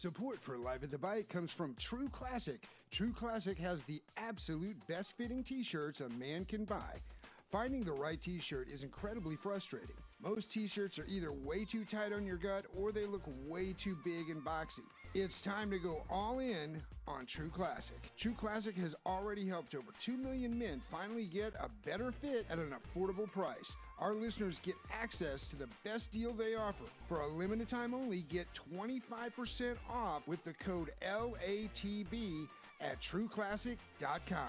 Support for Live at the Bike comes from True Classic. True Classic has the absolute best fitting t-shirts a man can buy. Finding the right t-shirt is incredibly frustrating. Most t-shirts are either way too tight on your gut or they look way too big and boxy. It's time to go all in on True Classic. True Classic has already helped over 2 million men finally get a better fit at an affordable price. Our listeners get access to the best deal they offer. For a limited time only, get 25% off with the code LATB at trueclassic.com.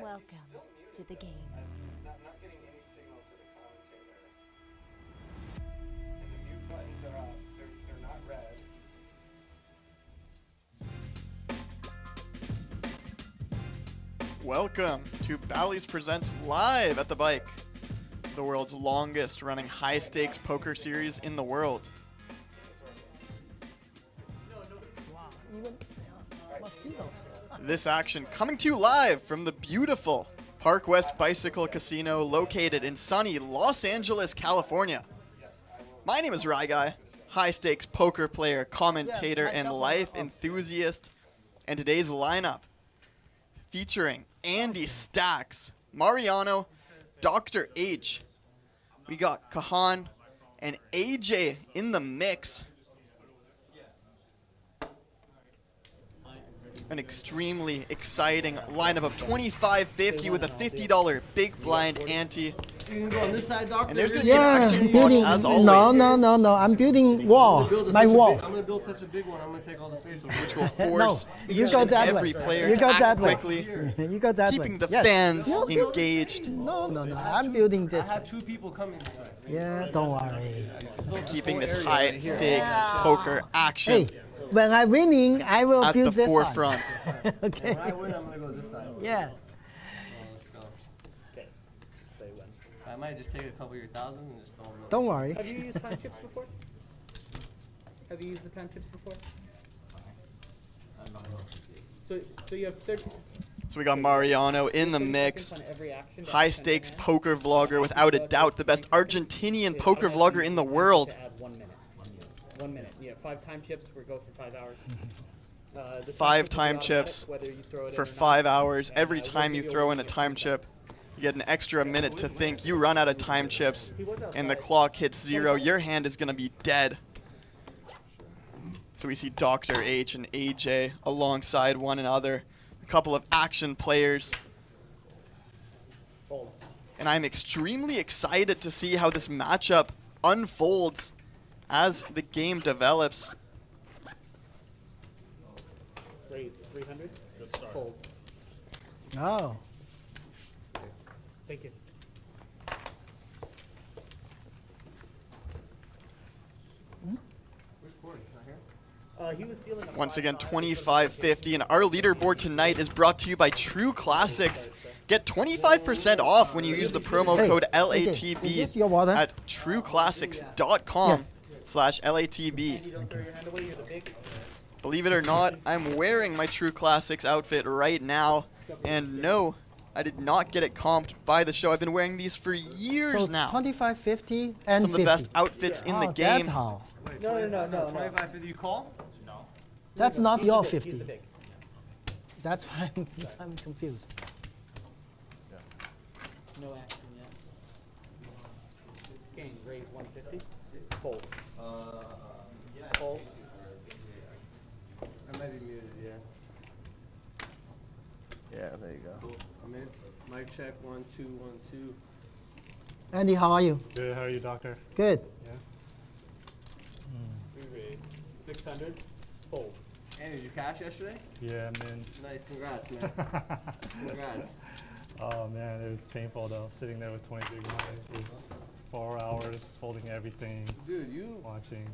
Welcome to the game. I'm not getting any signal to the commentator. And the mute buttons are up. They're not red. Welcome to Bally's Presents Live at the Bike, the world's longest running high-stakes poker series in the world. This action coming to you live from the beautiful Park West Bicycle Casino located in sunny Los Angeles, California. My name is Rye Guy, high-stakes poker player, commentator, and life enthusiast. And today's lineup featuring Andy Stacks, Mariano, Dr. H. We got Kahan and AJ in the mix. An extremely exciting lineup of $25.50 with a $50 big blind ante. You can go on this side, Doctor. And there's going to be an action building, as always. No. I'm building wall. My wall. I'm going to build such a big one. I'm going to take all the space over. Which will force each and every player you to go act that quickly, you go that keeping way. the fans engaged. No. I'm building this I way. have 2 people coming this way. Yeah, don't worry. Keeping this high-stakes poker action When I'm winning, I will at build the this forefront. side. Okay. When I win, I'm going to go this side. Yeah. Let's go. Okay. Say when. I might just take a couple of your thousand and just don't really. Don't worry. Have you used time chips before? Have you used the time chips before? So you have 30. So we got Mariano in the 30 mix. seconds on every action to High add 10 stakes mana. poker vlogger, without a doubt, the best Argentinian poker vlogger in the world. To add 1 minute. 1 minute. Yeah, 5 time chips. We go for 5 hours. The 5 chips are time automatic, chips whether you throw it for in or not. 5 hours. And, Every we'll time you give throw a in a bonus time for chip, you get an extra minute to think. You run out of time chips, He was and the outside. clock hits 0. Your hand is going to be dead. So we see Dr. H and AJ alongside one another. A couple of action players. Fold. And I'm extremely excited to see how this matchup unfolds as the game develops. Raise 300. Good start. Fold. Oh. Thank you. Where's 40? Not here? He was stealing a Once again, 5-5. $25.50. And our leaderboard tonight is brought to you by True Classics. Get 25% off when you use the promo Hey, code AJ, LATB is this your water? at trueclassics.com/LATB. You don't throw your hand away, you're the big. Believe it or not, I'm wearing my True Classics outfit right now. And no, I did not get it comped by the show. I've been wearing these for years So now. 25, 50, and Some of 50. the best outfits in the Oh, game. That's how. No. 25.50 you call? That's not He's your the big, he's 50. the big. That's why I'm confused. No action yet. Scan, raise 150. Fold. Fold. I might be muted, yeah. Yeah, there you go. Cool. I'm in. Mic check, 1, 2, 1, 2. Andy, how are you? Good. How are you, doctor? Good. Yeah. We raise 600. Fold. Andy, did you cash yesterday? Yeah, man. Nice, congrats, man. Congrats. Oh man, it was painful though. Sitting there with 23 blinds, it was 4 hours holding everything, Dude, you, watching.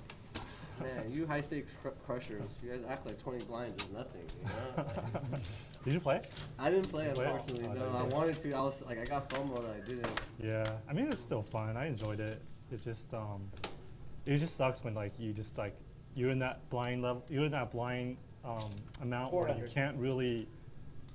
man, you high stakes crushers. You guys act like 20 blinds is nothing, you know? Did you play? I didn't play, Play? unfortunately. Oh, No, no, I you wanted to. I was like, I got FOMO and I didn't. Yeah. I mean, it's still fun. I enjoyed it. It just sucks when like you just like you're in that blind level, you're in that blind amount where you 400. can't really.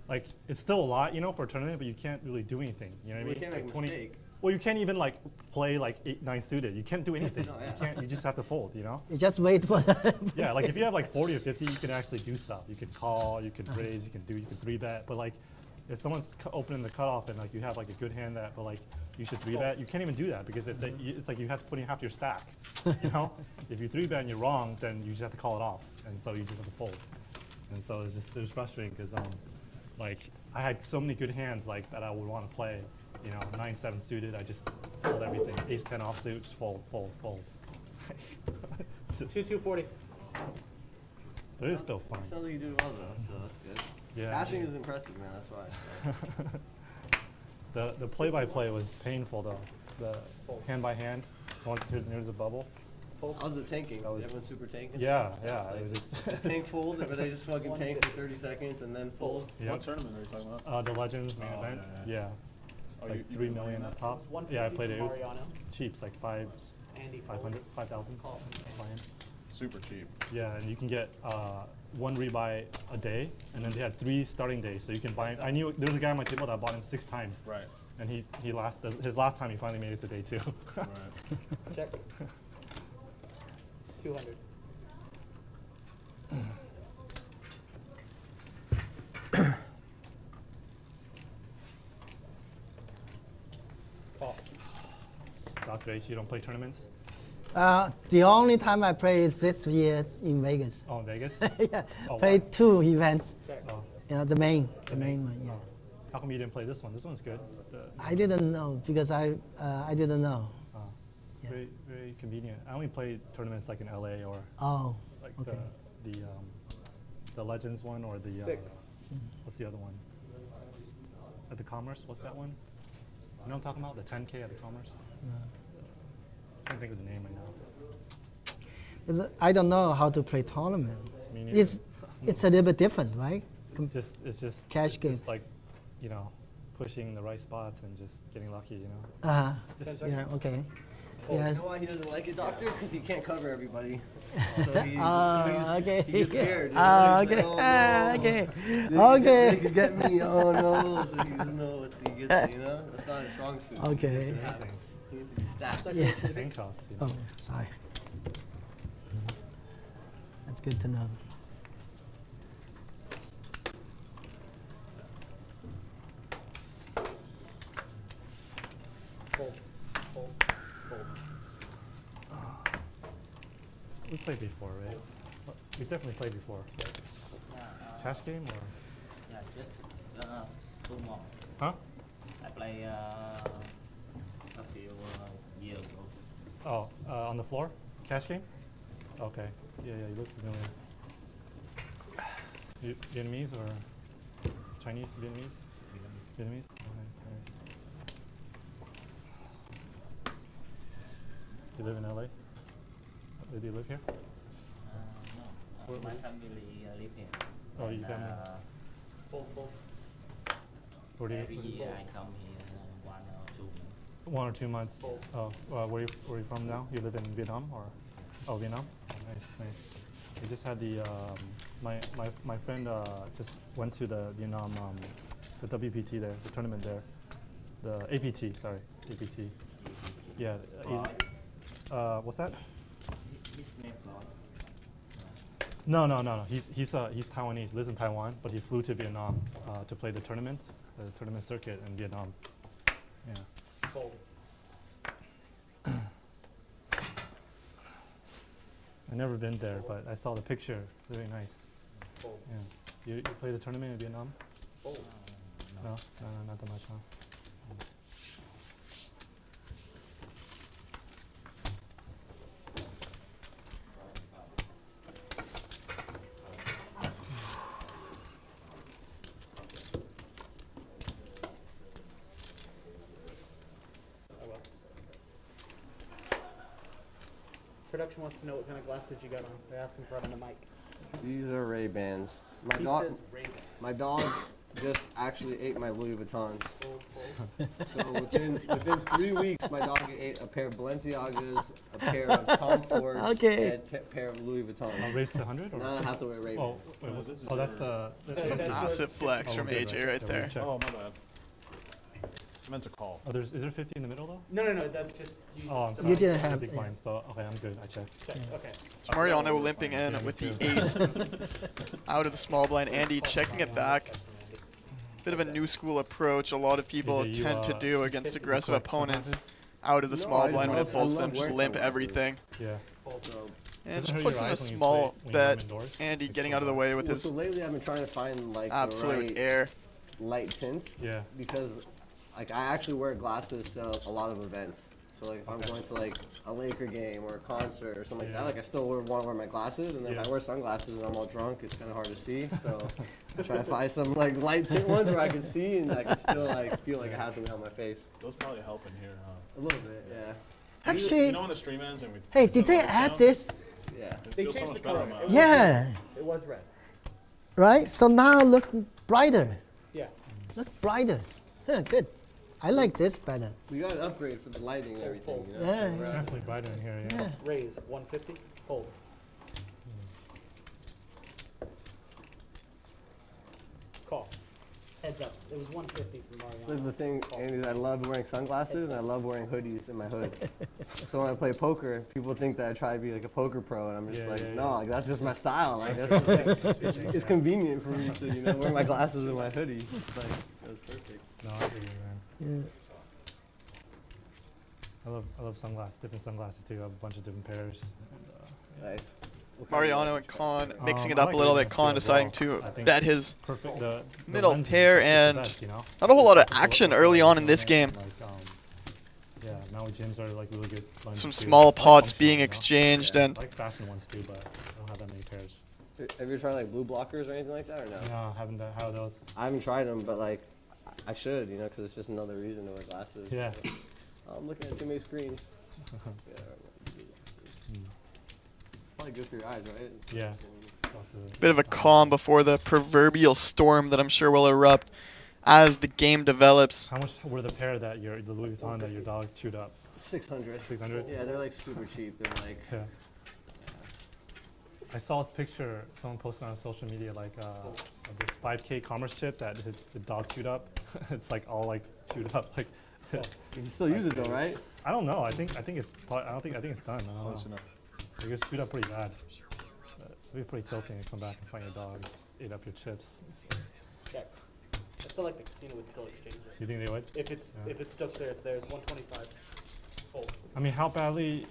Like it's still a lot, you know, for a tournament, but you can't really do anything. You know what Well, I you mean? can't make a Like mistake. Well, you can't even like play like 8, 9 suited. You can't do anything. No, yeah. You can't. You just have to fold. You know? You just wait for the. Yeah. Like if you have like 40 or 50, you can actually do stuff. You can call. You can raise. You can 3-bet. But like, if someone's opening the cutoff and like you have like a good hand that, but like you should 3-bet, you can't even do that because it's like you have to put in half your stack. You know? If you 3-bet and you're wrong, then you just have to call it off, and so you just have to fold. And so it was frustrating because like I had so many good hands like that I would want to play. You know, 9-7 suited, I just fold everything. Ace-10 offsuit, just fold. It's just- 240. But it is still fun. Sounds like you do well though, so that's good. Yeah. Cashing is impressive, man. That's why. The play-by-play was painful though. The hand-by-hand, going near the bubble. How's the tanking? That was- Everyone's super tanking? Yeah. It was just. Tank fold, but they just fucking tank for 30 seconds and then fold. Yep. What tournament are you talking about? The Legends main event. Yeah. Oh, Like you 3 been million playing up top. 150 Yeah, I played it. It was Mariano. cheap. It's like 500, Andy fold. 5,000. Playing. Super cheap. Yeah, and you can get 1 rebuy a day, and then they had 3 starting days, so you can buy. I knew there was a guy on my table that bought in 6 times. Right. And his last time he finally made it to day 2. Right. Check. 200. Call. Dr. H, you don't play tournaments? The only time I play is this year in Vegas. Oh, in Vegas? Yeah, Oh, played 2 events. Check. Oh, You know, the main one. Yeah. how come you didn't play this one? This one's good. I didn't know because I didn't know. Yeah. Very, very convenient. I only play tournaments like in LA or Oh. like Okay. the Legends one or the 6. what's the other one? At the Commerce, what's that one? You know what I'm talking about? The 10K at the Commerce? I can't think of the name right now. Because I don't know how to play tournament. Me neither. It's a little bit different, right? It's just Cash it's game. just like, you know, pushing the right spots and just getting lucky, you know. Uh-huh. Just- Yeah. Okay. You Yes. know why he doesn't like it, doctor? Because he can't cover everybody. So Okay. he gets scared. You know? Ah, He's okay. like, oh, Ah, no. okay. They Okay. could get me. Oh no. So he doesn't know. So he gets, you know, that's not a strong suit. Okay. He needs to be stacked. Yeah. Bank shots, you know. Oh, sorry. That's good to know. Fold. Fold. Fold. We played before, right? We definitely played before. Cash game or? Yeah, just 2 more. Huh? I play a few years ago. Oh, on the floor? Cash game? Okay. Yeah, you look familiar. Vietnamese or Chinese? Vietnamese? Vietnamese? Okay, nice. You live in LA? Do you live here? No, My family live here. Oh, you And, family. Fold, fold. Where do every you, year I come here 1 or 2 months. 1 or 2 months? Fold. Oh, where are you from now? You live in Vietnam or? Oh, Vietnam. Oh, nice, nice. We just had the my friend just went to the Vietnam the WPT there, the tournament there, the APT. Sorry, APT. Yeah. What's that? His name Floyd. No. He's Taiwanese, lives in Taiwan, but he flew to Vietnam to play the tournament circuit in Vietnam. Yeah. Fold. I've never been there, but I saw the picture. Very nice. Fold. Yeah. You play the tournament in Vietnam? Fold. No, not that much, huh? Oh well. Production wants to know what kind of glasses you got on. They're asking for it on the mic. These are Ray-Bans. He says Ray-Ban. My dog just actually ate my Louis Vuittons. Fold, fold. So within 3 weeks, my dog ate a pair of Balenciagas, a pair of Tom Fords, Okay. and a pair of Louis Vuittons. Race to 100? Or? Now I have to wear Ray-Bans. Oh, wait, that's the. That's a massive flex from AJ right there. Oh, my bad. I meant to call. Oh, is there 50 in the middle though? No, that's just you. Oh, I'm just sorry. You didn't I have- big blind, so okay, I'm good. I checked. check. Okay. So Mariano limping in with the ace out of the small blind. Andy checking it back. Bit of a new school approach. A lot of people AJ, you, tend to do against aggressive collect opponents sunglasses? out of the No, small I blind when it love- I folds love them. Just wearing limp sunglasses. everything. Yeah. So, And Doesn't just hurt puts your in a eyes when you small play- when you run bet. indoors? Andy Like, getting so out of the way with well, his so lately I've been trying to find like the absolute right air. light tints Yeah. because like I actually wear glasses to a lot of events. So like if I'm going to like a Laker game or a concert or something like that, like I still want to wear my glasses. And then if Yeah. I wear sunglasses and I'm all drunk, it's kind of hard to see. So I'm trying to find some like light tint ones where I can see and I can still like feel like I have something on my face. Those probably help in here, huh? A little bit, yeah. Actually, You know when the stream ends and we. hey, did they turn the add lights this? Yeah. down? It They feels so changed much the better color. on my It eyes. was- Yeah, It was red. right? So now look brighter. Yeah. Look brighter. Yeah, good. I like this better. We got an upgrade for the lighting and everything, you know? Yeah. So we're at- Definitely brighter in here. Yeah. Yeah. Raise 150. Fold. Call. Heads up. It was 150 from This is Mariano. the thing, Andy, is I love wearing sunglasses and I love wearing hoodies in my hood. So when I play poker, people think that I try to be like a poker pro, and I'm just Yeah, like, yeah, no, yeah. like that's just my style. Like that's just, like, it's convenient for me to, you know, wear my glasses and my hoodie. It's like that's perfect. No, I hear you, man. Yeah. I love sunglasses, different sunglasses too. I have a bunch of different pairs. And, Nice. What kind of Mariano and glasses Khan you mixing Um, it I up like a little the bit. Khan lens deciding too as to well. I think bet his perfect. The middle lens is pair just the and best, you know? not a whole lot of People action look early like on in this game. Like, yeah, Maui gyms are like really good lenses Some too. small I like pots functional, being you know? exchanged I and like fashion ones too, but I don't have that many pairs. Have you tried like blue blockers or anything like that or no? No, I haven't done how are those. I haven't tried them, but like I should, you know, because it's just another reason to wear glasses. Yeah. I'm looking at too many screens. Yeah. Probably good for your eyes, right? Yeah. bit of a calm before the proverbial storm that I'm sure will erupt as the game develops. How much were the pair that the Louis Vuitton that your dog chewed up? 600. 600? Yeah, they're like super cheap. They're like. Yeah. I saw this picture someone posted on social media, like of this 5K commerce chip that the dog chewed up. It's like all like chewed up. Like You can still use it though, right? I don't know. I think it's probably, I think it's done. I don't know. It gets chewed up pretty bad. It'd be pretty tilting to come back and find your dog just ate up your chips. Check. I feel like the casino would still exchange it. You think they would? If it's still there, it's theirs. 125. Fold. I mean, how badly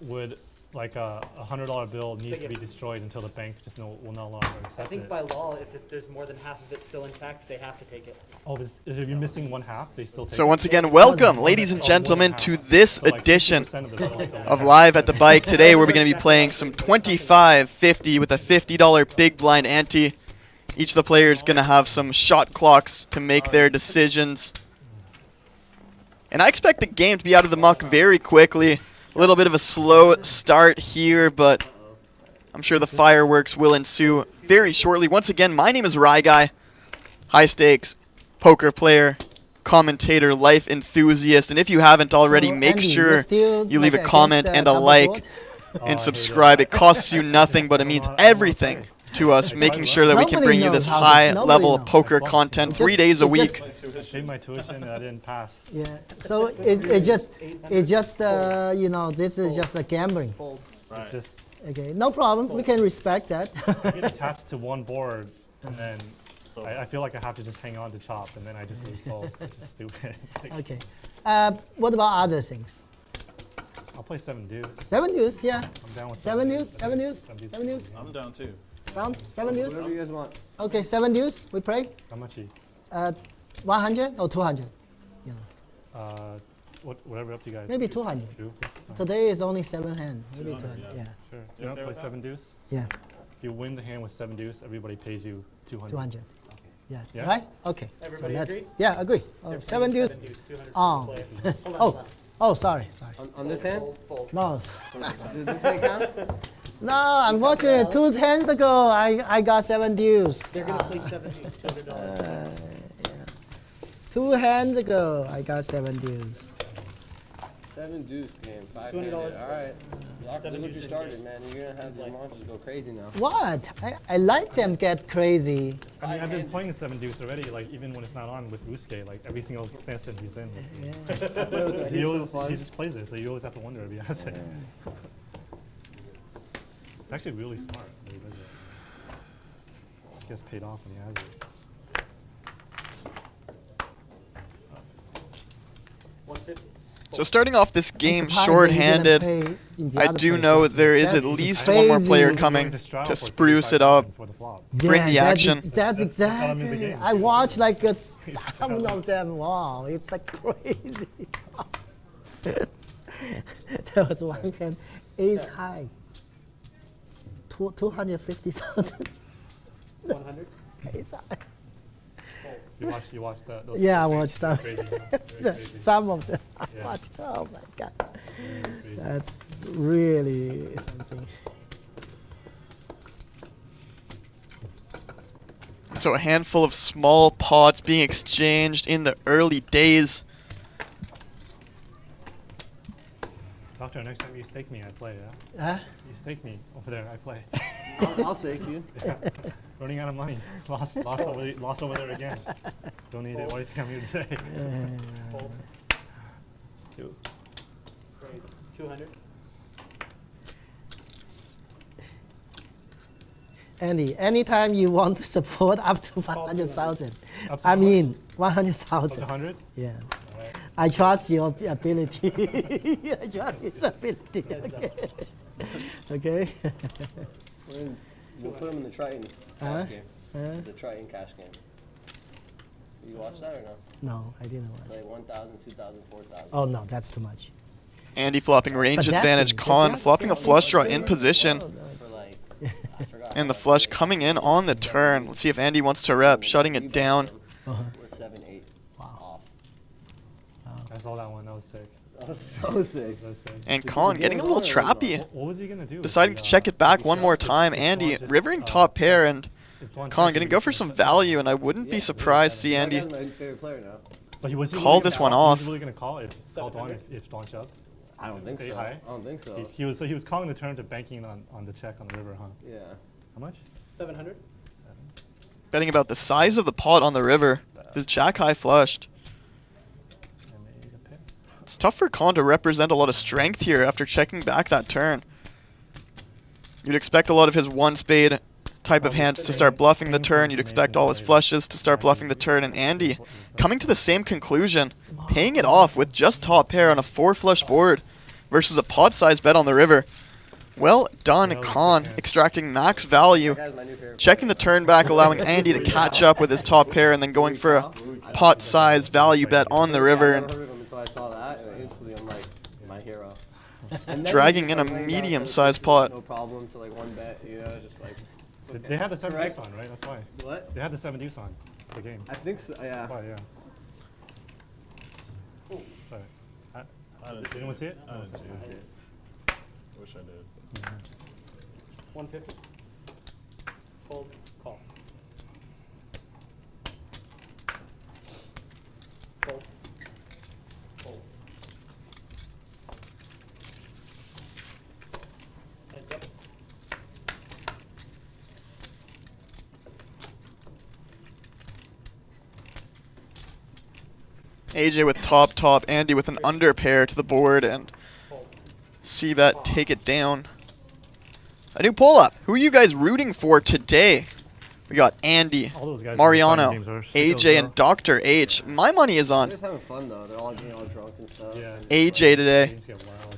would like a $100 bill needs to be destroyed until the bank just will no longer accept it? I think by law, if there's more than half of it still intact, they have to take it. Oh, if you're missing one half, they still take So it? once again, welcome, ladies and gentlemen, to this edition of Live at the Bike. Today we're going to be playing some 25-50 with a $50 big blind ante. Each of the players going to have some shot clocks to make their decisions. And I expect the game to be out of the muck very quickly. A little bit of a slow start here, but I'm sure the fireworks will ensue very shortly. Once again, my name is Rye Guy, high stakes poker player, commentator, life enthusiast, and if you haven't already, So, make Andy, sure you're still, you leave a like, comment against and the a double like board? Oh, I and hate subscribe. It costs you nothing, but it I means don't wanna everything play. to us, making sure that we can Nobody bring you knows this how to- high nobody level knows. poker Just- content It 3 just- days a it week. I paid my tuition and I didn't pass. Yeah. So it's just you know, this is just a gambling. It's just Okay, no problem. We can respect that. get attached to one board, and then I feel like I have to just hang on to chop, and then I just lose fold. It's just stupid. Like, Okay. What about other things? I'll play 7 deuce. 7 deuce, yeah. I'm down with 7 deuce, 7 deuce, 7 7 deuce. I'm down too. Down, 7 deuce. Whatever you guys want. Okay, 7 deuce. We play. How much? 100 or 200. Whatever up to you guys. Maybe 200. Do. That's fine. Today is only 7 hand. Maybe 200. Yeah. Sure. You want to play 7 deuce? Yeah. If you win the hand with 7 deuce, everybody pays you 200. 200. Yeah. Yeah? Right? Okay. Everybody that's, agree? yeah, agree. Oh, 7 deuce. 200 Oh. play. Hold on, Oh, sorry. On this hand? fold. No. Does this hand count? No, unfortunately, 2 hands ago, I got 7 deuce. They're gonna play 7 deuce, $200. 2 hands ago, I got 7 deuce. 7 deuce game, 5 $200. All right. Look Seven what you deuce started, man. You're gonna have these monsters go crazy now. What? I like them get crazy. I mean, I've been playing 7 deuce already, like even when it's not on with Rusuke, like every single session he's in. He just plays it, so you always have to wonder if he has it. It's actually really smart that he does it. Just gets paid off when he has it. 150. So starting off this I'm game surprised short-handed, they didn't play in the I other do place know also. there is That's at least one more player crazy. coming Going straddle to for spruce it 35 up, before the flop. bring the that's- action. That's how I'm in the exactly. game. I watched like some of them. Wow, it's like crazy. There was one hand, ace high, 250,000. 100. Ace high. You watched that? Those Yeah, I watched some. Crazy, huh? Very crazy. Some of them I Yeah. watched. Oh my god, Very crazy. that's really something. So a handful of small pots being exchanged in the early days. Doctor, next time you stake me, I play, yeah? Huh? You stake me over there, I play. I'll stake you. Yeah. Running out of money. Lost over there again. Don't need it. What do you think I'm here to say? Fold. 2. Raise. 200. Andy, anytime you want to support up to 100,000, Up to I how mean Up 100,000. to 100? Yeah. Alright. I trust your ability. I trust his ability. Okay. We'll put him in the Triton Huh? cash game. The Triton cash game. You watch that or no? No, I didn't watch. Like 1,000, 2,000, 4,000. Oh no, that's too much. Andy flopping range But that advantage. thing, Con that's- flopping a that's- flush draw in position. For like, I forgot. And the flush coming in on the turn. Let's see if Andy wants to rep, shutting it down. With 7, 8 Wow. off. I saw that one. That was sick. That was so sick. That was sick. And Con getting a little trappy. What was he gonna do? Deciding to check it back one more time. Andy rivering top pair and Con gonna go for some value, and I wouldn't be surprised to see Andy. That guy's my favorite player now. But was he call really this gonna one call- off. He was really gonna call if called on if Dawn shoved. I don't think Eight so. high? I don't think so. He was calling the turn to banking on the check on the river, huh? Yeah. How much? 700. Betting about the size of the pot on the river. Is Jack high flushed? And maybe a pin. It's tough for Con to represent a lot of strength here after checking back that turn. You'd expect a lot of his one spade type of hands to start bluffing the turn. You'd expect all his flushes to start bluffing the turn. And Andy coming to the same conclusion, paying it off with just top pair on a 4 flush board versus a pot size bet on the river. Well done, Con, extracting max value, That guy's my new favorite checking the turn back, allowing Andy to catch up with his top pair, and then going for a pot size value bet on the river. I And never heard of him until I saw that, and instantly I'm like, my hero. And then dragging he in just, a like, ran down medium-sized to pot. No problem to like one bet, you know, just like. it's okay. They had the 7 deuce Correct. on, right? That's why. What? They had the 7 deuce on the game. I think so. Yeah. That's why, yeah. Sorry. I didn't Did see anyone it. see it? I No, didn't see sorry. it. I wish I did. 150. Fold, call. Fold. Fold. Heads up. AJ with top, Andy with an under pair to the board, and C-bet take it down. A new pull-up. Who are you guys rooting for today? We got Andy, All those guys in the Mariano, fighting games are sick of AJ, them. and Dr. H. My money is on They're just having fun though. They're all getting all drunk and stuff. Yeah. AJ today. Games get wild.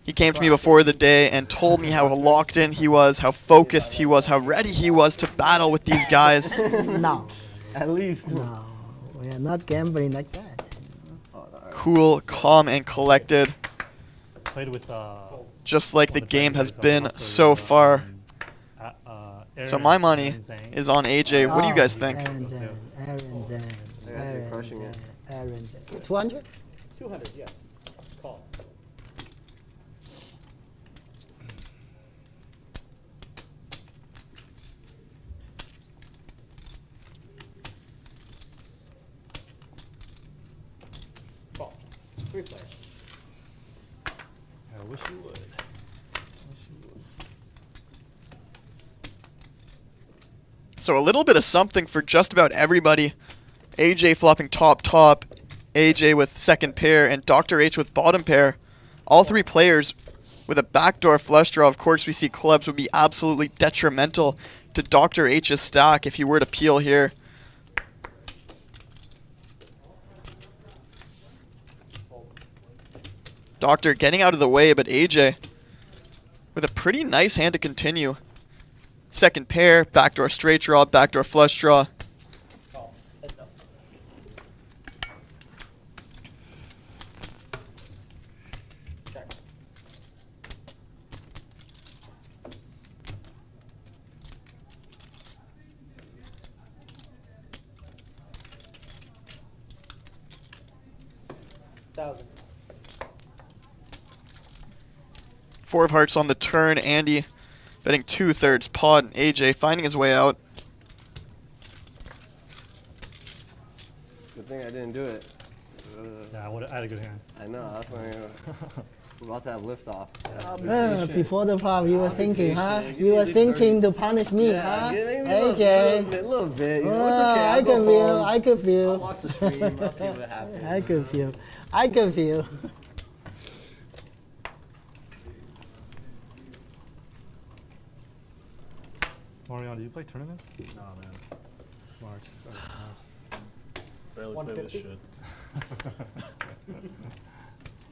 He came to me before the day and told me how locked in he was, how focused he was, how ready he was to battle with these guys. No, At least. no, we are not gambling like that. Cool, calm, and collected, Played with just like the one of game has guys, been also, so far. So Aaron my money Zhang. is on AJ. What do you guys think? Aaron Zhang, Aaron Zhang, Yeah, you're Aaron crushing it. Zhang, Aaron Zhang. 200? 200, yes. Call. Call. 3 players. I wish you would. So a little bit of something for just about everybody. AJ flopping top, AJ with second pair, and Dr. H with bottom pair. All three players with a backdoor flush draw. Of course, we see clubs would be absolutely detrimental to Dr. H's stack if he were to peel here. Doctor getting out of the way, but AJ with a pretty nice hand to continue. Second pair, backdoor straight draw, backdoor flush draw. Call. Heads up. Check. Thousand. Four of hearts on the turn. Andy betting 2/3 pot. And AJ finding his way out. Good thing I didn't do it. Yeah, I had a good hand. I know. That's why we're about to have liftoff. Before the flop, you were thinking, huh? vacation. You were Usually thinking to punish me, huh? AJ. A little bit. You know, it's okay. I I'll can go feel, home. I can I'll feel, watch the stream. I'll see what happens. I can feel, I can feel. Mariano, do you play tournaments? No, man. Smart. Very smart. Barely play this 150? shit.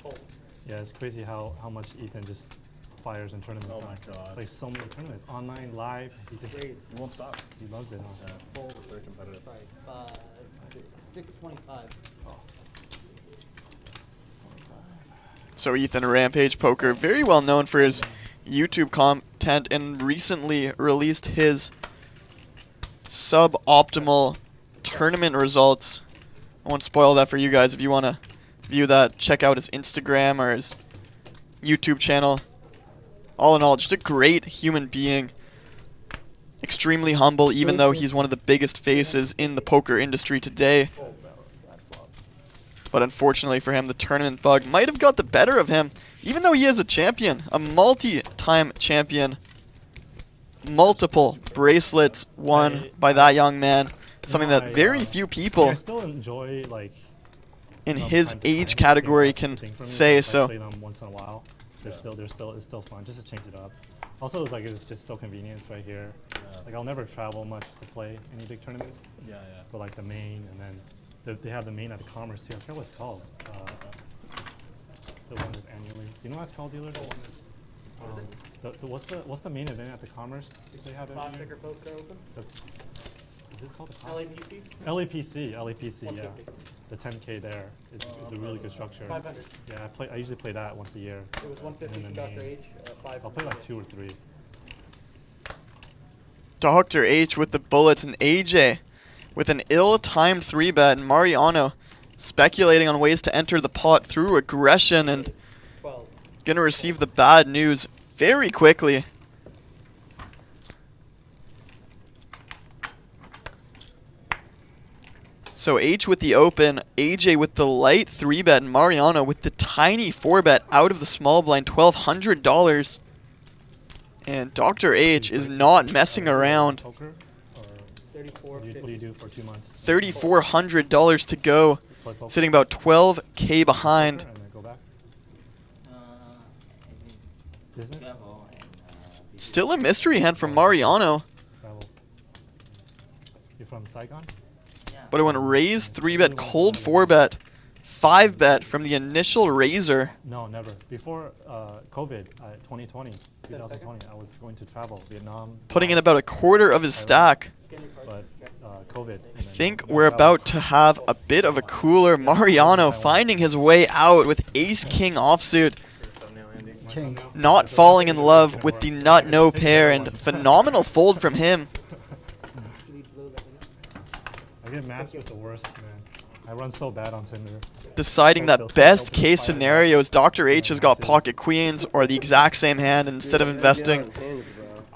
Fold. Yeah, it's crazy how much Ethan just fires in tournaments. Oh now. my God. Plays so many tournaments, online, live. He just Raise. You won't stop. he loves it. Huh? Yeah. It's very competitive. 625. So Ethan Rampage Poker, very well known for his YouTube content, and recently released his suboptimal tournament results. I won't spoil that for you guys. If you want to view that, check out his Instagram or his YouTube channel. All in all, just a great human being. Extremely humble, even though he's one of the biggest faces in the poker industry today. But unfortunately for him, the tournament bug might have got the better of him, even though he is a champion, a multi-time champion. Multiple bracelets won by that young man. Something that very few people I still enjoy like in from his time to age time, category like, can shooting from me, say I so. play them once in a while. It's still fun just to change it up. Also, it's just so convenient it's right here. Like I'll never travel much to play any big tournaments. Yeah, But like the main, and then they have the main at the Commerce too. I forget what it's called. The one that's annually. Do you know what it's called, dealer? What's the main event at the Commerce they have every Classic year? or poker open? Is it called the Commerce? LAPC? LAPC, yeah. 150. The 10K there is a really good structure. 500. Yeah, I usually play that once a year. It was 150 And for then Dr. main. H. 500. I'll play like 2 or 3. Dr. H with the bullets, and AJ with an ill-timed 3-bet, and Mariano speculating on ways to enter the pot through aggression, and 12. gonna receive the bad news very quickly. So H with the open, AJ with the light 3-bet, and Mariano with the tiny 4-bet out of the small blind, $1,200. And Dr. H is not messing around. Poker, or 34. what do you do for 2 months? $3,400 to go, Play poker, sitting about 12K behind. and then go back. Business? Travel and Still a mystery hand from Mariano, Travel. You're from Saigon? but it went raise 3-bet, cold 4-bet, 5-bet from the initial raiser. No, never. Before COVID, 2020, I was going to travel Vietnam. Putting in about a quarter of his stack. But COVID. I think we're about to have a bit of a cooler. Mariano finding his way out with ace-king offsuit. King. Not falling in love with the nut no pair, and phenomenal fold from him. I get matched with the worst, man. I run so bad on Tinder. Deciding that best case scenario is Dr. H has got pocket queens or the exact same hand, and instead of investing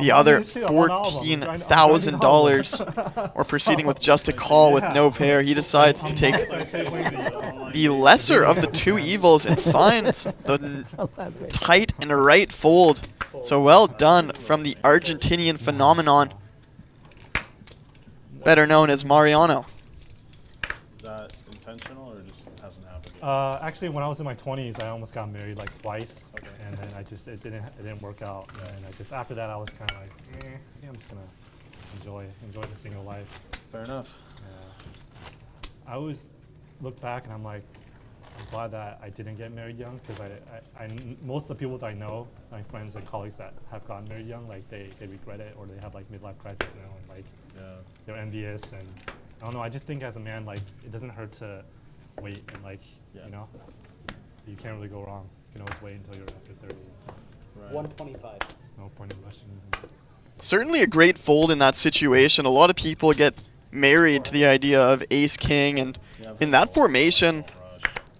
the other $14,000 or proceeding with just a call with no pair, he decides to take the lesser of the two evils and finds the tight and right fold. So well done from the Argentinian phenomenon, better known as Mariano. Is that intentional or just hasn't happened yet? Actually, when I was in my 20s, I almost got married like twice, Okay. and then it didn't work out. And I just after that, I was kind of like, I think I'm just gonna enjoy the single life. Fair enough. I always look back and I'm like, I'm glad that I didn't get married young, because most of the people that I know, my friends and colleagues that have gotten married young, like they regret it, or they have like midlife crisis now, and like they're envious, and I don't know. I just think as a man, like it doesn't hurt to wait, and like you know, you can't really go wrong. You can always wait until you're after 30. Right. 125. No point in rushing. Certainly a great fold in that situation. A lot of people get married to the idea of ace-king, and in that formation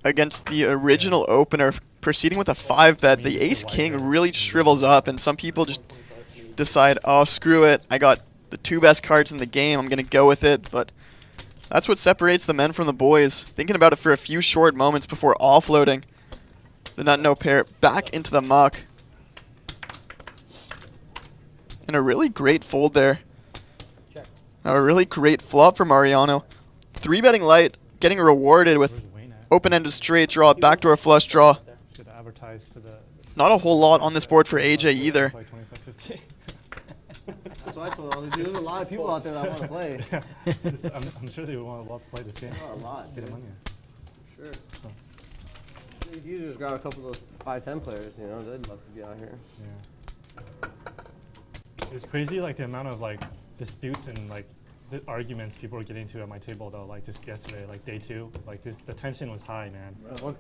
against the original opener, proceeding with a 5-bet, the ace-king really shrivels up, and some people just decide, oh, screw it, I got the 2 best cards in the game, I'm going to go with it. But that's what separates the men from the boys. Thinking about it for a few short moments before offloading the nut no pair back into the muck. And a really great fold there. A really great flop for Mariano. 3-betting light, getting rewarded with Where's Wayne at? open-ended straight draw, backdoor flush draw. Should advertise to the. Not a whole lot on this board for AJ either. Like 25, 50. That's what I told all these dudes. There's a lot of people out there that want to play. I'm sure they would want to love to play this game. Oh, a lot, Get dude. money. Sure. If you just grab a couple of those 5-10 players, you know, they'd love to be out here. Yeah. It's crazy, like the amount of like disputes and like the arguments people were getting into at my table though. Like just yesterday, like day 2, like the tension was high, man.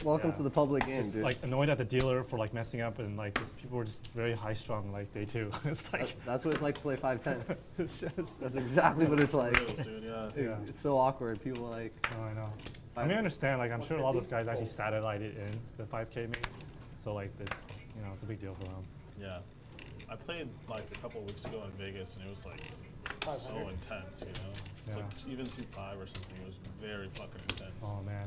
Welcome Yeah. to the public game, Just dude. like annoyed at the dealer for like messing up, and like just people were just very high strung like day 2. It's like That's what it's like to play 5-10. it's just. That's exactly what it's like. Reals, dude, yeah. Yeah. It's so awkward. People are like, No, I know. I mean, I understand. Like, I'm sure a lot of those guys actually satellited in the 5K meet, so like it's it's a big deal for them. Yeah. I played like a couple weeks ago in Vegas, and it was like so intense, you know? It's like even 2-5 or something. It was very fucking intense. Oh man.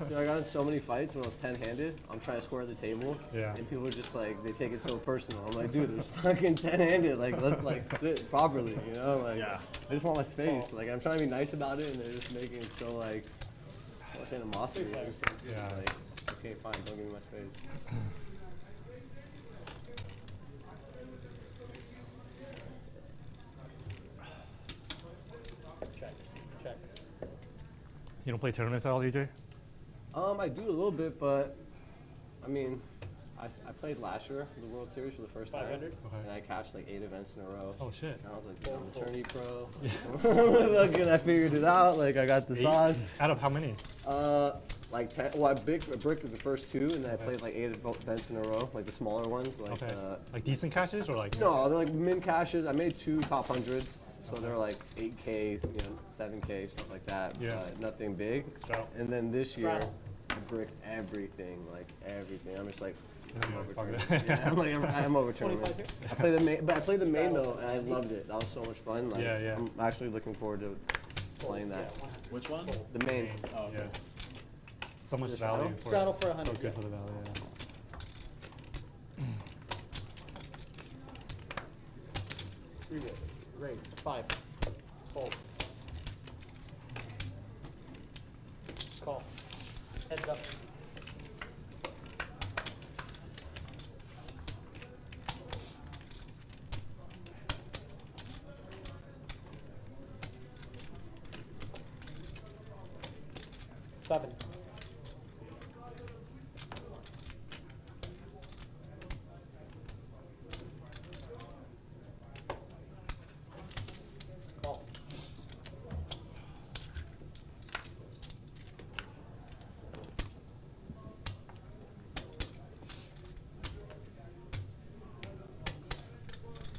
dude, I got in so many fights when I was 10-handed. I'm trying to score at the table. Yeah. And people are just like, they take it so personal. I'm like, dude, it's fucking 10-handed. Like, let's like sit properly, you know? Like, Yeah. I just want my space. Like, I'm trying to be nice about it, and they're just making it so like, so much animosity. I'm just like, Yeah. like, okay, fine, don't give me my space. Check. You don't play tournaments at all, DJ? I do a little bit, but I mean, I played last year, the World Series for the first time, 500? and I cashed like 8 events in a row. Oh shit. And I was like, dude, I'm a tourney pro. Fucking, I figured it out. Like, I got the sauce. Out of how many? Like 10. Well, I bricked the first 2, and then I played like 8 events in a row, like the smaller ones. Like, Okay. Like decent caches or like? no, they're like min caches. I made 2 top hundreds, so they're like 8K, 7K, stuff like that. Yeah. But nothing big. So- And then this year, I bricked everything, like everything. I'm just like, I'm Yeah, over fuck tournament. it. Yeah, I'm over tournament. I played the main, but I played the main though, and I loved it. That was so much fun. Like, Yeah, yeah. I'm actually looking forward to playing that. Which one? The main. Oh, okay. Yeah. So much The value straddle? for Straddle for so 100. good for the value. Yeah. Raise. 5. Fold. Call. Heads up. Seven. Call.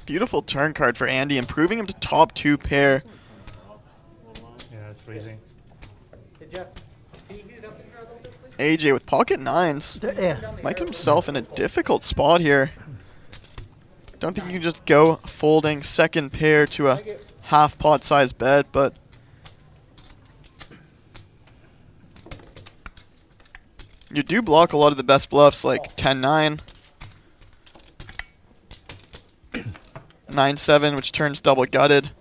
Beautiful turn card for Andy, improving him to top 2 pair. Yeah, it's freezing. Hey Jeff, can you heat it up in here a little bit, please? AJ with pocket 9s. Yeah. Might get himself in a difficult spot here. Don't think you can just go folding second pair to a half pot size bet, but you do block a lot of the best bluffs like 10-9, 9-7, which turns double gutted,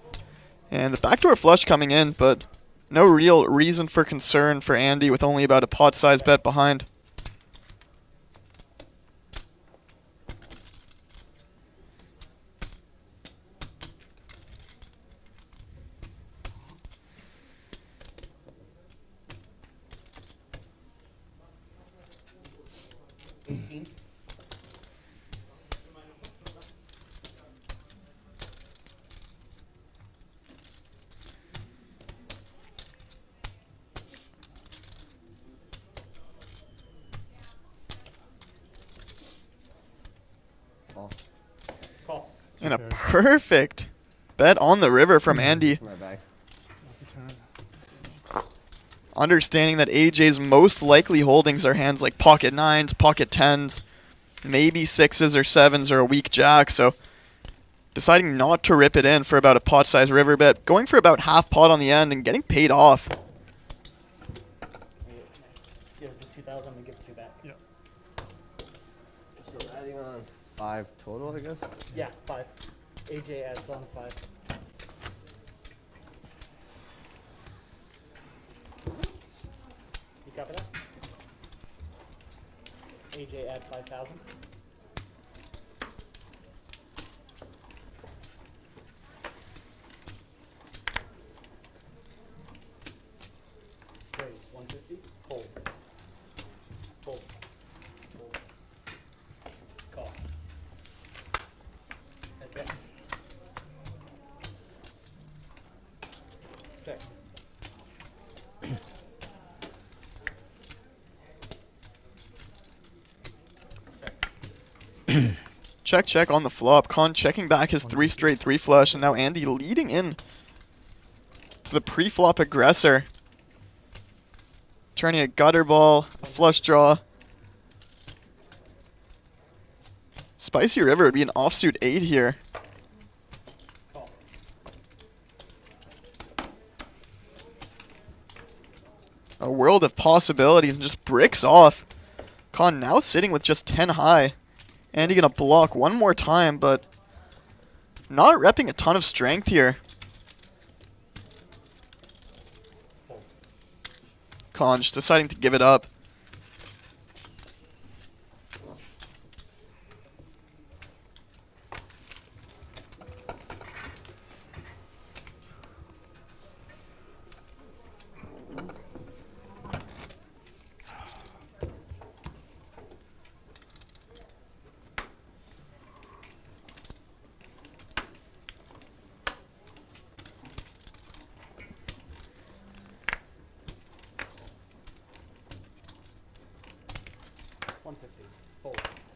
and the backdoor flush coming in, but no real reason for concern for Andy with only about a pot size bet behind. Call. And a perfect bet on the river from Andy. My bag. Understanding that AJ's most likely holdings are hands like pocket 9s, pocket 10s, maybe 6s or 7s or a weak jack, so deciding not to rip it in for about a pot size river bet, going for about half pot on the end and getting paid off. Give us the 2,000 and give it you back. Yep. So adding on 5 total, I guess. Yeah, 5. AJ adds on 5. You copy that? AJ add 5,000. Raise 150. Hold. Hold. Hold. Call. Heads up. Check. Check, check on the flop. Con checking back his 3 straight 3 flush, and now Andy leading in to the pre-flop aggressor. Turning a gutter ball, a flush draw. Spicy River would be an offsuit 8 here. Call. A world of possibilities and just bricks off. Con now sitting with just 10 high. Andy gonna block one more time, but not repping a ton of strength here. Con just deciding to give it up.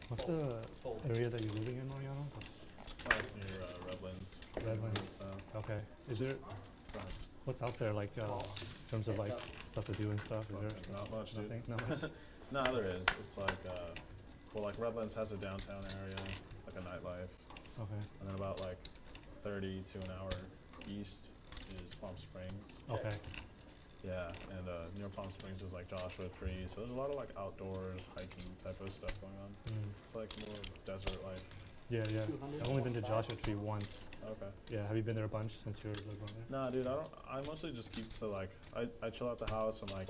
What's the area that you're living in, Mariano? Like near Redlands. Redlands. Okay. Is there, what's out there, like, in terms of, like, stuff to do and stuff? Is there Not much, dude. nothing? Not much? No, there is. It's like, well, like Redlands has a downtown area, like a nightlife, Okay. and then about like 30 to an hour east is Palm Springs. Okay. Yeah, and near Palm Springs is like Joshua Tree. So there's a lot of like outdoors hiking type of stuff going on. It's like more desert life. Yeah, yeah. I've only been to Joshua Tree once. Okay. Yeah, have you been there a bunch since you were living there? Nah, dude, I mostly just keep to like, I chill at the house and like,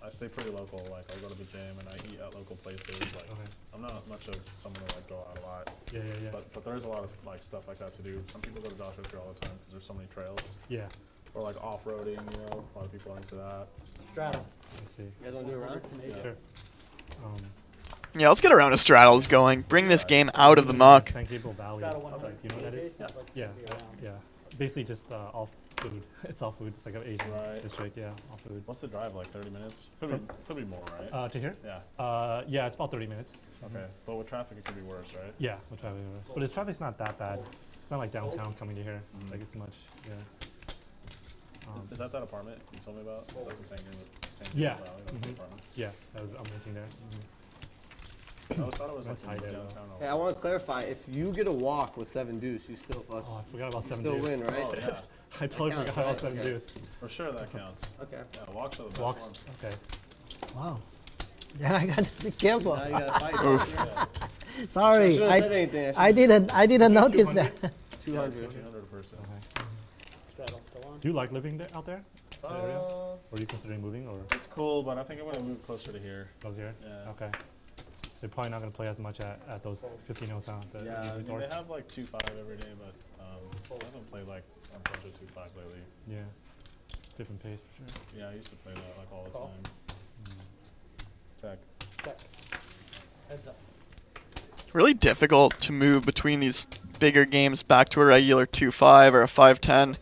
I stay pretty local. Like, I go to the gym and I eat at local places. Like, I'm not much of someone to like go out a lot. Yeah, yeah, yeah. But there is a lot of like stuff like that to do. Some people go to Joshua Tree all the time because there's so many trails. Yeah. Or like off-roading, you know, a lot of people are into that. Straddle. Let's see. You guys want to do a round? Yeah. Sure. Yeah, let's get a round of straddles going. Bring this game out of the muck. San Gabriel Valley. Straddle one. Like, you know what that is? Sounds like it's Yeah, gonna be around. yeah. Basically just all food. It's all food. It's like an Asian Right. district. Yeah, all food. What's the drive, like 30 minutes? Could be more, right? To here? Yeah. Yeah, it's about 30 minutes. Okay. But with traffic, it could be worse, right? Yeah, with traffic. But the traffic's not that bad. It's not like downtown coming to here. Like it's much. Yeah. Is that apartment you told me about? That's the same Yeah. Valley. That's the apartment. Yeah, I'm renting there. I always thought it was like That's high there, downtown. Hey, I want to clarify. If you get a walk with 7 deuce, you still fuck. Oh, I forgot about You 7 still deuce. win, right? Oh, yeah. I totally That forgot counts, about right? 7 Okay. deuce. For sure that counts. Okay. Yeah, walks are the best Walks. ones. Okay. Wow. Yeah, I got to be careful. Now you gotta fight. Yeah. Sorry, should've said anything. I didn't notice that. 200. 200 a person. Straddle still on. Do you like living there out there? The area? Uh, Or are you considering moving or it's cool, but I think I'm gonna move closer to here. over here? Yeah. Okay. So you're probably not gonna play as much at those casinos, huh? The Yeah, I mean, they resorts? have like 2.5 every day, but I haven't played like on close to 2.5 lately. Yeah. Different pace for sure. Yeah, I used to play that like all the Call. time. Check. Check. Heads up. Really difficult to move between these bigger games back to a regular 2-5 or a 5-10.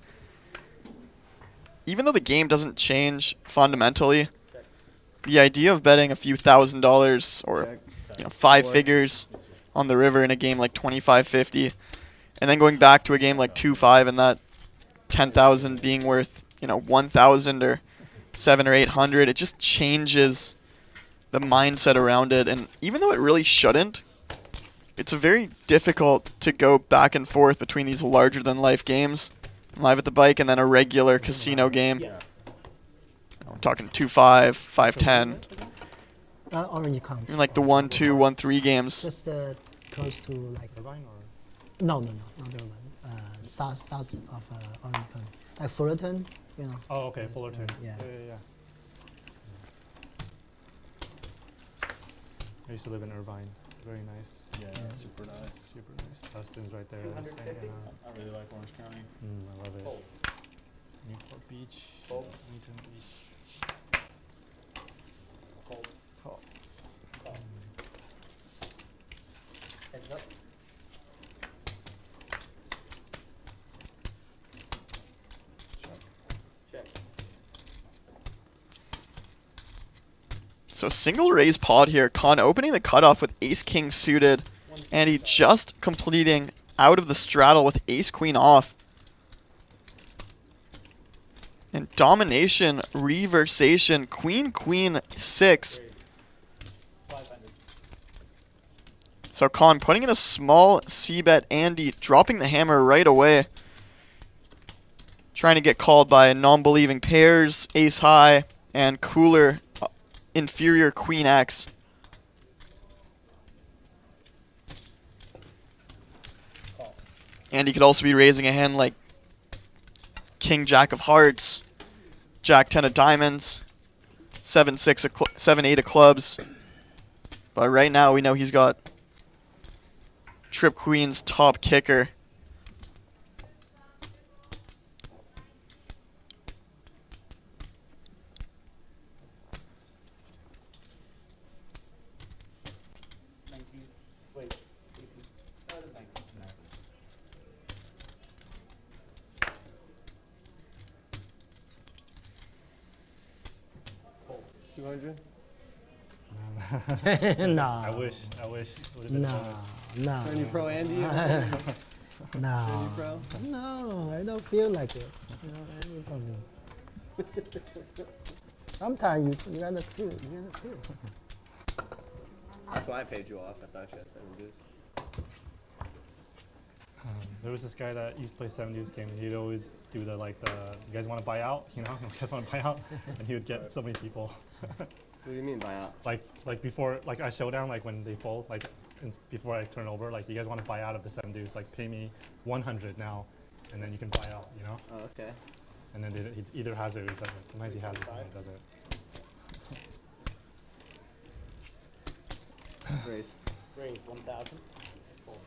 Even though the game doesn't change fundamentally, the idea of betting a few $1,000s or Check. 5 figures on the river in a game like 25-50, and then going back to a game like 2-5 and that 10,000 being worth 1,000 or 700 or 800, it just changes the mindset around it. And even though it really shouldn't, it's very difficult to go back and forth between these larger than life games, live at the bike, and then a regular casino game. Yeah. We're talking 2-5, 5-10, Orange County. even like the 1-2, 1-3 games. Just close to like. Irvine or? No, not Irvine. South of Orange County, like Fullerton, Oh, okay, Yes, Fullerton. yeah. Yeah. I used to live in Irvine. Very nice. Yeah, super nice. Super nice. Dustin's right there. 250? I really like Orange County. I love it. Fold. Newport Beach. Fold. Newton Beach. Fold. Call. Call. Heads up. Check. So single raise pod here. Con opening the cutoff with ace king suited, and he just completing out of the straddle with ace queen off. And domination, reversation, queen, queen, 6. 500. So Con putting in a small c-bet, Andy dropping the hammer right away. Trying to get called by non-believing pairs, ace high, and cooler, inferior queen X. Andy could also be raising a hand like king jack of hearts, jack 10 of diamonds, 7-6 of 7-8 of clubs. But right now we know he's got trip queen's top kicker. Wait. 18. Oh, it is 19. 200. No. I wish. Would've been No. bonus. No. Turn you pro Andy. No. Pro. No, I don't feel like it. Sometimes you gotta feel. That's why I paid you off. I thought you had 7 deuce. There was this guy that used to play 7 Deuce game, and he'd always do the you guys want to buy out? You know, you guys want to buy out? And he would get so many people. What do you mean by out? Like before, like I showdown, like when they fold, before I turn over, like you guys want to buy out of the 7 Deuce, like pay me 100 now, and then you can buy out, you know? Oh, okay. And then he either has it or he doesn't. Sometimes he has it, sometimes he doesn't. Raise. Raise 1,000. Fold.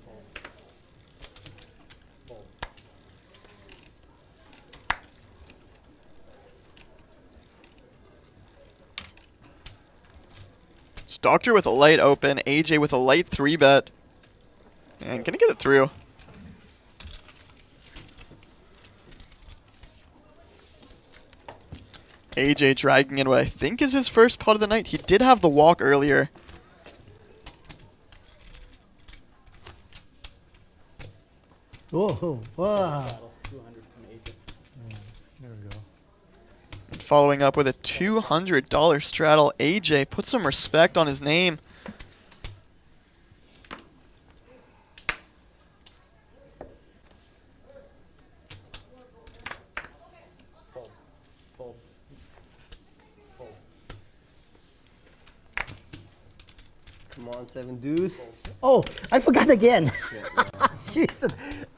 Fold. Fold. It's Doctor with a light open, AJ with a light 3-bet. And gonna get it through. AJ dragging in what I think is his first pot of the night. He did have the walk earlier. Whoa, wow. Battle 200 from AJ. There we go. And following up with a $200 straddle. AJ, put some respect on his name. Fold. Fold. Fold. Come on, 7 Deuce. Oh, I forgot again. Shit, man. Jesus,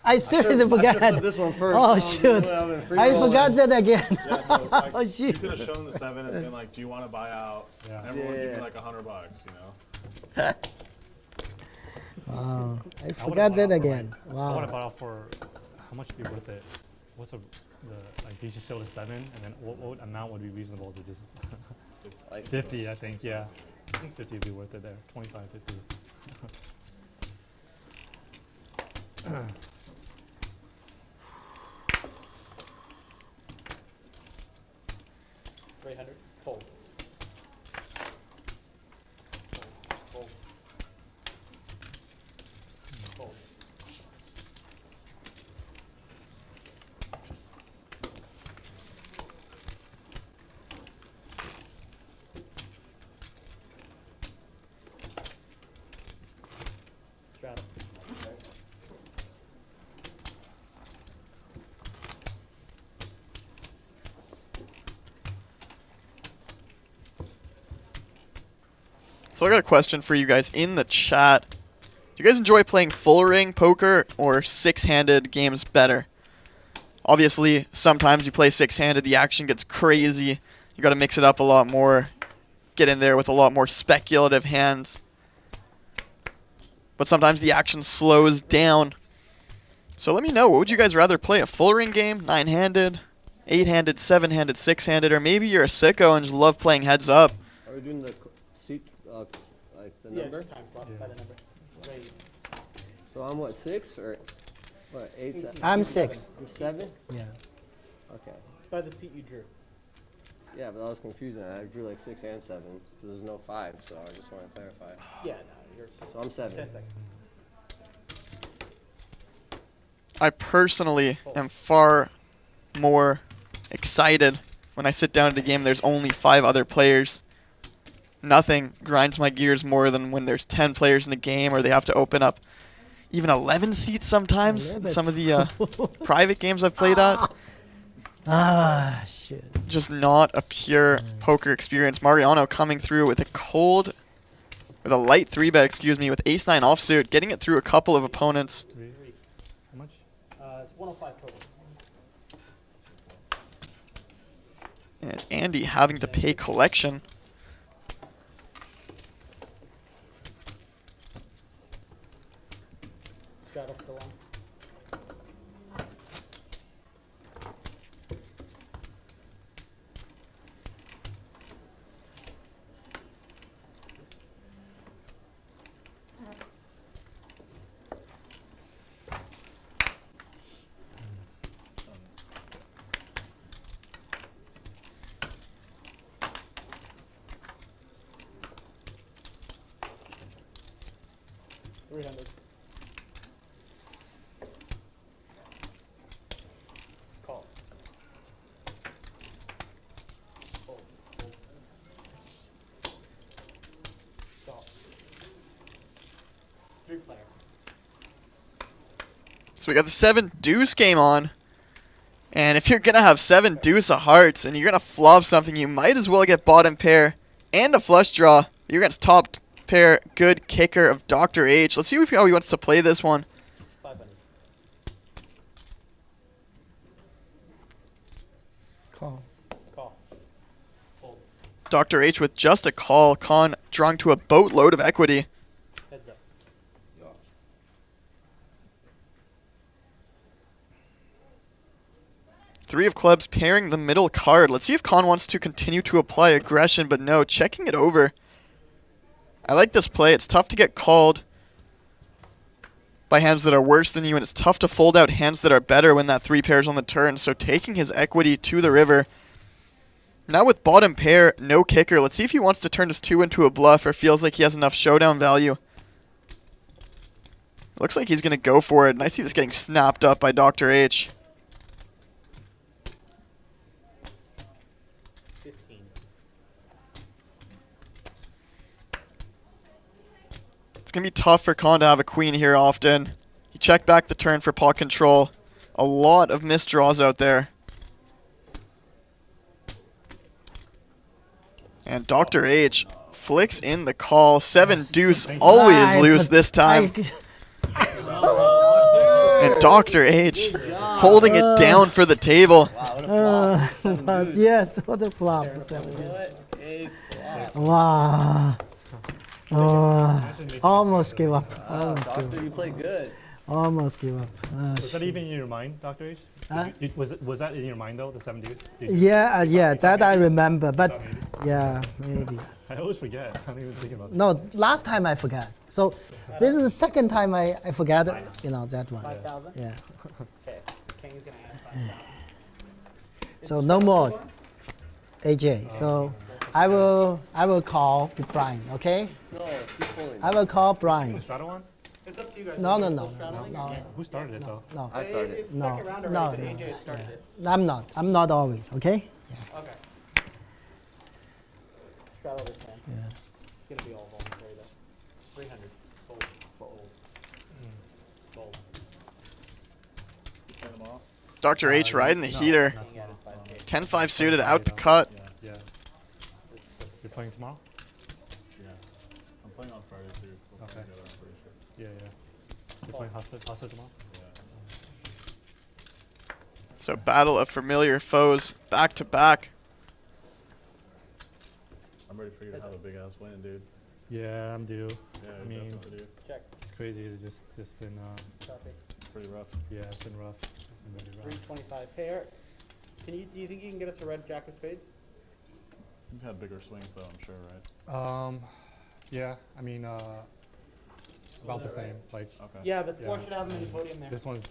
I seriously I should've forgot. flipped this one first. Oh I shoot, would've been I forgot that again. Yeah, so like, Oh you shit. could have shown the 7 and been like, "Do you want to buy out?" Yeah. Everyone would give Yeah. you like $100, you know. Wow, I would've forgot bought that out for, again. I would have Wow. bought out for how much would be worth it? What's you just show the 7, and then what amount would be reasonable to just Like 50? I think, yeah. I think 50 would be worth it there. 25, 50. 300. Fold. Fold. Fold. Fold. Straddle. So I got a question for you guys in the chat. Do you guys enjoy playing full ring poker or 6-handed games better? Obviously, sometimes you play 6-handed, the action gets crazy. You got to mix it up a lot more. Get in there with a lot more speculative hands. But sometimes the action slows down. So let me know, what would you guys rather play? A full ring game, 9-handed, 8-handed, 7-handed, 6-handed, or maybe you're a sicko and just love playing heads up? Are we doing the seat, like the Yeah, number? just time flop by the number. Raise. So I'm what, 6 or what, 8? I'm 6. I'm 7? Yeah. Okay. By the seat you drew. Yeah, but that was confusing. I drew like 6 and 7. So there's no 5, so I just want to clarify. Yeah, no, you're So I'm 7. 10 seconds. I personally am far more excited when I sit down at a game there's only 5 other players. Nothing grinds my gears more than when there's 10 players in the game or they have to open up even 11 seats sometimes. in 11. Some of the private games I've played at. Ah, shit. Just not a pure poker experience. Mariano coming through with a light 3-bet, excuse me, with ace-9 offsuit, getting it through a couple of opponents. How much? It's 105 total. And Andy having to pay collection. Straddle still on. $300. Call. Fold. Stop. 3 player. So we got the 7 deuce game on. And if you're going to have 7 deuce of hearts and you're going to flop something, you might as well get bottom pair and a flush draw. You're against top pair, good kicker of Dr. H. Let's see how he wants to play this one. Call. Dr. H with just a call. Con drawing to a boatload of equity. Heads up. 3 of clubs pairing the middle card. Let's see if Con wants to continue to apply aggression, but no, checking it over. I like this play. It's tough to get called by hands that are worse than you, and it's tough to fold out hands that are better when that 3 pairs on the turn. So taking his equity to the river. Now with bottom pair, no kicker. Let's see if he wants to turn his 2 into a bluff or feels like he has enough showdown value. Looks like he's going to go for it, and I see this getting snapped up by Dr. H. 15. It's going to be tough for Con to have a queen here often. He checked back the turn for pot control. A lot of missed draws out there. And Dr. H flicks in the call. 7 deuce, always loose this time. And Dr. H holding it down for the table. Yes, what a flop. Wow. Almost give up. Almost give Doctor, up. you play good. Almost give up. Was that even in your mind, Dr. H? Was that in your mind though, the 7 deuce? Yeah, that I remember, but yeah, maybe. I always forget. I don't even think about it. No, last time I forgot. So this is the second time I forgot it, that one. 5,000? Yeah. Okay. King is going to add 5,000. So no more, AJ. So I will call Brian, okay? No, keep pulling. I will call Brian. Straddle one? It's up to you guys. No. Who started it though? No. I started. It's No, second round no, already, no, but AJ started it. I'm not always, okay? Okay. Straddle this man. Yeah. It's going to be all voluntary though. 300. Fold. Fold. Turn them off. Dr. H riding the heater. King added 5K. 10-5 suited out the cut. Yeah. You're playing tomorrow? Yeah. I'm playing on Friday too. We'll play Okay. together, I'm pretty sure. Yeah. You're playing Hasta tomorrow? So battle of familiar foes back to back. I'm ready for you to have a big ass win, dude. Yeah, I'm due. Yeah, I mean, definitely, dude. Check. it's crazy. It's just been, Copy. It's pretty rough. yeah, it's been rough. It's been really rough. 325 pair. Do you think you can get us a red jack of spades? You've had bigger swings though, I'm sure, right? Yeah, I mean, about the same. Like, Okay. Yeah, but Yeah. Floor should have him in the podium there. this one's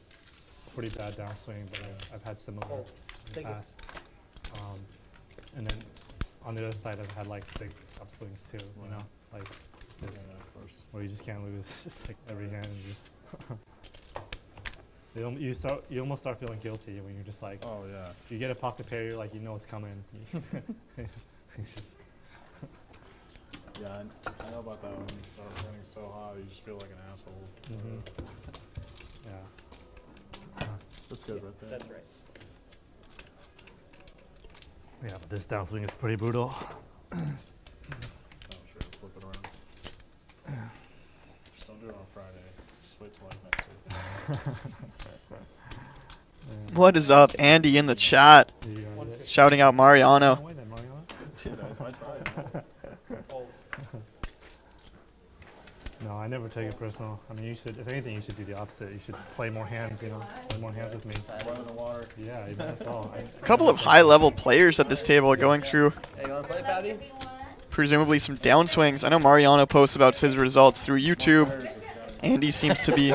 pretty bad downswing, but I've had similar in the Take it. past. And then on the other side, I've had like big upswings too, you know? Like, Yeah, just of course. where you just can't lose. It's like every hand is just. You almost start feeling guilty when you're just like, Oh yeah. you get a pocket pair, you're like, you know it's coming. It's just, Yeah, I know about that when you start running so hot, you just feel like an asshole. yeah. That's good right there. That's right. Yeah, but this downswing is pretty brutal. Oh, sure, flip it around. Just don't do it on Friday. Just wait till like next week. What is up, Andy in the chat? Shouting out Mariano. Dude, I tried. No, I never take it personal. I mean, you should, if anything, you should do the opposite. You should play more hands, play more hands with me. Run in the water. Yeah, you might as well. A couple of high-level players at this table are going through Hey, you want to play, Patty? presumably some downswings. I know Mariano posts about his results through YouTube. Andy seems to be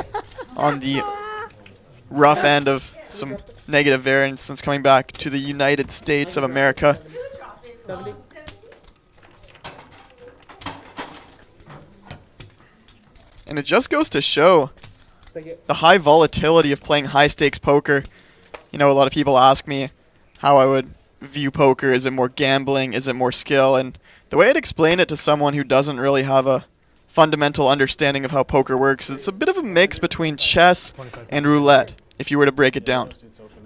on the rough end of some negative variance since coming back to the United States of America. 70? And it just goes to show Take it. the high volatility of playing high-stakes poker. You know, a lot of people ask me how I would view poker. Is it more gambling? Is it more skill? And the way I'd explain it to someone who doesn't really have a fundamental understanding of how poker works. It's a bit of a mix between chess and roulette, if you were to break it down.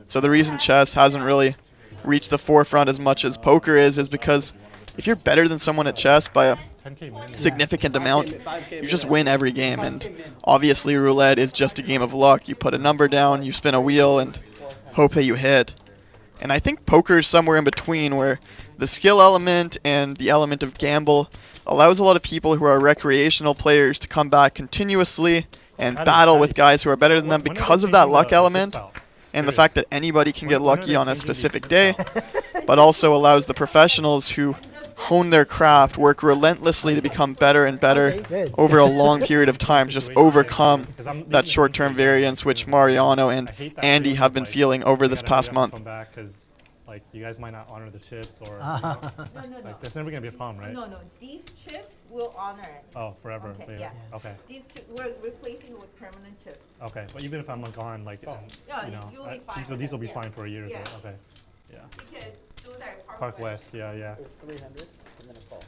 So the reason chess hasn't really reached the forefront as much as poker is because if you're better than someone at chess by a 10K min. significant amount, you just win every game. And obviously roulette is just a game of luck. You put a number down, you spin a wheel, and hope that you hit. And I think poker is somewhere in between, where the skill element and the element of gamble allows a lot of people who are recreational players to come back continuously and battle with guys who are better than them because of that luck element and the fact that anybody can get lucky on a specific day, but also allows the professionals who hone their craft, work relentlessly to become better and better over a long period of time, just overcome that short-term variance which Mariano and Andy have been feeling over this past month. Like, you guys might not honor the chips, or No. like, that's never gonna be a problem, right? No. These chips will honor it. Oh, forever. Okay, Yeah. yeah. Okay. These we're replacing with permanent chips. Okay. But even if I'm gone, like, Yeah, you know, you'll be fine with these will it, be yeah. fine for a year or Yeah. so. Okay. Yeah. Because those are Park West. Yeah. It was 300 and then a fall.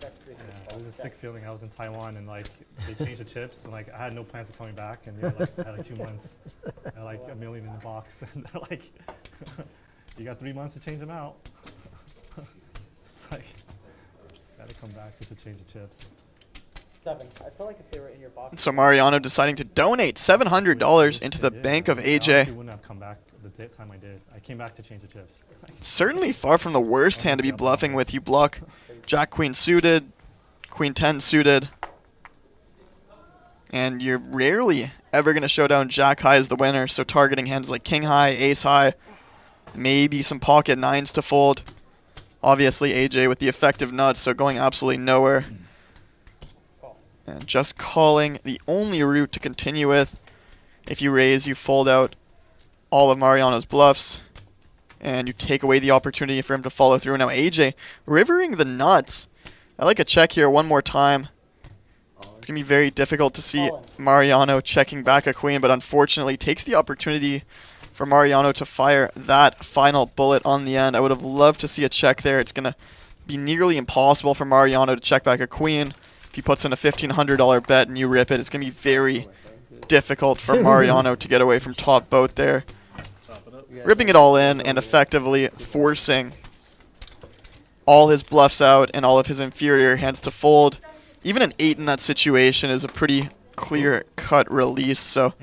Check 300. Yeah, it was a sick feeling. I was in Taiwan and like they changed the chips and like I had no plans of coming back, and they were, like, I had like 2 months, I had like $1 million in the box, and they're like, you got 3 months to change them out. It's like, gotta come back just to change the chips. 7. I feel like if they were in your box. So Mariano deciding to donate $700 into the bank of I AJ. honestly wouldn't have come back the time I did. I came back to change the chips. Certainly far from the worst hand to be bluffing with. You block Jack Queen suited, Queen 10 suited, and you're rarely ever going to show down Jack High as the winner, so targeting hands like King High, Ace High, maybe some pocket 9s to fold. Obviously AJ with the effective nuts, so going absolutely nowhere. And just calling the only route to continue with. If you raise, you fold out all of Mariano's bluffs, and you take away the opportunity for him to follow through. Now AJ rivering the nuts. I like a check here one more time. It's going to be very difficult to see Mariano checking back a queen, but unfortunately takes the opportunity for Mariano to fire that final bullet on the end. I would have loved to see a check there. It's going to be nearly impossible for Mariano to check back a queen. If he puts in a $1,500 bet and you rip it, it's going to be very difficult for Mariano to get away from top boat there. Ripping it all in and effectively forcing all his bluffs out and all of his inferior hands to fold. Even an 8 in that situation is a pretty clear-cut release, so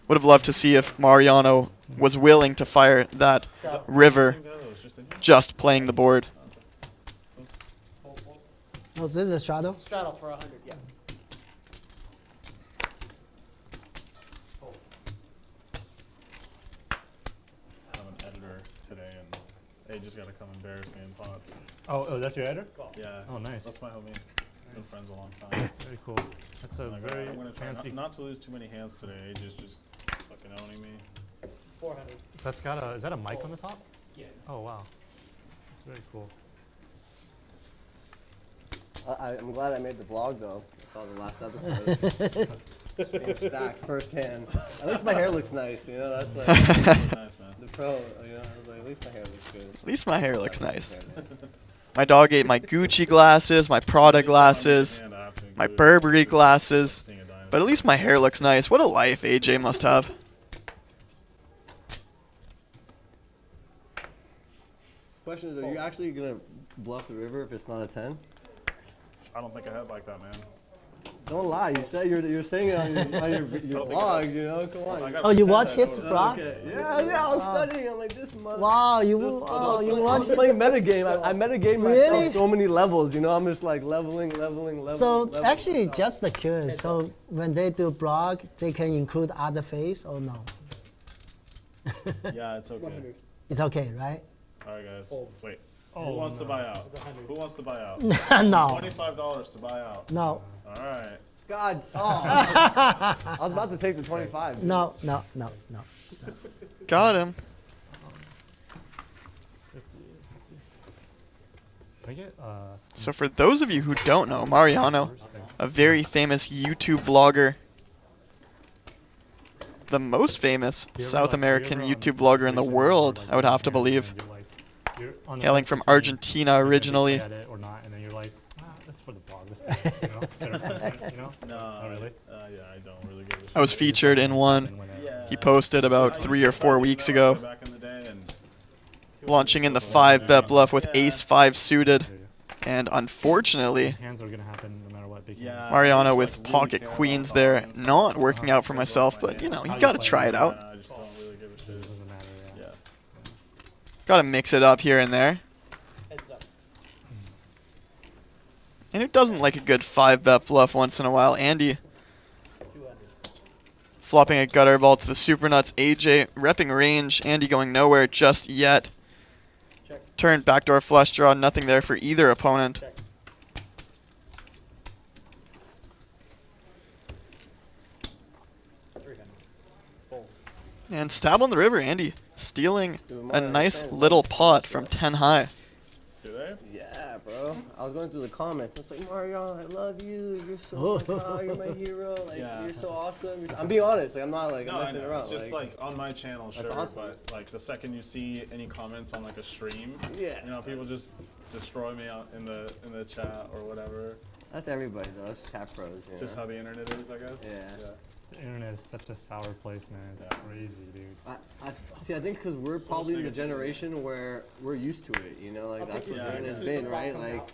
would have loved to see if Mariano was willing to fire that river just playing the board. Oh, this is a straddle? Straddle for 100, yeah. I'm an editor today, and they just gotta come embarrass me in pots. Oh, that's your editor? Yeah. Oh, nice. That's my homie. Been friends a long time. Very cool. That's a I'm very gonna try fancy. not to lose too many hands today. AJ's just fucking owning me. 400. That's got a. Is that a mic on the top? Yeah. Oh wow. That's very cool. I'm glad I made the vlog though. I saw the last episode. Being stacked firsthand. At least my hair looks nice, you know. That's like Nice, man. the pro. You know, I was like, at least my hair looks good. At least my hair looks nice. My dog ate my Gucci glasses, my Prada glasses, my Burberry glasses, but at least my hair looks nice. What a life AJ must have. Question is, are you actually gonna bluff the river if it's not a 10? I don't think I had like that, man. Don't lie. You said you're saying it on your vlog. You know, come on. Oh, you watch his vlog? Okay. Yeah. I was studying. I'm like this month. Wow, you this watch I'm playing metagame. I metagame Really? myself so many levels. You know, I'm just like leveling. So actually, just the curious. So when they do blog, they can include other face or no? Yeah, it's okay. It's okay, right? All right, guys. Wait. Who wants to buy out? Who wants to buy out? No. $25 to buy out. No. All right. God. Oh. I was about to take the 25. Dude. No. Got him. Can I get, So for those of you who don't know, Mariano, a very famous YouTube vlogger, the most famous South American YouTube vlogger in the world, I would have to believe. Hailing from Argentina originally. Or not, and then you're like, that's for the blog this thing, you know? Better content, you know? No, Not really. Yeah, I don't really give a shit. I was featured in one he posted about 3 or 4 weeks ago, Back in the day, and launching in the 5-bet bluff with ace-5 suited. And unfortunately, Hands are gonna happen no matter what. Big hands. Yeah. Mariano with pocket queens there, not working out for myself, but you know, you gotta try it out. I just don't really give a It shit. doesn't matter, yeah. Yeah. Gotta mix it up here and there. Heads up. And who doesn't like a good 5-bet bluff once in a while? Andy 200. flopping a gutter ball to the super nuts. AJ repping range. Andy going nowhere just yet. Check. Turn backdoor flush draw. Nothing there for either opponent. Check. And stab on the river. Andy stealing a nice little pot from 10 high. Do they? Yeah, bro. I was going through the comments. It's like, Mario, I love you. You're so you're my hero. Like, you're so awesome. I'm being honest. Like, I'm not like No, I'm I messing know. around. It's just like on my channel, sure, awesome. but like the second you see any comments on like a stream, Yeah. you know, people just destroy me out in the chat or whatever. That's everybody though. That's chat pros. You It's just know? how the internet is, I guess. Yeah. The internet is such a sour place, man. It's crazy, dude. I see. I think because we're probably the generation where we're used to it. You know, like that's what the internet's been, right? Like,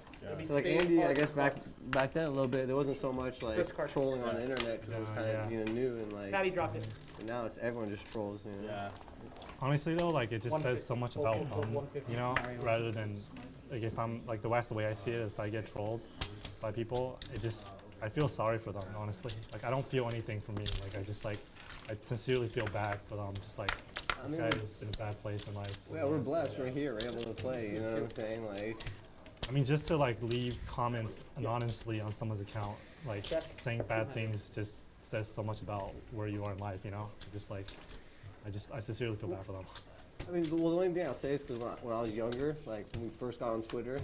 so like Andy, I guess back then a little bit, there wasn't so much like trolling on the internet because it was kind of new and like. Patty dropped it. And now it's everyone just trolls. You know? Yeah. Honestly though, like it just says so much about you know, rather than like if I'm like the way I see it, if I get trolled by people, I feel sorry for them, honestly. Like I don't feel anything for me. Like I sincerely feel bad for them. Just like this guy is in a bad place in life. Yeah, we're blessed. We're here. We're able to play. You know what I'm saying? Like. I mean, just to like leave comments anonymously on someone's account, like saying bad things, just says so much about where you are in life. You know, just like I sincerely feel bad for them. I mean, well, the only thing I'll say is because when I was younger, like when we first got on Twitter,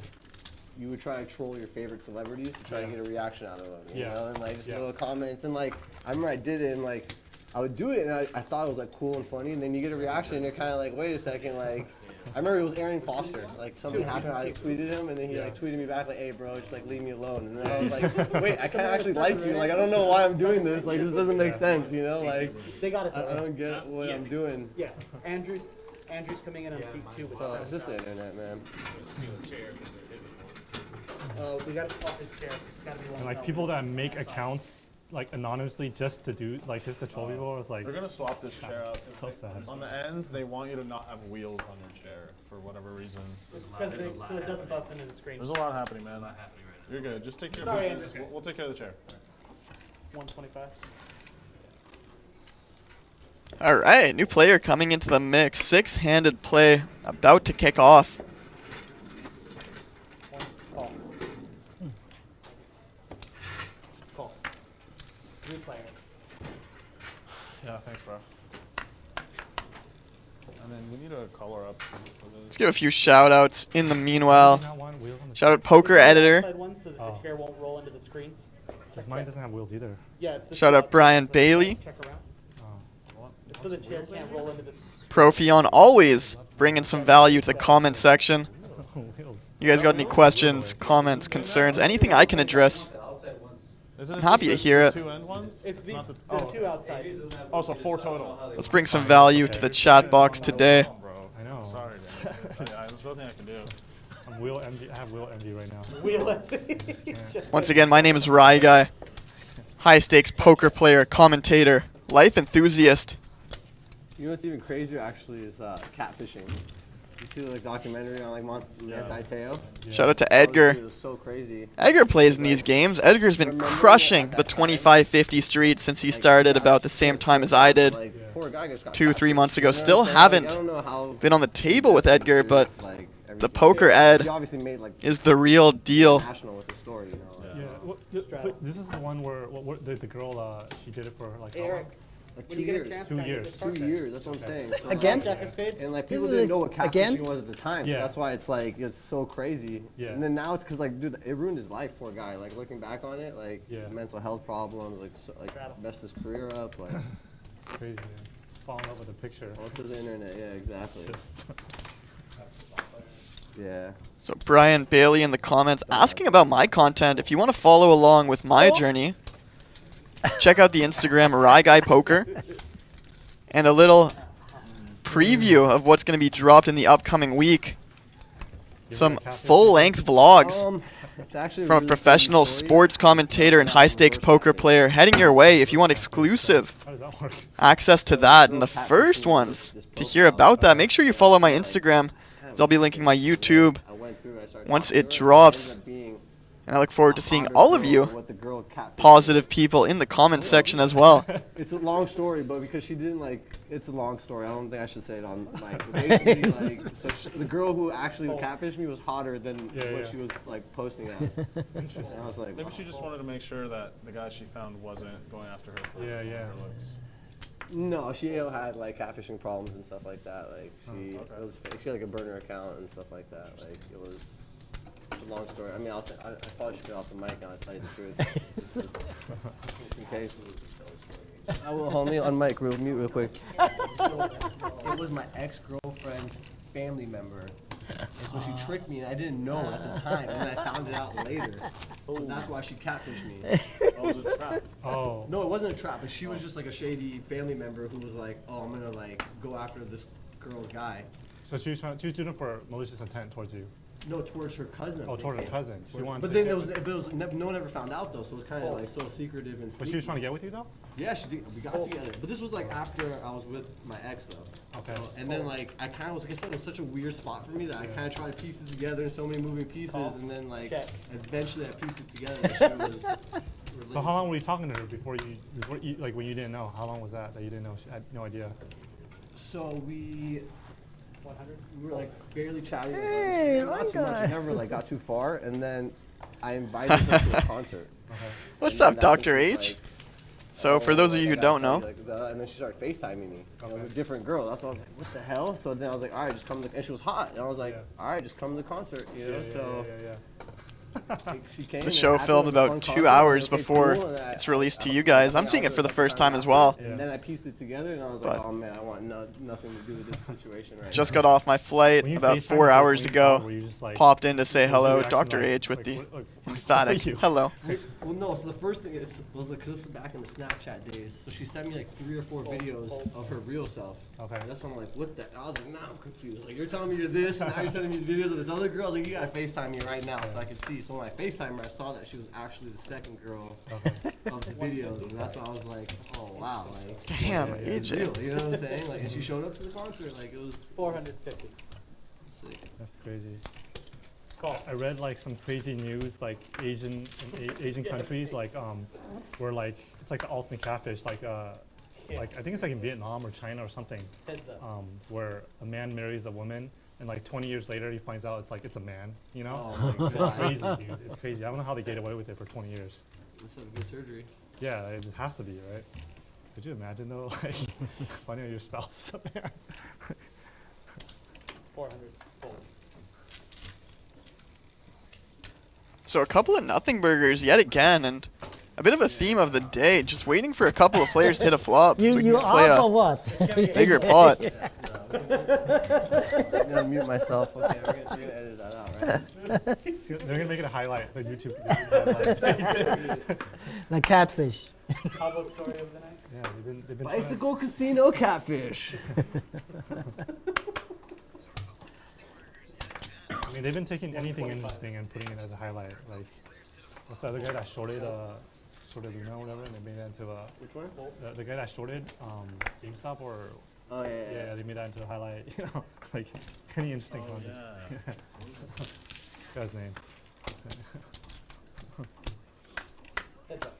you would try to troll your favorite celebrities to try to get a reaction out of them, you know, and like just little comments, and like I remember I did it, and like I would do it, and I thought it was like cool and funny, and then you get a reaction, and you're kind of like, wait a second, like I remember it was Aaron Foster, like something happened, I tweeted him, and then he like tweeted me back like, hey bro, just like leave me alone, and then I was like, wait, I kind of actually like you, like I don't know why I'm doing this, like this doesn't make sense, you know, like They got it. I don't get what I'm doing. Yeah. Andrew's coming in on seat 2 with So it's just the internet, man. we got to swap his chair. It's got to be one. And like people that make accounts like anonymously just to troll people, it's like They're gonna swap this chair out. so sad. On the ends, they want you to not have wheels on your chair for whatever reason. It's because so it doesn't buff into the screen. There's a lot happening, man. You're good. Just take care of Sorry, business. We'll take care of the chair. 125. All right, new player coming into the mix. 6-handed play about to kick off. Call. Call. New player. Yeah, thanks, bro. And then we need a color up. Let's give a few shout outs in the meanwhile. Shout out Poker Editor. Outside one so that the chair won't roll into the screens. Mine doesn't have wheels either. Yeah, it's the Shout two out outside Brian ones, so Bailey. check around. So the chair can't roll into this. Profion always bringing some value to the comment section. You guys got any questions, comments, concerns, anything I can address? I'm happy to hear it. Two end ones? It's these. not There's two outside. Oh, so 4 total. Let's bring some value to the chat box today. Bro. I know. Sorry, man. There's nothing I can do. I have wheel envy right now. Wheel. Once again, my name is Rye Guy. High stakes poker player, commentator, life enthusiast. You know what's even crazier actually is catfishing. You see the like, documentary on like Manti Teo? Shout out to Edgar. It was so crazy. Edgar plays in these games. Edgar's been crushing the 25-50 street since he started about the same time as I did. Like, poor guy just got 2-3 months ago. You know what Still I'm saying? Like, I haven't don't know how been on the table with Edgar, but like, the Poker Ed he obviously made, like, is the real deal. national with the story, you know. Yeah. This is the one where the girl she did it for like how Eric. long? Like When 2 you get a years. chance, 2 can I get years. this 2 card? years, that's what I'm saying. So, Again? Jack of spades? And like This people is didn't a- know what catfishing again? was at the time, Yeah. so that's why it's like it's so crazy. Yeah. And then now it's because like, dude, it ruined his life, poor guy. Like looking back on it, like Yeah. mental health problems, like messed his career up, like It's crazy, man. Fall in love with a picture. all through the internet. Yeah, exactly. Yeah. So Brian Bailey in the comments asking about my content. If you want to follow along with my journey, check out the Instagram Rye Guy Poker and a little preview of what's going to be dropped in the upcoming week. Some full-length vlogs It's actually from a really professional funny story. sports commentator and high-stakes poker player heading your way. If you want exclusive How does that work? access to that and the first ones to hear about that, make sure you follow my Instagram, as I'll be linking my YouTube I went through, I started once talking it to her, drops. ended up being And I look forward to a seeing hotter all of girl you than what the girl catfished me. positive people in the comment section as well. It's a long story, but because she didn't like, it's a long story. I don't think I should say it on mic. But basically, like, so the girl who actually catfished me was hotter than what she was like posting as. And I was like, Maybe she just wanted to make sure that the guy she found wasn't going after her for her looks. no, she had like catfishing problems and stuff like that. Like she, it was fake. She had like a burner account and stuff like that. Like it was a long story. I mean, I probably should get off the mic and I'll tell you the truth. Just in case. I will, homie, on mic, mute real quick. So, it was my ex-girlfriend's family member. And so she tricked me, and I didn't know at the time, and then I found it out later. So that's why she catfished me. Oh, it was a trap. Oh. No, it wasn't a trap, but she was just like a shady family member who was like, oh, I'm gonna like go after this girl's guy. So she was doing it for malicious intent towards you. No, towards her cousin. Oh, toward her cousin. She wanted But to then get no one ever found out though, so it was kind of like so secretive and. But she was trying to get with you though? Yeah, she did. We got together. But this was like after I was with my ex though. Okay. So, and then like I kind of was, like I said, it was such a weird spot for me that I kind of tried to piece it together in so many moving pieces, and then like eventually I pieced it together. And she was So how long were you talking to her before you like when you didn't know? How long was that you didn't know? She had no idea. So we were like barely chatting. Hey, not too my much. guy. We never like got too far, and then I invited her to a concert. What's And up, then that's Dr. when she H? was like, So for those of you who I don't gotta know, tell you, like, and then she started FaceTiming me. And it was a different girl. That's why I was like, what the hell? So then I was like, all right, just come to the, and she was hot. And I was like, all right, just come to the concert, you know? So she came the and show after it filmed was a fun about 2 concert, I was hours like, okay, before cool, and it's released to I you was guys. like, I'm seeing it for the like, first time as after, well. And then I pieced it together, and I was But- like, oh man, I want nothing to do with this situation right Just now. got off my flight When you about FaceTime 4 her, hours when you saw ago. her, were you just like- Popped in to say was hello, your reaction Dr. like- H with like, the what- emphatic you? hello. Well, no. So the first thing was like, cause this is back in the Snapchat days. So she sent me like 3 or 4 videos of her real self. Okay. And that's when I'm like, what the? I was like, nah, I'm confused. Like, you're telling me you're this, and now you're sending me videos of this other girl. I was like, you gotta FaceTime me right now so I could see. So when I FaceTimed her, I saw that she was actually the second girl of the videos, and that's why I was like, oh wow, like. Damn, it's AJ. real, you know what I'm saying? Like, and she showed up to the concert. Like, it was 450. sick. That's crazy. I read like some crazy news, like Asian countries, like where like it's like the ultimate catfish, like I think it's like in Vietnam or China or something, Heads up. where a man marries a woman and like 20 years later he finds out it's a man, you know? Oh my It's god. crazy, dude. It's crazy. I don't know how they get away with it for 20 years. This is a good surgery. Yeah, it has to be, right? Could you imagine though, like finding out your spouse is a man? 400 full. So a couple of nothing burgers yet again, and a bit of a theme of the day. Just waiting for a couple of players to hit a flop so we You can play off or a what? bigger pot. I'm gonna mute myself. Okay, we're gonna edit that out, right? They're gonna make it a highlight, the YouTube highlight. The catfish. Combo story of the night. Yeah, they've been trying to- Bicycle casino catfish. I mean, they've been taking anything interesting and putting it as a highlight. Like, what's the other guy that shorted Luna or whatever, and they made that into a. Which one? The guy that shorted GameStop or. Oh yeah. Yeah, they made that into a highlight. You know, like any interesting content. Yeah. Guy's name. Heads up.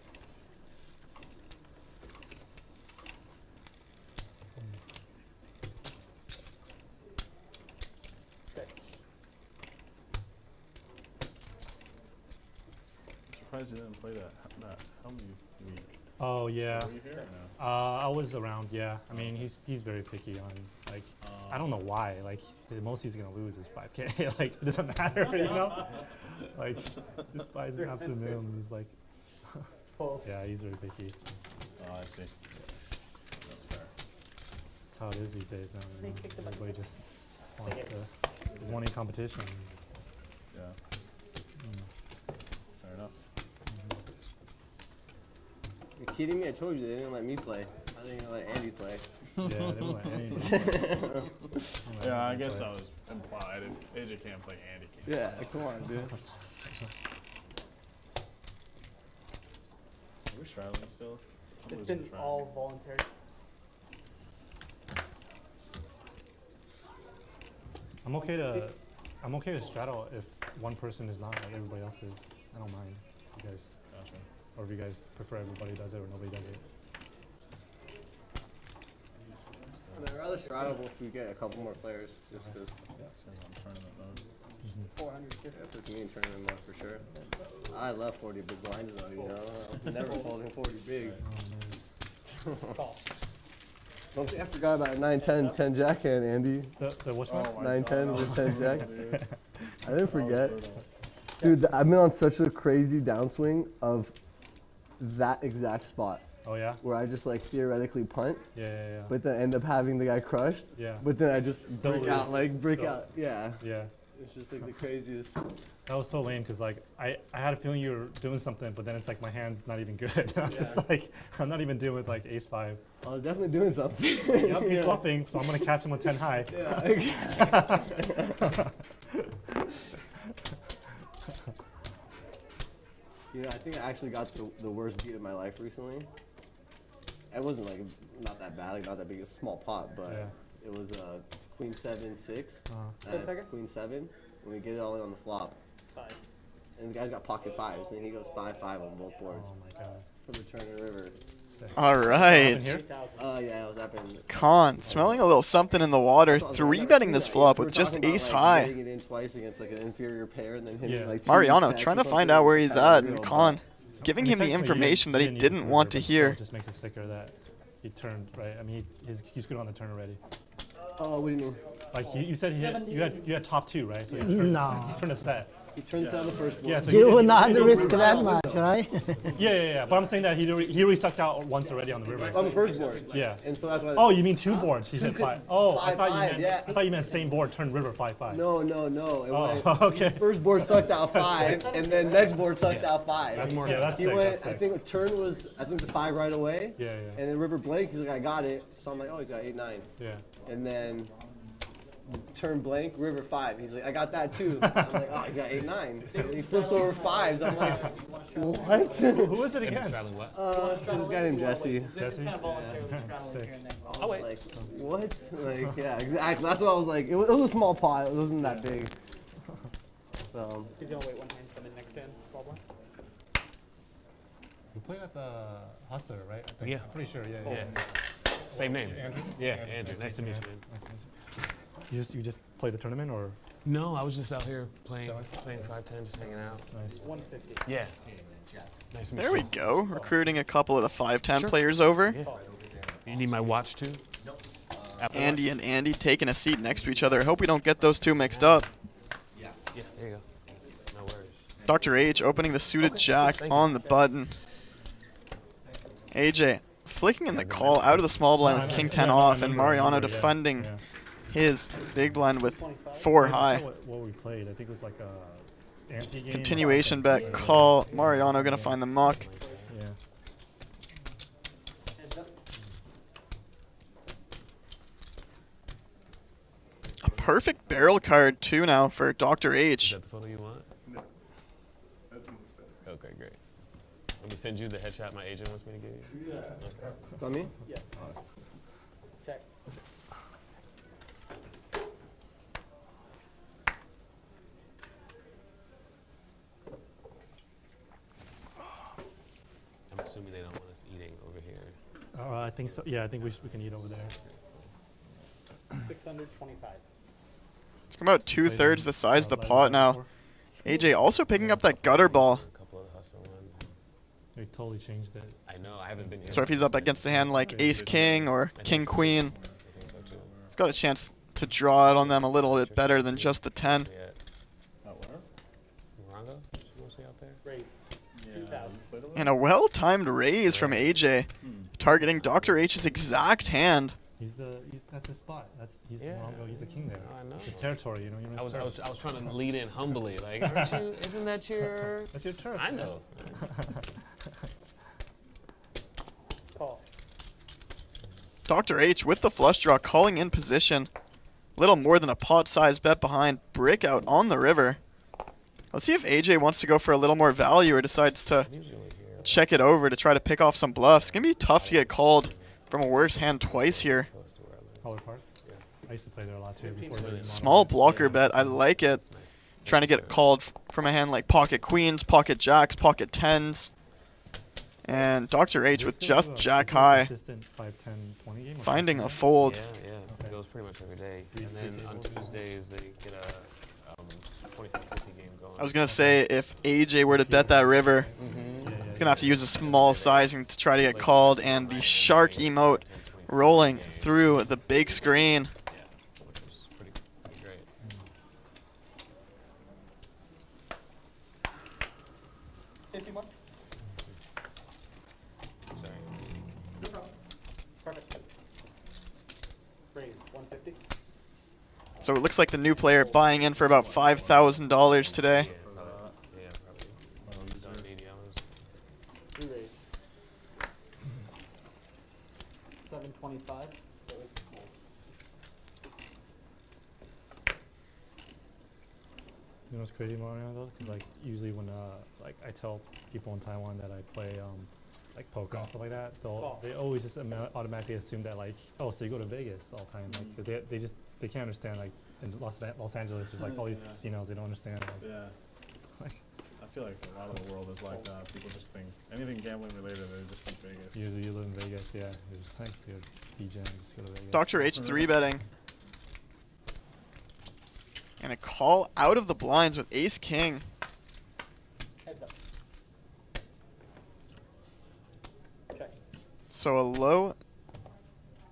I'm surprised you didn't play that Helmy week. Oh yeah. Were you here or no? I was around. Yeah. I mean, he's very picky on like. I don't know why. Like the most he's gonna lose is 5K. Like it doesn't matter, you know. Like just buys an absolute minimum. He's like. Yeah, he's very picky. Oh, I see. That's fair. That's how it is these days now. You know? Everybody just wants to It's one in competition. Yeah. Fair enough. You're kidding me? I told you they didn't let me play. I didn't even let Andy play. Yeah, they didn't let any. Yeah, I guess that was implied. If AJ can't play, Andy can't. Yeah, come on, dude. Are we straddling still? I'm It's losing been track. all voluntary. I'm okay to straddle if one person is not like everybody else is. I don't mind. If you guys, Gotcha. or if you guys prefer everybody does it or nobody does it. I'd rather straddle if we get a couple more players, just because. Says on tournament mode. 400 chips. Yeah, puts me in tournament mode for sure. I love 40 big blinds though, you know. I'm never folding 40 bigs. Call. Don't think I forgot about 9-10, 10 jack hand, Andy. The which one? 9-10 with 10 jack. Dude. I didn't forget. Dude, I've been on such a crazy downswing of that exact spot Oh yeah. where I just like theoretically punt, Yeah. but then end up having the guy crushed. Yeah. But then I just Still break lose. out. Still. Yeah. Yeah. It's just like the craziest. That was so lame because like I had a feeling you were doing something, but then it's like my hand's not even good. I'm just like I'm not even dealing with like ace 5. I was definitely doing something. Yep, he's Yeah. bluffing, so I'm gonna catch him with 10 high. Yeah. You know, I think I actually got the worst beat of my life recently. It wasn't like not that bad, like not that big, a small pot, but Yeah. it was queen 7-6, 10 seconds? queen 7, and we get it all in on the flop. 5. And the guy's got pocket 5s, and he goes 5-5 on both boards Oh my god. for the Turner River. All right. Here? 8,000. Yeah, it was happening. Con, smelling a little something in the water. 3-betting this flop with just ace high. Getting it in twice against like an inferior pair, and then hitting Yeah. like two Mariano sets trying or to find something, out where and he's just had at, a and real Con bust. giving him the Technically, you information that he use didn't the want turn, to but hear. still just makes it sicker that he turned right. I mean, he's good on the turn already. Oh, what do you mean? Like you said, you had top 2, right? So you No. turned a set. He turns down the first board. Yeah, so You did- would not did- risk that much, right? Yeah. But I'm saying that he already sucked out once already on the river. On the first board. Yeah. And so that's why. Oh, you mean 2 boards? He said 5. Oh, I thought you 5-5, meant yeah. I thought you meant same board, turn river 5-5. No. It Oh, went, okay. First board sucked out 5, and then next board sucked out 5. That's he that's sick. went. That's I sick. think turn was the 5 right away. Yeah. And then river blank. He's like, I got it. So I'm like, oh, he's got 8-9. Yeah. And then turn blank, river 5. He's like, I got that too. I'm like, oh, he's got 8-9. And he flips over 5s. I'm like, what? Who was it against? This guy named Jesse. Jesse? Kind of voluntarily straddling Sick. here and there. Oh wait. Like, what? Like, yeah, exactly. That's what I was like. It was a small pot. It wasn't that big. So. He's gonna wait one hand, come in next hand, small blind. You played at the Hustler, right? I think. Yeah. I'm pretty sure. Yeah. Same name. Andrew? Yeah, Andrew. Nice to meet you, man. Nice to meet you. You just played the tournament or? No, I was just out here playing Chilling? 5-10, just hanging out. Nice. 150. Yeah. Nice to meet There you. we go. Recruiting a couple of the 5-10 Sure. players over. Yeah. You need my watch too? Apple Andy Watch? and Andy taking a seat next to each other. I hope we don't get those two mixed up. Yeah, there you go. No worries. Dr. H opening the suited jack on the button. AJ flicking in the call out of the small blind with king 10 off, and Mariano defending his big blind with 4 I high. don't know what we played. I think it was like a anti-game. Continuation bet call. Mariano gonna find the muck. Yeah. A perfect barrel card too now for Dr. Is H. that the photo you want? No. Okay, great. Let me send you the headshot my agent wants me to give you. Yeah. Okay. On me? Yes. Check. I'm assuming they don't want us eating over here. I think so. Yeah, I think we can eat over there. 625. It's about 2/3 the size of the pot now. AJ also picking up that gutter ball. A couple of the hustle ones. They totally changed it. I know, I haven't been here. So if he's up against a hand like ace king or king queen, I think so too. he's got a chance to draw it on them a little bit better than just the 10. Yeah. Morongo? Mostly out there? Raise. 2,000. And a well-timed raise from AJ, targeting Dr. H's exact hand. That's his spot. He's Yeah. he's the king there. I know. It's his territory, you know. You I was trying to lead in humbly, like, aren't you? Isn't that your? That's your turf. I know. Call. Dr. H with the flush draw, calling in position. Little more than a pot-sized bet behind. Brick out on the river. Let's see if AJ wants to go for a little more value or decides to check it over to try to pick off some bluffs. It's going to be tough to get called from a worse hand twice here. Pollard Park? Yeah. I used to play there a lot too. Small blocker bet. I like it. Trying to get called from a hand like pocket queens, pocket jacks, pocket tens. And Dr. H with just jack high. 5, 10, 20 game Finding a fold. Yeah, yeah. It goes pretty much every day. And then on Tuesdays, they get a 20-50 game going. I was going to say, if AJ were to bet that river, he's going to have to use a small sizing to try to get called. And the shark emote rolling through the big screen. Which was pretty great. Sorry. No problem. Perfect. Raise 150. So it looks like the new player buying in for about $5,000 today. Yeah, probably. We raise. 725. You know what's crazy about it though? 'Cause like usually when like I tell people in Taiwan that I play like poker and stuff like that, they always just automatically assume that like, oh, so you go to Vegas all the time. Like 'cause they can't understand like in Los Angeles there's like all these casinos they don't understand. Like, Yeah. like I feel like a lot of the world is like that. People just think anything gambling related, they just think Vegas. you live in Vegas, yeah. You're just like you're DJ, just go to Vegas. Dr. H 3-betting. And a call out of the blinds with ace king. Heads up. Check. So a low,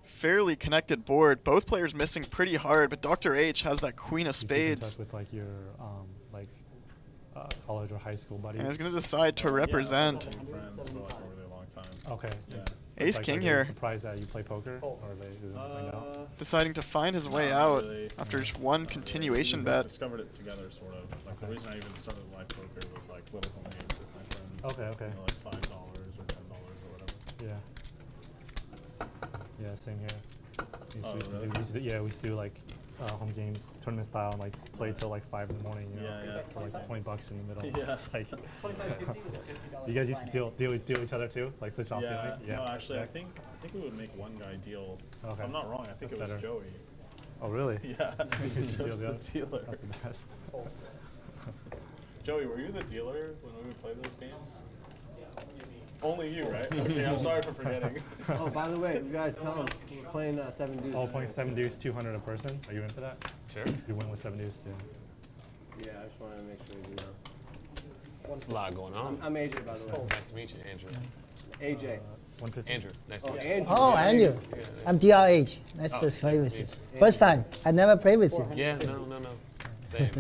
fairly connected board. Both players missing pretty hard, but Dr. H has that queen of You keep in spades. touch with like your like college or high school buddies. And he's going to decide to represent. Yeah, I've been friends for like a really long time. Okay. Yeah. Ace Like, king are they here. surprised that you play poker, or they didn't find out? Deciding to find his way Not out really. after just one continuation We bet. discovered it together, sort of. Like the reason I even started live poker was like little home games with my friends. Okay. You know, like $5 or $10 or whatever. Yeah. Yeah, same here. Oh, really? We used to do like home games, tournament style, and like play till like 5 in the morning. You know, Yeah, for like $20 in the middle. Yeah. It's like, 25, 50 was a $50 you guys used to deal with each other too, like switch off. Yeah. Yeah. No, actually, I think we would make one guy deal. Okay. If I'm not wrong, I think That's it was better. Joey. Oh really? Yeah. You used to Just deal the dealer. That's the best. Joey, were you the dealer when we would play those games? Only you, right? Okay, I'm sorry for forgetting. Oh, by the way, we gotta tell them we're playing 7 deuce. Oh, playing 7 deuce, 200 a person. Are you in for that? Sure. You win with 7 deuce, yeah. Yeah, I just wanted to make sure you know. There's a lot going on. I'm AJ, by the way. Nice to meet you, Andrew. AJ. 150. Andrew, nice to meet you. Andrew. Oh, Andrew. I'm DRH. Nice to play with you. First time. I never played with you. Yeah, no. Same.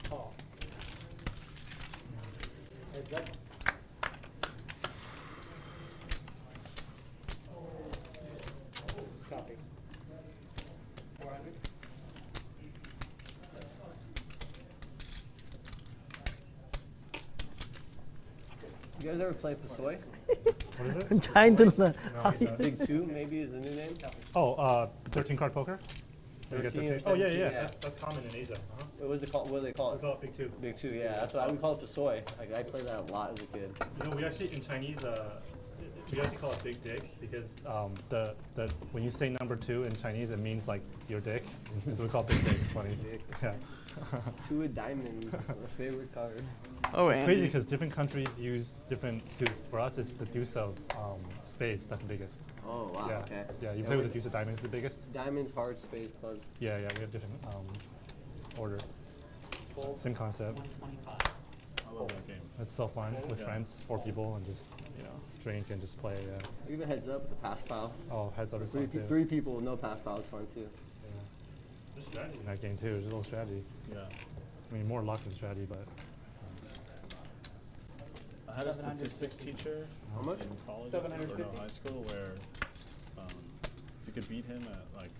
Call. Heads up. Copy. 400. You guys ever play Pasoy? What is it? I'm trying to learn. No, he's not. Big 2 maybe is the new name. Oh, 13 card poker? You get 13 or 13? Oh yeah, 17, yeah. yeah. That's common in Asia. Uh-huh. What was it called? What do they call We it? call it Big Two. Big 2, yeah. That's what we call it Pasoy. Like I played that a lot as a kid. You know, we actually in Chinese, we actually call it big dick because the when you say number 2 in Chinese, it means like your dick. So we call it big dick. It's funny. Yeah. 2 with diamonds, my favorite card. Oh, It's crazy Andy. because different countries use different suits. For us, it's the deuce of spades. That's the biggest. Oh wow, Yeah. okay. Yeah, you play with the deuce of diamonds, the biggest. Diamonds, hearts, spades, clubs. Yeah, we have different order. Same concept. 125. I love that game. It's so fun with Yeah. friends, 4 people, and just drink and just play. Even heads up with the pass pal. Oh, heads up is Three, fun too. 3 people with no pass pal is fun too. Yeah. There's strategy in that game too. There's a little strategy. Yeah. I mean, more luck than strategy, but I had a 700. statistics teacher How much? in college or 750. no, high school where you could beat him at like,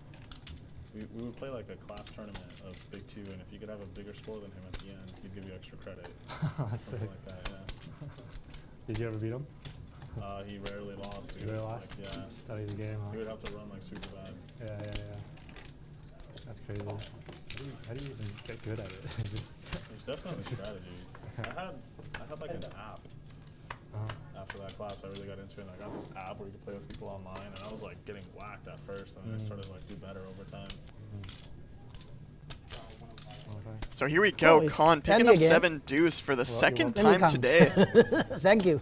we would play like a class tournament of Big Two, and if you could have a bigger score than him at the end, he'd give you extra credit. Something like that, yeah. Did you ever beat him? He rarely lost. He rarely lost? Like, yeah. Study the game, huh? He would have to run like super bad. Yeah. That's crazy. How do you even get good at it? There's definitely strategy. I had like an app. After that class, I really got into it, and I got this app where you could play with people online, and I was like getting whacked at first, and then I started to like do better over time. So here we go, it's Con picking up Andy again. 7 deuce for the second Let me time come. today. Thank you.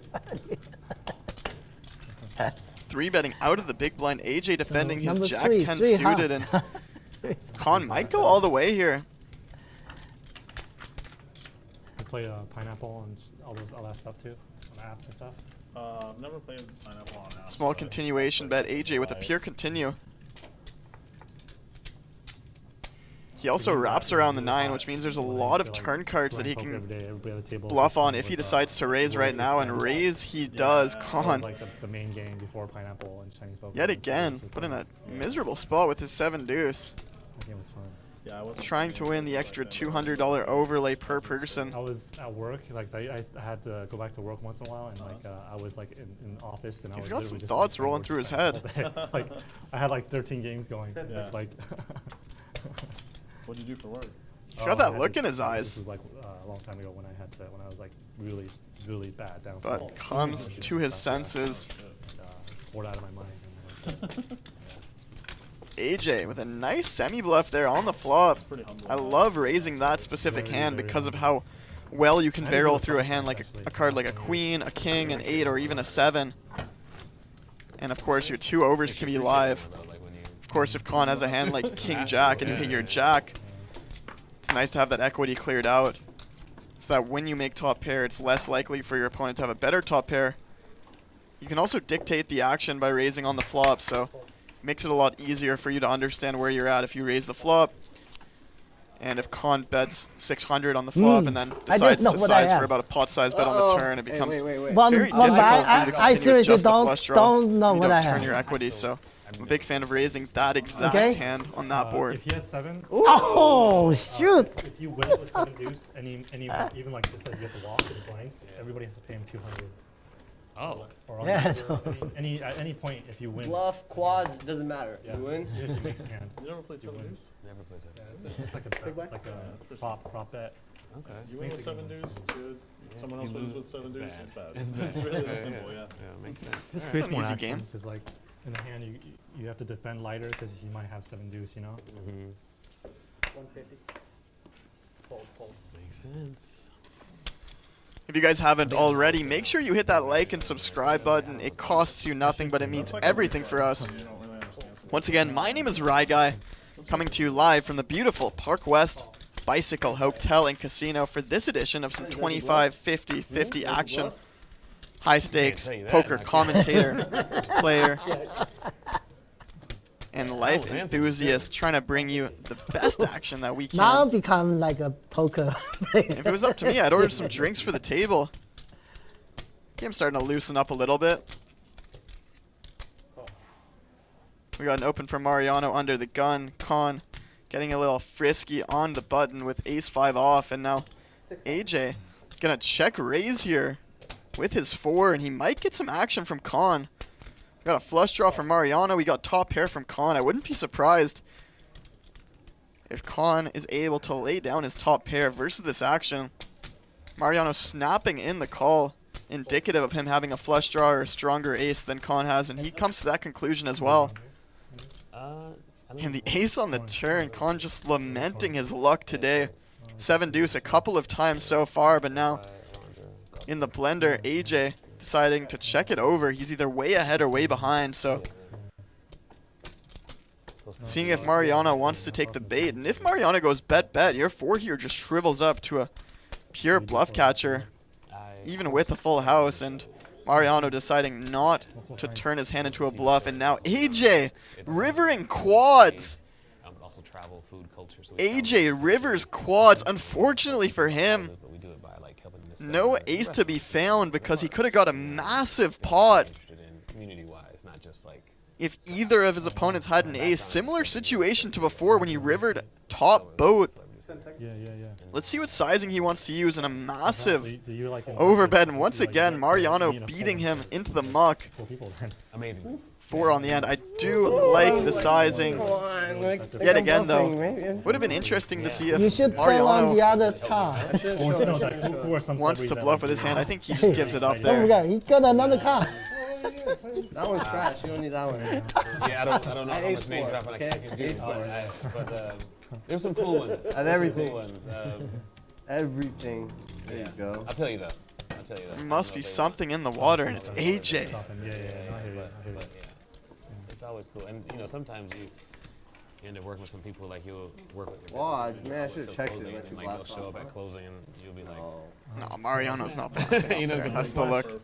3 betting out of the big blind. AJ defending his number Jack three, 10 three, huh? suited, and Con might go all the way here. You play Pineapple and all that stuff too, on apps and stuff. I've never played Pineapple on apps. Small but continuation bet. AJ with a play it. pure continue. He also wraps around the 9, which means there's a lot of turn cards that he can bluff on if he decides to raise right now, and raise he does. Con Like the main game before Pineapple and Chinese poker. yet again put in a miserable spot with his 7 deuce. That game was fun. Yeah, I wasn't Trying to win the extra $200 overlay per person. I was at work, like I had to go back to work once in a while, and like I was like in office, and I He's was got literally some just thoughts like, rolling through his head. Like I had like 13 games going. Yeah. It's like What'd you do for work? He's got that look in his eyes. This was like a long time ago when I was like really bad down. But comes to his senses. Bored out of my mind. AJ with a nice semi-bluff there on the flop. Pretty humbling. I love raising that specific hand because of how well you can barrel through a hand like a card like a queen, a king, an 8, or even a 7. And of course your 2 overs can be live. Of course, if Con has a hand like King Jack and you hit your Jack, it's nice to have that equity cleared out, so that when you make top pair, it's less likely for your opponent to have a better top pair. You can also dictate the action by raising on the flop, so it makes it a lot easier for you to understand where you're at if you raise the flop. And if Con bets 600 on the flop and then decides to size for about a pot size bet on the turn, it becomes wait. very difficult for you to I continue seriously with just a flush draw don't know when you what don't I turn have. your equity. So I'm a big fan of raising that exact Okay. hand on that board. If he has 7, Oh shoot! if you win with 7 deuce, even like just said you have to walk to the blinds, everybody has to pay him 200. Oh. Or on Yeah, the- so- at any point if you win. Bluff, quads, doesn't matter. Yeah. You win. If he makes a hand. You never played 7 win. deuce? Never played that. It's like a prop bet. Okay. You win with 7 deuce, it's good. Someone else You wins lose, with 7 deuce, it's bad. It's bad. It's really that Yeah, simple, yeah. yeah. Yeah, makes sense. Just Alright. creates an more easy action game. because like in the hand you have to defend lighter because you might have 7 deuce, you know. 150. Fold. Makes sense. If you guys haven't already, make sure you hit that like and subscribe button. It costs you nothing, but it means everything for us. You don't really understand. Once again, my name is Rye Guy, coming to you live from the beautiful Park West Bicycle Hotel and Casino for this edition of some 25, 50, 50 action. High stakes, tell you that, poker I can't. commentator, player, and life fancy. enthusiast trying to bring you the best action that we Now can. become like a poker player. If it was up to me, I'd order some drinks for the table. Game's starting to loosen up a little bit. We got an open for Mariano under the gun. Con getting a little frisky on the button with ace-5 off, and now AJ gonna check raise here with his 4, and he might get some action from Con. Got a flush draw from Mariano. We got top pair from Con. I wouldn't be surprised if Con is able to lay down his top pair versus this action. Mariano snapping in the call, indicative of him having a flush draw or a stronger ace than Con has, and he comes to that conclusion as well. And the ace on the turn, Con just lamenting his luck today. 7 deuce a couple of times so far, but now in the blender, AJ deciding to check it over. He's either way ahead or way behind, so seeing if Mariano wants to take the bait. And if Mariano goes bet, your 4 here just shrivels up to a pure bluff catcher, even with a full house, and Mariano deciding not to turn his hand into a bluff. And now AJ rivering quads. Also travel, food, culture. So we AJ rivers quads. Unfortunately for him, but we do it by like helping them no ace to be found because he could have got a massive pot. interested in community-wise, not just like if either of his opponents had an ace. Similar situation to before when he rivered top boat. Yeah. Let's see what sizing he wants to use in a massive Do you like overbet. And once again, Mariano beating him into the muck. Amazing. 4 on the end. I do like the sizing. Yet again, though, would have been interesting to see You if should call on the Mariano other card. wants to bluff with his hand. I think he just gives it up Oh my there. god, he got another card. That one's trash. You don't need that one. Yeah, I don't know how much name drop I can do, but there's some cool ones. At everything. Cool ones. Everything. There you go. I'll tell you that. There must be something in the water, and it's AJ. But it's always cool. And you know, sometimes you end up working with some people, like you'll work with your Wow, business man, I should have checked it. closing, Let you and, like, blast they'll show off. up at closing, and you'll be like, No, Mariano's not blasting He off there. doesn't That's the look.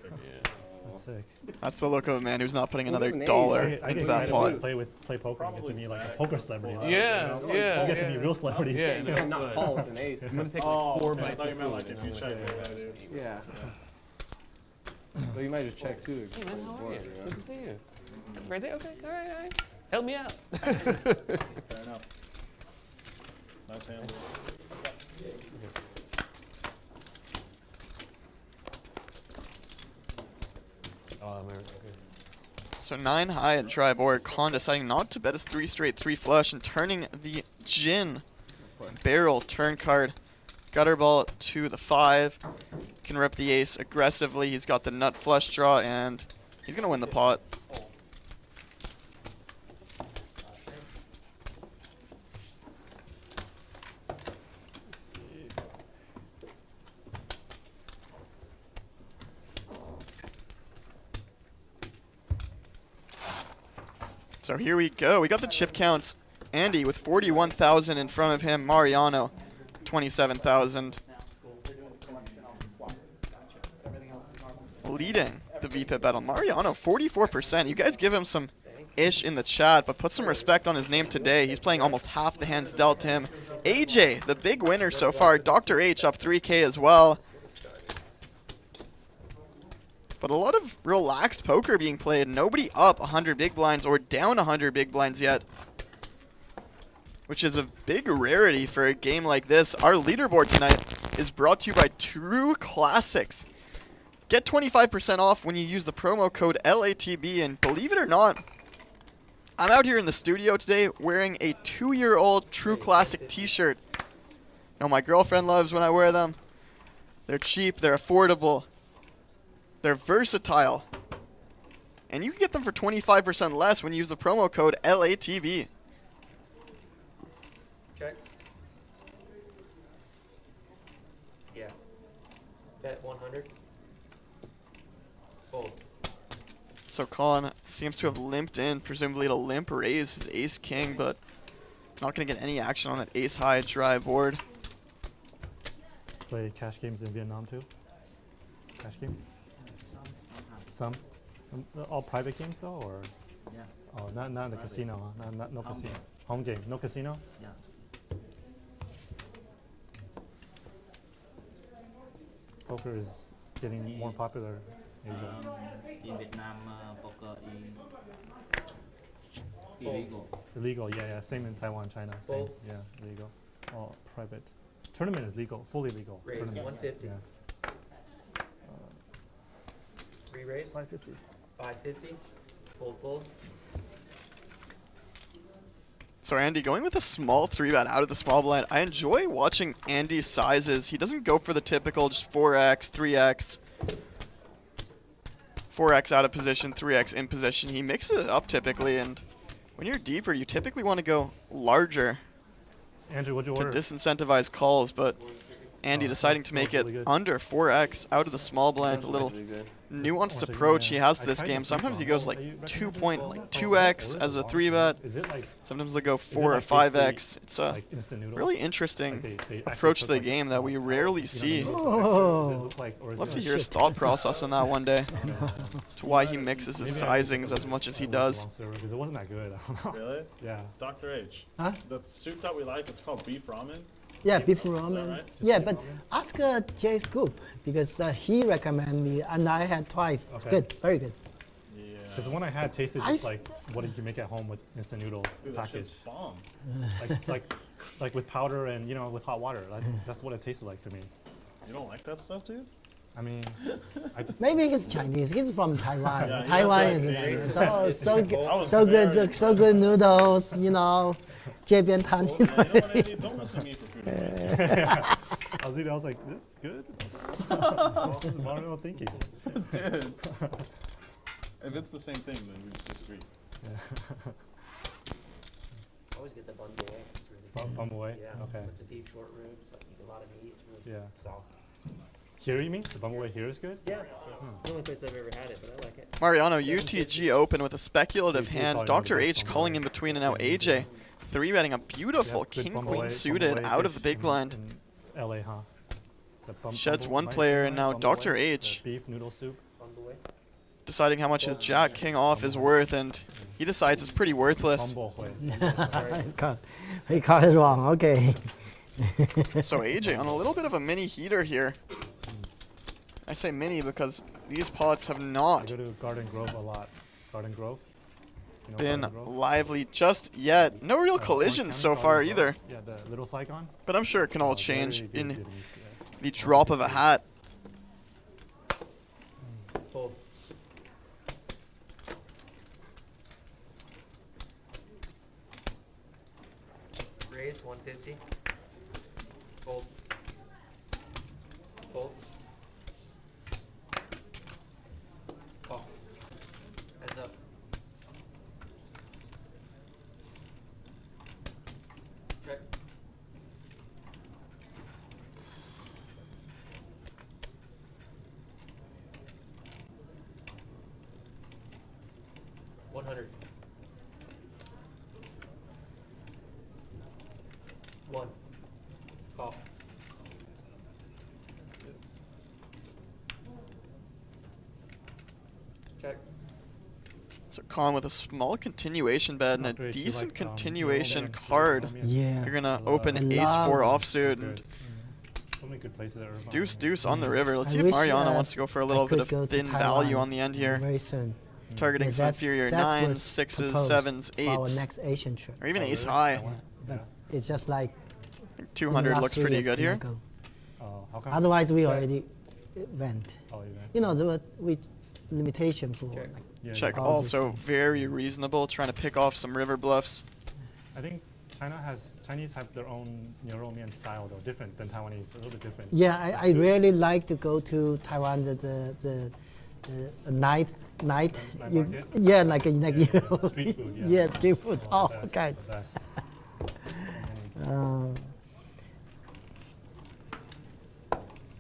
That's sick. That's the look of a man who's not putting another an ace. dollar I into get that excited pot. when play poker and get to be like a poker celebrity. Like, Yeah, yeah. You get to be real celebrities. Yeah, You no, can't not call with an ace. I'm gonna take Oh, like 4 okay, I bites thought of you meant food. like if and you I'm check. like, Yeah, Yeah. But you might just check too. Hey, man, how are you? Good to see you. Right there? Okay, all right. Help me out. Fair enough. Nice hand. Oh, okay. So 9 high at try board. Khan deciding not to bet his 3 straight 3 flush and turning the gin barrel turn card. Gutter ball to the 5. Can rip the ace aggressively. He's got the nut flush draw, and he's going to win the pot. So here we go. We got the chip counts. Andy with 41,000 in front of him. Mariano, 27,000. Leading the VPIP battle. Mariano, 44%. You guys give him some ish in the chat, but put some respect on his name today. He's playing almost half the hands dealt to him. AJ, the big winner so far. Dr. H up 3K as well. But a lot of relaxed poker being played. Nobody up 100 big blinds or down 100 big blinds yet, which is a big rarity for a game like this. Our leaderboard tonight is brought to you by True Classics. Get 25% off when you use the promo code LATB, and believe it or not, I'm out here in the studio today wearing a 2-year-old True Classic t-shirt. Now, my girlfriend loves when I wear them. They're cheap, they're affordable, they're versatile, and you can get them for 25% less when you use the promo code LATB. Check. Yeah. Bet 100. Fold. So Colin seems to have limped in, presumably to limp raise his ace-king, but not going to get any action on that ace-high dry board. Play cash games in Vietnam too? Cash game? Some? All private games though, or? Yeah. Oh, not in the casino, huh? No Home casino. game. Home game, no casino? Yeah. Poker is getting more popular in Asia. In Vietnam, poker is illegal. Illegal, yeah. Same in Taiwan, China. Same, Both. yeah, illegal. All private. Tournament is legal, fully legal. Raise Tournament, 150. Yeah. Re-raise. 550. 550. Fold. So Andy going with a small 3-bet out of the small blind. I enjoy watching Andy's sizes. He doesn't go for the typical just 4x, 3x. 4x out of position, 3x in position. He mixes it up typically, and when you're deeper, you typically want to go larger Andrew, what'd you to order? disincentivize calls, but Andy deciding to make it really good. under 4x out of the small blind. A little nuanced approach he has to this game. Sometimes he goes like 2x as a 3-bet. Is it like Sometimes they'll go is it 4 or like 5x. It's a like instant noodles? really interesting Like they actually approach to cook the like- game that we rarely see. Does it Oh, look like, or is Love it to like hear his shit? thought process on that one day, as to why he mixes his Maybe I just sizings took as much as he the does. wrong server, 'cause it wasn't that good. I don't know. Really? Yeah. Dr. H. Huh? The soup that we like, it's called beef ramen. yeah, beef ramen. right? Yeah, but ask Jay Scoop because he recommended me and I had twice. Okay. Good, very good. Yeah. Because the one I had tasted just like what you can make at home with instant noodle Dude, that package. shit's bomb. Like with powder and with hot water. That's what it tasted like to me. You don't like that stuff, dude? I mean, I just Maybe he's Chinese. He's from Taiwan. Yeah, he Taiwan has is that like, steak. so good, I was so good, very- so good noodles. 街边摊. Well, yeah, you know what, Andy? Don't listen to me for food advice. I was eating. I was like, this is good. What was Mario thinking? Dude. If it's the same thing, then we just disagree. Always get the bun boy. It's really Bum away. Yeah. Okay. With the beef short ribs, like you get a lot of meat. It's really soft. Here you mean? The bum away here is good? Yeah. The only place I've ever had it, but I like it. Mariano, UTG open with a speculative Please hand. call Dr. your H bum calling away. in between, and now AJ. 3-betting a beautiful Yep, good king bum queen away, suited bum away out of the dish big blind. in LA, huh? The Sheds bum- one nice, player, nice and now bum Dr. away, the H. beef noodle soup. Bun boy. Deciding how much his jack king off is worth, and he decides it's pretty worthless. Bumble away. He called it wrong. Okay. So AJ on a little bit of a mini heater here. I say mini because these pots have I not go to Garden Grove a lot. Garden Grove. You know been Garden Grove? lively just yet. No real Orange collisions County, so Garden far Grove. either, Yeah, the little Saigon. but I'm sure it can all Oh, change very good in Vietnamese, the drop of a hat. Fold. Raise 150. Fold. Fold. Call. Heads up. Check. $100. 1. Call. Check. So Con with a small continuation bet and a Not great. You decent like, continuation Irma, card. Irma, Yeah. You're gonna I open love- ace I 4 love offsuit Good. and So many good places at Irma. deuce on the river. Let's I see if wish, Mariano wants to go for a little I bit could go of to thin Taiwan value on the end here. very soon. Targeting Yeah, some inferior that's 9s, what's 6s, proposed 7s, for our 8s, next Asian trip. or even Oh, ace really? high. Yeah, but it's just like 200 last looks 3 pretty years good here. cannot go. Oh, how come? Otherwise, we already went. Oh, you went. You know, there were limitation for Check. like, Yeah, Check yeah. all these also things. very reasonable, trying to pick off some river bluffs. I think Chinese have their own European style though, different than Taiwanese, a little bit different. Yeah, I really like to go to Taiwan. The night. Night You, market? yeah, like you. Street food, yeah. Yeah, street food. Oh, Oh, the best, okay. the best.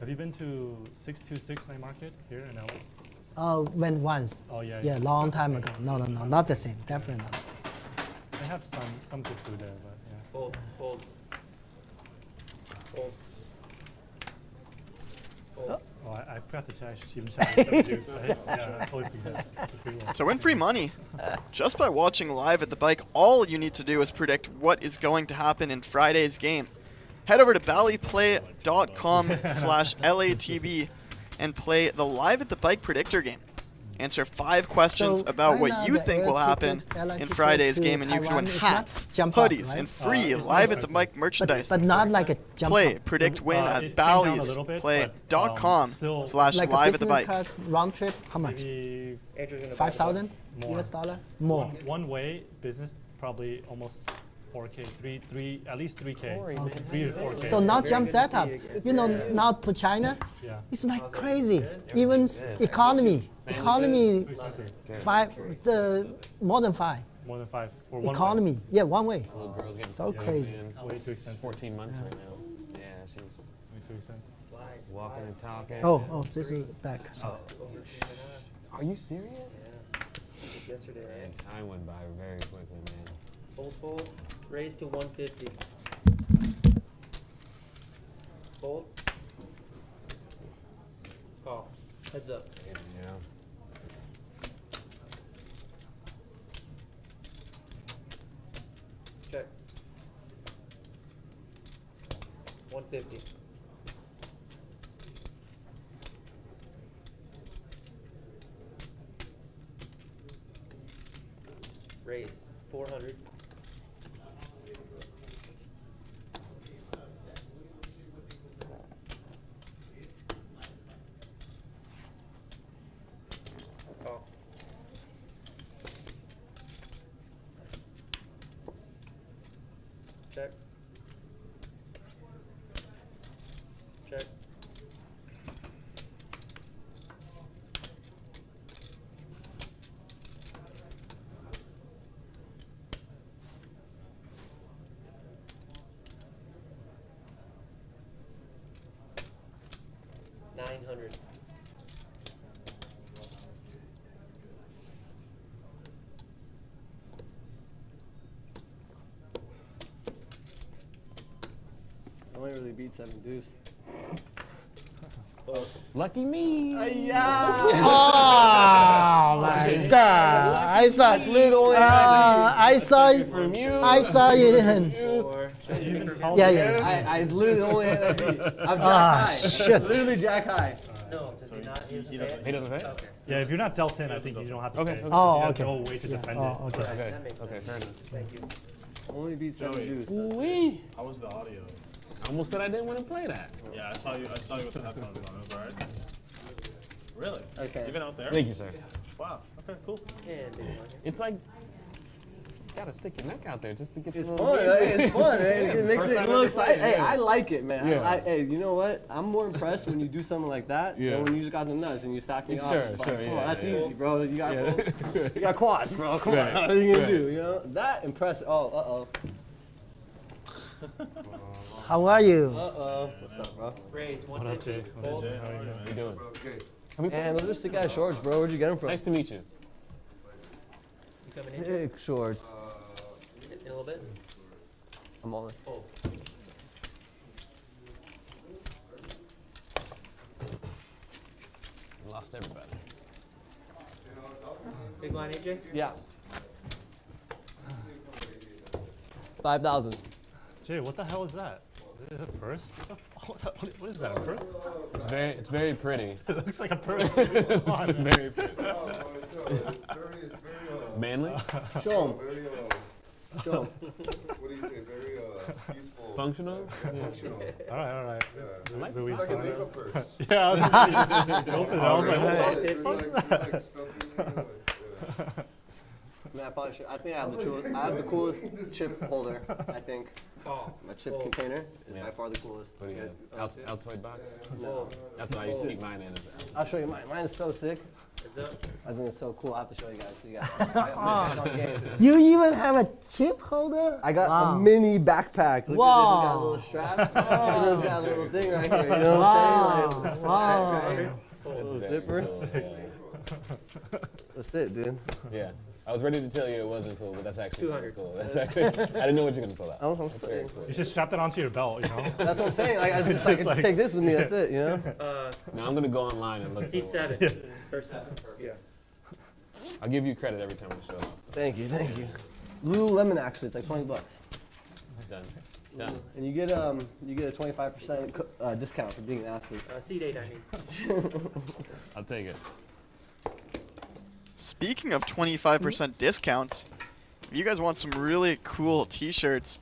Have you been to 626 night market here in LA? Oh, went once. Oh yeah. Yeah, long time ago. No, not the same. Definitely not the same. They have some good food there, but yeah. Fold. Fold. Fold. Fold. Oh, I forgot to check. She even checked the juice. Yeah, I totally forgot. It's a free one. So win free money. Just by watching live at the bike, all you need to do is predict what is going to happen in Friday's game. Head over to ballyplay.com/LATB and play the live at the bike predictor game. Answer 5 questions So about right what now you the think air will happen ticket, airline in ticket Friday's to game, and you can Taiwan win is not hats, jump up, hoodies, right? and free It's not live at the expensive. bike merchandise. But not like a jump Play, up. predict, win It at came down a little bit, but, still Like a ballyplay.com/live at the business bike. class round trip, how much? Maybe Andrew's gonna buy the 5,000 More. US dollar? More. one way business probably almost 4K, three at least 3K, Okay. 3 to 4K. So now Very jump good that to up. see you again. You know, now to China, Yeah. it's like crazy. Even economy, Too expensive. more than 5. More than 5 for one Economy, way. yeah, one way. Little girl's getting So young, crazy. man. Way too expensive. 14 months right now. Yeah, she's Way too expensive. Flies. walking and talking. Oh, this is back. So. Over 3.5. Are you serious? Yeah. Yesterday. Man, time went by very quickly, man. Fold, fold. Raise to 150. Fold. Call. Heads up. Yeah. Check. 150. Raise 400. Call. Check. Check. $900. I only really beat 7 deuce. Lucky me. Oh my God! I saw. I saw. From you. I saw you didn't. Yeah, yeah. I literally only had that beat. I'm jack Ah, high. shit. Literally jack high. No, does he not? He doesn't pay? Okay. Yeah, if you're not dealt in, I think you don't have to Okay, pay. okay. Oh, You have okay. no way to Yeah. defend Oh, it. okay. Okay. That makes Okay, sense. fair enough. Thank you. Only beat 7 Joey. deuce. Wee. How was the audio? I almost said I didn't want to play that. Yeah, I saw you with the headphones on. It was alright. Really? Okay. Even out there? Thank you, sir. Wow. Okay, cool. And big one here. It's like you gotta stick your neck out there just to get It's the fun. little It's fun. It makes First it time look ever exciting. played, Hey, yeah. I like it, man. Yeah. Hey, you know what? I'm more impressed when you do something like that Yeah. than when you just got the nuts and you stack me up. Sure, It's like, sure, come yeah, on, that's yeah. easy, bro. You got Yeah. you got quads, bro. Come Right. on. What are you gonna Right. do? You know that impressive. Oh, How are you? What's up, bro? Raise What up, Jay? 150. What up, Fold. Jay? How are you? How you doing? Man, those are sick ass shorts, bro. Where'd you get them from? Nice to meet you. You coming in? Sick shorts. In a little bit. I'm all in. Fold. I lost everybody. Big line, AJ? Yeah. 5,000. Jay, what the hell is that? Is it a purse? What is that, a purse? It's very pretty. It looks like a purse. It's very pretty. Manly? Show 'em. Show 'em. What do you say? Very peaceful. Functional? All right. I like Louis It's like a Vuitton. makeup purse. Yeah, I was open it. I was like, There's what? like stuff in there. Man, I probably should. I think I have the coolest. I have the coolest chip holder. I think Call. my chip container is Yeah. by far the coolest. What do you Yeah. have? Altoid box? No. That's what I used to keep mine in. I'll show you mine. Mine is so sick. Is up. I think it's so cool. I have to show you guys. So you guys. It's on game. You even have a chip holder? I got Wow. a mini backpack. Look Wow. at this. It's got a little strap. And then it's got a little thing right here. You know what I'm saying? Like, it's Wow. right here. That's Little very zipper. cool, yeah. That's it, dude. Yeah. I was ready to tell you it wasn't cool, but that's actually very 200. cool. That's actually, I didn't know what you're gonna pull out. I'm That's very saying. cool. You should strap that onto your belt, you know? That's what I'm saying. Like, I just like, take this with me. That's it. You know. Now I'm gonna go online and look. Seat for 7. Yeah. First 7. Yeah. I'll give you credit every time we show up. Thank you. Thank you. Lululemon actually, it's like $20. Done. Done. And you get a 25% discount for being an athlete. Seat 8, I mean. I'll take it. Speaking of 25% discounts, if you guys want some really cool t-shirts,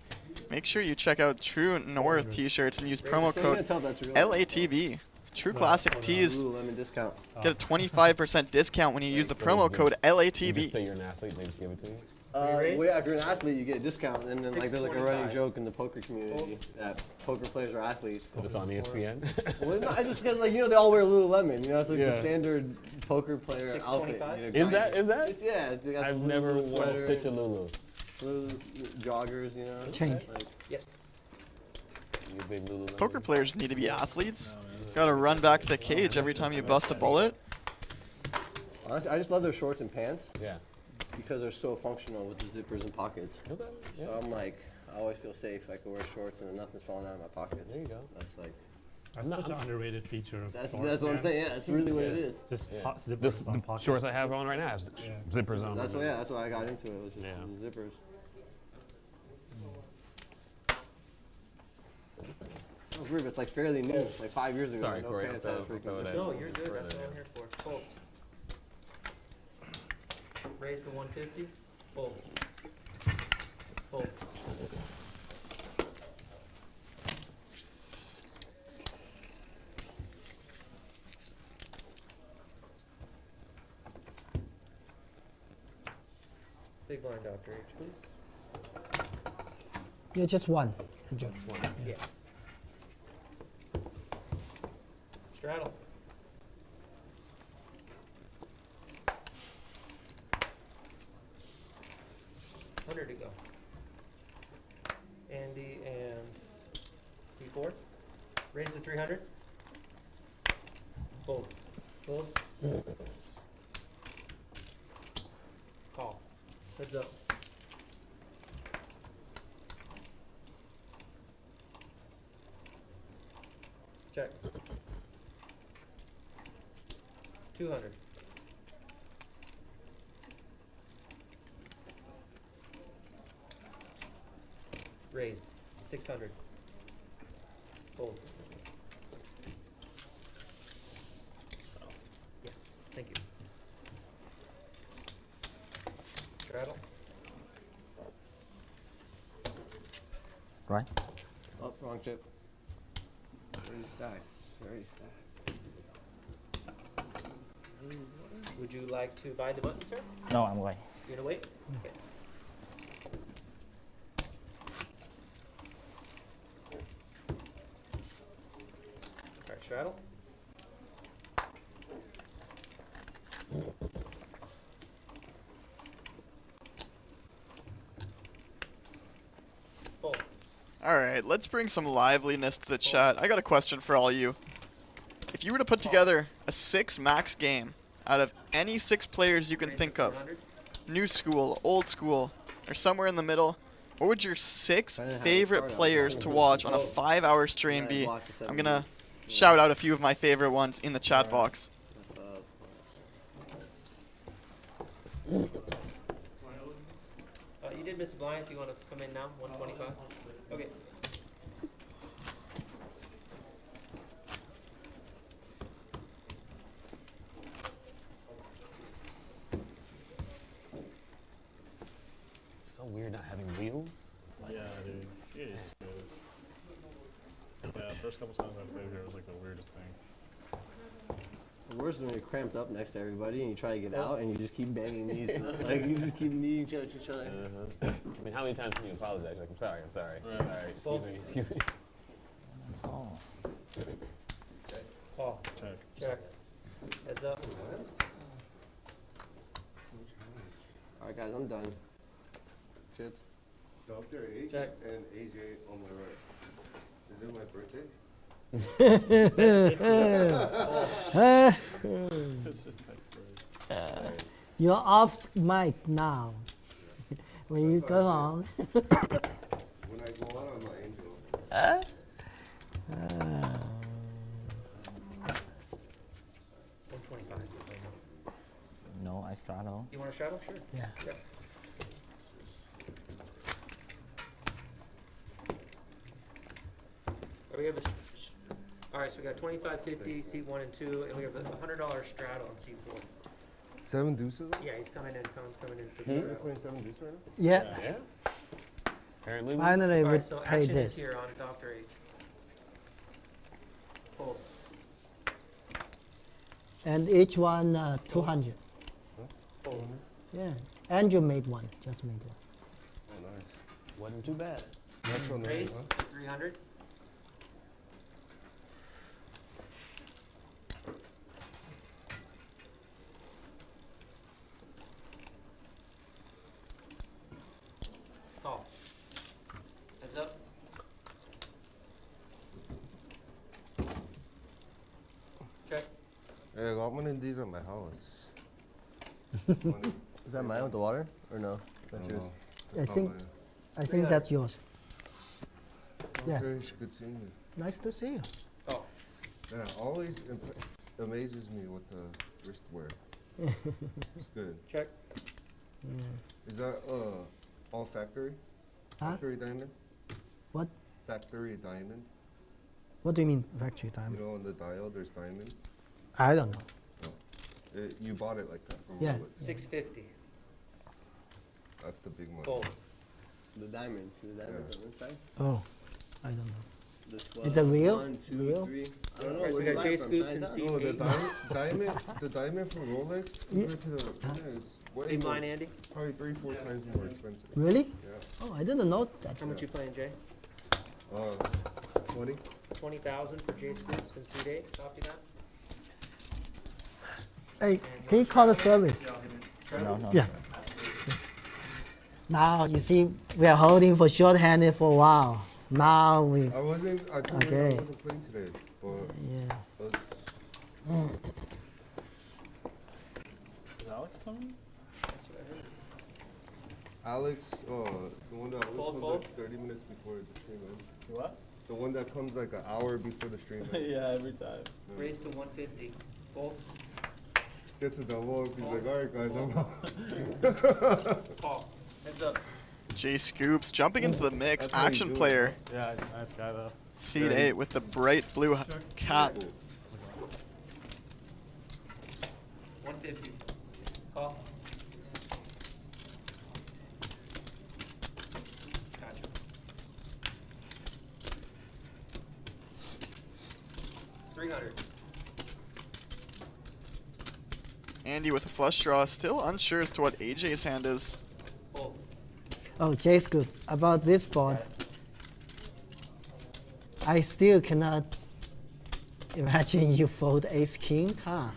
make sure you check out True North t-shirts and use promo So you're gonna code tell that's real. LATV. True Classic Tees Lululemon discount. get a 25% discount when you use the promo code You just LATV. say you're an athlete, they just give it to you. Well, yeah, if you're an athlete, you get a discount, and then like there's like a running 625. joke in the poker community that poker players are athletes. Put this on ESPN. Well, no, I just because like they all wear Lululemon. You know, it's like Yeah. the standard poker player outfit. 625? You know, Is that? Is that? It's, yeah, they got I've the never Lulu worn a sweater, stitch of Lulu. Lulu joggers. You know. Change. Like, Yes. You big Lulu. Poker players need to be athletes. Gotta run back to the cage every time you bust a bullet. honestly, I just love their shorts and pants Yeah. because they're so functional with the zippers and pockets. Okay. Yeah. So I'm like, I always feel safe. I can wear shorts and nothing's falling out of my pockets. There you go. That's like, That's such an underrated feature of that's shorts, what I'm man. saying. Yeah, that's really what it is. Just Yeah. hot zippers This, on the pockets. shorts I have on right now have Yeah. zippers on That's them. why. Yeah, that's why I got into it. Was just Yeah. the zippers. Sounds weird, but it's like fairly new. Like 5 years ago. Sorry, no Corey. pants I'll had a freaking throw zipper. that. No, you're good. That's what I'm here for. Fold. Raise to 150. Fold. Fold. Big blind, Dr. H, please. Yeah, just one. Just one. Yeah. Straddle. $100 to go. Andy and C4. Raise the 300. Fold. Fold. Call. Heads up. Check. 200. Raise. 600. Fold. Yes. Thank you. Straddle. Right. Oh, wrong chip. Already stacked. Already stacked. Would you like to buy the button, sir? No, I'm going. You're gonna wait? Okay. Alright, straddle. Fold. Alright, let's bring some liveliness to the chat. I got a question for all you. If you were to put together a 6 max game out of any 6 players you can think of, new school, old school, or somewhere in the middle, what would your 6 favorite players to watch on a 5-hour stream be? I'm gonna shout out a few of my favorite ones in the chat box. You did miss a blind. If you want to come in now, 125. Okay. So weird not having wheels. It's like Yeah, dude. It is good. Yeah, the first couple times I played here, it was like the weirdest thing. The worst is when you're cramped up next to everybody and you try to get out and you just keep banging knees. Like you just keep kneeing each other. I mean, how many times can you apologize? Like, I'm sorry, I'm sorry, I'm sorry. Excuse me, excuse me. Oh. Call. Check. Check. Heads up. Alright guys, I'm done. Chips. Dr. H Check. and AJ on my right. Is it my birthday? You're off mic now. When you go on. When I go on, I'm an angel. 125. No, I straddle. You want to straddle? Sure. Yeah. We have all right, so we got 25.50, seat 1 and 2, and we have a $100 straddle on seat 4. 7 deuces? Yeah, he's coming in. Coming in for the You're straddle. playing 7 deuces right now? Yeah. Yeah. Apparently. Finally, All we right, so play action is this. here on Dr. H. Fold. And each one 200. Fold. Yeah. Andrew made one. Just made one. Oh, nice. Wasn't too bad. Natural name, Raise. huh? 300. Call. Heads up. Check. Hey, I got one of these at my house. Is that mine with the water? Or no? That's yours. I think that's yours. Yeah. Okay, good seeing you. Nice to see you. Oh. Yeah, always amazes me with the wristwear. It's good. Check. Is that all factory? Huh? Factory diamond? What? Factory diamond? What do you mean factory time? You know, on the dial, there's diamond. I don't know. You bought it like that from Yeah. Woolworths. 650. That's the big money. Fold. The diamonds on this side. Oh, I don't know. The 12, It's a real? 1, 2, Real? 3. I don't know. Alright, so we where'd got you J buy it scoops from, and Chinatown? Oh, the C8. the diamond from Rolex compared to the China is way Big more, line, Andy. probably 3-4 times more expensive. Really? Yeah. Oh, I didn't know that. How much you playing, Jay? 20. 20,000 for J scoops and C8. Copy that. Hey, can you call the service? No, no. Yeah. Now, you see, we are holding for short-handed for a while. Now we, I told you I Okay. wasn't playing today, but yeah. Is Alex coming? Alex, the one that always Fold, comes fold. like 30 minutes before the stream ends. What? The one that comes like an hour before the stream ends. Yeah, every time. Raise to 150. Fold. Gets a double up, he's like, alright guys, I'm out. Call. Heads up. J Scoops jumping into the mix. That's how you Action do it, player. Yeah, he's a nice guy though. Seed 8 with the bright blue cap. 150. Call. Gotcha. $300. Andy with a flush draw. Still unsure as to what AJ's hand is. Fold. Oh, Jay's good. About this board, I still cannot imagine you fold ace king, huh?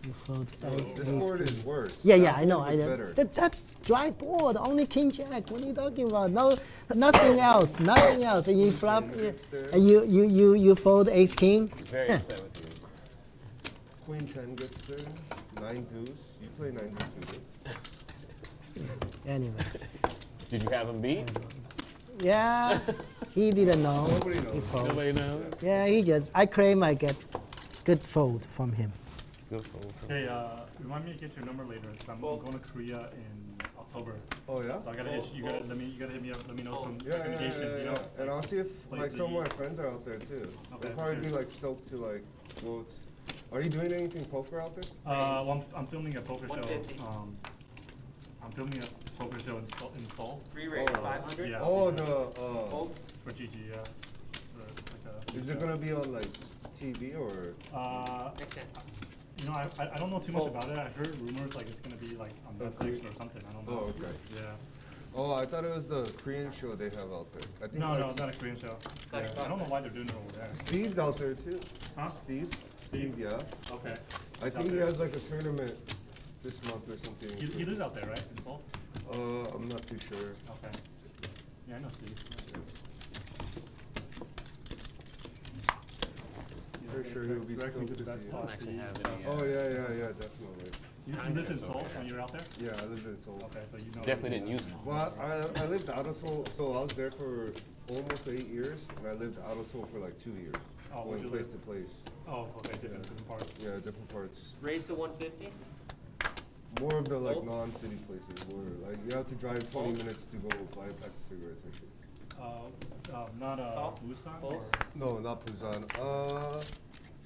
You fold This ace board king. is worse. Yeah, yeah, That I know. board I is know. better. That's dry board. Only king jack. What are you talking about? No, nothing else. Nothing else. And you flop. And you fold ace king. Very upset with you. Queen 10 gets there, 9 deuce. You play 9 deuce too. Anyway, Did you have him beat? yeah, he didn't know. Nobody He knows. fold. Nobody knows. Yeah, he just. I claim I get good fold from him. Good fold. Hey, remind me to get your number later. 'Cause I'm going to Korea in October. Oh yeah? So I gotta hit you. You gotta hit me up. Let me know some Yeah, recommendations. You know. And I'll see if like Places some you- of my friends are out there too. Okay, They'll probably okay. be like stoked to like go. Are you doing anything poker out there? Well, I'm filming a poker show. 150. I'm filming a poker show in Seoul. 3 raise. Oh. 500. Yeah. Oh, Fold. For GG, yeah. For, is it gonna be on like TV or? Next hand. You know, I don't know too much Fold. about it. I heard rumors like it's gonna be like on Netflix or something. I don't know. Oh, okay. Yeah. Oh, I thought it was the Korean show they have out there. I think No, like no, it's not a Korean show. Yeah. I don't know why they're doing it over there. Steve's out there too. Huh? Steve, yeah. Okay. I He's think out he there. has like a tournament this month or something. He lives out there, right? In Seoul? I'm not too sure. Okay. Yeah, I know Steve. Pretty sure he'll be Directly stoked to the to best see spot. it. Actually have any, Oh yeah, definitely. You lived in Seoul when you were out there? Yeah, I lived in Seoul. Okay, so you know. Definitely didn't use them. Well, I lived out of Seoul, so I was there for almost 8 years, and I lived out of Seoul for like 2 years, Oh, where'd going you place live? to place. Oh, okay, different parts. Yeah, different parts. Raise to 150. More of the like Oh. non-city places where like you have to drive 20 minutes to go buy a pack of cigarettes and shit. Not Oh. Busan Oh. or? No, not Busan.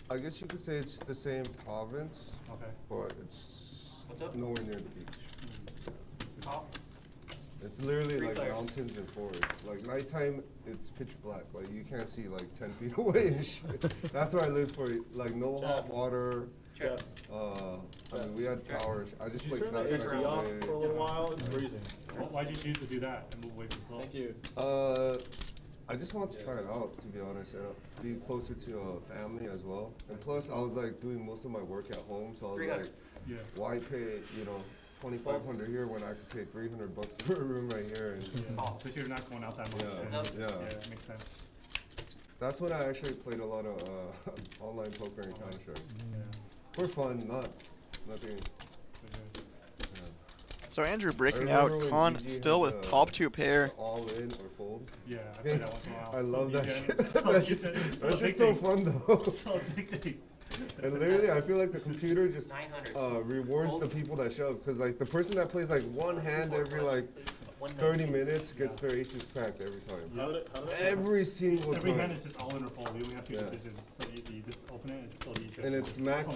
I guess you could say it's the same province, Okay. but it's What's up? nowhere near the beach. Call. It's literally Free like player. mountains and forest. Like nighttime, it's pitch black. Like you can't see like 10 feet away and shit. That's where I lived for. Like no hot water. Check. I mean, we had power. I just Did you like turn the felt AC like off way- for a little while? It's freezing. Why'd you choose to do that and move away from Seoul? Thank you. I just wanted to try it out, to be honest, and be closer to family as well. And plus, I was like doing most of my work at home, so I was 300. like, Yeah. why pay, $2,500 here when I could pay $300 for a room right here? And Oh, but you're not going out that much. Yeah, and- yeah. Yeah, that makes sense. that's when I actually played a lot of online poker and Counter-Strike. Yeah. For fun, nothing. So Andrew breaking I out remember when Con GG still had with the top 2 pair. All in or fold. Yeah, I play that once in a while. I love that Yeah, shit. it's so That addicting. That shit's so fun though. So addicting. And literally, I feel like the computer just 900. rewards the people that shove. Because like the person that plays like one hand every like 30 minutes gets their aces cracked every time. Every single Every time. hand is just all in or fold. You only have two Yeah. decisions. It's so easy. You just open it, it's so easy. And it's max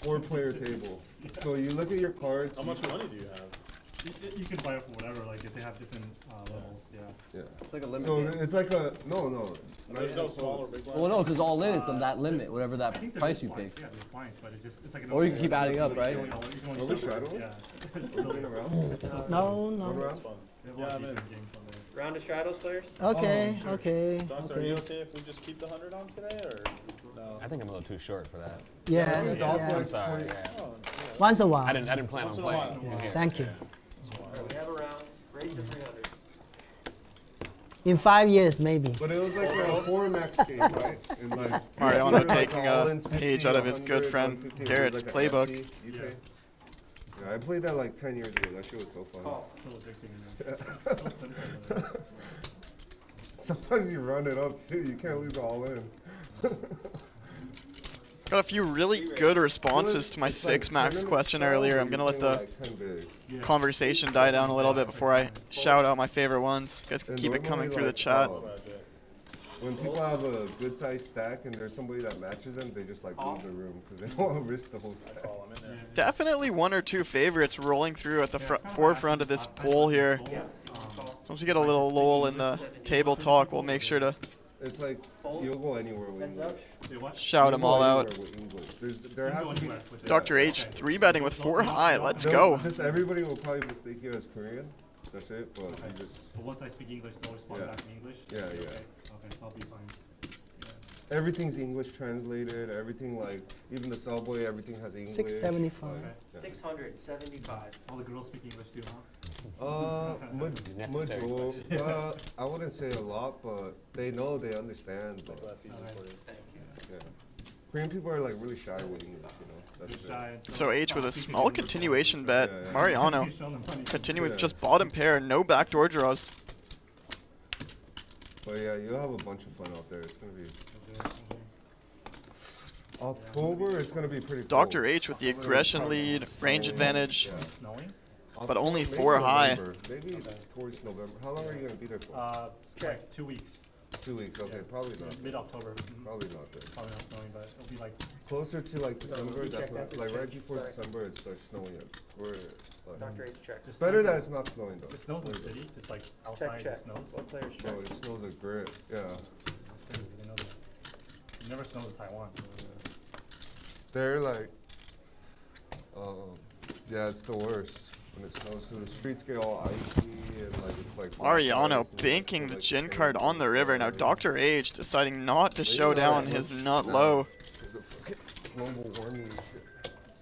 4-player table. So you look at your cards. How much money do you have? You can buy it for whatever, like if they have different levels, yeah. Yeah. It's like a limit. So game. it's like a no. There's no small or big one. Well, no, because all in it's on that limit, whatever I that think there price is you points, pick. yeah, there's points, but it's like an Or you can keep adding up, right? Are we shadowing? Yeah. Moving around. No, Going no. around? Yeah, I'm in. Round of straddles, players? Okay, okay, Doctor, are you okay. okay if we just keep the 100 on today, or no? I think I'm a little too short for that. Yeah, Dog yeah. likes Sorry. 20. Yeah. Once a while. I didn't plan on Once in a playing. while. Yeah, Yeah. thank you. Alright, we have a round. Raise to 300. In 5 years, maybe. But it was like a 4 max game, right? And like Mariano like taking a all-ins, page 50, out of his good 100, friend 150, Garrett's like a playbook. FT, you pay. Yeah, I played that like 10 years ago. That shit was so fun. Oh. So addicting. So simple. Sometimes you run it up too. You can't leave it all in. Got a few really good responses to my It's 6 like max 10 question minutes earlier. style, I'm gonna you let play the like 10 big. conversation die down a little bit before I shout out my favorite ones. You guys can And keep it coming normally, through the like, chat. When people have a good sized stack and there's somebody that matches them, they just like leave the room because they don't want to risk the whole stack. Definitely 1 or 2 favorites rolling through at the forefront of this poll here. So once we get a little lull in the table talk, we'll make sure to It's like you'll go anywhere with English. shout them all out. There has to be. Dr. H 3-betting with 4 high. Let's They'll- go. Just everybody will probably mistake you as Korean. That's it. But you just But once I speak English, they'll respond Yeah. back in English? Yeah, yeah. Okay, so I'll be fine. everything's English translated. Everything like even the subway, everything has English. 675. like, yeah. 675. All the girls speak English too, huh? Necessary Major, I wouldn't say a lot, but they know, they understand. But, yeah. Korean people are like really shy with English, you know. That's it. Shy. So H with a small continuation bet. Yeah, yeah. Mariano Show them money. continue with Yeah. just bottom pair, no backdoor draws. But yeah, you'll have a bunch of fun out there. It's gonna be October. It's gonna be pretty. Dr. cold. H with the aggression lead, range advantage, Yeah. Snowing? but only Maybe 4 high. November. Maybe towards November. How long are you gonna be there for? Like 2 weeks. 2 weeks. Okay, probably not. Mid-October. Mhm. Probably not then. Probably not snowing, but it'll be like Closer to like December. check That's that. when, like right Check. before Sorry. December, it starts snowing. Like, Dr. H check. it's better that it's not snowing though. it snows in the city, just like outside check. it snows. What players No, check? it snows a grit. Yeah. That's crazy, I didn't know that. It never snows in Taiwan. They're like, yeah, it's the worst when it snows. So the streets get all icy and like it's like. Mariano black ice and banking like the gin sand card on the river. Now Dr. H deciding not to show down his nut low. Global warming and shit.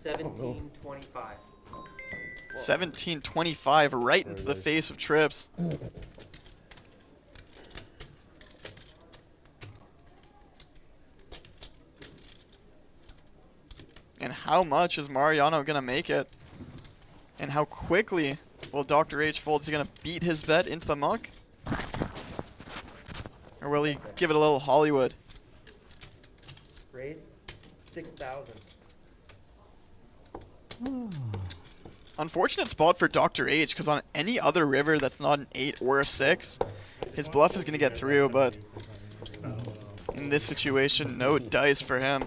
1725. 1725 right into the face of Trips. And how much is Mariano gonna make it? And how quickly will Dr. H fold? Is he gonna beat his bet into the muck? Or will he give it a little Hollywood? Raise 6,000. Unfortunate spot for Dr. H, because on any other river that's not an 8 or a 6, his bluff is gonna get through, but in this situation, no dice for him.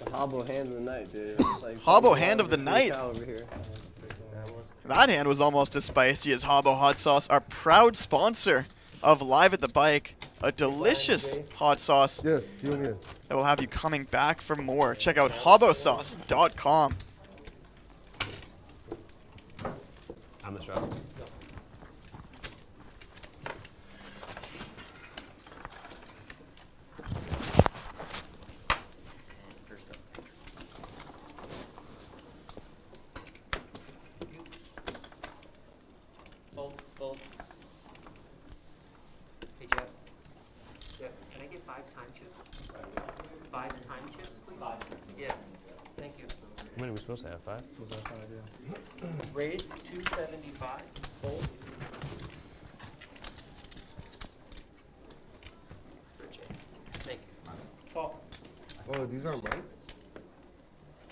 Hobbo hand of the night, dude. Like, Hobbo hand of the night. over here. That hand was almost as spicy as Hobbo Hot Sauce, our proud sponsor of Live at the Bike. A delicious hot sauce Yes, you and me. that will have you coming back for more. Check out hobbosauce.com. I'm the straddle. Fold. Hey, Jeff. Jeff, can I get 5 time chips? 5 time chips, please? 5. Yeah. Thank you. How many are we supposed to have? 5? Raise 275. Fold. Thank you. Call. Oh, these aren't mine?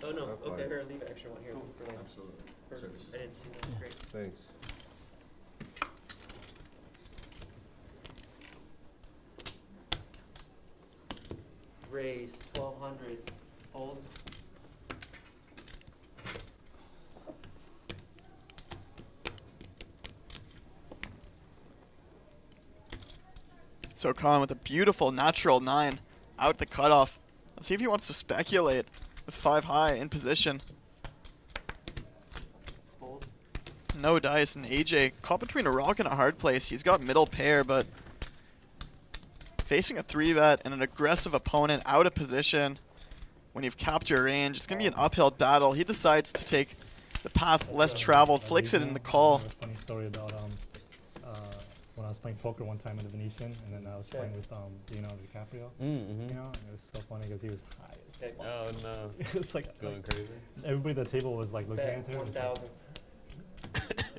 Oh, no. That's Okay, fine. here, leave an extra one here. For later. Absolutely. I didn't see that. Great. Thanks. Raise 1,200. Hold. So Khan with a beautiful natural 9 out the cutoff. Let's see if he wants to speculate with 5 high in position. No dice, and AJ caught between a rock and a hard place. He's got middle pair, but facing a 3-bet and an aggressive opponent out of position when you've capped your range, it's going to be an uphill battle. He decides to take the path less traveled, flicks it in the call. Funny story about when I was playing poker one time in the Venetian, and then I was playing with Leonardo DiCaprio. You know, and it was so funny because he was high as fuck. Oh no! It was like going crazy. Everybody at the table was like looking at him.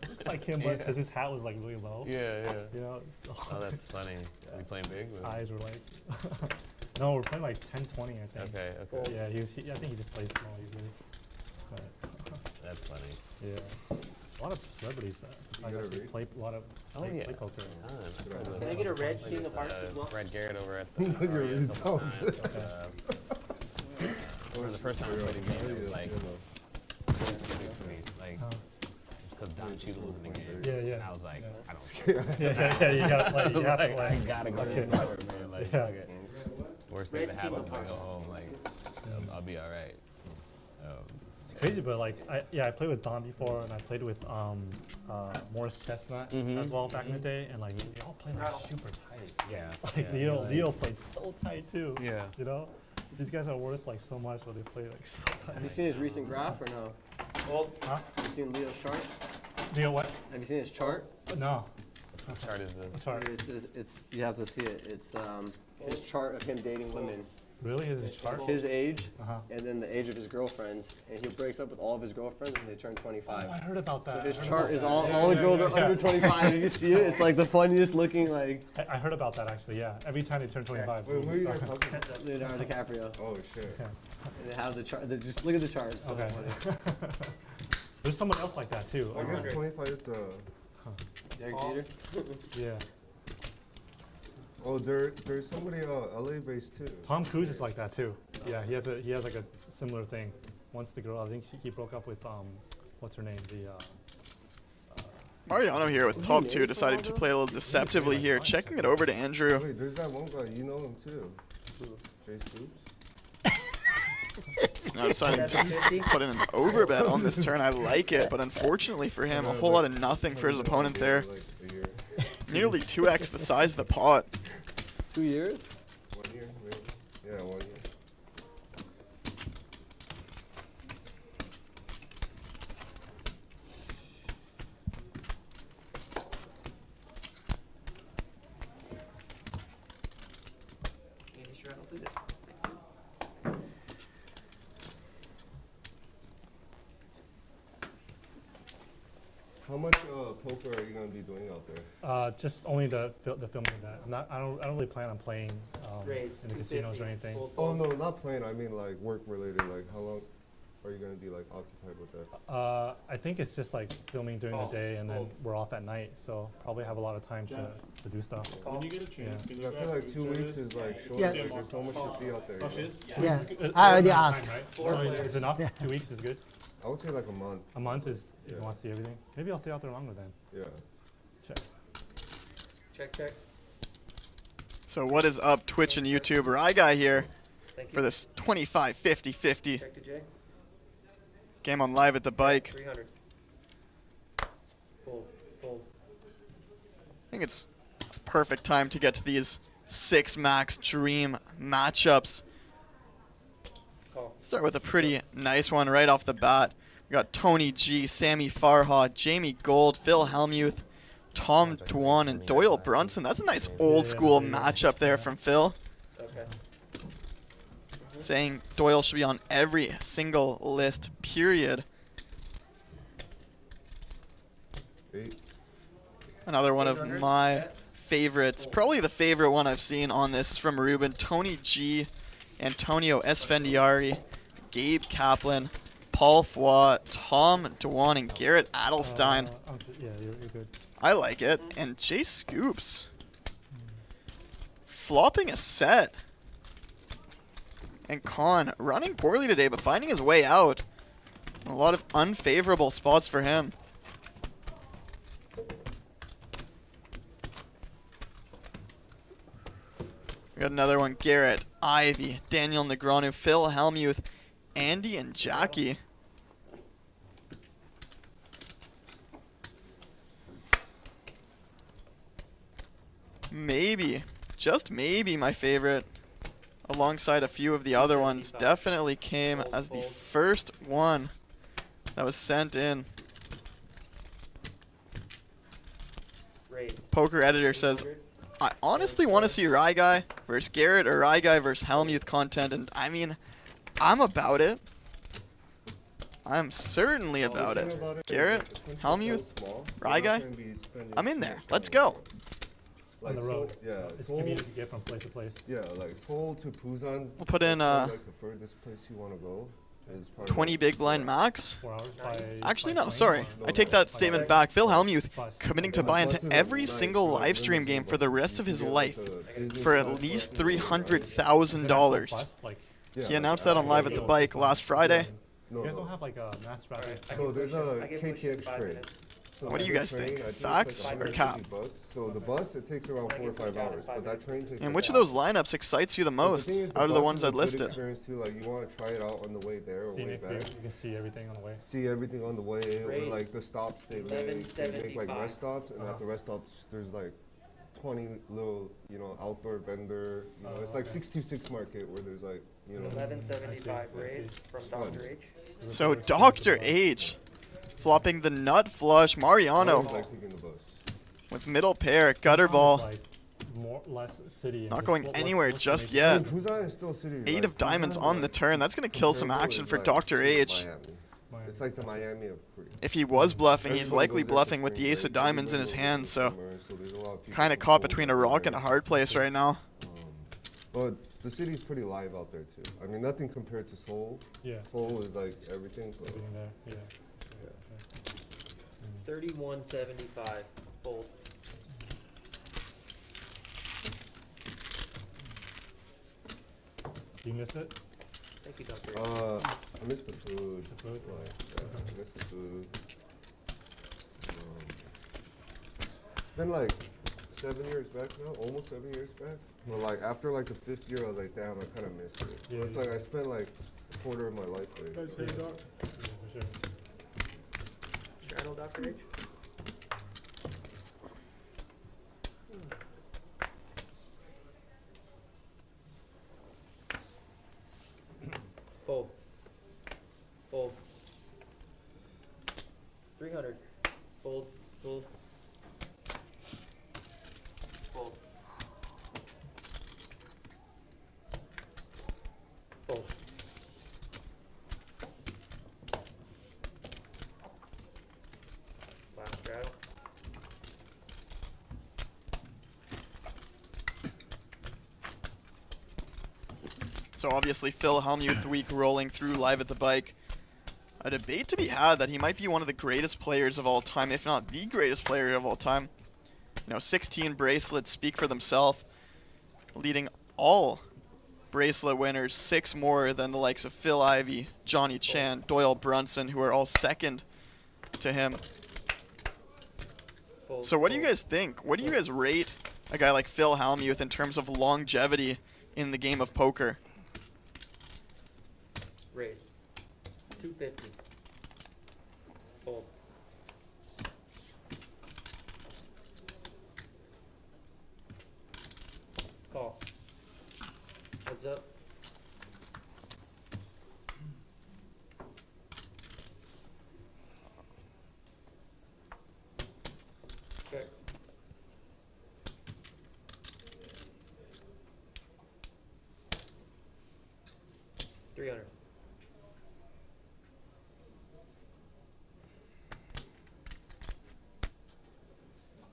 It's like him, but because his hat was like really low. Yeah. You know. So Oh, that's funny. Are you playing big? his eyes were like. No, we're playing like 10-20, I think. Okay. Yeah, I think he just plays small usually. But That's funny. yeah. A lot of celebrities actually play a lot of play poker. Can I get a red king of hearts as well? Brad Garrett over at the Or the first time I played a game, it was like, because Don Cheadle was in the game. Yeah. And I was like, I don't Yeah, you gotta play. You have to play. I gotta go to the power, man. Like, Yeah. okay. Worst thing that happens, I go home, like, I'll be all right. It's crazy, but like, I played with Don before, and I played with Morris Chestnut as well back in the day, and like they all played like super tight. Yeah. Like Leo played so tight too. Yeah. You know, these guys are worth like so much, but they play like so tight. Have you seen his recent graph or no? Huh? Have you seen Leo's chart? Leo what? Have you seen his chart? No. What chart is this? Chart. It's you have to see it. It's his chart of him dating women. Really? His chart? It's his age, Uh-huh. and then the age of his girlfriends, and he breaks up with all of his girlfriends when they turn 25. I heard about that. So his I heard chart about is that. all the girls are under 25. If you see it, it's like the funniest looking like. I heard about that actually. Yeah. Every time they turn 25. Wait, what are you guys talking about? Leonardo DiCaprio. Oh shit. Yeah. And they have the chart. Just look at the chart. It's so Okay. funny. There's someone else like that too. I guess 25 is the. Derek Jeter. Yeah. Oh, there's somebody LA based too. Tom Cruise is like that too. Yeah, he has like a similar thing. Once the girl, I think he broke up with what's her name? Mariano here with top 2, deciding to play a little deceptively here, checking it over to Andrew. Wait, there's that one guy. You know him too. Jay Scoops. Now deciding to put in an overbet on this turn. I like it, but unfortunately for him, a whole lot of nothing for his opponent there. Nearly 2x the size of the pot. 2 years? 1 year, maybe. Yeah, 1 year. How much poker are you gonna be doing out there? Just only the filming that. I don't really plan on playing in the casinos or anything. Oh no, not playing. I mean like work related. Like how long are you gonna be like occupied with that? I think it's just like filming during the day, and then we're off at night, so probably have a lot of time to do stuff. When you get a chance, can you I feel grab like food 2 weeks service? is like short. Yeah. Like, there's so much to see out there. Oh, you she know? is? Yeah, I already Time, asked. right? Is enough? 2 weeks is good. I would say like a month. A month is if Yeah. you want to see everything. Maybe I'll stay out there longer then. Yeah. Check. Check. So what is up, Twitch and YouTube? Rye Guy here Thank you. for this 25-50-50 Check to Jay. game on Live at the Bike. 300. Pull. I think it's a perfect time to get to these 6 max dream matchups. Call. Start with a pretty nice one right off the bat. We got Tony G, Sammy Farha, Jamie Gold, Phil Hellmuth, Tom Dwan, and Doyle Brunson. That's a nice old school matchup there from Phil. Okay. Saying Doyle should be on every single list, period. 8. Another one of 800. my favorites, probably the favorite one I've seen on this is from Ruben. Tony G, Antonio Esfandiari, Gabe Kaplan, Paul Foy, Tom Dwan, and Garrett Adelstein. Yeah, you're good. I like it. And Jay Scoops flopping a set. And Khan running poorly today, but finding his way out. A lot of unfavorable spots for him. got another one. Garrett, Ivy, Daniel Negreanu, Phil Hellmuth, Andy, and Jackie. Maybe, just maybe my favorite, alongside a few of the other ones, definitely came as the first one that was sent in. Poker Editor says, I honestly want to see Rye Guy versus Garrett or Rye Guy versus Hellmuth content, and I mean, I'm about it. I'm certainly about it. Garrett, Hellmuth, Rye Guy, I'm in there. Let's go. On the road. Yeah. It's convenient to get from place to place. Yeah, like Seoul to Busan. We'll put in like the furthest place you want to go. 20 big blind max. 4 hours by Actually, no, sorry. I take that statement back. Phil Hellmuth committing to buy into every single live stream game for the rest of his life for at least $300,000. He announced that on Live at the Bike last Friday. You guys don't have like a mass rapid. So there's a KTX train. So What do you guys think? Facts or cap? So the bus, it takes around 4 or 5 hours, but that train takes. And which of those lineups excites you the most out of the ones I'd listed? Experience too, like you want to try it out on the way there or way back. You can see everything on the way. See everything on the way, or like the stops they make like rest stops, and at the rest stops there's like 20 little, outdoor vendor. It's like 626 market where there's like, 1175 raise from Dr. H. So Dr. H flopping the nut flush Mariano with middle pair, gutter ball. Not going anywhere just yet. 8 of diamonds on the turn. That's going to kill some action for Dr. H. It's like the Miami of Korea. If he was bluffing, he's likely bluffing with the ace of diamonds in his hand, so kind of caught between a rock and a hard place right now. But the city's pretty live out there too. I mean, nothing compared to Seoul. Yeah. Seoul is like everything. So. Everything there, yeah. 3175 fold. You missed it? Thank you, Dr. I missed the food. The food? Yeah, I missed the food. Been like 7 years back now, almost 7 years back. But like after like the 5th year, I was like, damn, I kind of missed it. Yeah, It's like I spent like a quarter of my life there. Yeah, for sure. Straddle, Dr. H. Fold. Fold. 300. Fold. Fold. Fold. Fold. Last straddle. So obviously Phil Hellmuth week rolling through Live at the Bike. A debate to be had that he might be one of the greatest players of all time, if not the greatest player of all time. 16 bracelets speak for themselves, leading all bracelet winners, 6 more than the likes of Phil Ivey, Johnny Chan, Doyle Brunson, who are all second to him. So what do you guys think? What do you guys rate a guy like Phil Hellmuth in terms of longevity in the game of poker? Raise. 250. Fold. Call. Heads up. Check. $300.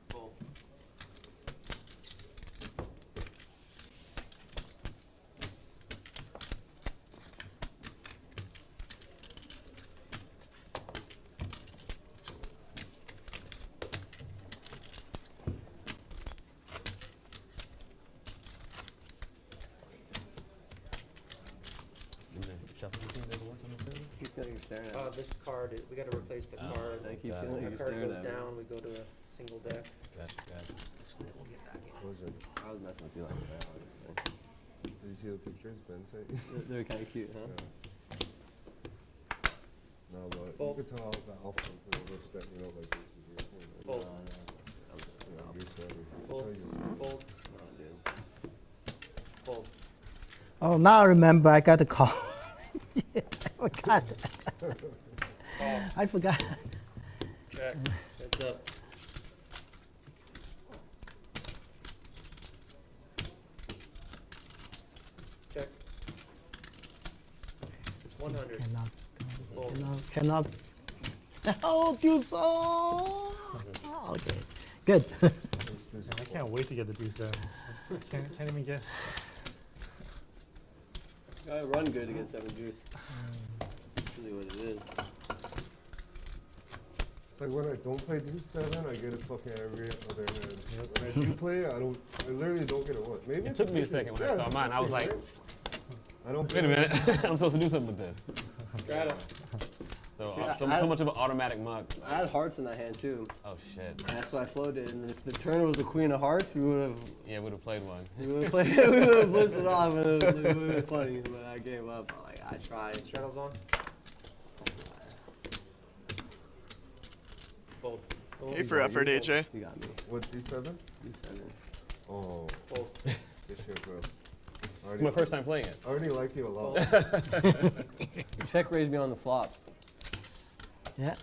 Fold. Keep feeling you're staring at. This card, we got to replace the card. I keep When feeling the you're card staring goes at me. down, we go to a single deck. Gotcha. We'll get back in. I was messing with you like that, honestly. Did you see the pictures Ben sent you? They're kind of cute, huh? Yeah. No, but Fold. you could tell I was the alpha for the first step, you know, like this is your Fold. Fold. Fold. Fold. Oh, now I remember I got a call. I forgot. I forgot. Check. Heads up. Check. 100. Cannot. Oh, do so. Oh, okay, good. I can't wait to get the deuce in. Can't even get. Gotta run good to get 7 deuce. That's really what it is. It's like when I don't play deuce 7, I get it fucking every other hand. When I do play, I literally don't get it once. Maybe It took me a second when I saw mine. I was like, I don't. wait a minute, I'm supposed to do something with this. Got it. So, See, so much of an automatic muck. I had hearts in that hand too. Oh shit. And that's why I floated. And if the turn was the queen of hearts, we would have. Yeah, would have played one. We would have played. We would have blitzed it off, and it would have been funny. But I gave up. I tried. Straddles on. Fold. A for effort, AJ. You got me. What, D7? D7. Oh. Fold. Good shit, bro. It's my first time playing it. I already like you a lot. Check raised me on the flop. Yeah.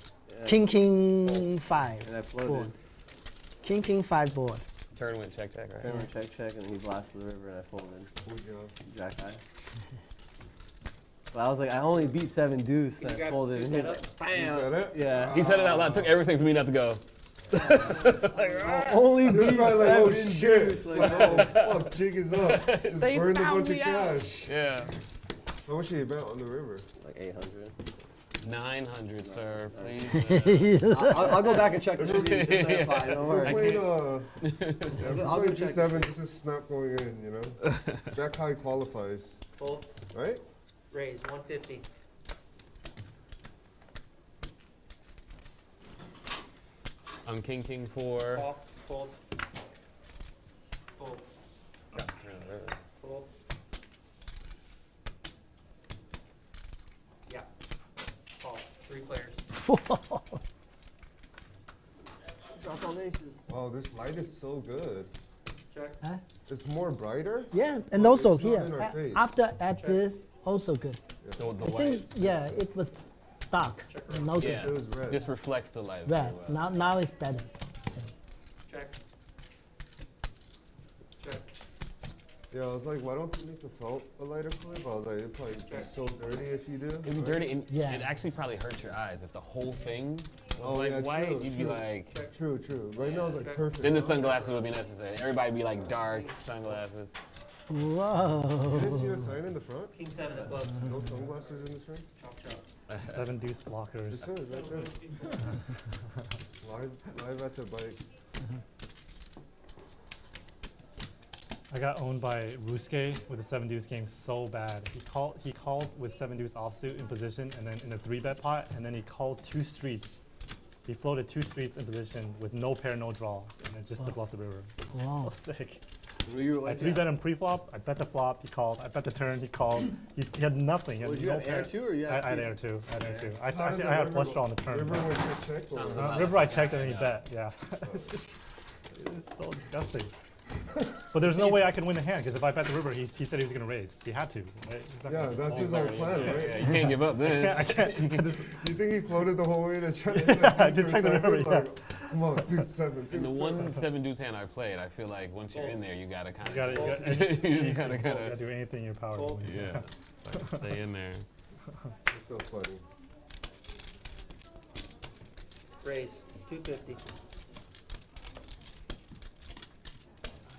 King 5. And I floated. Board. King 5 board. Turn went check, right? Turn went check, and then he blasted the river, and I folded. Jack high. But I was like, I only beat 7 deuce, and I folded. And he was like, bam. Said it? Yeah. He said it out loud. Took everything for me not to go. Only beat 7 like, oh deuce. shit. Like, Oh fuck, jig is up. Just They burned a found bunch of me out. cash. Yeah. How much did you bet on the river? like 800. 900, sir. Please. I'll go back and check the stream. Verify, don't We're worry. playing, I'll go check. G7, this is snap going in, you know? Jack high qualifies, Fold. right? Raise. 150. I'm king 4. Call. Fold. Fold. Fold. Yeah. Call. 3 players. Drop all aces. Wow, this light is so good. Check. Huh? It's more brighter? Yeah, and also It's not here, in our face. after at this, also good. The I white. think, yeah, it was dark. No Yeah. It was red. This reflects the light. red. very well. Now it's better. Check. Check. Yeah, I was like, why don't you make the felt a lighter color? But I was like, it'd probably be so dirty if you do. It'd be right? dirty, and Yeah. it actually probably hurts your eyes. If the whole thing was Oh, like yeah, white, true, you'd be true. like. True, true. Right now it's like perfect. Then the sunglasses would be necessary. Everybody would be like dark sunglasses. You didn't see Whoa. a sign in the front? King 7 above. No sunglasses in this room? Chop chop. 7 deuce blockers. It says right there. live at the bike. I got owned by Rusuke with a 7 deuce game so bad. He called with 7 deuce offsuit in position, and then in a 3-bet pot, and then he called 2 streets. He floated 2 streets in position with no pair, no draw, and then just to bluff the river. Wow. So sick. You were I like, 3-bet him pre-flop. I bet the flop. He called. I bet the turn. He called. He had nothing. He had Well, you no have pair. air too, or you have I had space? air too. I had air too. How did Actually, the I had river flush go? draw on the turn. River went check or what? River I checked and he bet. Yeah. It's so disgusting. But there's no way I can win the hand because if I bet the river, he said he was going to raise. He had to. Right? He's not Yeah, gonna- that's his whole plan, Yeah, right? yeah, you can't give up then. I can't. You can just, You think he floated the whole way to try to to check the river, yeah. Come on, do 7, do In the 7. one 7 deuce hand I played, I feel like once you're in there, you gotta kind you gotta, of. you You just gotta gotta kind of. do anything in your power. Fold. Yeah. Stay in there. It's so funny. Raise. 250.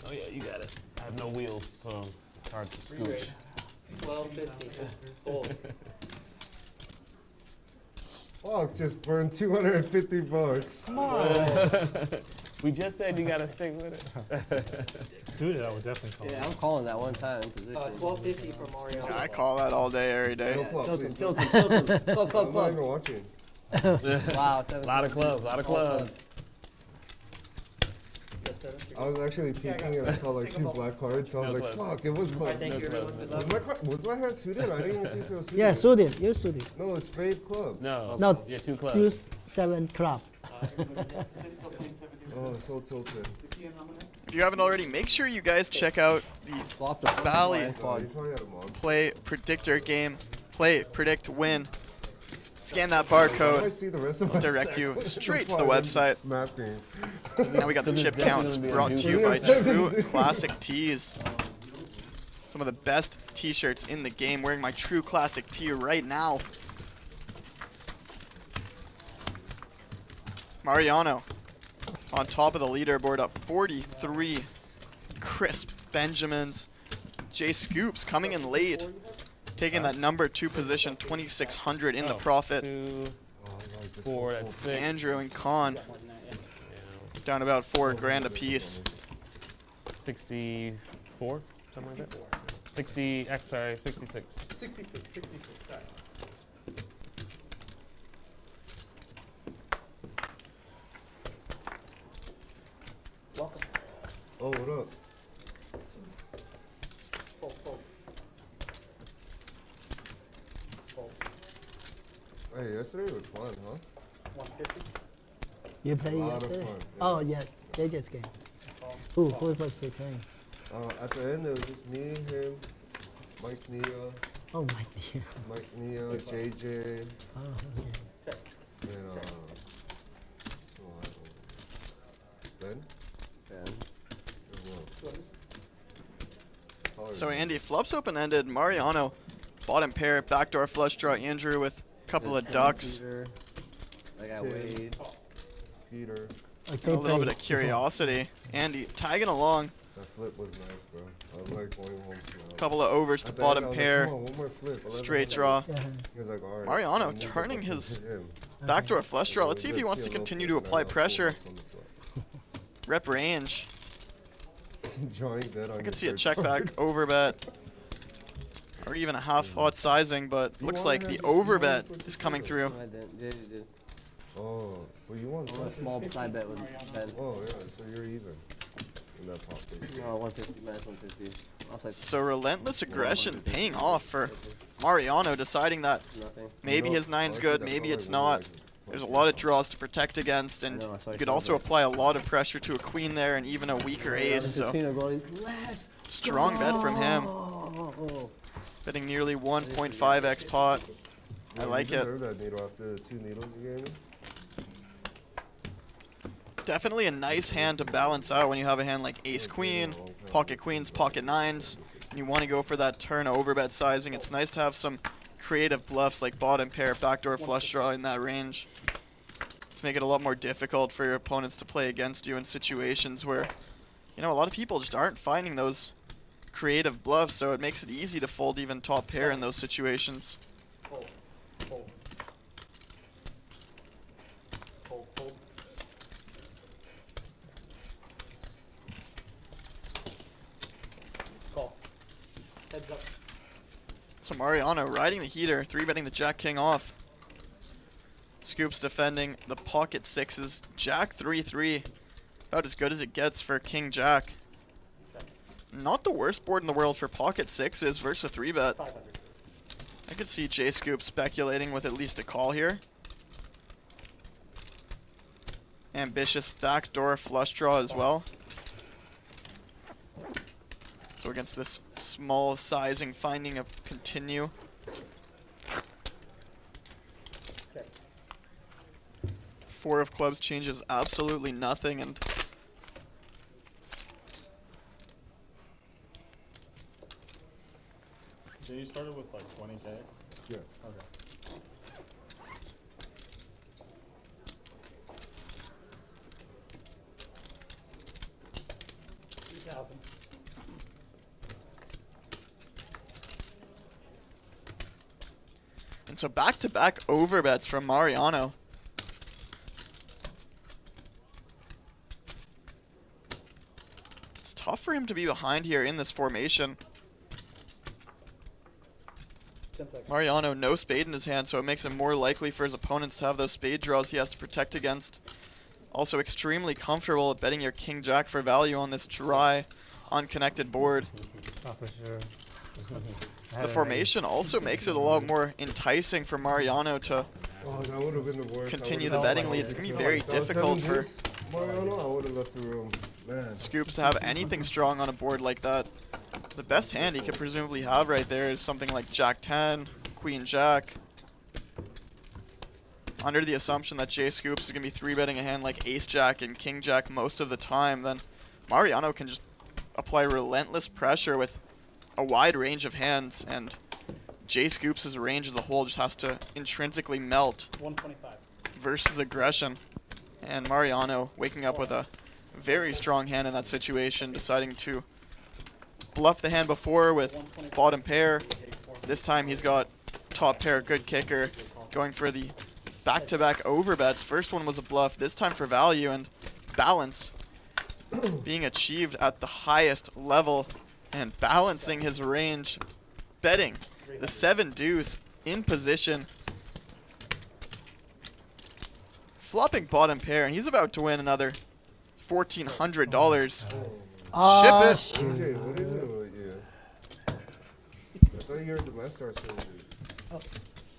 Oh yeah, you got it. I have no wheels, so it's hard to Re-raise. scooch. 1250. Fold. Fuck, just burned 250 bucks. Come on. We just said you gotta stick with it. Dude, I would definitely call. Yeah, I'm calling that one time in position. 1250 for Mario. Yeah, I call that all day, every No day. flop, Tilt him, please. tilt him, tilt him. Club, club, I'm not club. even watching. Wow, A lot of clubs, a lot of All clubs. Got I was actually peeking and I saw like 2 black cards, so I was like, fuck, it was my. Was my hand suited? I didn't even see if it was suited. Yeah, suited. You're suited. No, it's spade club. No, yeah, 2 clubs. use 7 club. Oh, so tilted. If you haven't already, make sure you guys check out the Valley Play Predictor game. Play, predict, win. Scan that barcode, direct you straight to the website. Now we got the chip counts brought to you by True Classic Tees. Some of the best t-shirts in the game. Wearing my True Classic tee right now. Mariano on top of the leaderboard up 43. Crisp Benjamins. Jay Scoops coming in late. Taking that number 2 position, 2,600 in the profit. 2, 4, that's 6. Andrew and Con down about $4 a piece. 64, something like that. 60. Sorry, 66. 66. Sorry. Welcome. Oh, what up? Hey, yesterday was fun, huh? 150. You played A lot of yesterday? fun, yeah. Oh, yeah, they just came. Who was the playing? At the end, it was just me, him, Mike Nia. Oh, Mike Nia. Mike Nia, JJ. Oh, okay. And, Ben? So Andy, flops open-ended. Mariano, bottom pair, backdoor flush draw. Andrew with a couple of ducks. I got Wade. Peter. A little bit of curiosity. Andy tagging along. That flip was nice, bro. I was like going home. Couple of overs to bottom pair. Come on, one more flip. Straight draw. He was like, all right. Mariano turning his backdoor flush draw. Let's see if he wants to continue to apply pressure. Rep range. I could see a check back overbet. Or even a half pot sizing, but looks like the overbet is coming through. I did. Yeah, you did. Oh, well, you won. A small side bet with Ben. Oh, yeah, so you're even. In that pot. No, 150 minus 150. So relentless aggression paying off for Mariano, deciding that maybe his nine's good, maybe it's not. There's a lot of draws to protect against, and you could also apply a lot of pressure to a queen there and even a weaker ace. So strong bet from him. Betting nearly 1.5x pot. I like it. That needle after the 2 needles you gave me. Definitely a nice hand to balance out when you have a hand like ace queen, pocket queens, pocket nines, and you want to go for that turn overbet sizing. It's nice to have some creative bluffs like bottom pair, backdoor flush draw in that range. Make it a lot more difficult for your opponents to play against you in situations where, you know, a lot of people just aren't finding those creative bluffs, so it makes it easy to fold even top pair in those situations. So Mariano riding the heater, 3-betting the jack king off. Scoops defending the pocket sixes, jack 3-3. About as good as it gets for king jack. Not the worst board in the world for pocket sixes versus a 3-bet. I could see J Scoop speculating with at least a call here. Ambitious backdoor flush draw as well. So against this small sizing, finding a continue. Four of clubs changes absolutely nothing, and you started with like 20K? Yeah. Okay. And so back-to-back overbets from Mariano. It's tough for him to be behind here in this formation. Mariano, no spade in his hand, so it makes it more likely for his opponents to have those spade draws he has to protect against. Also extremely comfortable at betting your king jack for value on this dry, unconnected board. Oh, for sure. The formation also makes it a lot more enticing for Mariano to that would have been the worst. continue the betting lead. It's going to be very difficult for Mariano, I would have left the room. Man. Scoops to have anything strong on a board like that. The best hand he could presumably have right there is something like Jack 10, Queen Jack. Under the assumption that Jay Scoops is going to be 3-betting a hand like Ace Jack and King Jack most of the time, then Mariano can just apply relentless pressure with a wide range of hands, and Jay Scoops' range as a whole just has to intrinsically melt 125. versus aggression. And Mariano waking up with a very strong hand in that situation, deciding to bluff the hand before with bottom pair. This time he's got top pair, good kicker, going for the back-to-back overbets. First one was a bluff, this time for value, and balance being achieved at the highest level, and balancing his range, betting the 7 deuce in position, flopping bottom pair, and he's about to win another $1,400. Ship it. Okay, what is it with you? I thought you were the master surgery.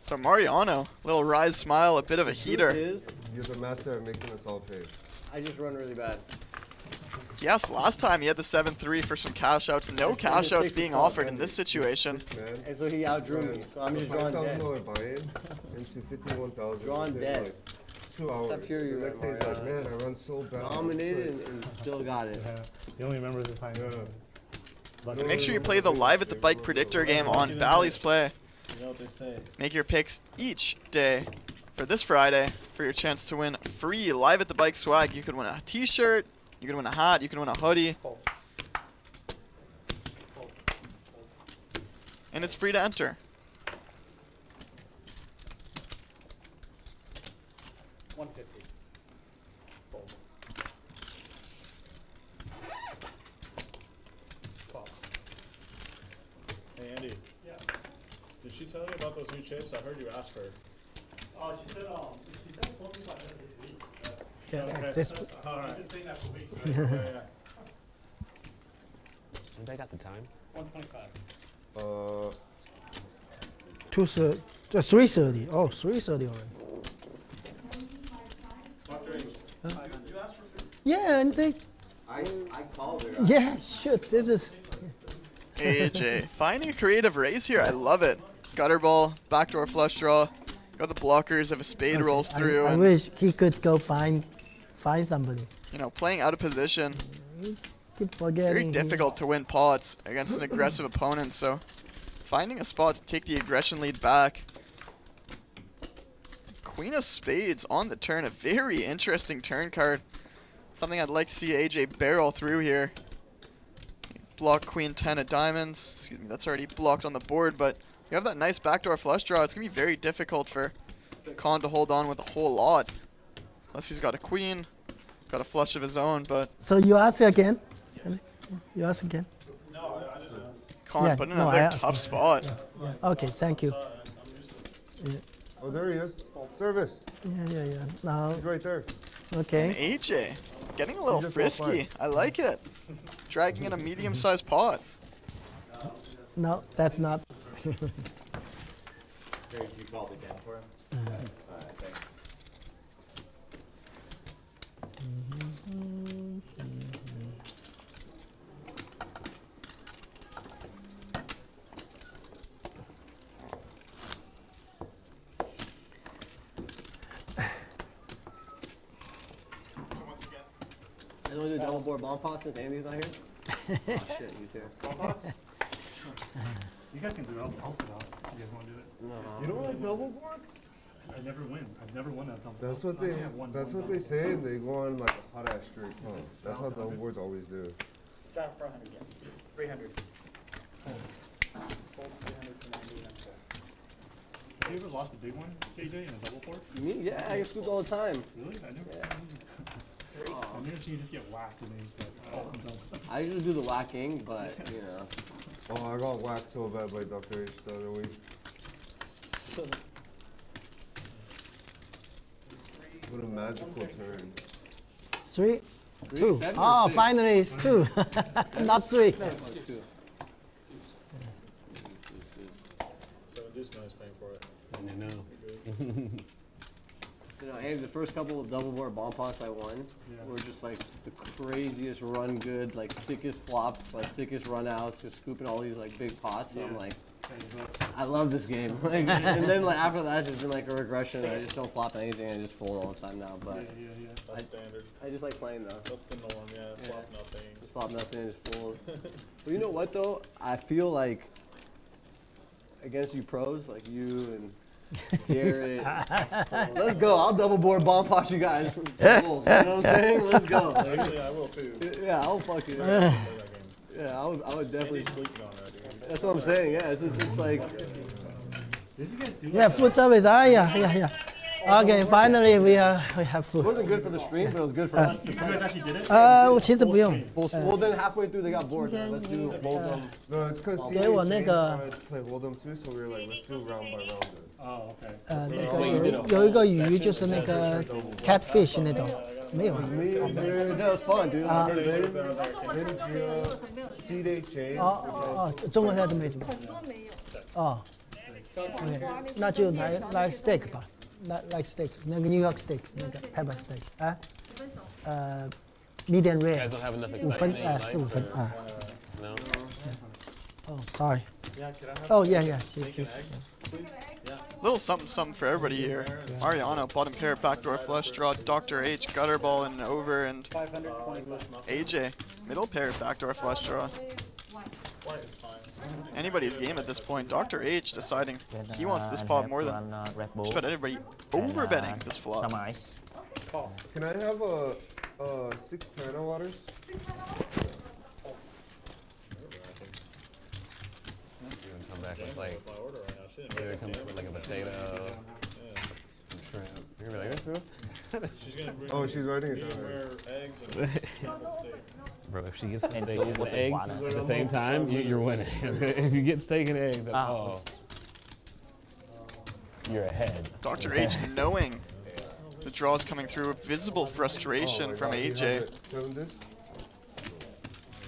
So Mariano, little rise smile, a bit of a heater. You're the master at making us all pay. I just run really bad. Yes, last time he had the 7-3 for some cash outs. No cash outs being offered in this situation. And so he outdrew me, so I'm just drawing dead. $5,000 buy-in into 51,000. Drawing dead. Like 2 hours. Except here you the next day he's like, man, I run so bad. Dominated and still got it. Yeah. You only remember the time. And make sure you play the Live at the Bike Predictor game on Bally's Play. You know what they say. Make your picks each day for this Friday for your chance to win free Live at the Bike swag. You could win a t-shirt, you could win a hat, you could win a hoodie. And it's free to enter. Hey Andy. Yeah. Did she tell you about those new shapes? I heard you asked her. Oh, she said posting about this week. Yeah, Okay. this All right. I've been saying that for weeks. Yeah. Have they got the time? 125. 2:30, 3:30. Oh, 3:30 already. Dr. H, you asked for food? Yeah, and they. I called her. Yeah, shit. This is. AJ, finding a creative raise here. I love it. Gutter ball, backdoor flush draw. Got the blockers if a spade rolls through. I and, wish he could go find somebody. you know, playing out of position. Keep Very forgetting. difficult to win pots against an aggressive opponent, so finding a spot to take the aggression lead back. Queen of Spades on the turn, a very interesting turn card. Something I'd like to see AJ barrel through here. Block Queen 10 of diamonds. Excuse me, that's already blocked on the board, but you have that nice backdoor flush draw. It's going to be very difficult for Khan to hold on with a whole lot. Unless he's got a queen, got a flush of his own, but So you ask again? You ask again? Khan Yeah, put in no, I another asked. tough spot. Yeah. Okay, thank you. Yeah, Oh, there he is. Service. yeah. Now, He's right there. okay. AJ, getting a little just walked frisky. I like it. Dragging in a medium-sized pot. No, that's not. You called again for him? Alright, thanks. I don't do double board bomb pot since Andy's not here. Oh shit, he's here. You guys can do it also though. You guys want to do it? No. You don't like double boards? I never win. I've never won that competition. That's what they. That's what they say. And they go on like a hot ass streak. Huh? That's how double boards always do. Start for 100 again. 300. Hold 300 to 90 and so. Have you ever lost a big one, JJ, in a double port? Me? Yeah, I get scooped all the time. Really? I never. Yeah. I've never seen you just get whacked and then you just like, oh, no. I usually do the whacking, but you know. Oh, I got whacked so bad by Dr. H the other week. What a magical turn. 3, 3, 2. 7, Oh, 6? finally it's 2. Not 3. No, it's 2. 7 deuce man is paying for it. I know. You know, and the first couple of double board bomb pots I won were just like the craziest run good, like sickest flops, like sickest run outs, just scooping all these like big pots. So I'm like, I love this game. Like, and then like after that, it's just been like a regression. I just don't flop anything. I just fold all the time now. But That's standard. I just like playing though. That's the norm, yeah. Flop nothing. Just flop nothing, just fold. But you know what though? I feel like against you pros, like you and Garrett, let's go. I'll double board bomb pot you guys. For goals, you know what I'm saying? Let's go. Actually, I will too. Yeah, I'll fucking. Yeah, I would definitely. Sleeping on that, dude. That's what I'm saying. Yeah, it's like. Yeah, food service. Yeah. Okay, finally we have food. It wasn't good for the stream, but it was good for us. You guys actually did it? 其实不用。 Well, then halfway through they got bored. Let's do hold them. No, it's because给我那个 play hold them too, so we were like, let's do round by round. Oh, okay. 那个有一个鱼就是那个 catfish 那种，没有。 That was fun, dude. CDH. 哦，中国菜都没什么。哦，OK， 那就来 steak 吧，来 steak， 那个 New York steak， 那个 pepper steak 啊，medium You guys don't have enough rare， 5分4、5分啊。 No. Oh, sorry. Oh yeah. Little something for everybody here. Mariano, bottom pair, backdoor flush draw, Dr. H, gutter ball and over, and AJ, middle pair, backdoor flush draw. Anybody's game at this point. Dr. H deciding he wants this pot more than just about everybody over betting this flop. Can I have a 6 piano waters? Come back with like, maybe come back with like a potato, some shrimp. You're gonna be like, this She's gonna bring she's writing it down. rare eggs and steak. Bro, if she gets the steak and the eggs at the same time, you're winning. If you get steak and eggs, you're ahead. Dr. H knowing the draws coming through, visible frustration from AJ.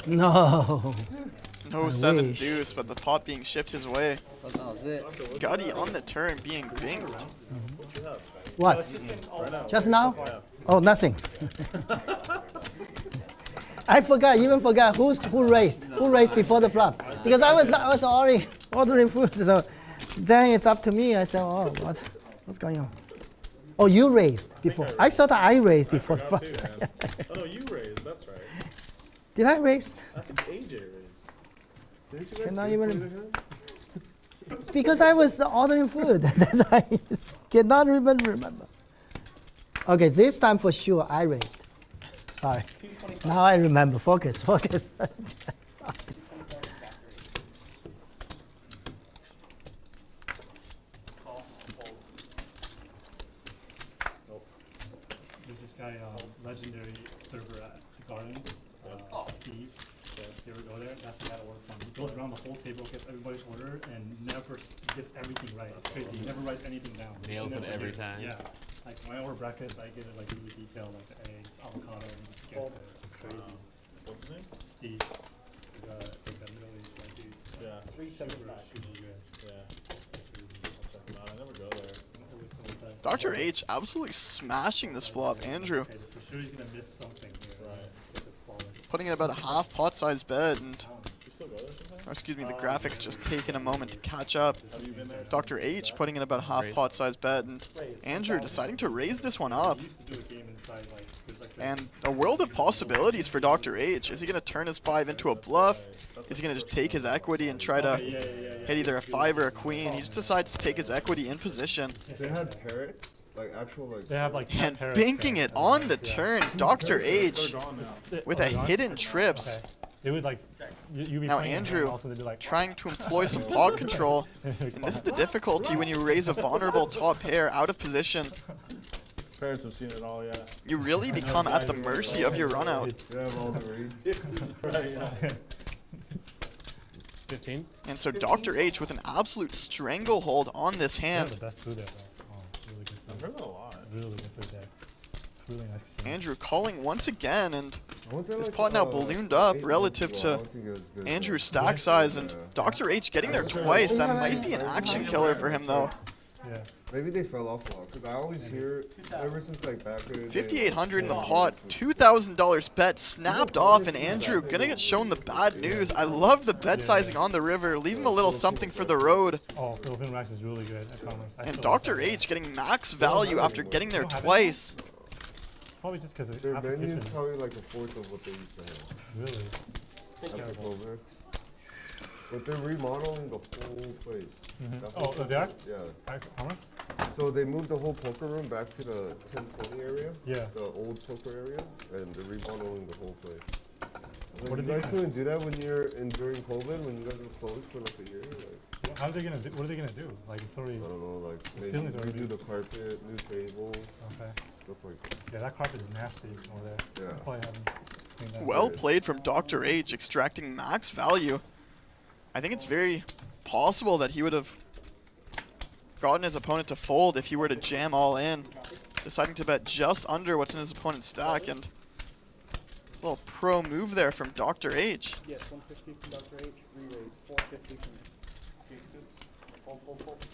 No. No 7 deuce, but the pot being shipped his way. That was it. Gutty on the turn being binged. What? Just now? Oh, nothing. I even forgot who raised before the flop, because I was already ordering food. So then it's up to me. I said, oh, what's going on? Oh, you raised before. I thought I raised before the flop. Oh no, you raised. That's right. Did I raise? I think AJ raised. Cannot even. Because I was ordering food. That's why I cannot even remember. Okay, this time for sure I raised. Sorry. Now I remember. Focus. There's this guy, legendary server at the Gardens, Steve. You ever go there? That's the guy that works on. He goes around the whole table, gets everybody's order, and never gets everything right. It's crazy. He never writes anything down. Nails it every time. Yeah. Like when I order breakfast, I get it like really detailed, like the eggs, avocado, and just gets it. Crazy. What's his name? Steve. He's a really good dude. Yeah. 375. Super good. Yeah. I'll check him out. I never go there. Dr. H absolutely smashing this flop. Andrew Okay, for sure he's gonna miss something here. Right. putting in about a half pot size bet, and You still go there sometimes? excuse me, the graphics just taking a moment to catch up. Have you been there? Dr. H putting in about a half pot size bet, and Andrew deciding to raise this one up. And a world of possibilities for Dr. H. Is he going to turn his 5 into a bluff? Is he going to just take his equity and try to hit either a 5 or a queen? He just decides to take his equity in position. They had parrots, like actual like. They have like And binking it on the turn, Dr. H with a hidden trips. Okay. They would like you be Now playing, and Andrew also they'd be like trying to employ some pot control. And this is the difficulty when you raise a vulnerable top pair out of position. Parents have seen it all, yeah. You really become at the mercy of your run out. They have all the reads. Right, yeah. 15. And so Dr. H with an absolute stranglehold on this they have hand. the best food there, though. Oh, really good food. I've heard that a lot. Really good food there. really nice casino. Andrew calling once again, and there, this like, pot now ballooned up eight relative votes. Well, I to don't think it was good, Andrew's though. stack size, and Dr. H getting there twice. That might be an action killer for him, though. Yeah. Maybe they fell off a lot, because I always hear, ever since like back in the day, 5,800 in the pot, $2,000 bet snapped off, and Andrew gonna get shown the bad news. I love the bet sizing on the river. Leave him a little something for the road. Oh, Philippine Max is really good at commerce. And Dr. H getting max value after getting there twice. Probably just because Their menu is probably like a fourth of what they used to have. Really? At the Clover. But they're remodeling the whole place. That whole Oh, they are? Yeah. How much? So they moved the whole poker room back to the 1020 area. Yeah. The old poker area, and they're remodeling the whole place. Like, What you did they guys couldn't do that when you're during COVID, when you guys were closed for like a year. Like, How are they gonna do? What are they gonna do? Like it's already. I don't know, like the maybe ceiling's already redo the carpet, new table, Okay. stuff like that. Yeah, that carpet is nasty over there. Yeah. Probably haven't cleaned that. Well played from Dr. H, extracting max value. I think it's very possible that he would have gotten his opponent to fold if he were to jam all in, deciding to bet just under what's in his opponent's stack, and a little pro move there from Dr. H. Yes, 150 from Dr. H, re-raise 450 from fold.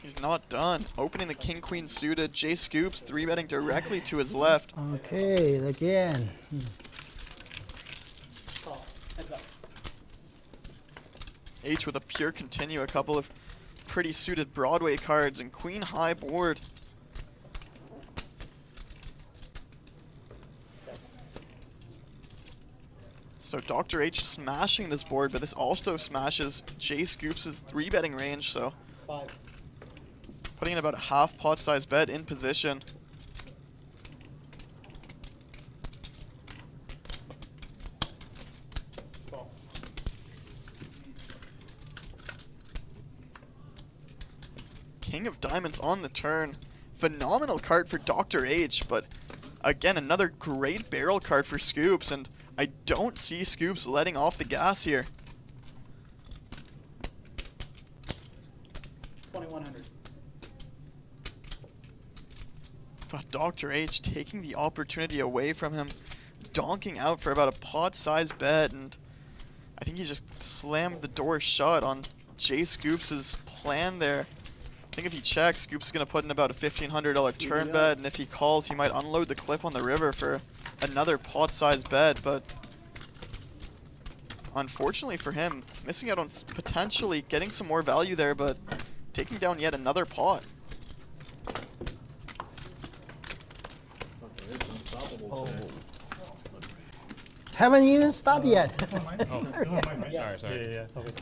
He's not done. Opening the king-queen suited, J Scoops 3-betting directly to his left. Okay, again. H with a pure continue, a couple of pretty suited Broadway cards, and queen high board. So Dr. H smashing this board, but this also smashes J Scoops' 3-betting range, so putting in about a half pot size bet in position. King of Diamonds on the turn. Phenomenal card for Dr. H, but again, another great barrel card for Scoops, and I don't see Scoops letting off the gas here. 2100. But Dr. H taking the opportunity away from him, donking out for about a pot-sized bet, and I think he just slammed the door shut on J Scoops' plan there. I think if he checks, Scoops is going to put in about a $1,500 turn bet, and if he calls, he might unload the clip on the river for another pot-sized bet, but unfortunately for him, missing out on potentially getting some more value there, but taking down yet another pot. Haven't even started yet. Sorry. Yeah. It's all good.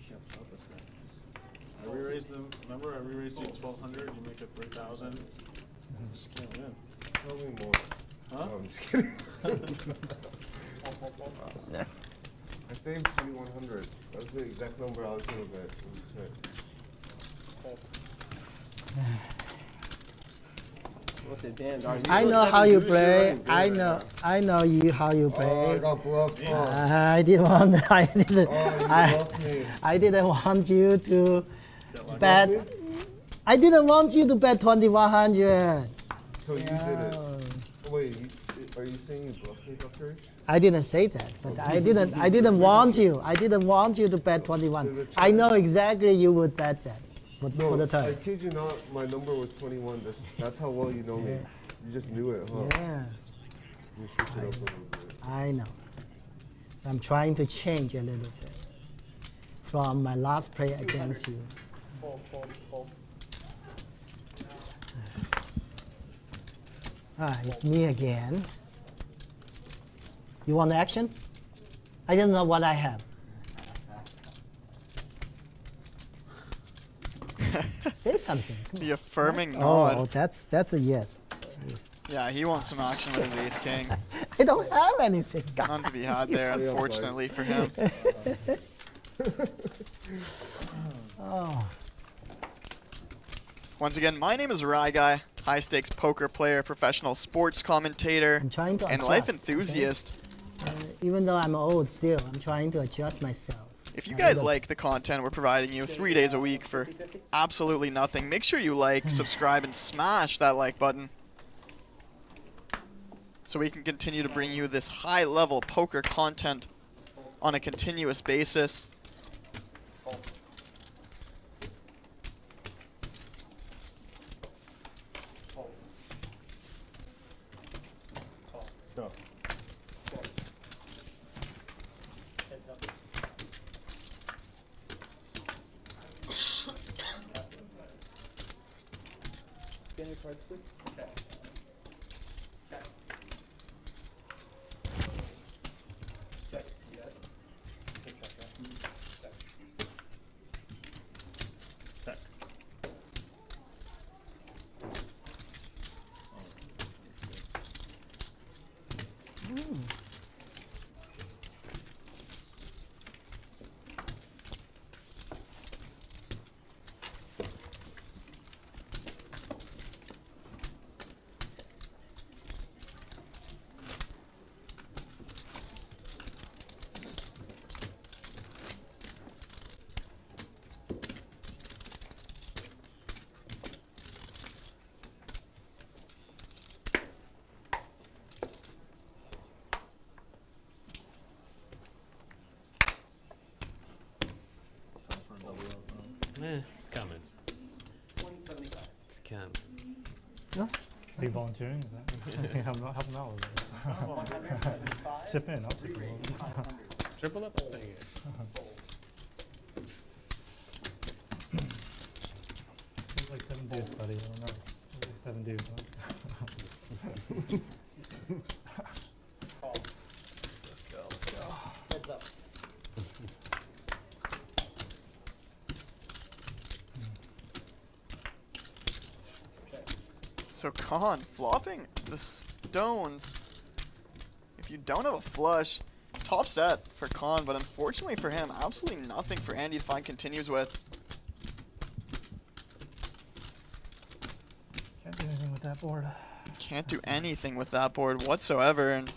Can't stop this guy. I re-raised them. Remember, I re-raised you 1,200. You make it 3,000. You just can't win. Tell me more. Huh? No, I'm just kidding. I saved 2,100. That's the exact number I was gonna bet. Let me check. I know how you play. I know you how you play. Oh, I got bluffed. I didn't want. I didn't. I didn't want you to bet. I didn't want you to bet 2,100. So you did it. Wait, are you saying you bluffed me, Dr. H? I didn't say that, but I didn't want you. I didn't want you to bet 21. I know exactly you would bet that for the I turn. kid you not, my number was 21. That's how well you know me. You just knew it, huh? Yeah, You switch it up a little bit. I know. I'm trying to change a little bit from my last play against you. It's me again. You want action? I don't know what I have. Say something. The affirming nod. Oh, that's a yes. Jeez. Yeah, he wants some action with his ace king. I don't have anything. None to be had there, unfortunately for him. Oh. Once again, my name is Rye Guy, high stakes poker player, professional sports commentator, I'm trying to and adjust, life enthusiast. Even though I'm old still, I'm trying to adjust myself. If you guys like the content we're providing you 3 days a week for absolutely nothing, make sure you like, subscribe, and smash that like button so we can continue to bring you this high-level poker content on a continuous basis. Go. Scan your cards, please. Okay. Check. Yes. Check. Check. It's coming. 2075. It's coming. No? Are you volunteering? Is that help them out with it? Chip in. I'll chip in. Triple up? Thank you. It's like 7 dudes, buddy. I don't know. It's like 7 dudes. Heads up. So Khan, flopping the stones. If you don't have a flush, top set for Khan, but unfortunately for him, absolutely nothing for Andy to find continues with. Can't do anything with that board. Can't do anything with that board whatsoever, and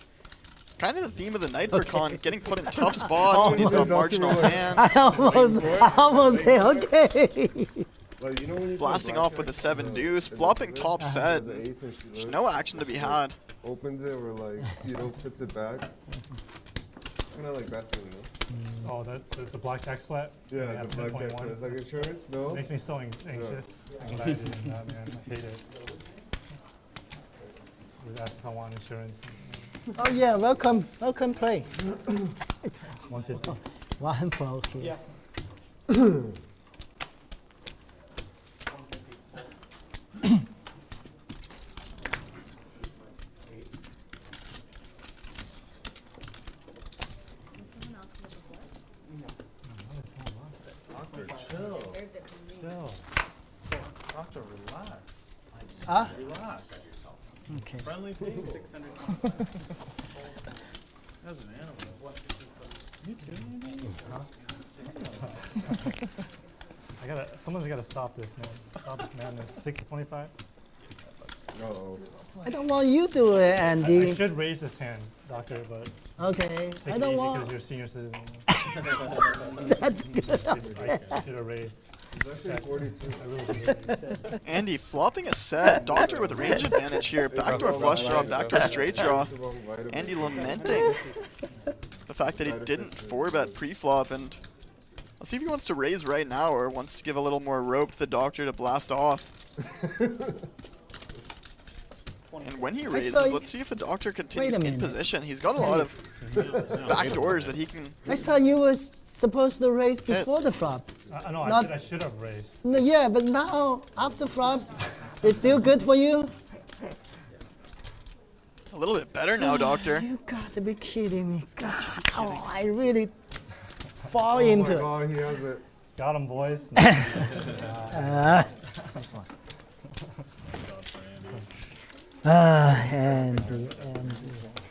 kind of the theme of the night for Khan, getting put in tough spots when he's got marginal hands. I almost say okay. Like, you know when you Blasting off with a 7 deuce, flopping top set. There's no action to be had. Opens it or like, you know, puts it back. Kind of like that thing, you know? Oh, that's the blackjack flat? Yeah, the blackjack flat. It's like insurance, no? Makes me so anxious. Anxiety and that, man. I hate it. Just ask if I want insurance. Oh yeah, welcome play. 150. One pro here. Yeah. Doctor, chill. Chill. Doctor, relax. Ah? Relax. Okay. Friendly team. 625. As an animal. You too, Someone's gotta stop this, man. Stop this madness. 625. Uh-oh. I don't want you to do it, Andy. I should raise this hand, doctor, but Okay. take I it don't easy want. because you're a senior citizen. That's good. I should have raised. It's actually 42. I really did. Andy flopping a set. Doctor with range advantage here. Backdoor flush draw, backdoor straight draw. Andy lamenting the fact that he didn't 4-bet pre-flop, and let's see if he wants to raise right now or wants to give a little more rope to the doctor to blast off. And when he raises, let's see if the doctor continues in position. He's got a lot of backdoors that he can. I thought you were supposed to raise before the flop. No, Not- I should have raised. No, yeah, but now after flop, it's still good for you. A little bit better now, doctor. You got to be kidding me. God, oh, I really fall into it. Oh, he has it. Got him, boys.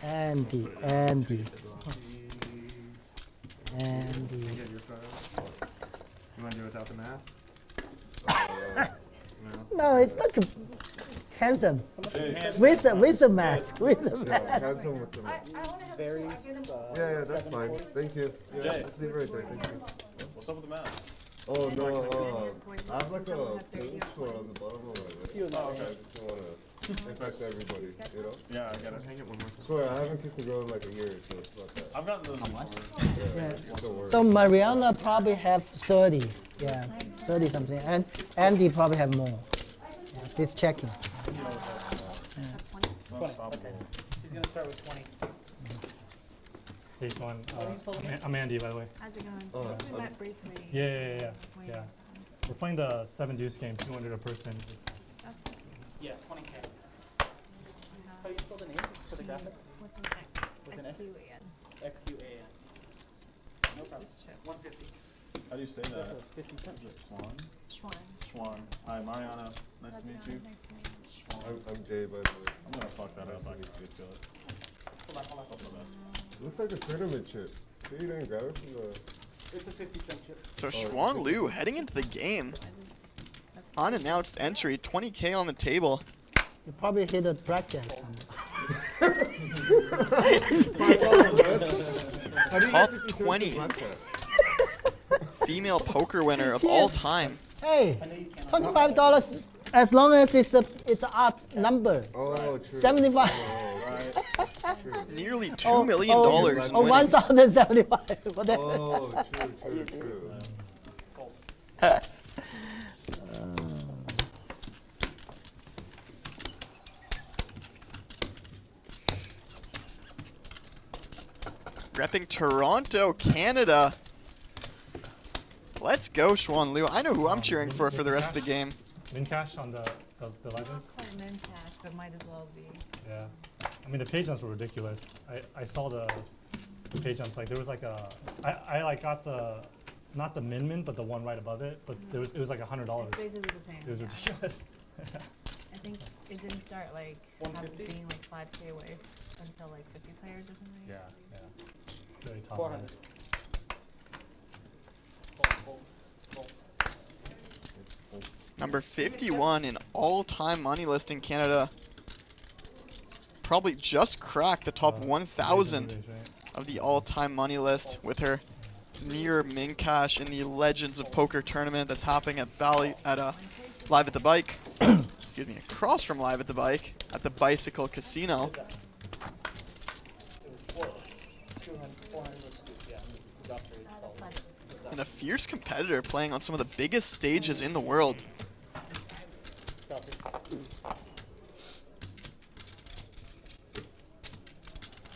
Andy. You want to do it without the mask? No, it's not handsome. With a mask. With a mask. Handsome with the mask. Very. Yeah, that's fine. Thank you. Yeah, Jay. let's leave it right there. Thank you. What's up with the mask? Oh no, I have like a pink sore on the bottom of my lip. Oh, okay. I just don't want to infect everybody, you know? Yeah, I get it. Swear, I haven't kissed a girl in like a year, so it's not that. I've gotten those before. Yeah. Don't worry. So Mariana probably have 30. Yeah, 30 something. And Andy probably have more. Yeah, she's checking. It's not stoppable. He's gonna start with 20. Hey, Xuan. I'm Andy, by the way. How's it going? Oh, We met briefly. Yeah. We're playing the 7 deuce game, 200 a person. Yeah, 20K. How do you spell the name for the graphic? With an X. With an X? X-U-A-N. X-U-A-N. No problem. 150. How do you say that? 50 cents. Is it Swan? Schwan. Schwan. Hi, Mariana. Nice to meet you. Nice to meet you. Schwan. I'm Jay, by the way. I'm gonna fuck that up. I can feel it. Hold on. Looks like a tournament chip. You didn't grab it from the... It's a 50 cent chip. So Xuan Liu heading into the game. Unannounced entry, 20K on the table. You probably hit a blackjack Top 20 female poker winner of all time. Hey, $25 as long as it's a odd number. Oh, true. 75. Nearly $2 million in Or winnings. 1,075. Whatever. Oh, true. Repping Toronto, Canada. Let's go, Xuan Liu. I know who I'm cheering for the rest of the game. Min cash on the legends? Quite min cash, but might as well be. Yeah. I mean, the page jumps were ridiculous. I saw the page jumps. Like, there was like a... I like got the... Not the min, but the one right above it. But it was like $100. It's basically the same. It was yeah. ridiculous. I think it didn't start like being like 5K away until like 50 players or something. Yeah. Very tough. 400. Number 51 in all-time money list in Canada. Probably just cracked the top 1,000 of the all-time money list with her near min cash in the Legends of Poker tournament that's happening at Live at the Bike. Excuse me, across from Live at the Bike at the Bicycle Casino. It was 400, yeah. Dropped to 12. And a fierce competitor playing on some of the biggest stages in the world.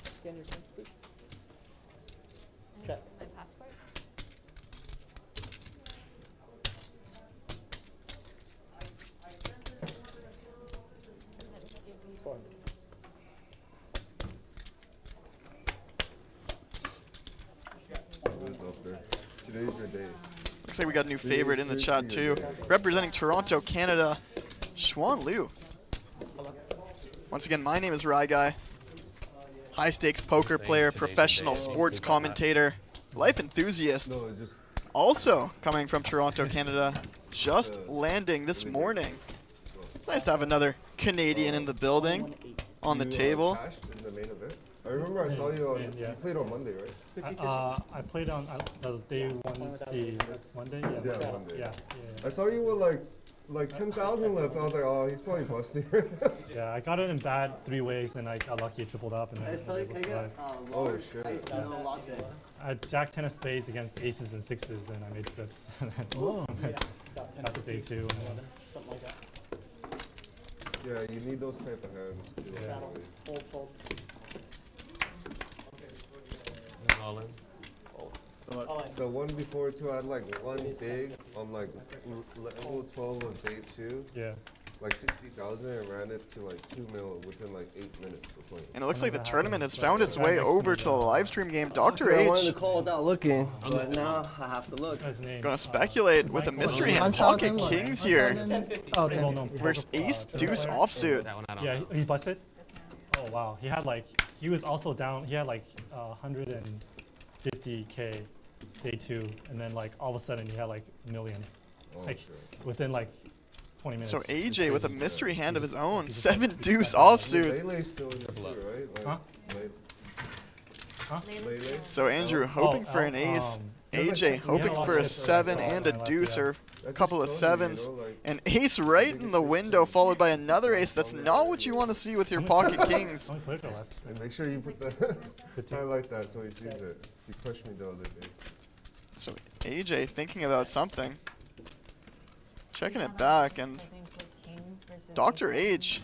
Scan your cards, please. Check. My passport? Today's your day. Looks like we got a new favorite in the chat too. Representing Toronto, Canada, Xuan Liu. Once again, my name is Rye Guy. High stakes poker player, professional sports commentator, life enthusiast. Also coming from Toronto, Canada. Just landing this morning. It's nice to have another Canadian in the building, on the table. In the main event? I remember I saw you on. You played on Monday, right? I played on the day one. That's Monday. Yeah, Monday. Yeah. I saw you with like 10,000 left. I was like, oh, he's probably busting. Yeah, I got it in bad 3 ways, and I got lucky. It tripled up, and then Can I get oh shit. no latte? I had Jack 10 of spades against aces and sixes, and I made trips. Oh. Got the day 2. And then, Something like that. Yeah, you need those type of hands too. Yeah. Fold. All in. The one before too, I had like one big on like level 12 of day 2. Yeah. Like 60,000 and ran it to like 2 mil within like 8 minutes of playing. And it looks like the tournament has found its way over to the live stream game. Dr. I wanted to H call without looking, but now I have to look. gonna speculate with a mystery hand. Pocket kings here. Oh, Versus ace deuce offsuit. Yeah, he busted. Oh wow, he was also down. He had like 150K day 2, and then like all of a sudden he had like $1 million, Oh, like shit. within like 20 minutes. So AJ with a mystery hand of his own, 7 deuce Lele's offsuit. still in the shoe, right? Huh? Huh? Lele. So Andrew hoping for an ace. AJ hoping for a 7 and a deuce or a couple of 7s. An ace right in the window followed by another ace. That's not what you want to see with your pocket kings. And make sure you put the highlight that so he sees it. He pushed me the other day. So AJ thinking about something. Checking it back and Dr. H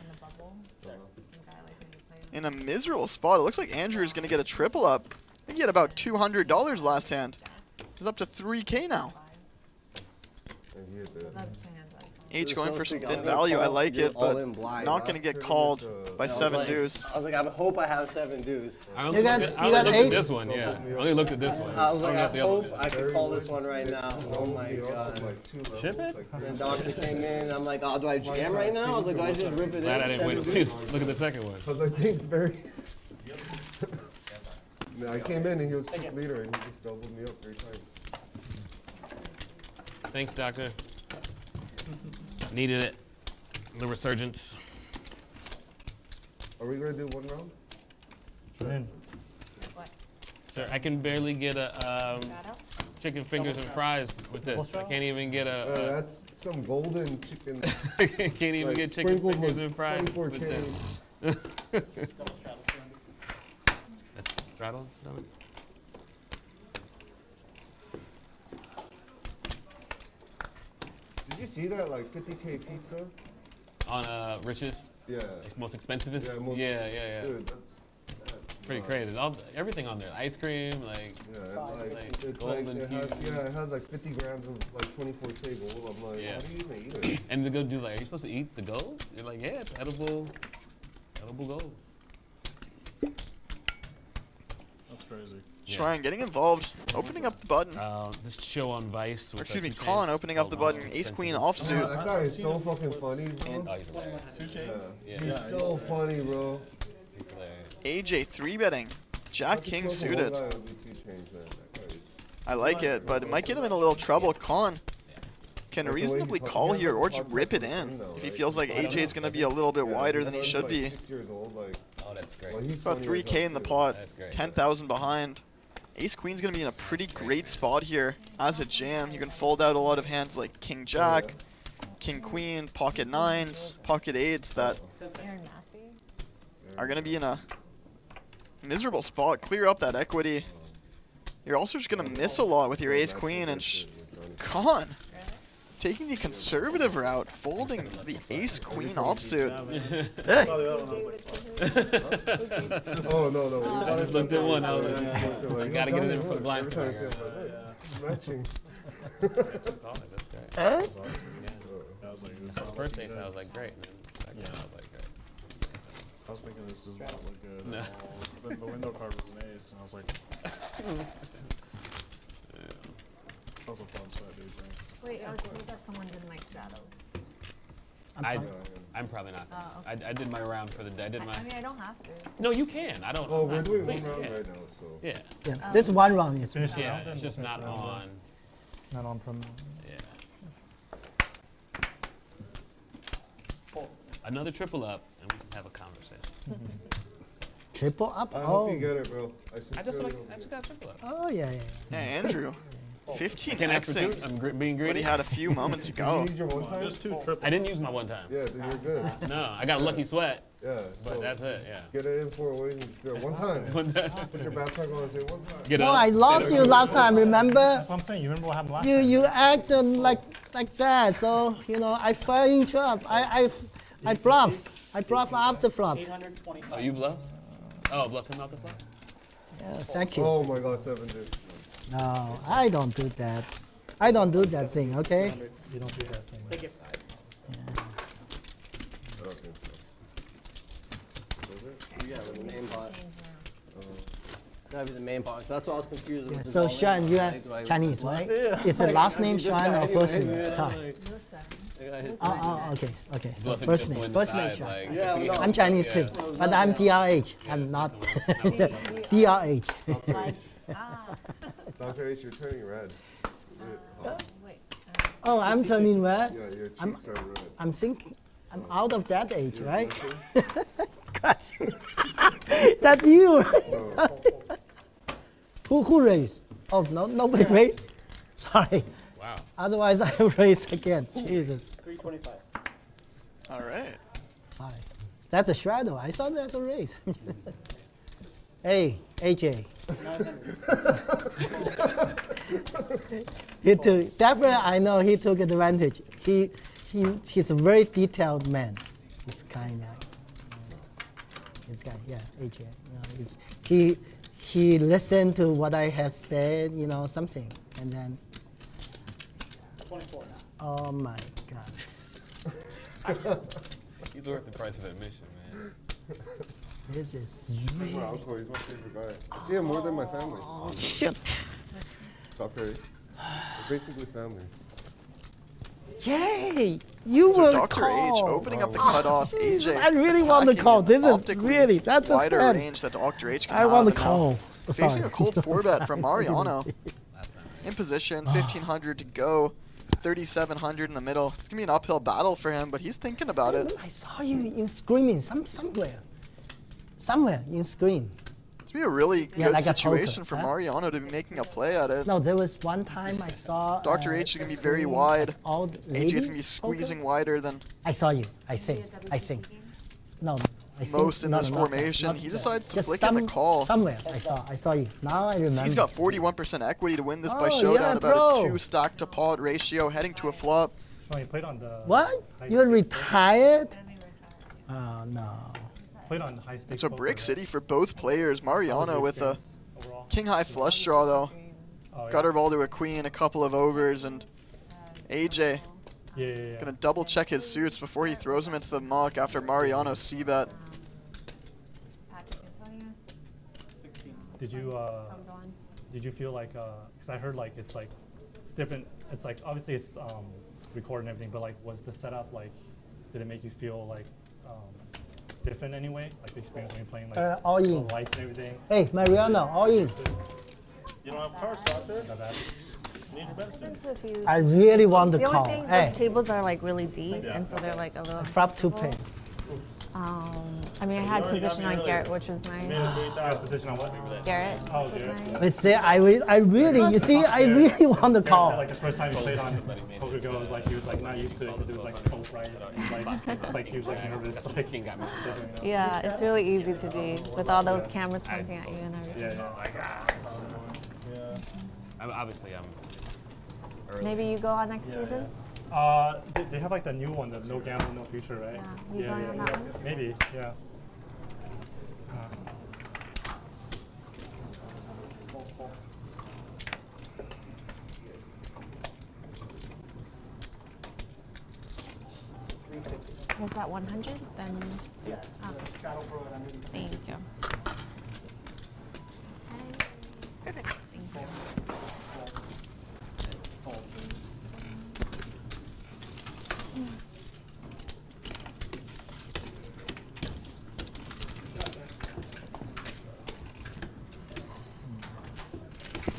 in a miserable spot. It looks like Andrew's going to get a triple up. I think he had about $200 last hand. He's up to 3K now. H going for some thin value. I like it, but not going to get called by 7 deuce. I was like, I hope I have 7 deuce. I only looked at this one, yeah. I only looked at this one. I was like, I hope I could call this one right now. Oh my god. Ship it? And doctor came in, and I'm like, oh, do I jam right now? I was like, do I just rip it Glad in? I didn't wait to see. Look at the second one. I was like, thanks, Barry. I came in and he was chip leader and he just doubled me up 3 times. Thanks, doctor. Needed it. The resurgence. Are we gonna do 1 round? Sir, I can barely get a chicken fingers and fries with this. I can't even get a. That's some golden chicken. I can't even get chicken fingers and fries with this. That's straddle, Dominic? Did you see that like 50K pizza? On Rich's? Yeah. It's most expensivest? Yeah, yeah. Dude, that's pretty crazy. Everything on there. Ice cream, like, it's golden it has like 50 grams of like 24K gold. I'm like, how do you even eat it? And the good dude's like, are you supposed to eat the gold? You're like, yeah, it's edible gold. That's crazy. Xuan getting involved, opening up the button. This show on Vice. Or excuse me, Colin opening up the button. Ace Queen offsuit. That guy is so fucking funny, bro. He's so funny, bro. AJ 3-betting. Jack King suited. I like it, but it might get him in a little trouble. Colin can reasonably call here or just rip it in if he feels like AJ is going to be a little bit wider than he should be. Oh, that's great. About 3K in the pot, 10,000 behind. Ace Queen's going to be in a pretty great spot here as a jam. You can fold out a lot of hands like King Jack, King Queen, pocket 9s, pocket 8s that are going to be in a miserable spot. Clear up that equity. You're also just going to miss a lot with your Ace Queen and Con taking the conservative route, folding the Ace Queen offsuit. Oh, no. I just looked at one. I was like, I gotta get it in for the blind spot. Matching. That's great. First ace, I was like, great. And then second, I was like, great. I was thinking this does not look good. No. The window card was an ace, and I was like, that was a fun sweat, dude. Thanks. Wait, I thought someone didn't like straddles. I'm probably not. Oh, okay. I did my round for the day. I did my. I mean, I don't have to. No, you can. I don't. Oh, we're doing please, 1 round yeah. right now, so. Yeah. This 1 round is. Yeah, it's just not on. Not on promo. Yeah. Another triple up, and we can have a conversation. Triple up? I hope you get it, bro. I just got triple up. Oh, yeah. Hey, Andrew. 15 Can't ask for two. Xing. I'm being greedy. But he had a few moments ago. Did you use your 1 time? Just 2 triple. I didn't use my 1 time. Yeah, then you're good. No, I got a lucky sweat. Yeah. But so that's it, yeah. Get it in 4 ways and just do it 1 time. 1 time. Put your backpack on and say 1 time. Get No, up. I lost you last time, remember? That's what I'm saying. You remember what happened last time? You acted like that, so, I fell into it. I bluff. I bluff after flop. 825. Oh, you bluffed? Oh, bluffed him out the flop? Yeah, thank you. Oh my god, 7 dude. No, I don't do that. I don't do that thing, okay? You don't do that thing. Take it. I don't think so. Was it? Yeah, with the main box. It's gotta be the main box. That's what I was confused with. So, Xuan, you are Chinese, right? It's a last name Xuan or first name? Sorry. Oh, okay. So first name Xuan. I'm Chinese too, but I'm DRH. I'm not DRH. Dr. H, you're turning red. Wait. Oh, I'm turning red. Yeah, your I'm, cheeks are red. I'm thinking, I'm out of that age, right? Gosh. That's you. Who raised? Oh, no, nobody raised? Sorry. Wow. Otherwise, I raise again. Jesus. 325. All right. Sorry. That's a shadow. I thought that's a raise. Hey, AJ. 900. He took, definitely, I know he took advantage. He's a very detailed man. This kind of, this guy, yeah, AJ. He listened to what I have said, something, and then. 24 now. Oh my God. He's worth the price of admission, man. This is He's really. my uncle. He's my favorite guy. I see him more than my family. Oh shit. Dr. H. We're basically family. Jay, you So will Dr. call. H opening up the cutoff. AJ. I really want to attacking call. an This is optically really, that's a wider fan. range that Dr. H can I have. want to and now call. Facing Sorry. a cold 4-bet from Mariano. In position, Ah. 1,500 to go. 3,700 in the middle. It's gonna be an uphill battle for him, but he's thinking about it. I saw you in screaming somewhere in screen. It's gonna be a really Yeah, good like a situation poker, for huh? Mariano to be making a play at it. No, there was one time I saw. Dr. H is gonna be a very screen, wide. like all the AJ is gonna be ladies squeezing poker. wider than I saw you. I sing. No, I sing. most in no, this no, not that, formation. not He that. decides to Just flick in the call. Somewhere I saw you. Now I remember. He's got 41% equity to win this by Oh, showdown. yeah, About bro. a 2 stack to pot ratio, heading to a flop. Sean, you played on the. What? You're retired? Oh no. Played on high stakes. It's a poker, brick right? city for both players. Mariano Big with a fans overall. king high flush draw though. Oh, Gutter ball to a queen, a couple of overs, and AJ Yeah. gonna double check his suits before he throws them into the muck after Mariano c-bet. Did you feel like, because I heard like it's different. It's like obviously it's recorded and everything, but like was the setup like, did it make you feel like different anyway? Like the experience when you're playing like All the in. lights and everything. Hey, Mariano, all in. You don't have cards, doctor? Not bad. Need your medicine. I really want to The call. only thing, Hey, those tables are like really deep, and so they're like a little. flop 2 pair. I mean, I had position on Garrett, which was nice. Position on what? Garrett Oh, was Garrett. nice. But see, I really, you see, I really want to Yeah, call. like the first time he played on Poker Go, it was like he was like not used to it because it was like so bright. Like he was like nervous. Like, Yeah, it's really easy to be with all those cameras pointing at you and everything. Obviously, it's early. Maybe you go on next season. They have like the new one, the no gamble, no future, right? Yeah, you going on that one? Maybe, yeah. Was that 100? Then. Yeah. Oh. Shadow throw it underneath. Thank you. Okay. Perfect. Thank you.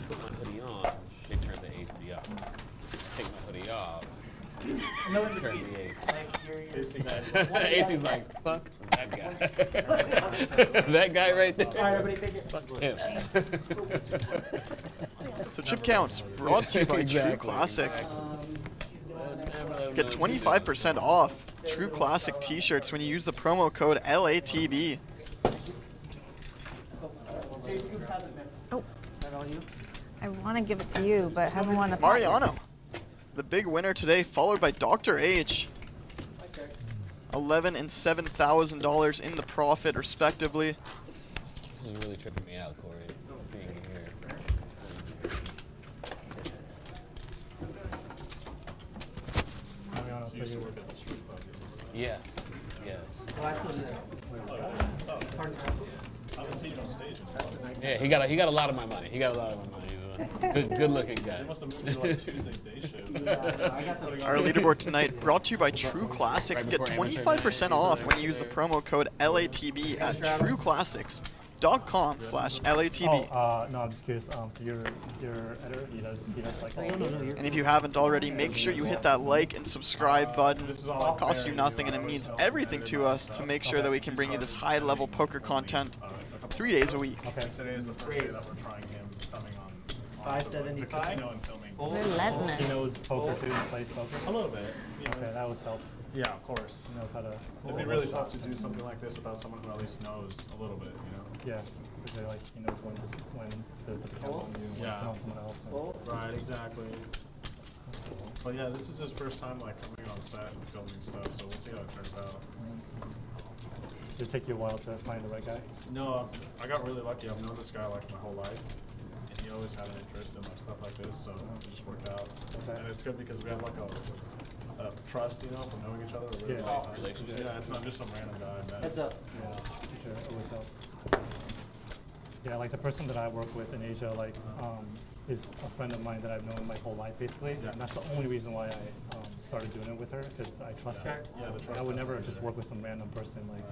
Put my hoodie on, they turn the AC up. Take my hoodie off, turn the AC. AC's like, fuck that guy. That guy right there. All right, everybody take it. Fuck him. So chip counts brought to you by True Classic. Get 25% off True Classic t-shirts when you use the promo code LATB. Oh. I want to give it to you, but haven't won the pot yet. Mariano, the big winner today, followed by Dr. H. $11,000 and $7,000 in the profit, respectively. This is really tripping me out, Corey. Seeing you here. Yes. Yes. Yeah, he got a lot of my money. He's a good looking guy. Our leaderboard tonight brought to you by True Classics. Get 25% off when you use the promo code LATB at True Classics. youtube.com/LATV. No, I'm just curious. So your editor, he does like all of this? And if you haven't already, make sure you hit that like and subscribe button. It costs you nothing and it means everything to us to make sure that we can bring you this high-level poker content 3 days a week. Okay. Today is the first day that we're trying him coming on 575. the casino and filming. He knows poker too, he plays poker? A little bit. Yeah. Okay, that always helps. Yeah, of course. He knows how to... It'd be really tough to do something like this without someone who at least knows a little bit, you know? Yeah, because like, he knows when to put the count on you and when to put on someone else. Right, exactly. But yeah, this is his first time like coming on set and filming stuff, so we'll see how it turns out. Did it take you a while to find the right guy? No, I got really lucky. I've known this guy like my whole life, and he always had an interest in like stuff like this, so it just worked out. Okay. And it's good because we have like a trust, you know, from knowing each other. A really long time. Relationship. Yeah, it's not just some random guy. Heads up. Yeah, for sure, it always helps. Yeah, like the person that I work with in Asia, like, is a friend of mine that I've known my whole life, basically. Yeah. And that's the only reason why I started doing it with her, because I trust her. Yeah, the trust. I would never just work with some random person, like,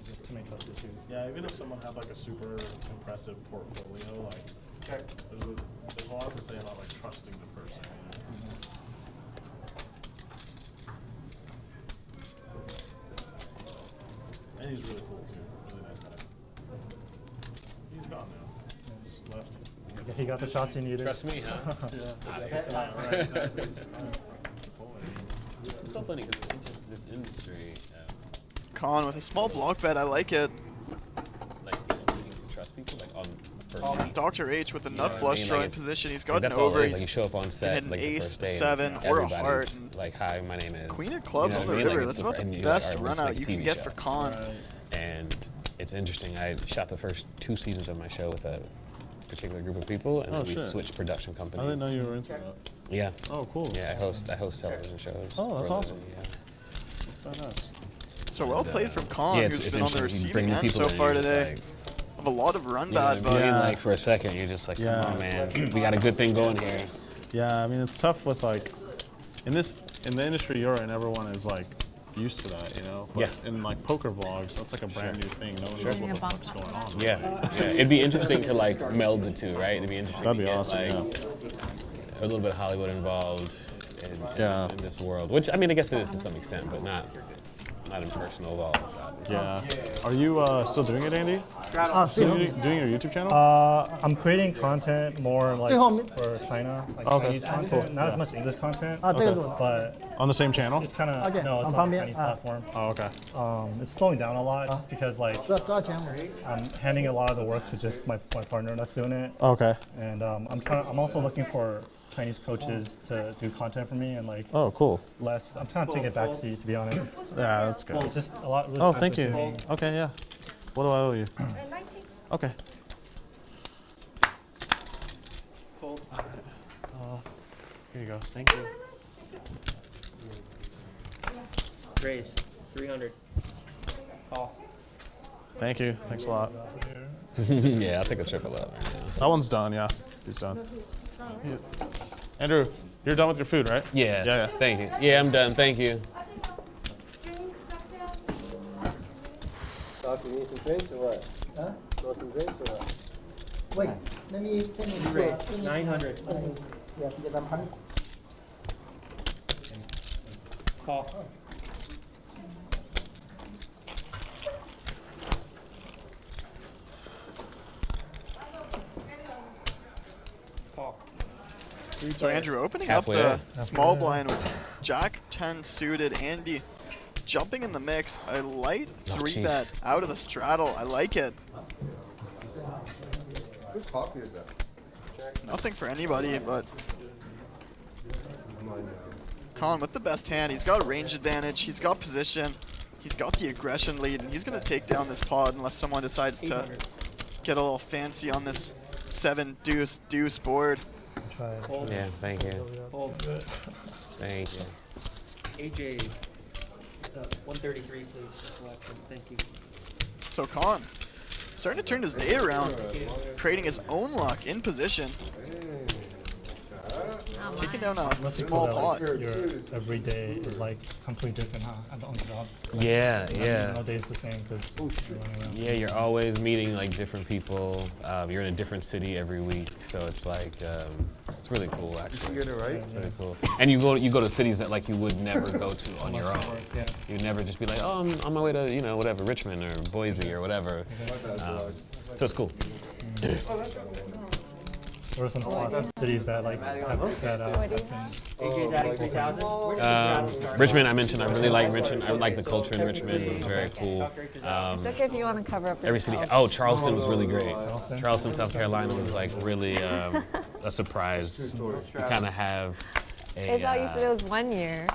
just too many trust issues. Yeah, even if someone had like a super impressive portfolio, like there's a lot to say about like trusting the person. You know? And he's really cool too, really nice guy. He's gone now. He just left. Yeah, he got the shots he needed. Trust me, huh? Right, exactly. It's so funny because this industry, Con with a small block bet, I like it. like, you can trust people, like, on first Dr. H with a You nut know what I flush mean? drawing Like, position. He's like, got an that's all it over. is. Like, you show up on set, hit an like, the ace, first day, and seven, it's or a everybody's heart. And like, hi, my name is... Queen of clubs you on know the what I mean? river. Like, That's it's about the and you're best like, all right, run it's out like a you can TV get show. for Con. And it's interesting. I shot the first 2 seasons of my show with a particular group of people, and then we switched production companies. I didn't know you were into that. Yeah. Oh, cool. Yeah, I host television shows. Oh, that's for a awesome. living, yeah. So nice. So well played from Con, Yeah, who's it's been on the interesting. You bring receiving new end people so in, far you're just today. like, Of a lot of run you know what bad, I mean? but Like for a second, you're just like, come on, man, we got a good thing going here. Yeah, I mean, it's tough with like, in the industry you're in, everyone is like used to that, you know? But in like poker vlogs, that's like a brand new thing. No one knows what the fuck's going on. Yeah, it'd be interesting to like meld the two, right? It'd be interesting That'd to be get awesome, like a little bit of Hollywood involved in this world. Which I mean, I guess it is to some extent, but not in personal level. Yeah. Are you still doing it, Andy? Still doing your YouTube channel? I'm creating content more like for China, like Chinese content, not as much English content, but on the same channel? it's kind of no, it's on the Chinese platform. Oh, okay. It's slowing down a lot just because like I'm handing a lot of the work to just my partner that's doing it. Okay. And I'm also looking for Chinese coaches to do content for me and like. Oh, cool. Less. I'm trying to take a backseat, to be honest. Yeah, that's good. It's just a lot. Really Oh, thank you. time-consuming. Okay, yeah. What do I owe you? Okay. Fold. Here you go. Thank you. Raise. 300. Call. Thank you. Thanks a lot. Yeah, I'll take a triple up right now. That one's done, yeah. He's done. Andrew, you're done with your food, right? Yeah. Yeah. Thank you. Yeah, I'm done. Thank you. Doctor, you need some drinks or what? Huh? Want some drinks or what? Wait, let me finish. Raise. 900. Yeah, because I'm hungry. Call. Call. So Andrew opening Halfway up up. the small blind with Jack 10 suited. Andy jumping in the mix. A light 3-bet out of the straddle. I like it. Whose coffee is that? Nothing for anybody, but Con with the best hand. He's got a range advantage. He's got position. He's got the aggression lead, and he's going to take down this pod unless someone decides to get a little fancy on this 7-deuce board. Yeah, thank you. Hold. Thank you. AJ, 133, please. Selection. Thank you. So Con starting to turn his day around, creating his own luck in position. Taking down a Must be small cool that, pot. like, your every day is like completely different, huh? At the own job. Yeah, yeah. No day is the same because you're running around. Yeah, you're always meeting like different people. You're in a different city every week, so it's like it's really cool actually. You get it right. It's really cool. And you go to cities that like you would never go to on your own. Yeah. You would never just be like, oh, I'm on my way to whatever Richmond or Boise or whatever. So it's cool. What are some spots in cities that like have that? AJ's adding 3,000. Richmond, I mentioned. I really like Richmond. I like the culture in Richmond. It was very cool. It's okay if you want to cover up. Every city. Oh, Charleston was really great. Charleston, South Carolina was like really a surprise. You kind of have I thought you said it was 1 year.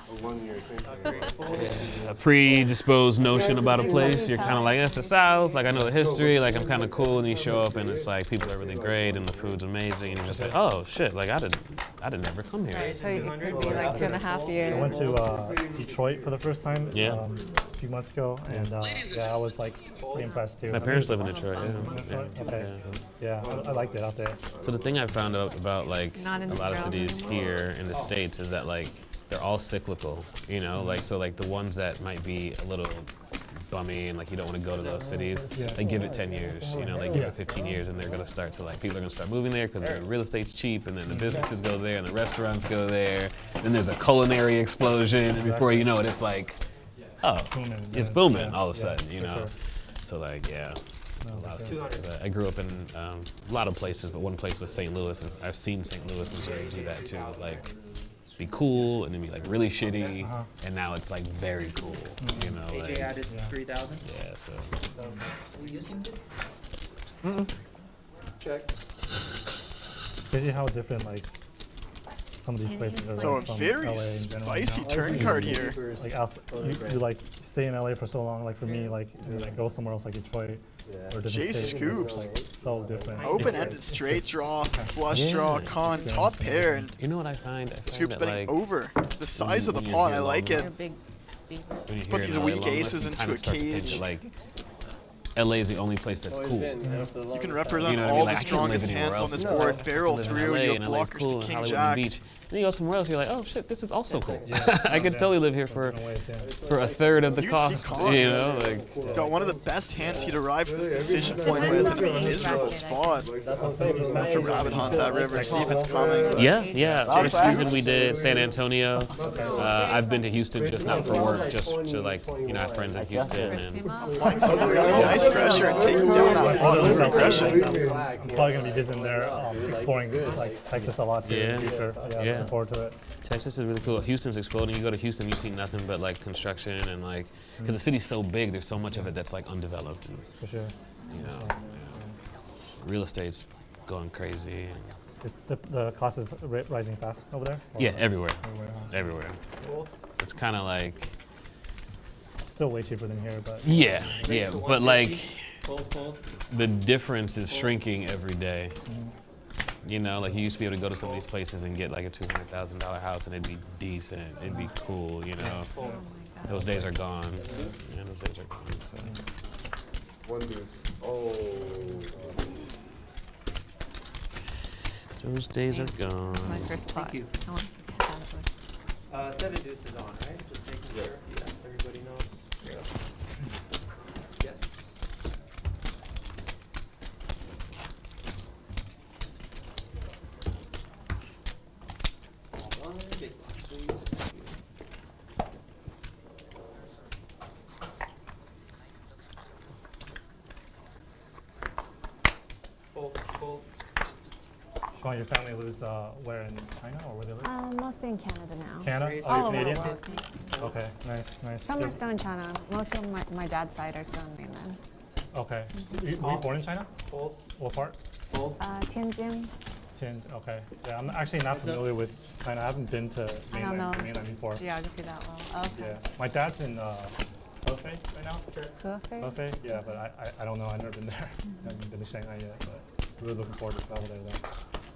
a predisposed notion about a place. You're kind of like, that's the South. Like I know the history. Like I'm kind of cool. And you show up and it's like people are really great and the food's amazing. And you're just like, oh shit. Like I did never come here. So you could be like 2.5 years. I went to Detroit for the first time Yeah. a few months ago, and yeah, I was like pretty impressed too. My parents live in Detroit. Okay. Yeah, I liked it out there. So the thing I found out about like Not a into lot of girls cities anymore. here in the States is that like they're all cyclical, you know, like so like the ones that might be a little bummy and like you don't want to go to those cities, they give it 10 years, you know, they give it 15 years and they're going to start to like, people are going to start moving there because the real estate's cheap and then the businesses go there and the restaurants go there, then there's a culinary explosion and before you know it, it's like, oh, it's booming all of a sudden, you know, so like, yeah. A lot of cities. I grew up in a lot of places, but one place was St. Louis. And I've seen St. Louis Missouri do that too. Like, be cool and then be like really shitty, and now it's like very cool. You know, AJ like added 3,000. yeah. So. Are you using it? Check. Crazy how different like some of these places are. So like, a from very LA in general. spicy turn card here. Like you like stay in LA for so long. Like for me, like you like go somewhere else like Detroit or different Jay states, Scoops. Like, so different. Open-ended straight draw, flush draw, con, top pair, and You know what I find? Scoops that, betting like, over. The size of the when you're pot, here I like long it. enough- Big, big. when you're Put here these in LA weak long enough, aces you into kind a of start to think cage. that, like, LA is the only place that's cool. You can represent You know what I all mean? the Like, I can't live strongest anywhere hands on else. this No, board. I Barrel live in through, LA, you have and LA's blockers cool, to and king Hollywood jack. Beach. Then you go somewhere else, you're like, oh shit, this is also cool. Yeah. I could totally live here for a third of the You'd see cost. Con You know, like got one of the best hands he'd arrived to this decision point with in a miserable spot. Have to rabbit hunt that river, see if it's coming. yeah. First season we did San Antonio. I've been to Houston just not for work, just to like have friends in Houston. And Applying some really nice pressure and taking down that pot with aggression. I'm probably gonna be visiting there, exploring like Texas a lot too in the future. Yeah, looking forward to it. Texas is really cool. Houston's exploding. You go to Houston, you see nothing but like construction and like, because the city's so big, there's so much of it that's like undeveloped. And, For sure. real estate's going crazy. The cost is rising fast over there? Or Yeah, everywhere. Everywhere, huh? Everywhere. It's kind of like. Still way cheaper than here, but. Yeah, but like, the difference is shrinking every day. You know, like you used to be able to go to some of these places and get like a $200,000 house and it'd be decent, it'd be cool, you know. Those days are gone. Yeah, those days are gone. So. One deuce. Oh. Those days are gone. My first pot. Thank you. I want to get down to it. 7 deuces on, right? Just making sure. Yeah, everybody knows. Yes. Big one, please. Fold. Xuan, your family lives where in China or where they live? Mostly in Canada now. Canada? All Oh, over you're the Canadian? world. Okay, nice. Some are still in China. Most of my dad's side are still in mainland. Okay. Were you born in China? Fold. What part? Fold. Tianjin. Okay. Yeah, I'm actually not familiar with China. I haven't been to I don't know mainland before. geography that well. Okay. Yeah. My dad's in Hefei right now. Hefei? Hefei? Yeah, but I don't know. I've never been there. I haven't been to Shanghai yet, but really looking forward to travel there though.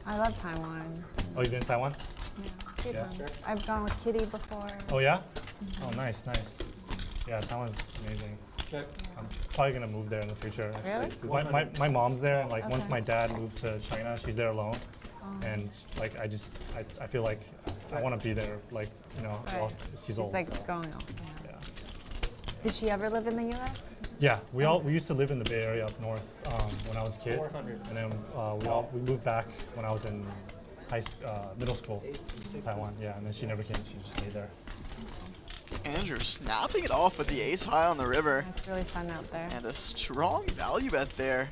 I love Taiwan. Oh, you've been to Taiwan? Few times. I've gone with Kitty before. Oh yeah? Oh, nice. Yeah, Taiwan's amazing. I'm probably gonna move there in the future. Actually. Really? 'Cause my mom's there, and like once Okay. my dad moves to China, she's there alone. and like I feel like I want to be there, like while she's old. like so. growing up. Yeah. Did she ever live in the U.S.? Yeah, we used to live in the Bay Area up north when I was a kid, and then we moved back when I was in middle school, Taiwan. Yeah, and then she never came. She just stayed there. Andrew snapping it off with the ace high on the river. It's really fun out there. And a strong value bet there.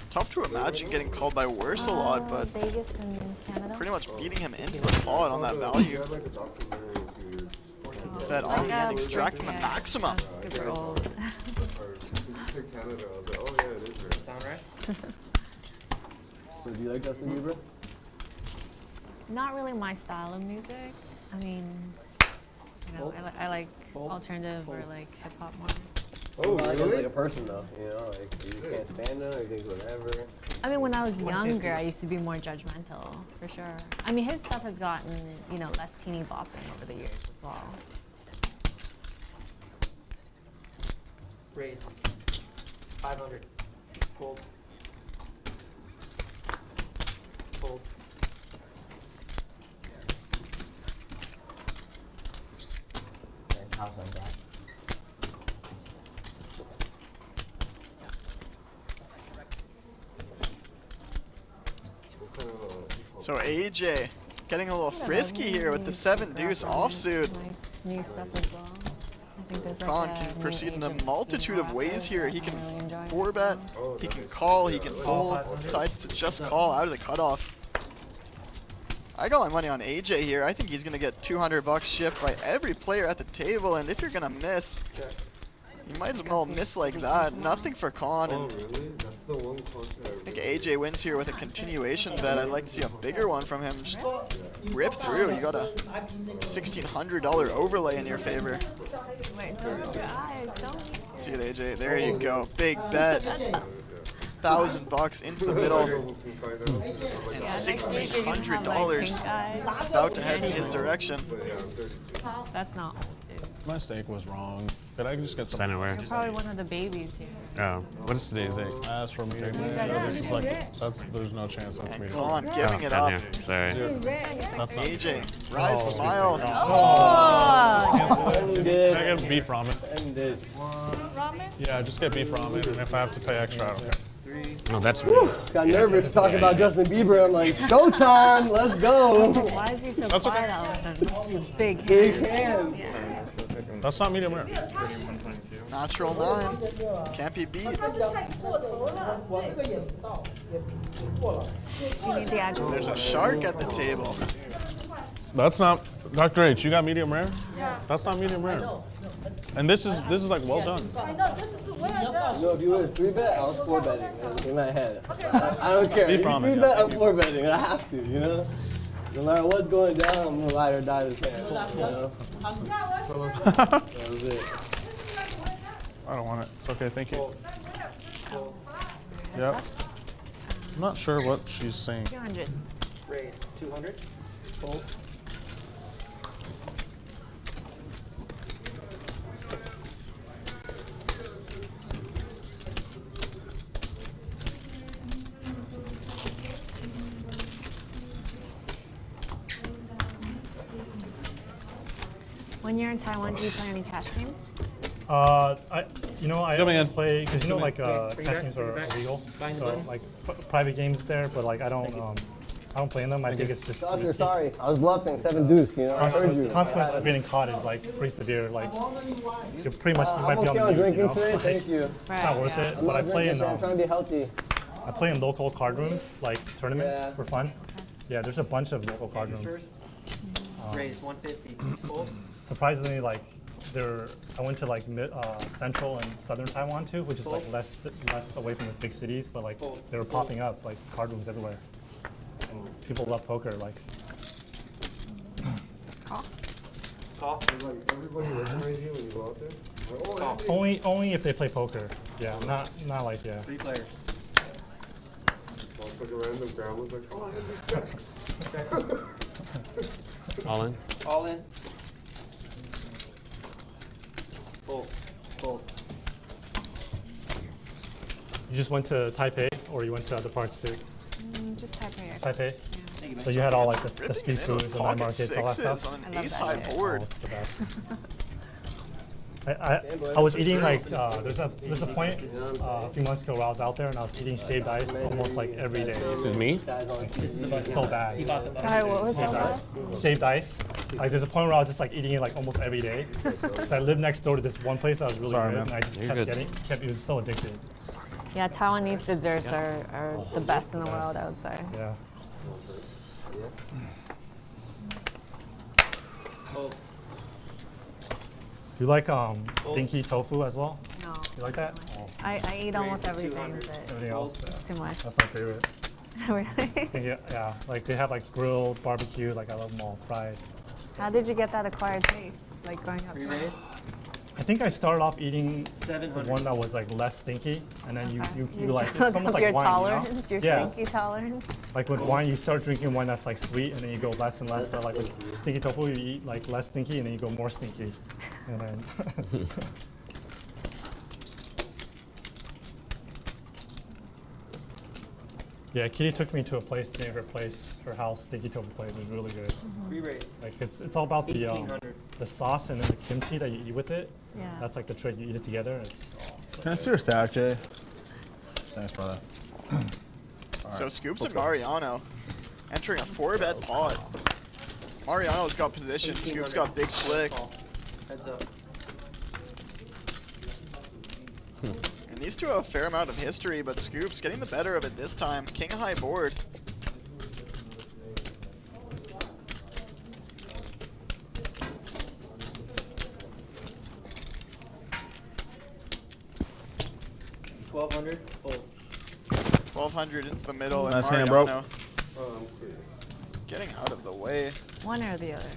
Tough to imagine getting called by worse a lot, but Vegas and Canada. pretty much beating him into the pot on that value. Bet on and extracting the maximum. Super old. Sound right? So do you like Justin Bieber? Not really my style of music. I mean, I like alternative or like hip hop more. Oh, really? Like a person though, like you can't stand him or you think whatever. I mean, when I was younger, I used to be more judgmental, for sure. I mean, his stuff has gotten, less teeny bopping over the years as well. Raise. 500. Fold. Fold. House like that. So AJ getting a little frisky here with the 7 deuce offsuit. New stuff as well. I think there's Khan like can proceed in a multitude of ways here. He can 4-bet, he can call, he can fold, decides to just call out of the cutoff. I got my money on AJ here. I think he's going to get $200 shipped by every player at the table, and if you're going to miss, you might as well miss like that. Nothing for Khan, and I think AJ wins here with a continuation bet. I'd like to see a bigger one from him. Just rip through. You got a $1,600 overlay in your favor. Wait, don't your eyes, don't. See it, AJ. There you go. Big bet. $1,000 into the middle, and $1,600 about to head in his direction. That's not. My stake was wrong. Could I just get some? You're probably one of the babies here. Oh, what is today's date? As for me, this is like, there's no chance that's me. Khan giving it up. Sorry. AJ, rise, smile. Can I get beef ramen? Yeah, just get beef ramen, and if I have to pay extra, I don't care. No, that's weird. Got nervous talking about Justin Bieber. I'm like, showtime, let's go. Why is he so quiet all of a sudden? Big hands. Yeah. That's not medium rare. Natural 9. Can't be beat. You need the address. There's a shark at the table. That's not, Dr. H, you got medium rare? Yeah. That's not medium rare. And this is like well done. If you win 3-bet, I was 4-betting in my head. I don't care. If you 3-bet, I'm 4-betting. I have to, No matter what's going down, I'm gonna ride or die this hand. That was it. I don't want it. It's okay, thank you. Yep. I'm not sure what she's saying. 200. Raise. 200. Fold. When you're in Taiwan, do you play any cash games? I don't play because cash games are illegal. So like private games there, but like I don't play in them. I think it's just. Doctor, sorry, I was bluffing 7 deuce. I heard you. Consequence of getting caught is like pretty severe. Like you pretty much might be on the news. Drinking today, thank you. It's not worth it. But I play in. I'm trying to be healthy. I play in local card rooms, like tournaments for fun. Yeah, there's a bunch of local card rooms. Raise 150. Fold. Surprisingly, like I went to like central and southern Taiwan too, which is like less away from the big cities, but like they were popping up like card rooms everywhere. And people love poker, like. Call. Everybody recognize you when you go out there? Only if they play poker. Yeah, not like 3 players. It's like a random grandma's like, oh, I have these stacks. All in? All in. Fold. Fold. You just went to Taipei, or you went to other parts too? Just Taipei. Taipei? Yeah. So you had all like the Ripping street it in foods with and night pocket markets, all that sixes stuff? on an ace-high board. Oh, it's the best. I was eating like there's a point a few months ago where I was out there and I was eating shaved ice almost like every day. This is me? It was so bad. Sorry, what was that? Shaved ice. Like there's a point where I was just like eating it like almost every day. So I lived next door to this one place that was really good, and I just kept it was so addicted. Yeah, Taiwanese desserts are the best in the world, I would say. Yeah. Do you like stinky tofu as well? No. You like that? I eat almost everything, but Everything else? it's too much. That's my favorite. Really? Stinky, yeah, like they have like grilled, barbecue, like I love them all fried. How did you get that acquired taste? Like growing up? I think I started off eating the 700. one that was like less stinky, and then you like it's Build almost up like your wine, tolerance, you know? your Yeah. stinky tolerance. Like with wine, you start drinking wine that's like sweet, and then you go less and less. But like with stinky tofu, you eat like less stinky, and then you go more stinky. And then yeah, Kitty took me to a place near her house, stinky tofu place. It was really good. Re-raise. Like it's all about the 1800. the sauce and then the kimchi that you eat with it. Yeah. That's like the trick. You eat it together. It's Can I see your stack, Jay? Thanks, brother. So Scoops let's and go. Mariano entering a 4-bet pot. Mariano's got position. Scoops got big slick. Heads up. And these two have a fair amount of history, but Scoops getting the better of it this time. King high board. $1,200. Fold. 1,200 into the middle, and Nice hand, bro. Mariano getting out of the way. One or the other.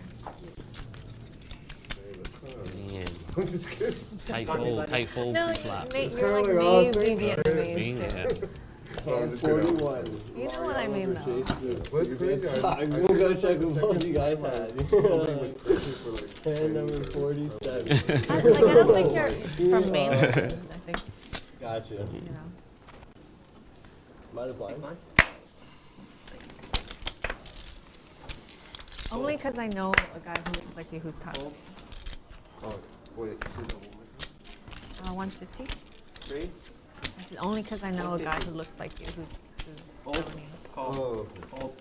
Man. Tight fold, No, flop. Nate, you're like amazing Vietnamese. Yeah. too. 41. You know what I mean, though. What's crazy? I'm gonna go check what both you guys had. 10, number 47. I don't think you're from mainland. I think, Gotcha. you know. Might apply. Only because I know a guy who looks like you who's Taiwanese. Oh, wait. 150? Raise. I said only because I know a guy who looks like you who's Taiwanese. Call. Oh, Fold.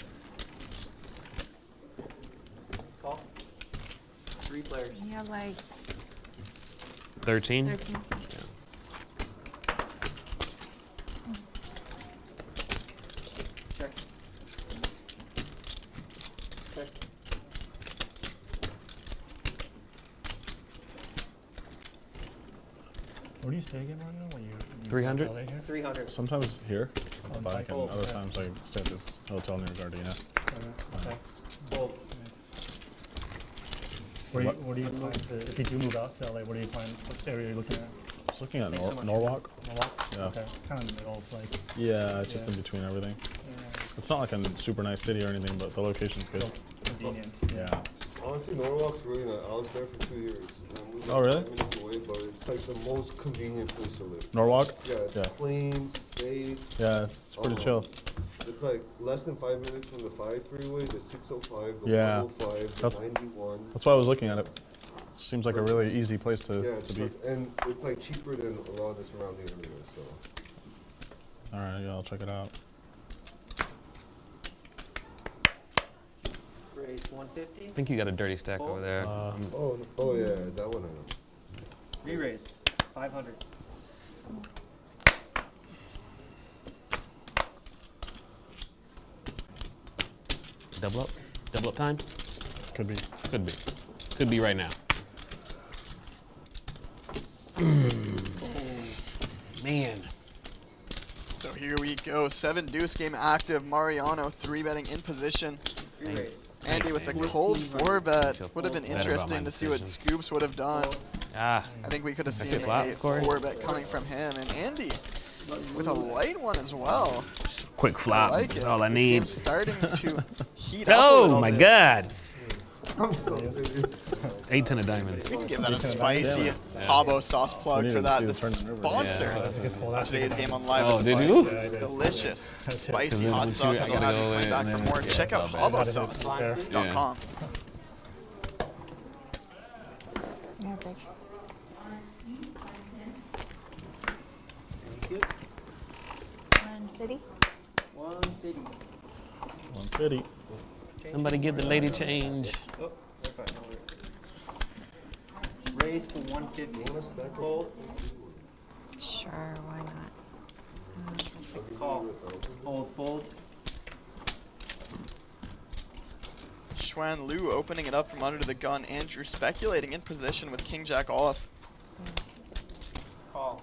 Call. 3 players. You have like 13? 13. Check. Check. What do you say again, Mario? When you 300? LA here? 300. Sometimes here, On but bike? and other times I stay at this hotel near Gardena. Okay. Fold. What do you plan to, if you do move out to LA, what do you plan, what area are you looking at? I was looking at Thanks so much. Norwalk. Norwalk? Yeah. Okay, it's kind of in the middle, like, Yeah, it's just Yeah. in between everything. yeah, It's not like a super nice city or anything, but the location's good. convenient. Yeah. honestly, Norwalk's really nice. I was there for 2 years. And I moved Oh, really? 5 minutes away, but it's like the most convenient place to live. Norwalk? Yeah, it's Yeah. clean, safe. Yeah, it's pretty chill. It's like less than 5 minutes from the 5 freeway, the 605, the Yeah. 105, the That's- 91. That's why I was looking at it. Seems like a really easy place Yeah, to it's be. like, and it's like cheaper than a lot of the surrounding areas. So All right, yeah, I'll check it out. Raise 150. I think you got a dirty stack over there. oh yeah, that one I know. Re-raise. 500. Double up? Double up time? Could be. Could be. Could be right now. Man. So here we go. 7 deuce game active. Mariano 3-betting in position. Re-raise. Andy with a Andy. cold 4-bet. Would have been Better about interesting my to see what decision. Scoops would have done. Ah. I think we could have Nice seen hit flop, a Corey. 4-bet coming from him. And Andy with a light one as well. Quick flop. I like That's it. all I This need. game's starting to heat up a Oh little my bit. god. I'm so busy. 8-10 of diamonds. We can give that a spicy Habbo sauce plug for that. The sponsor Yeah. of today's game on Live. Oh, with did Fight. you? Delicious, spicy then hot once sauce you- I that'll gotta have you go coming back in for and more. then- Check out Yeah. habbosauce.com. Yeah, big. Thank you. 150. 150. 150. Somebody give the lady change. Oh, they're fine. No worries. Raise to 150. Fold. Sure, why not? Call. Fold. Fold. Xuan Liu opening it up from under the gun. Andrew speculating in position with King Jack off. Call.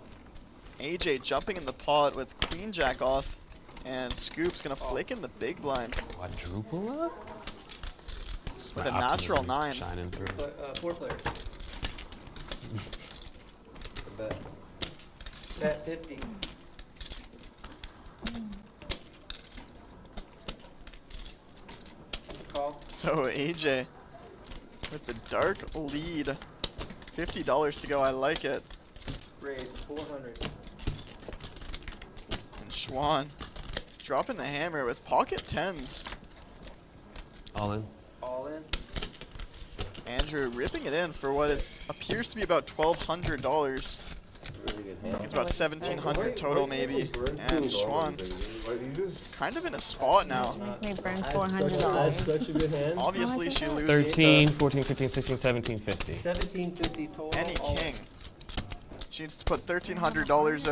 AJ jumping in the pot with Queen Jack off. And Scoop's gonna flick in the big blind Quadruple up? with a natural 9. Shining through. 4 players. Bet. Bet 50. Call. So AJ with the dark lead. $50 to go, I like it. Raise 400. And Xuan dropping the hammer with pocket 10s. All in. All in. Andrew ripping it in for what appears to be about $1,200. It's about 1,700 total maybe. And Xuan kind of in a spot now. They burned $400. Such a good hand. Obviously she loses 13, to 14, 15, 16, 17, 50. 1750 total. any all in. king. She needs to put $1,300 in. Oh, I do have a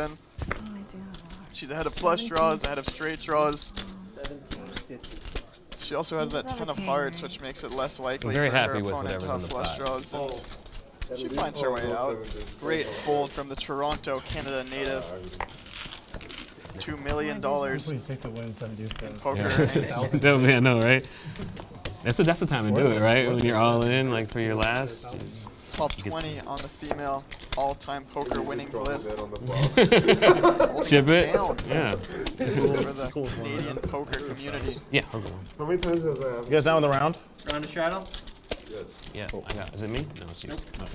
lot. She's ahead of flush draws, ahead of straight draws. 1750. She also has that 10 of hearts, which makes it less likely very for her happy with opponent to whatever's have in the flush pot. draws. And Fold. she finds her way out. Great fold from the Toronto, Canada native. $2 million Please take the win, 70 in poker. Yeah. No, man, no, right? That's the time to do it, right? When you're all in, like for your last. Top 20 on the female all-time poker winnings list. Ship it? Down Yeah. for the Canadian poker community. Yeah, I'll go. How many times have I You guys down with the round? Round of straddle. Yeah, I got. Is it me? No, it's you. Nope. Okay.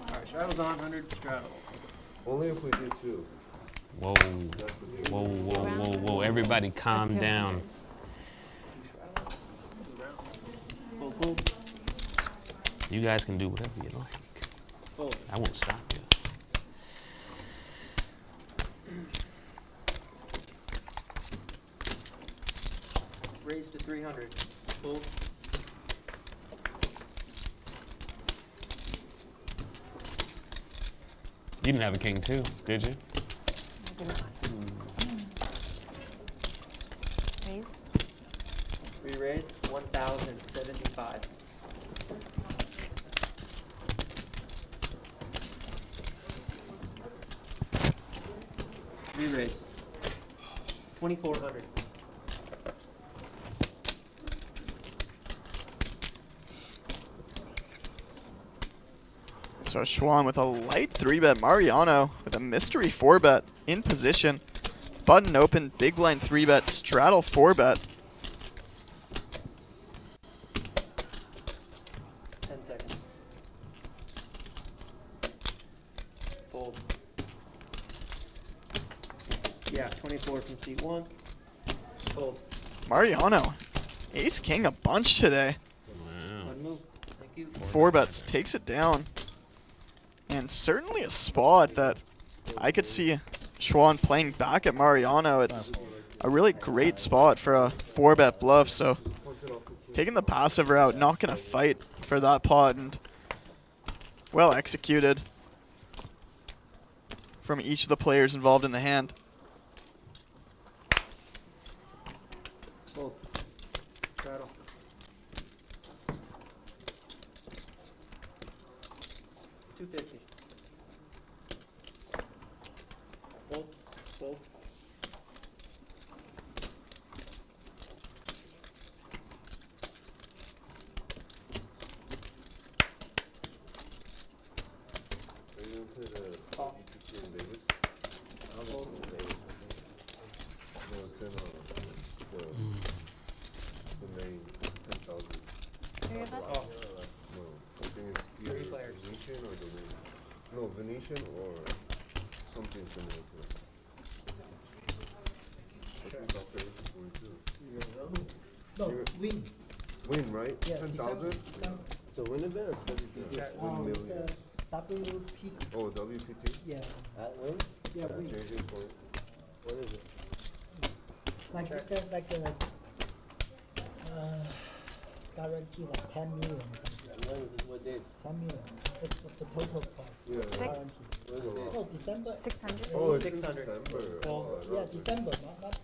Alright, straddle's on 100 straddle. Only if we do 2. Whoa. Whoa, whoa, whoa, whoa. Everybody calm down. Fold. Fold. You guys can do whatever you like. Fold. I won't stop you. Raise to 300. Fold. You didn't have a king too, did you? I do not. Raise. Re-raise 1,075. Re-raise 2,400. So Xuan with a light 3-bet. Mariano with a mystery 4-bet in position. Button open, big blind 3-bet, straddle 4-bet. 10 seconds. Fold. Yeah, 24 from seat 1. Fold. Mariano, ace king a bunch today. Wow. One move. Thank you. 4-bets, takes it down. And certainly a spot that I could see Xuan playing back at Mariano. It's a really great spot for a 4-bet bluff. So taking the passive route, not going to fight for that pot, and well executed from each of the players involved in the hand. Fold. Straddle. $250. Fold. Fold. Are you into the Call. UTC in Vegas? Fold. No, it's in the main 10,000. Three of us? No, Venetian or something similar to it. I think Dr. H is going too. No, win. Win, right? Yeah, 10,000? So win a bit or WPT? 1 million. WP. Oh, WPT? Yeah. At win? Yeah, win. JJ point. What is it? Like you said, like guarantee like 10 million or something. What dates? 10 million. It's the total price. Yeah. Guarantee. What is the date? Oh, December. 600. Oh, it's 600. in December. Well, Oh, Yeah, not December, not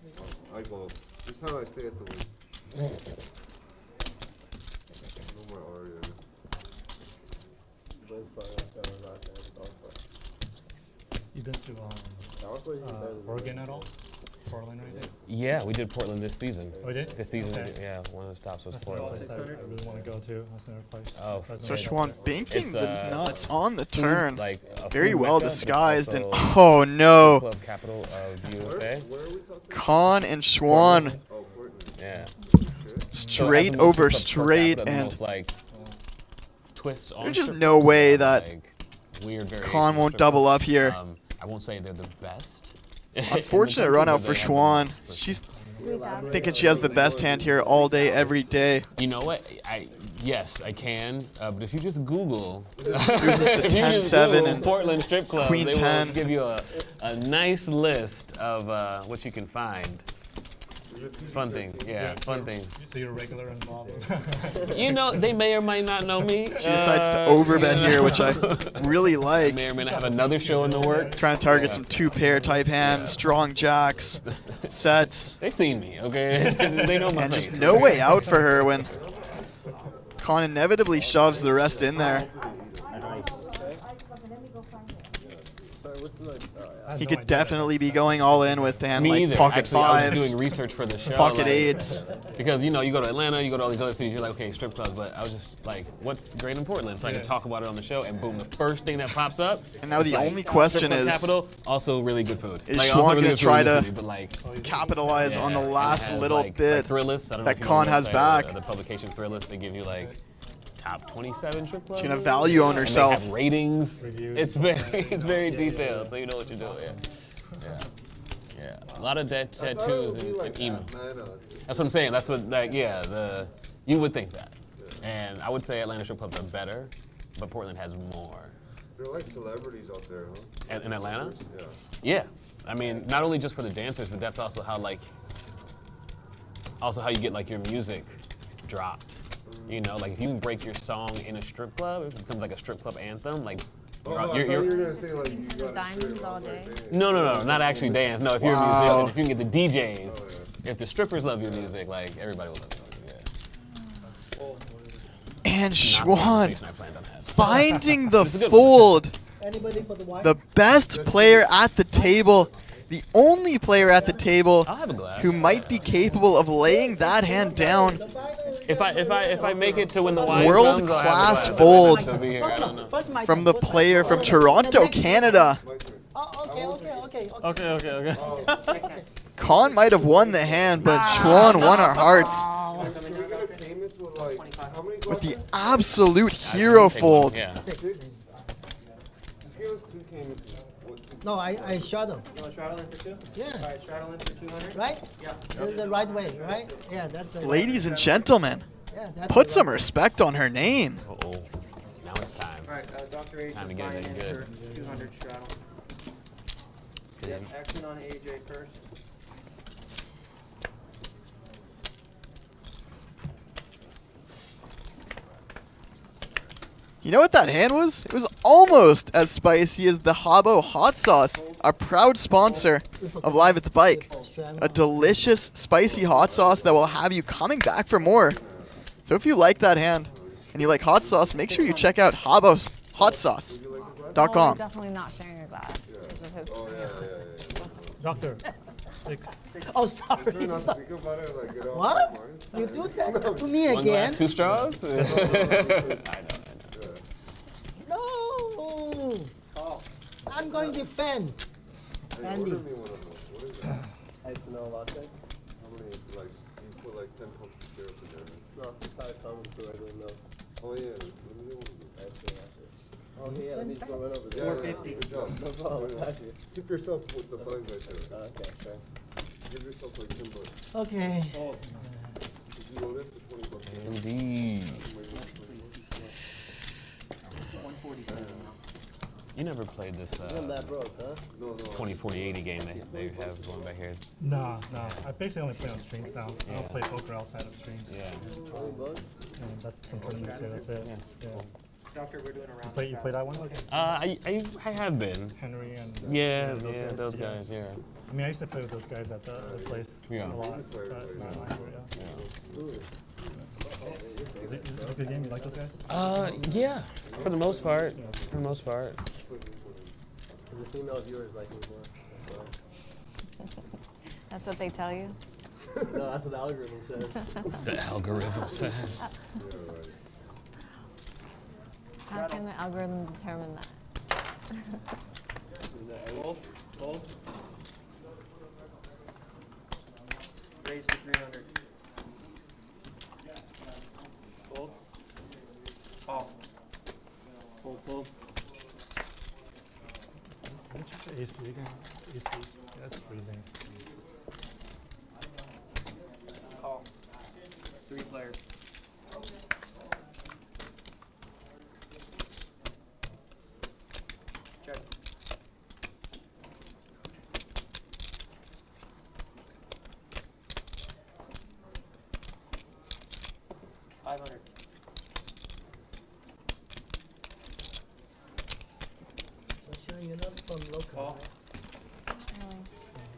I go. This time I stay at the win. No more Aria. When's probably not going last night at golf course. You been to Golf course is better than Oregon at all? Portland or anything? Yeah, we did Portland this season. Oh, we did? This season, Okay. yeah, one of the stops was That's another Portland. place I really want to go to. That's another place. Oh, So it's- Xuan banking it's, the nuts on the food, turn. like a Very food well mecca, but it's disguised. And also oh no. strip club capital of the USA. Where are we talking? Con and Xuan Oh, Portland. Yeah. straight over straight, and and most, like, twists on there's just strip no clubs, way and, that like, weird variations Con of won't strip double clubs. up here. I won't say they're the best. in the Unfortunate country, run but out for they have the Xuan. most. She's thinking she has the best hand here all day, every day. You know what? Yes, I can. But if you just Google, Here's just a if you just 10-7 Google and Portland strip club, Queen they 10. will give you a nice list of what you can find. Fun thing, yeah, fun thing. So you're a regular involved? You know, they may or may not know me. She decides to overbet here, which I really like. May or may not have another show in the works. Trying to target some two-pair type hands, strong jacks, sets. They seen me, okay? They know my And face. just no way out for her when Con inevitably shoves the rest in there. He could definitely be going all in with hand Me like either. pocket Actually, I was fives, doing research for the show. pocket like, eights. Because, you know, you go to Atlanta, you go to all these other cities, you're like, okay, strip clubs. But I was just like, what's great in Portland? So I can talk about it on the show, and boom, the first thing that pops up. And now it's the like, only question strip club is, capital, also really good food. is like, Xuan also really gonna good food try in the to city, but, like, capitalize on the and it last has, little like, bit Thrillist. I don't know that if you know Con the has website, back? The publication Thrillist, they give you like top 27 strip clubs. She's gonna value on And herself. They have ratings. Reviews. It's very detailed, so you know what you're doing. Yeah. A lot of tattoos and emo. That's what I'm saying. That's what, like, yeah, you would think that. And I would say Atlanta strip clubs are better, but Portland has more. They're like celebrities out there, huh? In Atlanta? Yeah. Yeah. I mean, not only just for the dancers, but that's also how, like, you get, like, your music dropped. You know, like, if you break your song in a strip club, it becomes like a strip club anthem. Like, Oh, I thought you were gonna say like you got Diamonds all day. no, not actually dance. No, if you're a Wow. musician, if you can get the DJs, if the strippers love your music, like, everybody will love your music, yeah. And Not the Xuan conversation I planned on having. finding the It's a good one. fold. Anybody for the wine? The best player at the table. The only player at the table I'll have a glass. who might be capable of laying that hand down. If I make it to when the wine World comes, I'll have a class glass. fold. I might still be here, I don't know. First my From turn, the first my player turn. from Toronto, Canada. Oh, okay. Okay. Con might have won the hand, but Xuan won our hearts Can we get a Camus with like how many with the glasses? absolute hero fold. Yeah. Just give us 2 Camuses. No, I shot him. You want straddle in for 2? Yeah. All right, straddle in for 200. Right? Yeah. This is the right way, right? Yeah, that's the Ladies and gentlemen, yeah, that's put the some right respect on her name. Uh-oh. Now it's time. All right, Dr. H Time to is get buying it in in good. for 200 straddle. Yep, action on AJ first. You know what that hand was? It was almost as spicy as the Habbo hot sauce, a proud sponsor of Live at the Bike. A delicious, spicy hot sauce that will have you coming back for more. So if you like that hand and you like hot sauce, make sure you check out Habbo's hot sauce.com. Oh, we're definitely not sharing a glass because of his. Doctor, 6. Oh, sorry. Try not to speak about it, like, get off What? mine. You do that to me One again? glass, 2 straws? I know. No. I'm going to defend. Hey, Andy. order me one of those. What is that? Ice vanilla latte? How many, like, you put like 10 cups of syrup in there? No, it's how it comes with regular milk. Oh yeah, let me get one of those. Ice vanilla latte. Okay, yeah, let me just go run over Yeah, there. 450. Good job. No problem, got you. Tip yourself with the blinds right there. Okay, sure. Give yourself like 10 bucks. Okay. Fold. If you go this for 20 bucks. Indeed. 147. You never played this I'm that broke, huh? No, no. 20/40/80 game they have going back here. Nah. I basically only play on streams now. I don't play poker outside of streams. Yeah. 20 bucks? And that's some tournaments here. That's it. Yeah. Doctor, we're doing a round. You play that one? I have been. Henry and Yeah, those guys, yeah. I mean, I used to play with those guys at the place Yeah. a lot. But not anymore, Is it a good game? You like those guys? Yeah. For the most part. For the most part. The female viewers like me more. That's what they tell you? No, that's what the algorithm says. The algorithm says. How can the algorithm determine that? Fold. Fold. Raise to 300. Fold. Call. Fold, fold. Can you check the AC again? AC. That's freezing. Call. 3 players. Check. $500. So sure you're not from local. Call. Really?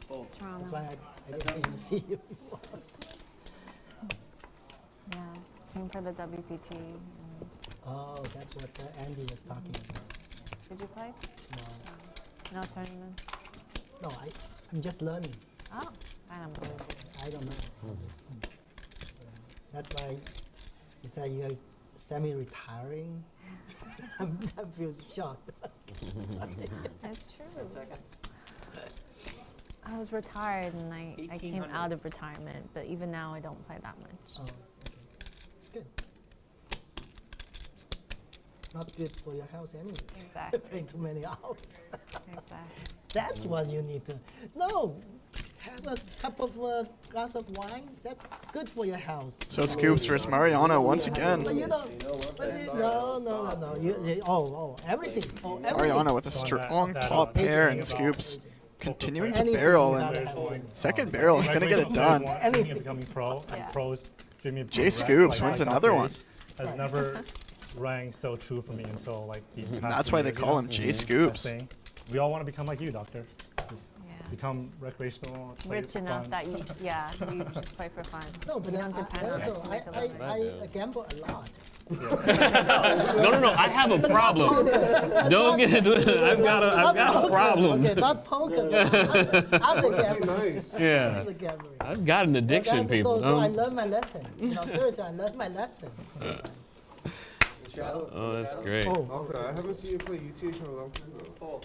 Fold. Toronto. That's why I didn't even see you before. Yeah. Came for the WPT. Oh, that's what Andy was talking about. Did you play? No, No tournament? no, I'm just learning. Oh, I don't believe it. I don't know. That's why you said you're semi-retiring. I feel shocked. It's true. I was retired and I came 1800. out of retirement, but even now I don't play that much. Oh, okay. Good. Not good for your health anyway. Exactly. Playing too many hours. Exactly. That's what you need to. No, have a cup of glass of wine. That's good for your health. So it's Scoops versus Mariano once again. But you don't. No. Everything. Oh, everything. Mariano with a strong top pair and Scoops continuing to barrel, and second barrel is gonna get it done. Thinking of becoming pro, and pros. Jay Scoops wins another one. Has never rang so true for me until like these past That's few why they years, call you him know? Jay That's Scoops. the thing. We all want to become like you, Doctor. Just Yeah. become recreational. Play Rich for enough fun. that you just play for fun. No, but you don't depend on also, it. I gamble a lot. No. I have a problem. Don't get it. I've got a problem. Okay, not poker. I'm the gambler. Yeah. I'm the gambler. I've got an addiction, people. So I learned my lesson. Seriously, I learned my lesson. Oh, that's great. Okay, I haven't seen you play UTH in a long time though.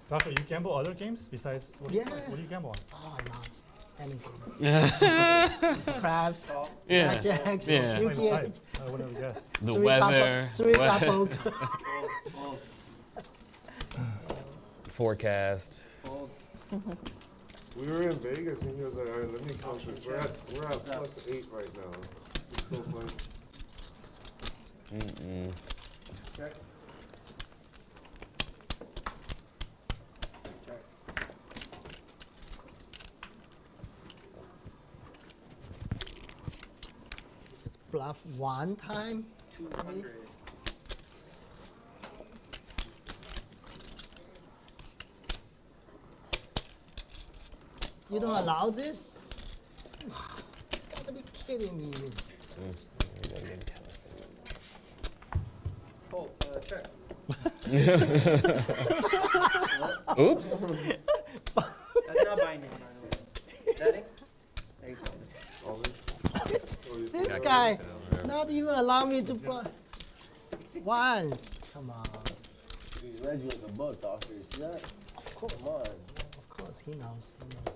Doctor, you gamble other games besides? What do you gamble on? Oh, anything. Crabs, Yeah. blackjacks, Yeah. UTH. I would have guessed. The weather. Forecast. We were in Vegas and he was like, all right, let me count it. We're at +8 right now. It's so fun. Check. Just bluff one time. 200. You don't allow this? You gotta be kidding me. Fold. Check. Oops. That's not binding, by the way. Betting? There you go. This guy not even allow me to play once. Come on. He read you like a book, doctor. You see that? Of course. Come on. Of course, he knows. Yeah,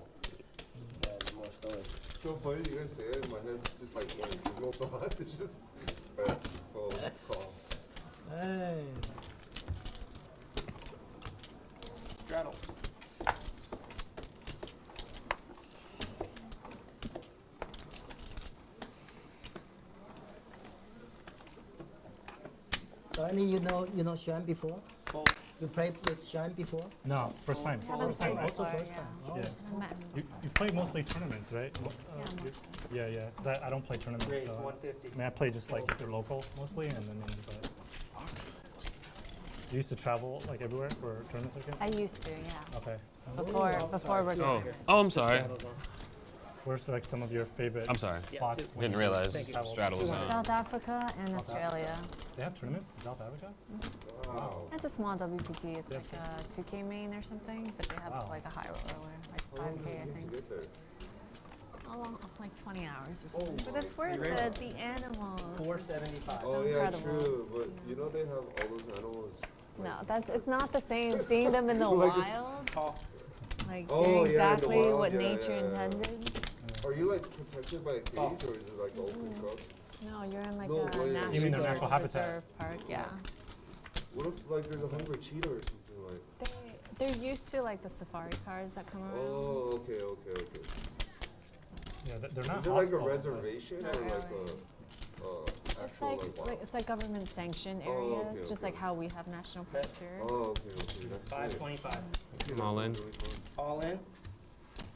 there's more stories. So funny you guys say it, my head's just like blank. There's no thought. It's just call. Hey. straddle. So any you know Xuan before? You played with Xuan before? No, first time. Haven't First time. played Also before, first yeah. time. Oh. Yeah. You play mostly tournaments, right? Yeah, yeah. 'Cause I don't play tournaments. Raise So 150. I mean, I play just like if they're local mostly, and then but you used to travel like everywhere for tournaments like I that? used to, yeah. Okay. Before we're Oh, going. oh, I'm sorry. Where's like some of your favorite I'm sorry. spots? when Didn't you realize travel? straddle was on. South Africa and Australia. They have tournaments in South Africa? Wow. It's a small WPT. It's like a 2K main or something, but they have Wow. like a high roller, like 5K, I think. Oh, like 20 hours or something. But it's worth it. The animals. 475. Oh yeah, incredible. true. But you know they have all those animals. No, it's not the same. Seeing them in the Like this- wild, like Oh, doing yeah, in the exactly wild, what yeah, nature yeah. intended. Are you like protected by a cage or is it like open truck? No, you're in like No a way. national, You mean their natural habitat? reserve park. Yeah. What if like there's a hungry cheetah or something like? They're used to like the safari cars that come around. Oh, okay. Yeah, they're not Is it like a hostile, but- reservation or Not like really. a actual like wild? It's like government sanctioned Oh, areas, okay, just okay. like how we have national parks here. Oh, okay. That's 525. great. I'm all in. Really fun. All in.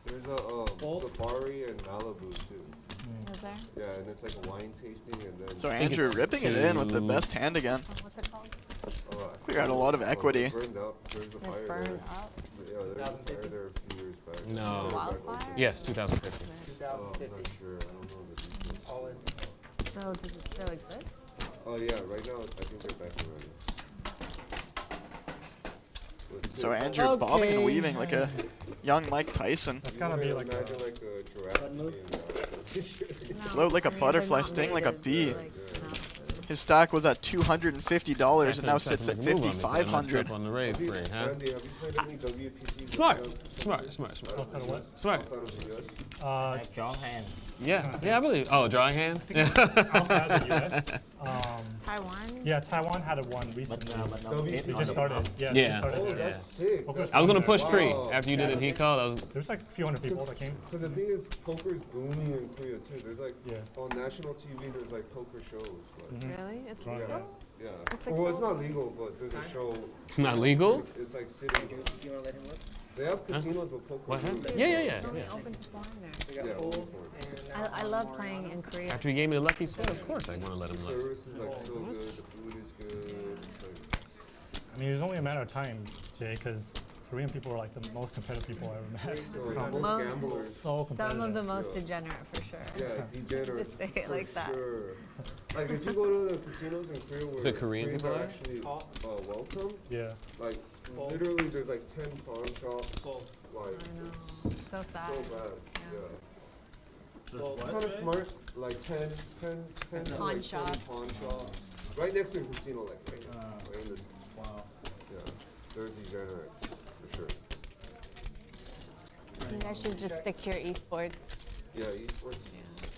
There's a safari in Malibu too. Is there? Yeah, and it's like a wine tasting and then. So I think Andrew it's ripping it in with the two- best hand again. What's it called? Clear out a lot of equity. It burned up. There's a fire It burned there. up. Yeah, there was a fire there a few years back. No. Wildfire? Yes, 2015. Oh, I'm not sure. I don't know the details. All in. So does it still exist? Oh yeah, right now I think they're back already. So Andrew bobbing and weaving like a young Mike Tyson. That's gotta be like Imagine like a giraffe. Float like a butterfly, sting like a bee. His stack was at $250 and now sits at $5,500. On the rave free, huh? Andy, have you played any WPT? Smart. Outside of what? Smart. Outside of the US? Like draw hand. Yeah, I believe. Oh, drawing hand. Outside of the US. Taiwan? Yeah, Taiwan had one recently. They They just started. Yeah, they just started Oh, there. that's sick. Poker's I was gonna fun push there. pre Wow. after you did the heat call. There's like a few hundred people that came. So the thing is, poker's booming in Korea too. There's like Yeah. on national TV, there's like poker shows. Like, Really? It's Right. legal? yeah. It's like Well, it's so- not legal, but there's a show. It's not legal. It's like sitting. You want to let him look? They have casinos with poker. What too. happened? Yeah. Only open to foreigners. We got Yeah, pool only and I love playing in Korea. After you gave me the lucky spin, of course I want to let him look. Service is like so good. The food is good. Like, I mean, it was only a matter of time, Jay, because Korean people are like the most competitive people I ever met. so like, most Most- gamblers. So competitive. Some of the most Yeah. degenerate for sure. Yeah, degenerate. Just say it for like that. Sure. Like if you go to the casinos in Korea where Is it Korean Koreans people are there? actually welcome, Yeah. like literally there's like 10 pawn shops. Like I know. it's So sad. so bad. Yeah. Yeah. It's kind of smart. Like 10 Pawn like 20 shops. pawn shops. Right next to a casino, like right in this. Wow. Yeah, they're degenerate for sure. You guys should just stick to your esports. Yeah, esports.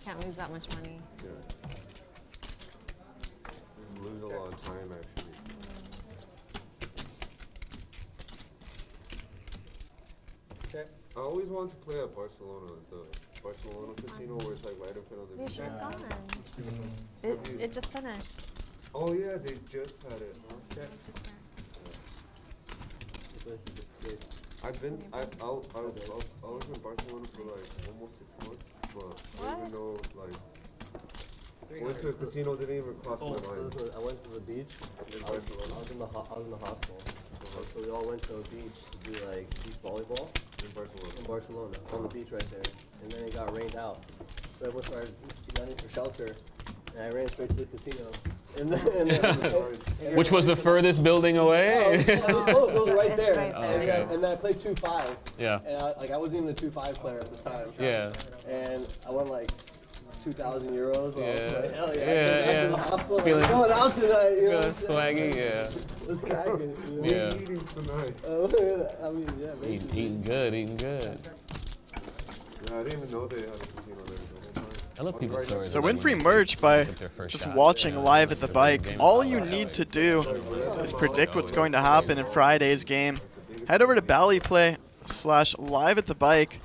Can't lose that much money. Yeah. You lose a lot of time actually. check. I always wanted to play at Barcelona, the Barcelona casino where it's like right in front of the You beach. should have gone. Mm. It just finished. Oh yeah, they just had it, huh? It's just there. I've been, I was in Barcelona for like almost 6 months, but I didn't even know, like, went to a casino, didn't even cross my mind. I went to the beach. I was in the hostel. So we all went to a beach to do like beach volleyball In Barcelona. in Barcelona on the beach right there. And then it got rained out. So everyone started running for shelter. And I ran straight to the casino. And then, Which was the furthest building away? It was close. It was right there. right Oh, there. okay. And then I played 2-5. Yeah. And I wasn't even a 2-5 player at the time. Yeah. And I won like 2,000 euros. I was Yeah. like, hell yeah. Yeah, I came back yeah. to the hospital. Feeling- I'm going out tonight. You know Feeling what I'm saying? swaggy, yeah. Let's crack it. You know? Yeah. Eating tonight. I mean, yeah, maybe. Eating good, eating good. Yeah, I didn't even know they had a casino there the whole time. I love people's stories. So about win free when merch they by took their first just shot, watching you know, live like at the the bike. game All was you all need that to way. do is predict what's going to happen in Friday's game. Head over to Bally Play / live at the bike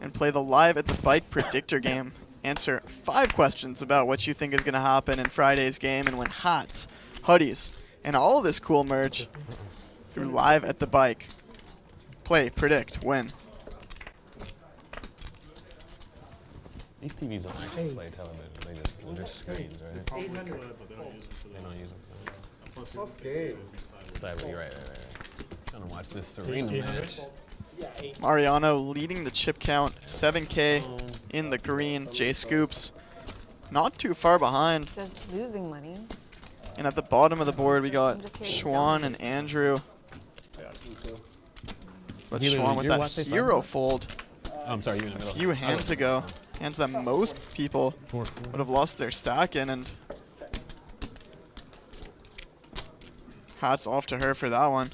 and play the live at the bike predictor game. Answer 5 questions about what you think is going to happen in Friday's game and win hats, hoodies, and all of this cool merch through live at the bike. Play, predict, win. These TVs don't actually play television. They're just screens, right? They don't use them. Okay. Sorry, you're right. Trying to watch this Serena match. Mariano leading the chip count, 7K in the green. J Scoops not too far behind. Just losing money. And at the bottom of the board, we got Xuan and Andrew. But Xuan with that hero fold. I'm sorry, you're in the A middle. few hands ago. Hands that most people would have lost their stack in, and hats off to her for that one.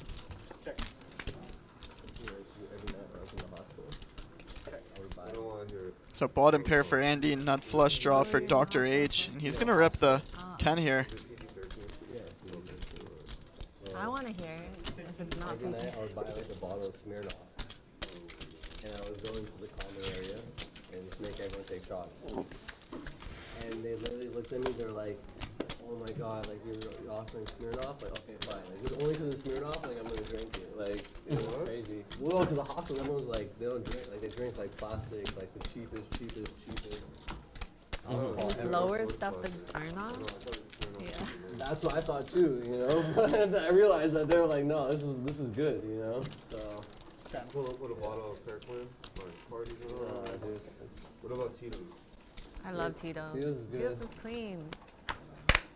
So bottom pair for Andy, nut flush draw for Dr. H, and he's gonna rip the 10 here. I want to hear it. If it's not Every night I was buying like a bottle of Smirnoff, and I was going to the common area and just make everyone take shots. And they literally looked at me. They're like, "Oh my god, like you're offering Smirnoff?" Like, okay, fine. Like, it's only because of Smirnoff, like I'm gonna drink it. Like, it was crazy. Well, because the hospital, everyone's like, they don't drink. Like, they drink like plastic, like the cheapest. It's lower stuff than Smirnoff. Yeah. That's what I thought too, you know. But I realized that they were like, no, this is good, you know. So. Pull up with a bottle of Kirkland, like parties and all. Dude, What about Tito's? I love Tito's. Tito's is good. Tito's is clean.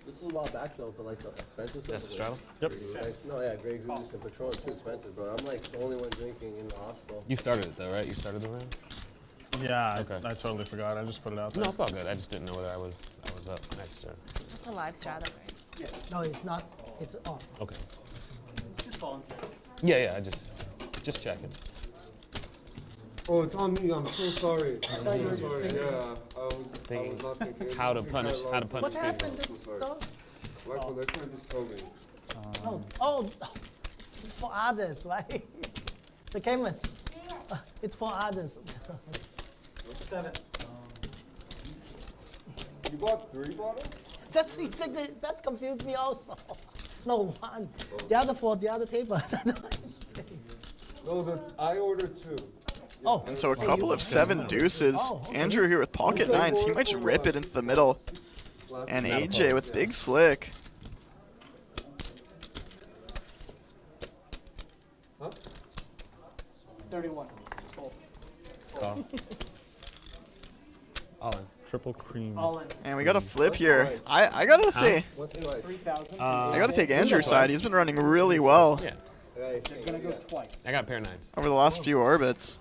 This was a while back though, but like the expensive stuff. That's a straddle? Yep. Like, no, yeah, Grey Goose and Patron too expensive, bro. I'm like the only one drinking in the hospital. You started it though, right? You started the round? Yeah, Okay. I totally forgot. I just put it out there. No, it's all good. I just didn't know whether I was up next or. That's a live strata, right? No, it's not. It's off. Okay. Just voluntary. Yeah, I just checking. Oh, it's on me. I'm so sorry. I'm so sorry. Yeah, I was not thinking. How to punish What people. happened? Michael, next time just tell me. Oh, it's for others, right? The canvas. It's for others. 7. You bought 3 bottles? That's confused me also. No, one. The other for the other table. No, I ordered 2. Oh. And so a couple of 7 deuces. Oh, okay. Andrew here with pocket 9s. He might just rip it into the middle. And AJ with big slick. Huh? 31. Call. All in. Triple cream. All in. And we got a flip here. I gotta say, 3,000. I gotta take Andrew's side. He's been running really well Yeah. They're gonna go twice. I got a pair of 9s. over the last few orbits.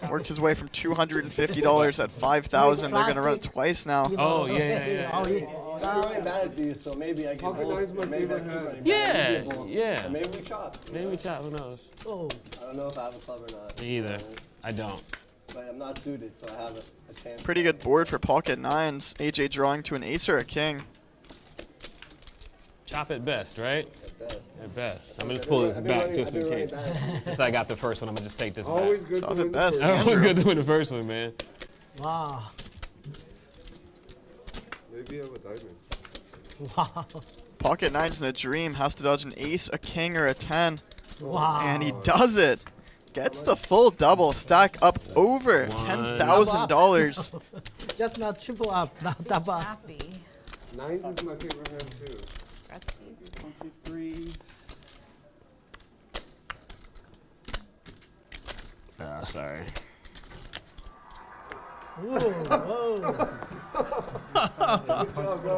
Worked his way from $250 at 5,000. They're gonna run it twice now. Oh, yeah. Oh, yeah. I'm really bad at these, so maybe I can Pocket both. Nine's my Maybe I favorite keep hand. running Yeah, back. Maybe yeah. Maybe we chop. Maybe we chat, who knows? Oh. I don't know if I have a club or not. Me either. I don't. But I'm not suited, so I have a chance. Pretty good board for pocket 9s. AJ drawing to an ace or a king. Chop at best, right? At best. At best. I'm gonna pull this back just in case. Since I got the first one, I'm gonna just take this Always back. good to Chop at win the best. first. Always Andrew. good to win the first one, man. Wow. Maybe I have a diamond. Wow. Pocket 9's in a dream. Has to dodge an ace, a king, or a 10. Wow. And he does it. Gets the full double. Stack up over $10,000. Just not triple up, not double up. Happy. 9s is my favorite hand too. That's 1, 2, 3. Ah, sorry. Whoa, whoa.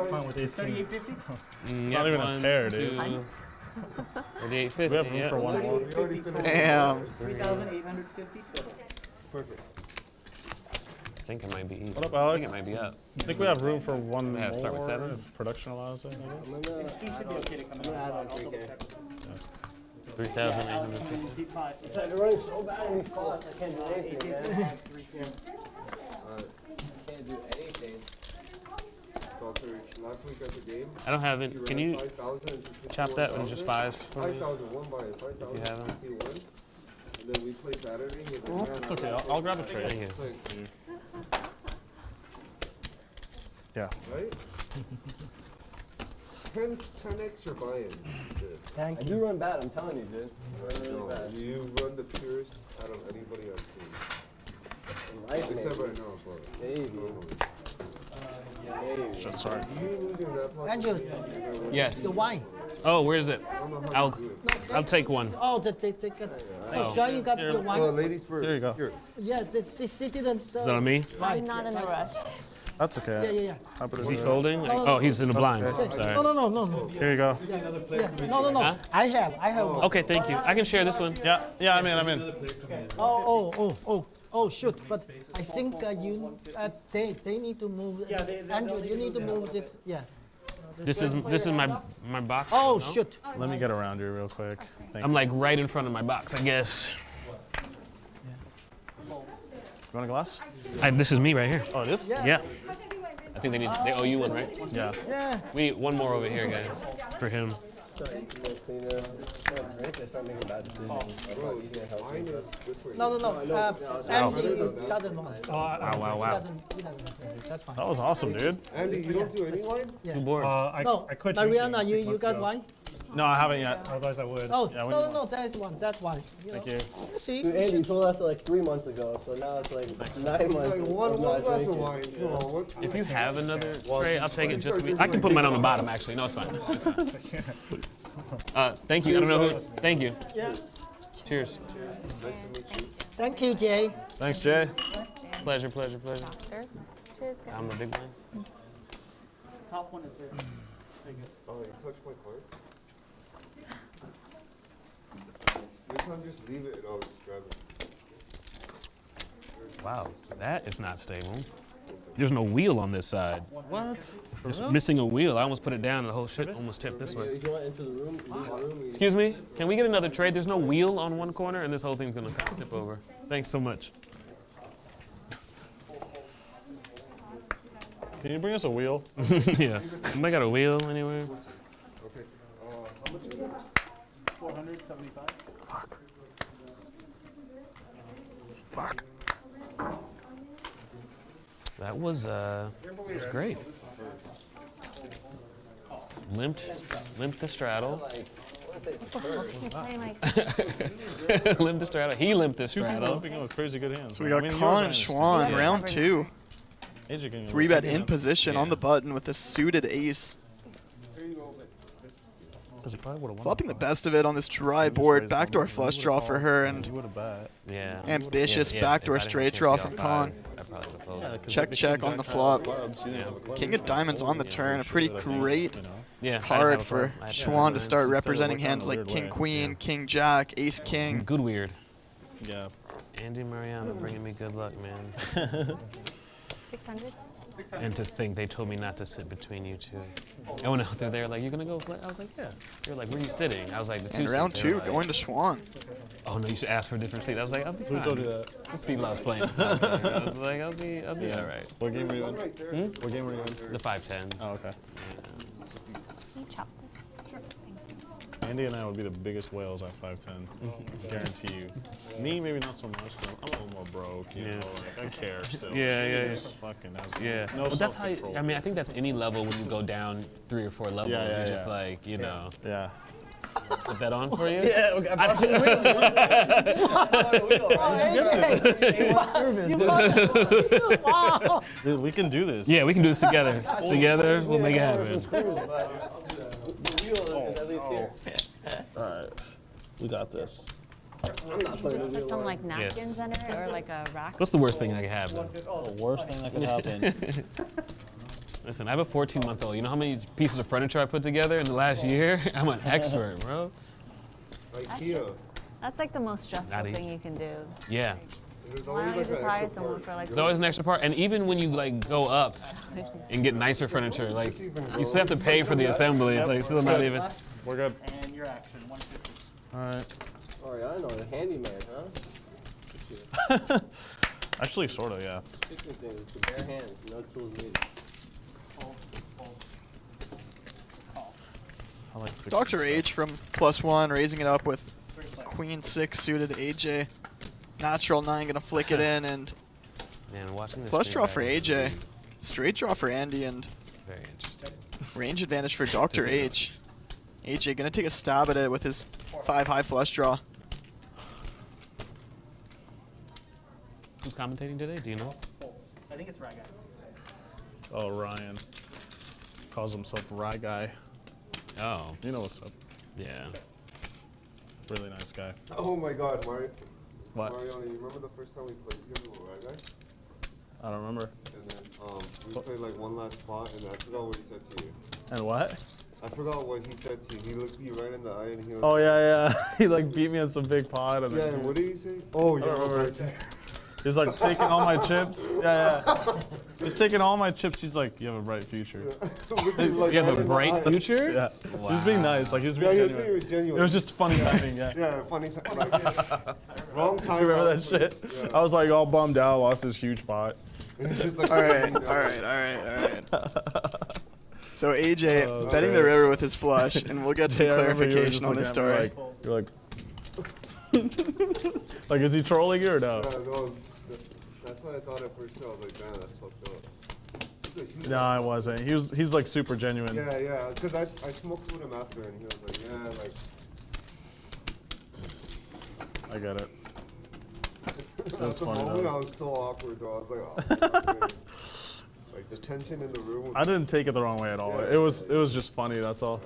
Fine with ace king. 38.50. It's not even a pair, dude. 38.50. We have room for one more. Damn. 3,850 total. Perfect. I think it might be even. What up, I Alex? think it might be up. I think we have room for one Yeah, more. start with 7. If production allows it, I guess. I'm gonna He should be okay to come I'm gonna out. add on I'll double 3K. check. 3,850. You see 5. It's like they're running so bad in these spots. I can't do anything, man. AJ's 5, 3K. Alright. Can't do anything. It's all good. research. Last week at the game. I don't have it. Can you 5,000 and chop that in just 5s for me? 5,000, one buy, 5,000, If you have 'em. 51. And then we play Saturday. He's like, man, It's okay. I'll grab a trade. Thank you. Yeah. Right? 10x you're buying. Thank I you. do run bad, I'm telling you, dude. Really No, bad. you run the purest out of anybody I've seen. In life, Except maybe. right now, but. Maybe. Maybe. Shit, sorry. You losing that pot? Andrew, Yes. the wine. Oh, where is it? I'll take one. Oh, take it. Oh, sure you got the wine. ladies first. Here you go. Here. Yeah, she didn't serve. Is that on me? Right. I'm not in a rush. That's okay. Yeah. I'll put it Is he in. folding? Oh, he's in the blind. Okay. Sorry. No. Here you go. Yeah. No. Huh? I have one. Okay, thank you. I can share this one. Yeah, I'm in. Oh, shoot. But I think they need to move. Andrew, you need to move this. Yeah. This is my box. Oh, no? shoot. Let me get around you real quick. I'm like right in front of my box, I guess. You want a glass? This is me right here. Oh, it is? Yeah. I think they owe you one, right? Yeah. Yeah. We need one more over here, guys, for him. No. Andy doesn't want. Wow. He doesn't. That's fine. That was awesome, dude. Andy, you don't do any wine? Yeah. Two boards. No, I could. Mariana, you got wine? No, I haven't yet. Otherwise, I would. Oh, Yeah, we no, need no, that's one. That's wine. Thank you. You see? Dude, Andy, you told us like 3 months ago, so now it's like 9 months. Like one of glass not of drinking. wine. Come on, what? If you have another tray, I'll take it just for me. I can put mine on the bottom, actually. No, it's fine. It's fine. Thank you. I don't know who. Thank you. Yeah. Cheers. Thank you, Jay. Thanks, Jay. Pleasure. Cheers, guys. I'm a big one. Top one is this. Oh, you touched my card? Next time, just leave it and I'll just grab it. Wow, that is not stable. There's no wheel on this side. What? It's missing a wheel. I almost put it down and the whole shit almost tipped this way. If you want to enter the room, leave the room. Excuse me, can we get another trade? There's no wheel on one corner and this whole thing's gonna kind of tip over. Thanks so much. Can you bring us a wheel? Yeah. Anybody got a wheel anywhere? Okay. How much is it? 475. Fuck. That was great. Limped the straddle. Limped the straddle. He limped the Two people straddle. limping with crazy good hands. So we man. got I mean, Con yours and I Xuan, understand. round 2. AJ can 3-bet in limp. position on the button with a suited ace. Because he probably would've won. Flopping the best of it on this dry board. Backdoor flush draw for her and He would have bet. Yeah. ambitious Yeah, backdoor if I didn't straight have draw chance to from see Con. all 5, I probably would've folded. Check on the flop. King of diamonds on the turn. A pretty great Yeah, card for Xuan to start representing hands like King Queen, King Jack, Ace King. Good weird. Yeah. Andy Mariano bringing me good luck, man. 600. And to think they told me not to sit between you two. I went out there like, you're gonna go play? I was like, yeah. They're like, where are you sitting? I was like, the 2 And round seat. They 2 were like, going to Xuan. oh no, you should ask for a different seat. I was like, I'll be Who fine. told you that? Just people I was playing. I was like, I'll be Yeah. all right. What game were you in? What game were you in? The 5-10. Oh, okay. Can you chop this? Sure. Thank you. Andy and I would be the biggest whales at 5'10". Guarantee you. Me, maybe not so much. 'Cause I'm a little more broke, you know. Like, I care still. Yeah. Just fucking. Yeah. No But that's how. self-control. I mean, I think that's any level when you go down 3 or 4 levels. Yeah, You're just like, you know. Yeah. Put that on for you. Yeah, okay. I brought you the wheel. Wow. Dude, we can do this. Yeah, we can do this together. Together, we'll make it happen. The wheel is at least here. All right. We got this. I'm not putting the Put wheel some on. like napkins under it or like a rack. What's the worst thing that could happen? The worst thing that could happen. Listen, I have a 14-month-old. You know how many pieces of furniture I put together in the last year? I'm an expert, bro. IKEA. That's like the most stressful Not thing you can do. Yeah. There's Why always don't you like just an hire extra someone part. for like? There's always an extra part. And even when you like go up and get nicer furniture, like you still have to pay for the assembly. It's like still not even. We're good. And your action, 150. All right. Sorry, I know the handyman, huh? Actually, sort of, yeah. Fixing things with bare hands, no tools needed. I like fixing Dr. stuff. H from +1, raising it up with Queen 6 suited AJ. Natural 9 gonna flick it in, and Man, watching this flush stream draw back for is AJ. really Straight draw for Andy, and very interesting. range advantage for Dr. To say the H. least. AJ gonna take a stab at it with his 5 high flush draw. Who's commentating today? Do you know? I think it's Rye Guy. Oh, Ryan. Calls himself Rye Guy. Oh. You know what's up. Yeah. Really nice guy. Oh my God, Mario. What? Mariano, you remember the first time we played together with Rye Guy? I don't remember. And then we played like one last spot, and I forgot what he said to you. And what? I forgot what he said to you. He looked you right in the eye, and he was. Oh yeah. He like beat me in some big pot. And Yeah, then and what did he say? Oh, I yeah. don't remember. Okay. He's like taking all my chips. Yeah. He's taking all my chips. He's like, you have a bright future. Like, You have right a in the bright eye. future? Yeah. He was being nice. Like he was Yeah, being he was genuine. being genuine. It was just funny timing. Yeah. Yeah, funny time. Like, wrong time. You remember that shit? Yeah. I was like all bummed out. Lost this huge pot. Just like, All right. So AJ betting the river with his flush, and we'll get some Yeah, I remember you were clarification just on this looking at me story. You're like, like, is he trolling you or no? Yeah, no, that's what I thought at first. I was like, man, that's fucked up. No, I wasn't. He's like super genuine. Yeah, because I smoked with him after, and he was like, yeah, like. I get it. At That's the funny moment, though. I was so awkward, though. I was like, oh, like the tension in the room. I didn't take it the wrong way at all. Yeah. It was just funny. That's all.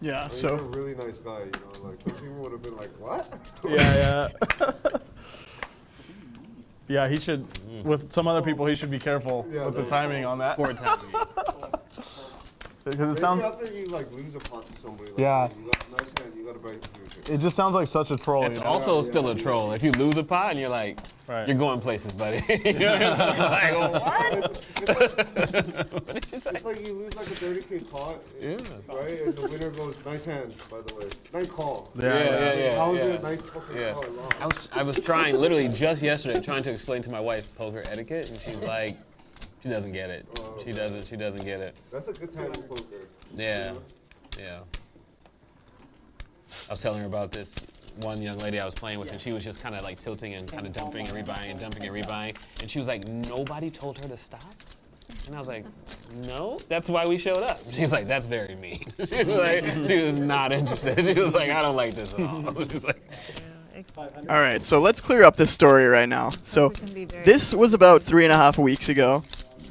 Yeah. I mean, So you're a really nice guy, you know. Like some people would have been like, what? Yeah. Yeah, he should. With some other people, he should be careful with the timing on that. Poor timing. Because it Maybe sounds. after you like lose a pot to somebody, like, Yeah. you got nice hand, you got a bright future. It just sounds like such a troll. It's you know? also still a troll. If you lose a pot and you're like, you're going places, buddy. You're like, what? What did you say? It's like you lose like a 30K pot, Yeah. right? And the winner goes, nice hand, by the way. Nice call. Yeah. How was it? Nice fucking Yeah. call. I was trying, literally just yesterday, trying to explain to my wife poker etiquette, and she's like, she doesn't get it. She doesn't get it. That's a good time for poker. Yeah. I was telling her about this one young lady I was playing with, and she was just kind of like tilting and kind of dumping and rebuying and dumping and rebuying, and she was like, nobody told her to stop? And I was like, no, that's why we showed up. She's like, that's very mean. She was like, she was not interested. She was like, I don't like this at all. She was like, all right. So let's clear up this story right now. So this was about 3.5 weeks ago.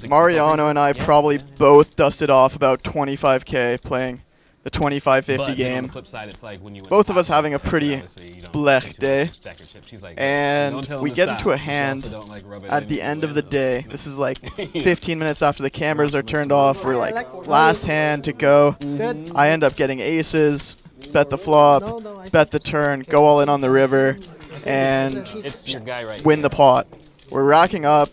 Mariano and I probably both dusted off about 25K playing the 25-50 but game. on the flip side, it's like when you win Both the of us pot, having a pretty obviously you don't blech take too day. much stack your chips. She's like, And don't tell them we to get stop. into a You also hand don't, like, rub it at in the when end you of the win. day. This is like 15 minutes after the cameras are turned off. We're like last hand to go. Good. I end up getting aces, bet the flop, bet the turn, go all in on the river, and It's your guy right win the pot. We're racking up.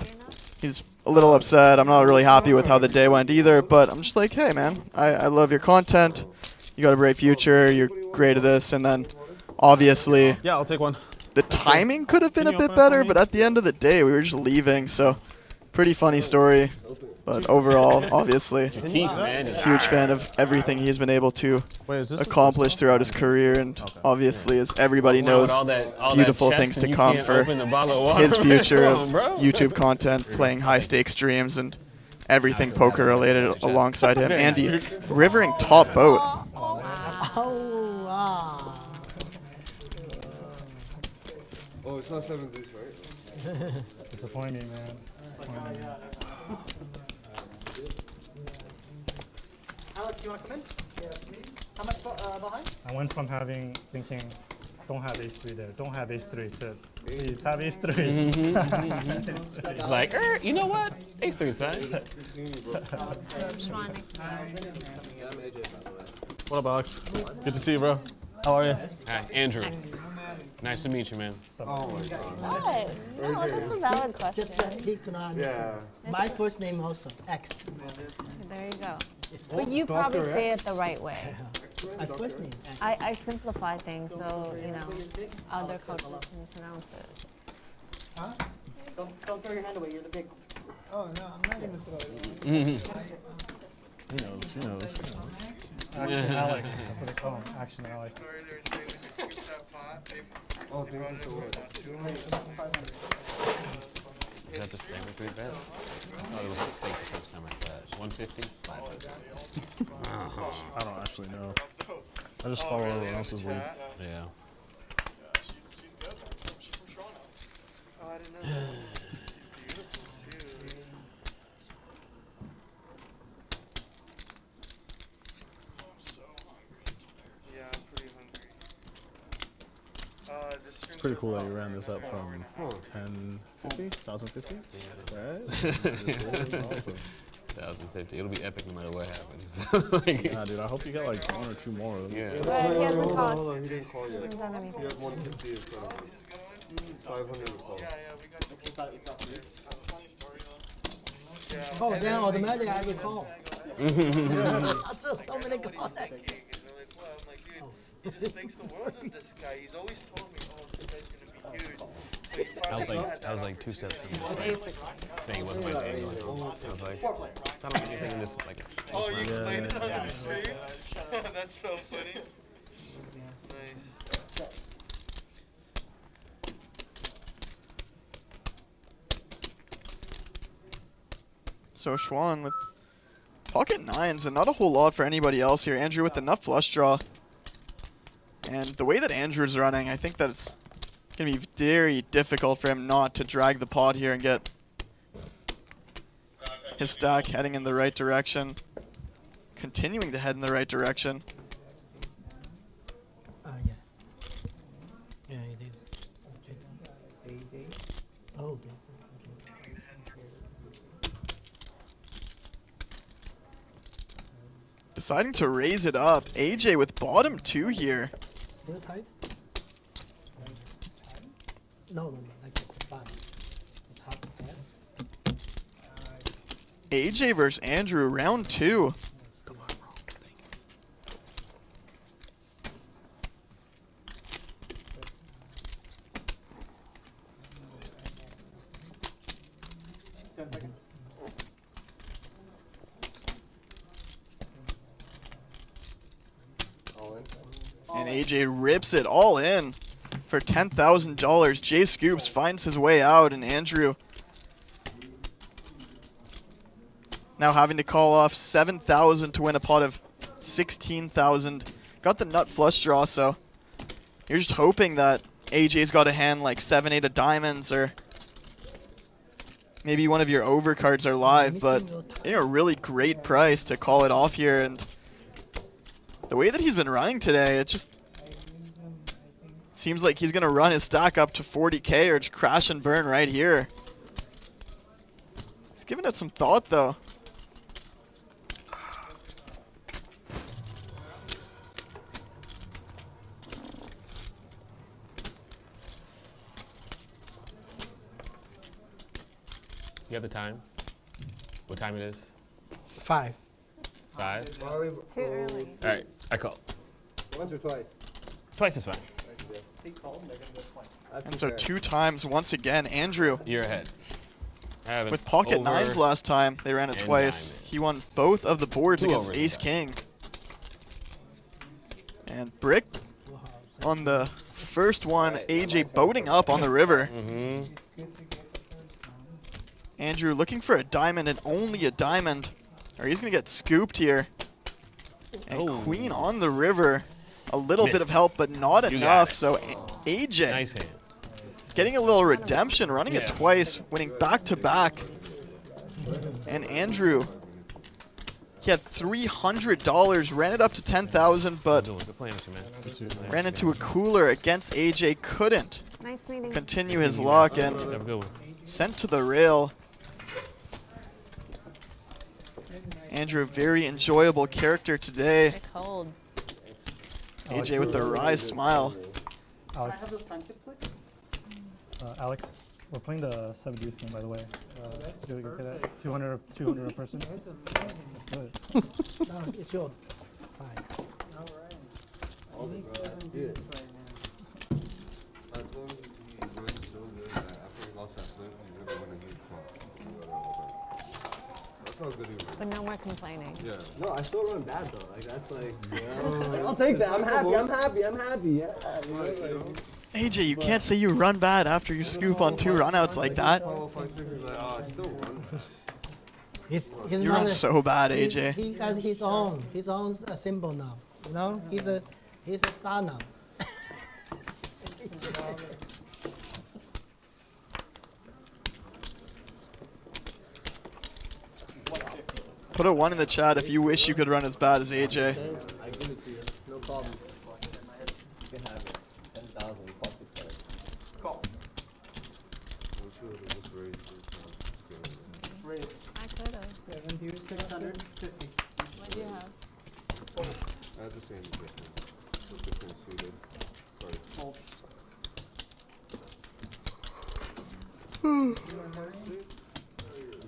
He's a little upset. I'm not really happy with how the day went either, but I'm just like, hey man, I love your content. You got a bright future. You're great at this. And then obviously Yeah, I'll take one. the timing could have been a bit better, but at the end of the day, we were just leaving. So pretty funny story. But overall, obviously, huge fan of everything he's been able to accomplish throughout his career. And obviously, as everybody knows, all that beautiful chest things and to you come can't for open the bottle of water. his future Come of on, bro. YouTube content, playing high-stakes streams, and everything poker-related alongside him. Andy, rivering top boat. Oh, wow. Oh, it's not 7 deuce, right? Disappointing, man. Disappointing. Alex, you want to come in? How much behind? I went from thinking, don't have ace 3 there, don't have ace 3 to please have ace 3. It's like, you know what? Ace 3 is fine. What up, Alex? Good to see you, bro. How are you? Hi, Andrew. Nice to meet you, man. Oh my god. What? No, that's a valid question. Just that he could not understand. My first name also, X. There you go. But you probably Dr. say X? it the right way. My first name, X. I simplify things so, you know, other coaches can pronounce it. Huh? Don't throw your hand away. You're the big one. Oh, no, I'm not even throwing it. He knows. Action Alex. That's what they call him. Action Alex. Oh, thank you so much. Is that the standard 3 bet? I thought it was a mistake the first time I said it. 150? 500. I don't actually know. I just follow everyone else's lead. Yeah. Oh, I didn't know that. She's beautiful too. I'm so hungry. Yeah, I'm pretty hungry. It's pretty cool that you ran this up from 1050, 1050? Right? Awesome. 1,050. It'll be epic no matter what happens. Nah, dude, I hope you get like 1 or 2 more of these. Yeah. Hold on, he didn't call yet. He has 150 in front of him. 500 to call. Oh, then automatically I will call. That's so many calls. He just thinks the world of this guy. He's always told me, oh, this guy's gonna be huge. So he's I was like 2 steps from saying it wasn't my thing. I was like, I don't think you're this like. Oh, you explained it on the stream? That's so funny. Nice. So Xuan with pocket nines and not a whole lot for anybody else here. Andrew with the nut flush draw. And the way that Andrew's running, I think that it's going to be very difficult for him not to drag the pot here and get his stack heading in the right direction. Continuing to head in the right direction. Yeah. Yeah, it is. Oh, okay. Deciding to raise it up. AJ with bottom 2 here. Still tight? No, like it's fine. It's hard to get. AJ versus Andrew, round 2. And AJ rips it all in for $10,000. Jay Scoops finds his way out, and Andrew now having to call off $7,000 to win a pot of $16,000. Got the nut flush draw, so you're just hoping that AJ's got a hand like 7-8 of diamonds, or maybe one of your overcards are live, but a really great price to call it off here. And the way that he's been running today, it just seems like he's going to run his stack up to 40K or just crash and burn right here. He's giving it some thought, though. You have the time? What time it is? 5. 5? Too early. All right, I call. Once or twice? Twice is fine. He called, they're going to go twice. And so 2 times once again, Andrew. You're ahead. With pocket nines last time, they ran it twice. Diamond. He won both of the boards 2 against overs, Ace yeah. King. And Brick on the first one, AJ boating up on the river. Andrew looking for a diamond and only a diamond, or he's going to get scooped here. And queen on the river. A little bit of help, but not enough. So AJ Nice hand. getting a little redemption, running it twice, winning back-to-back. And Andrew, he had $300, ran it up to $10,000, but ran into a cooler against AJ, couldn't continue his luck, and sent to the rail. Andrew, a very enjoyable character today. Cold. AJ with the wry smile. Alex. Alex, we're playing the 7 deuce game, by the way. Do we get that? 200 a person? Let's do it. No, it's your 5. All the dude. As long as he runs so good that after he lost that flip, he's going to win a huge pot. That's how good he was. But no more not complaining. Yeah. No, I still run bad though. Like that's like, like, I'll take that. I'm happy. I'm happy. I'm happy. Yeah. You know, like, AJ, you can't say you run bad after you scoop on 2 runouts like that. He's You not run a- so bad, he- AJ. He has his own symbol now. You know, he's a star now. Put a 1 in the chat if you wish you could run as bad as AJ. I give it to you. No problem. You can have it. 10,000. Pocket size. Call. Raise. I could have. 650. What do you have? That's the same difference. The different suited cards. Fold.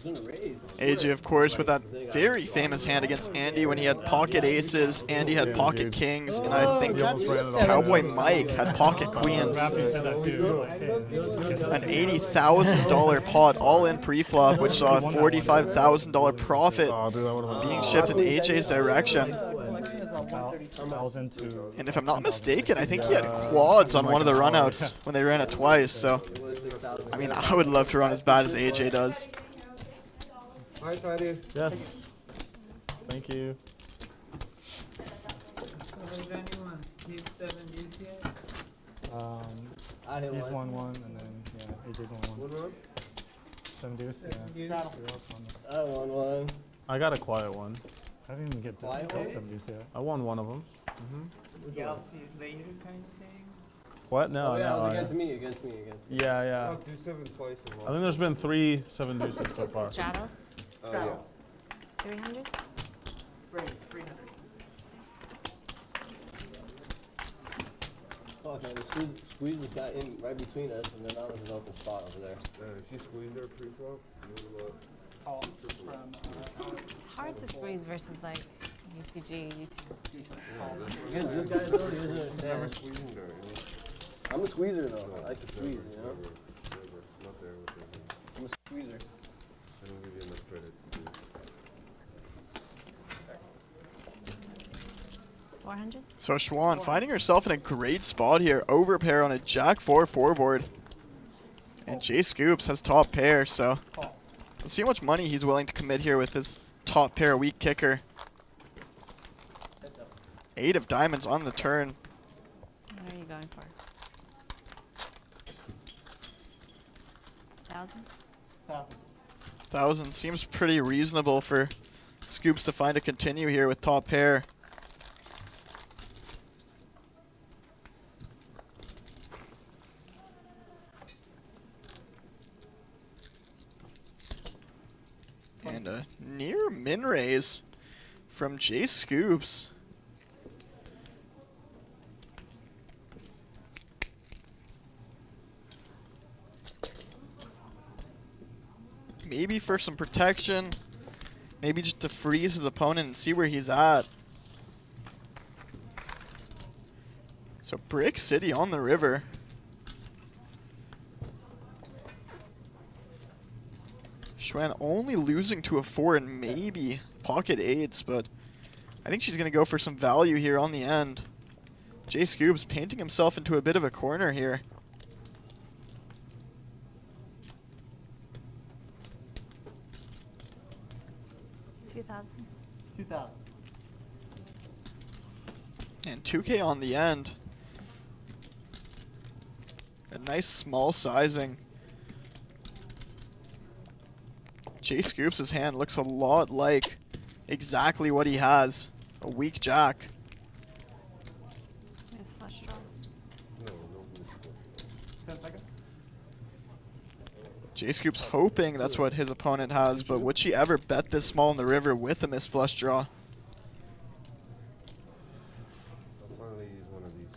He's gonna raise. AJ, of course, with that very famous hand against Andy when he had pocket aces, Andy had pocket kings, and I think Cowboy Mike had pocket queens. An $80,000 pot all in pre-flop, which saw a $45,000 profit being shifted in AJ's direction. And if I'm not mistaken, I think he had quads on one of the runouts when they ran it twice. So, I mean, I would love to run as bad as AJ does. Hi, Tiny. Yes. Thank you. Does anyone need 7 deuce yet? I hit He's one. 1-1, and then, yeah, AJ's 1-1. 7 deuce, yeah. Straddle. I won one. I got a quiet one. I didn't even get Why? 7 deuce yet. I won one of them. Yeah, I'll see you later kind of thing. What? No, Oh, yeah, no. it was I- against me, against me. Yeah, yeah. I'll do 7 twice in I think there's been 3 7 deuces so far. Straddle? yeah. 300? Raise. 300. Fuck, man, the squeeze just got in right between us, and then now there's an open spot over there. If you squeeze there pre-flop, you Call from It's hard to squeeze versus like UPG, YouTube. Against this guy though, he doesn't never understand. squeezing there. I'm a squeezer though. I like to squeeze, you know? Never. Not there with him. I'm a squeezer. I don't give you enough credit to do it. 400? So Xuan finding herself in a great spot here, overpair on a Jack-4 4-board. And Jay Scoops has top pair, so let's see how much money he's willing to commit here with his top pair weak kicker. 8 of diamonds on the turn. What are you going for? 1,000? 1,000 seems pretty reasonable for Scoops to find a continue here with top pair. And a near min raise from Jay Scoops. Maybe for some protection, maybe just to freeze his opponent and see where he's at. So Brick City on the river. Xuan only losing to a 4 and maybe pocket 8s, but I think she's going to go for some value here on the end. Jay Scoops painting himself into a bit of a corner here. $2,000. 2,000. And 2K on the end. A nice small sizing. Jay Scoops' hand looks a lot like exactly what he has. A weak jack. Nice flush draw. 10 seconds. Jay Scoops hoping that's what his opponent has, but would she ever bet this small in the river with a missed flush draw? I'll finally use one of these.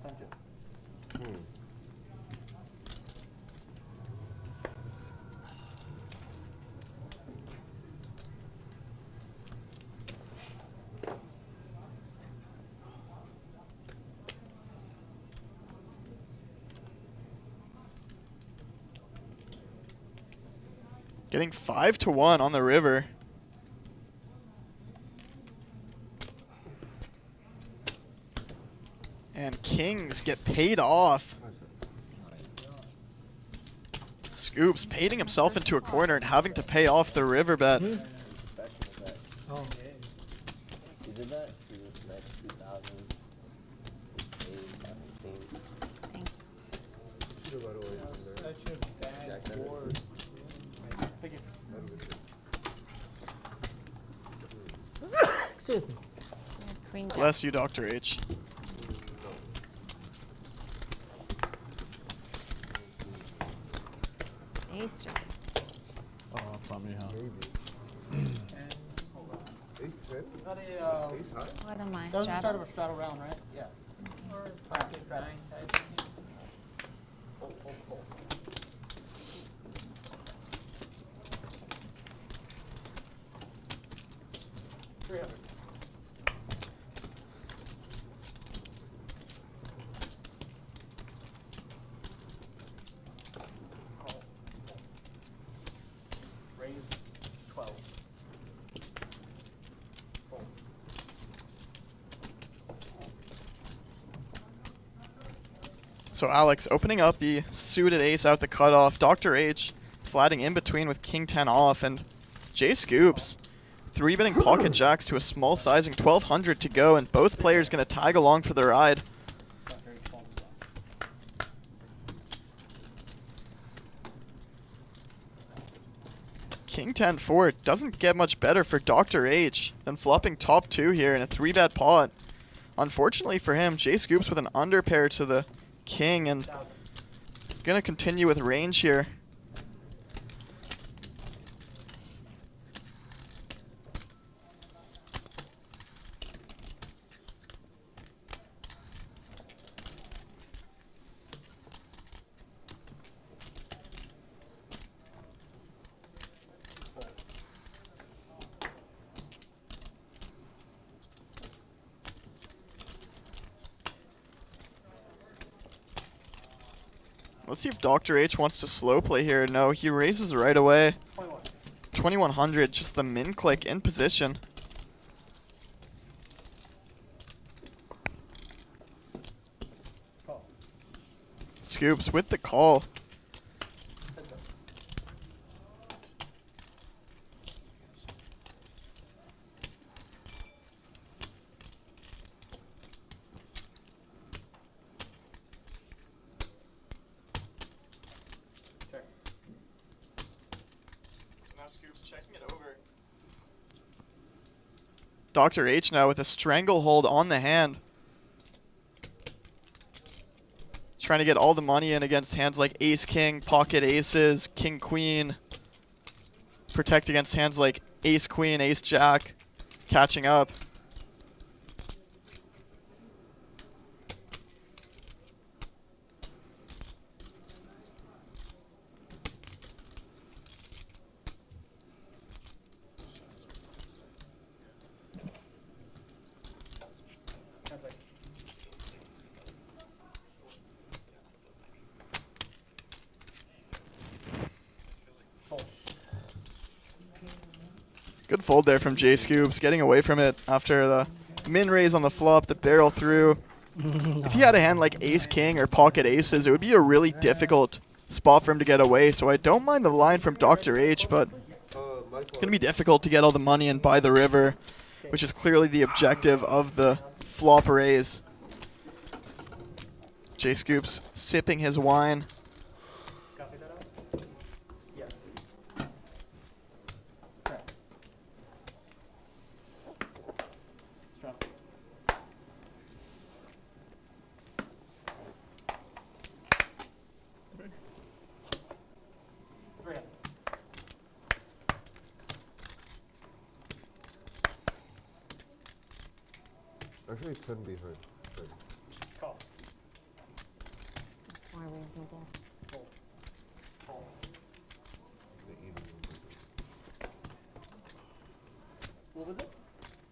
Thank you. Getting 5 to 1 on the river. And kings get paid off. Scoops painting himself into a corner and having to pay off the river bet. Oh. She did that? She was next 2000. Excuse me. Queen jack. Bless you, Dr. H. Ace jack. Oh, tell me how. Ace 10? Got a, Ace high? What am I? that was the start Shadow? of a straddle round, right? Yeah. Or bracket nine type. Oh, oh, oh. Raise 12. So Alex opening up the suited ace out the cutoff. Dr. H flatting in between with king 10 off. And Jay Scoops 3-betting pocket jacks to a small sizing 1200 to go. And both players going to tag along for the ride. King 10 4 doesn't get much better for Dr. H than flopping top 2 here in a 3-bet pot. Unfortunately for him, Jay Scoops with an under pair to the king and gonna continue with range here. Let's see if Dr. H wants to slow play here. No, he raises right away. 2100, just the min click in position. Scoops with the call. Dr. H now with a stranglehold on the hand. Trying to get all the money in against hands like ace king, pocket aces, king queen. Protect against hands like ace queen, ace jack. Catching up. Good fold there from Jay Scoops, getting away from it after the min raise on the flop, the barrel through. If he had a hand like ace king or pocket aces, it would be a really difficult spot for him to get away. So I don't mind the line from Dr. H, but it's going to be difficult to get all the money and buy the river, which is clearly the objective of the flop raise. Jay Scoops sipping his wine. Actually, 10 behind. Call. More reasonable. What was it?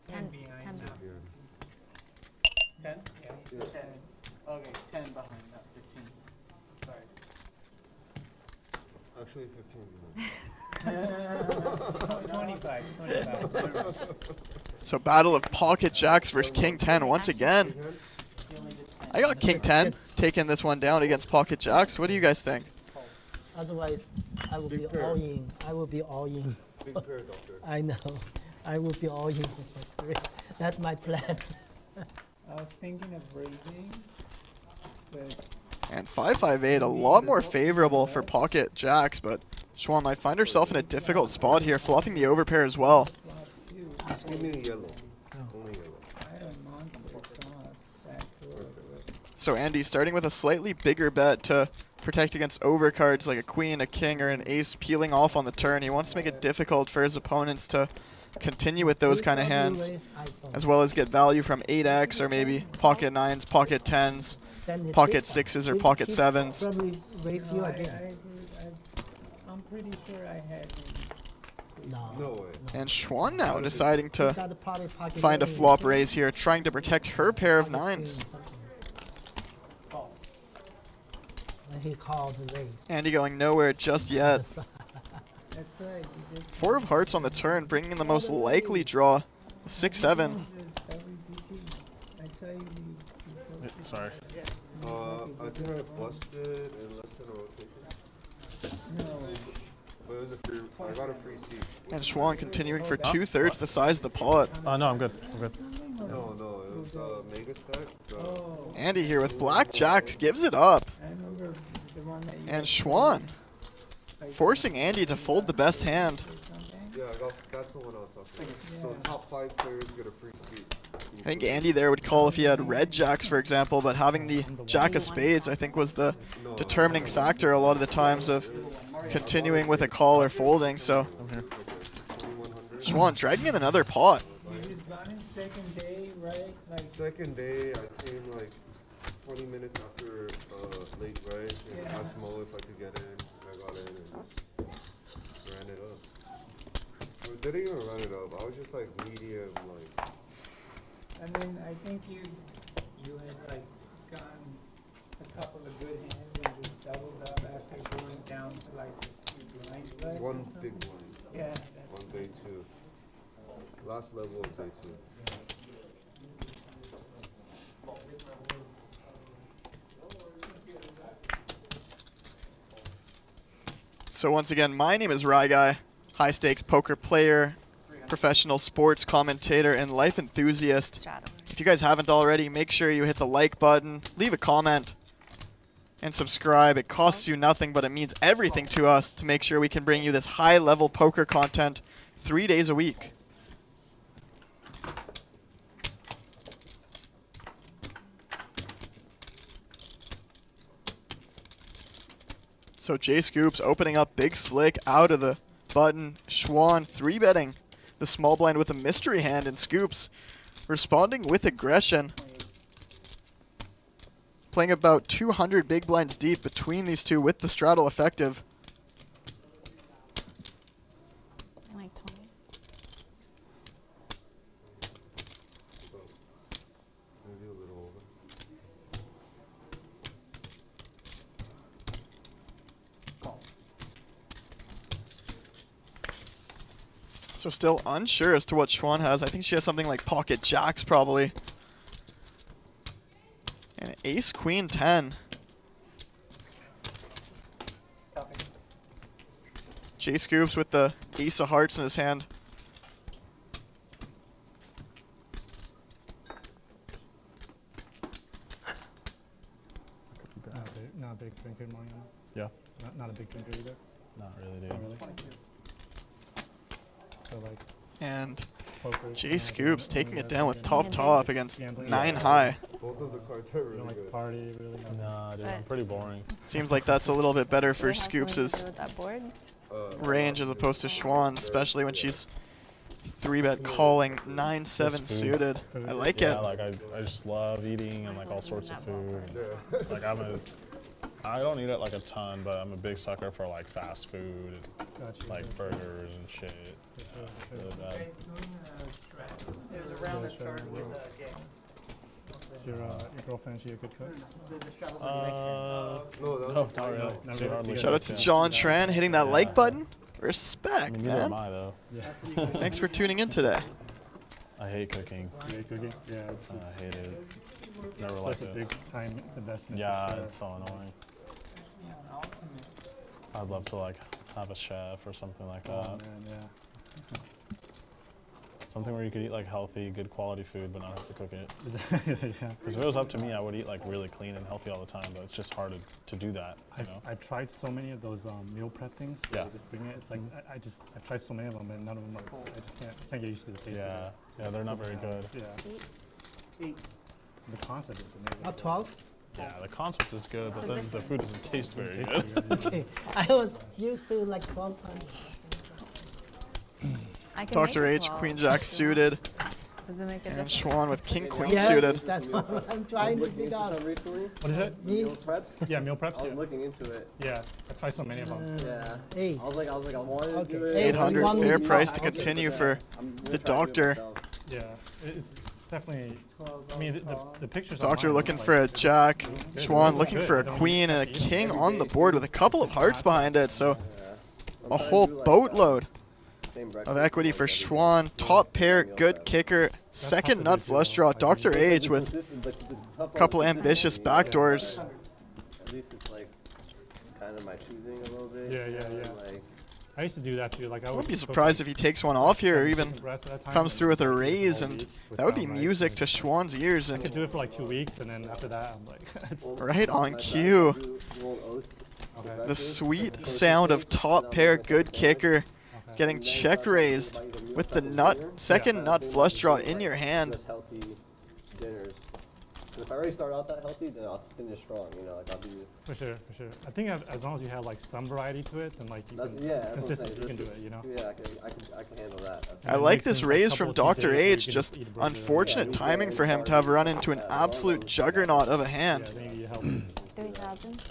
10 behind. 10 behind. 10? Yeah. 10. Okay, 10 behind, not 15. Sorry. Actually, 15 behind. 25. So battle of pocket jacks versus king 10 once again. I got king 10 taking this one down against pocket jacks. What do you guys think? Otherwise, I will be all in. I will be all in. Big pair, doctor. I know. I will be all in. That's my plan. I was thinking of raising, but And 5-5-8, a lot more favorable for pocket jacks, but Xuan might find herself in a difficult spot here, flopping the overpair as well. Give me a yellow. Only yellow. So Andy starting with a slightly bigger bet to protect against overcards like a queen, a king, or an ace peeling off on the turn. He wants to make it difficult for his opponents to continue with those kind of hands, as well as get value from 8x or maybe pocket 9s, pocket 10s, pocket 6s, or pocket 7s. Probably raise you again. I'm pretty sure I had him. No way. And Xuan now deciding to find a flop raise here, trying to protect her pair of 9s. And he called the raise. Andy going nowhere just yet. That's right. 4 of hearts on the turn, bringing in the most likely draw, 6-7. Sorry. I think I busted in less than a rotation. No. But it was a free, I got a free seat. And Xuan continuing for 2/3 the size of the pot. No, I'm good. I'm good. No, it was mega stack. Andy here with black jacks gives it up. I remember the one that you And Xuan forcing Andy to fold the best hand. Yeah, that's the one I was talking about. So top 5 players get a free seat. I think Andy there would call if he had red jacks, for example, but having the jack of spades, I think, was the determining factor a lot of the times of continuing with a call or folding. So Xuan dragging in another pot. second day, right? Like second day, I came like 20 minutes after late right, and asked Mo if I could get in. I got in and just ran it up. Or didn't even run it up. I was just like medium, like. I mean, I think you had like gotten a couple of good hands and just doubled up after going down to like 2 blinds. Right? One big one. Yeah. On day 2. Last level of day 2. So once again, my name is Rye Guy, high stakes poker player, professional sports commentator, and life enthusiast. If you guys haven't already, make sure you hit the like button, leave a comment, and subscribe. It costs you nothing, but it means everything to us to make sure we can bring you this high-level poker content 3 days a week. So Jay Scoops opening up big slick out of the button. Xuan 3-betting the small blind with a mystery hand, and Scoops responding with aggression. Playing about 200 big blinds deep between these two with the straddle effective. I like 20. Maybe a little over. So still unsure as to what Xuan has. I think she has something like pocket jacks probably. And ace queen 10. Jay Scoops with the ace of hearts in his hand. Not a big drinker, Mariano. Yeah. Not a big drinker either. Not really, dude. Not really. So like. And poker, Jay Scoops taking it down with top against 9 high. Both of the cards are really good. Party, really. Nah, dude, I'm pretty boring. Seems like that's a little bit better for Does it have something to Scoops's do with that board? range as opposed to Xuan, especially when she's 3-bet calling 9-7 suited. I like it. Yeah, like I just love eating and like all sorts of food. And, like I don't eat it like a ton, but I'm a big sucker for like fast food and like burgers and shit. Really bad. There's a round that started with a game. Your girlfriend, she a good cook? No, not really. She hardly Shout out to John Tran hitting that like button. Respect, neither man. am I, though. Yeah. Thanks for tuning in today. I hate cooking. You hate cooking? Yeah. I hate it. Never liked Such a it. big time investment. Yeah, for sure. it's so annoying. Yeah, an ultimate. I'd love to like have a chef or something like that. Oh man, yeah. Something where you could eat like healthy, good quality food, but not have to cook it. Yeah. Because if it was up to me, I would eat like really clean and healthy all the time. But it's just hard to do that. You know? I've tried so many of those meal prep things. Where Yeah. they just bring it. It's like I've tried so many of them, and none of them are. I just can't get used to the taste. Yeah, of it. yeah, they're not very good. Yeah. The concept is amazing. Not 12? Yeah, the concept is good, but then the food doesn't taste very good. Okay, I was used to like 12 times. I can Dr. make H, 12. Queen Jack suited. Does it make a And difference? Schwan with King Queen Yes, suited. that's what I'm trying to looking figure into out. some recently. What is it? Meal preps. Yeah, meal preps. I was Yeah. looking into it. Yeah, I've tried so many of them. Yeah. Hey. I was like, I wanted to do Okay. it. 800 One fair minute. price to continue for the doctor. Yeah, it's definitely. I mean, the pictures. Doctor online looking look for a like- jack. Good. Schwan looking Good. for a Don't queen and a eat king every on day. the board with a couple of hearts behind it. So a whole boatload of equity for Schwan. Top pair, good kicker. Second nut flush draw. Dr. H with a couple ambitious backdoors. At least it's like kind of my choosing a little bit. Yeah, you yeah, know, yeah. Like, I used to do that too. Like I I would wouldn't be cook surprised if he takes one off here or even rest of that time comes and through with a just raise, all and week that would be without rice. music to Schwan's ears. I could And do it for like 2 weeks, and then after that, I'm like, it's right on cue. okay. The sweet sound of top pair, good kicker, getting check raised with the nut, second nut flush draw in your hand. just healthy dinners. 'Cause if I already start out that healthy, then I'll finish strong. You know, like I'll be. For sure, for sure. I think as long as you have like some variety to it, then like you That's, can, yeah, it's that's what I'm consistent. saying. You can do it, you know. Yeah, I can handle that. That's I like this raise from Dr. H, just unfortunate timing for him to have run into an absolute juggernaut of a hand. Yeah, maybe you help. 3,000.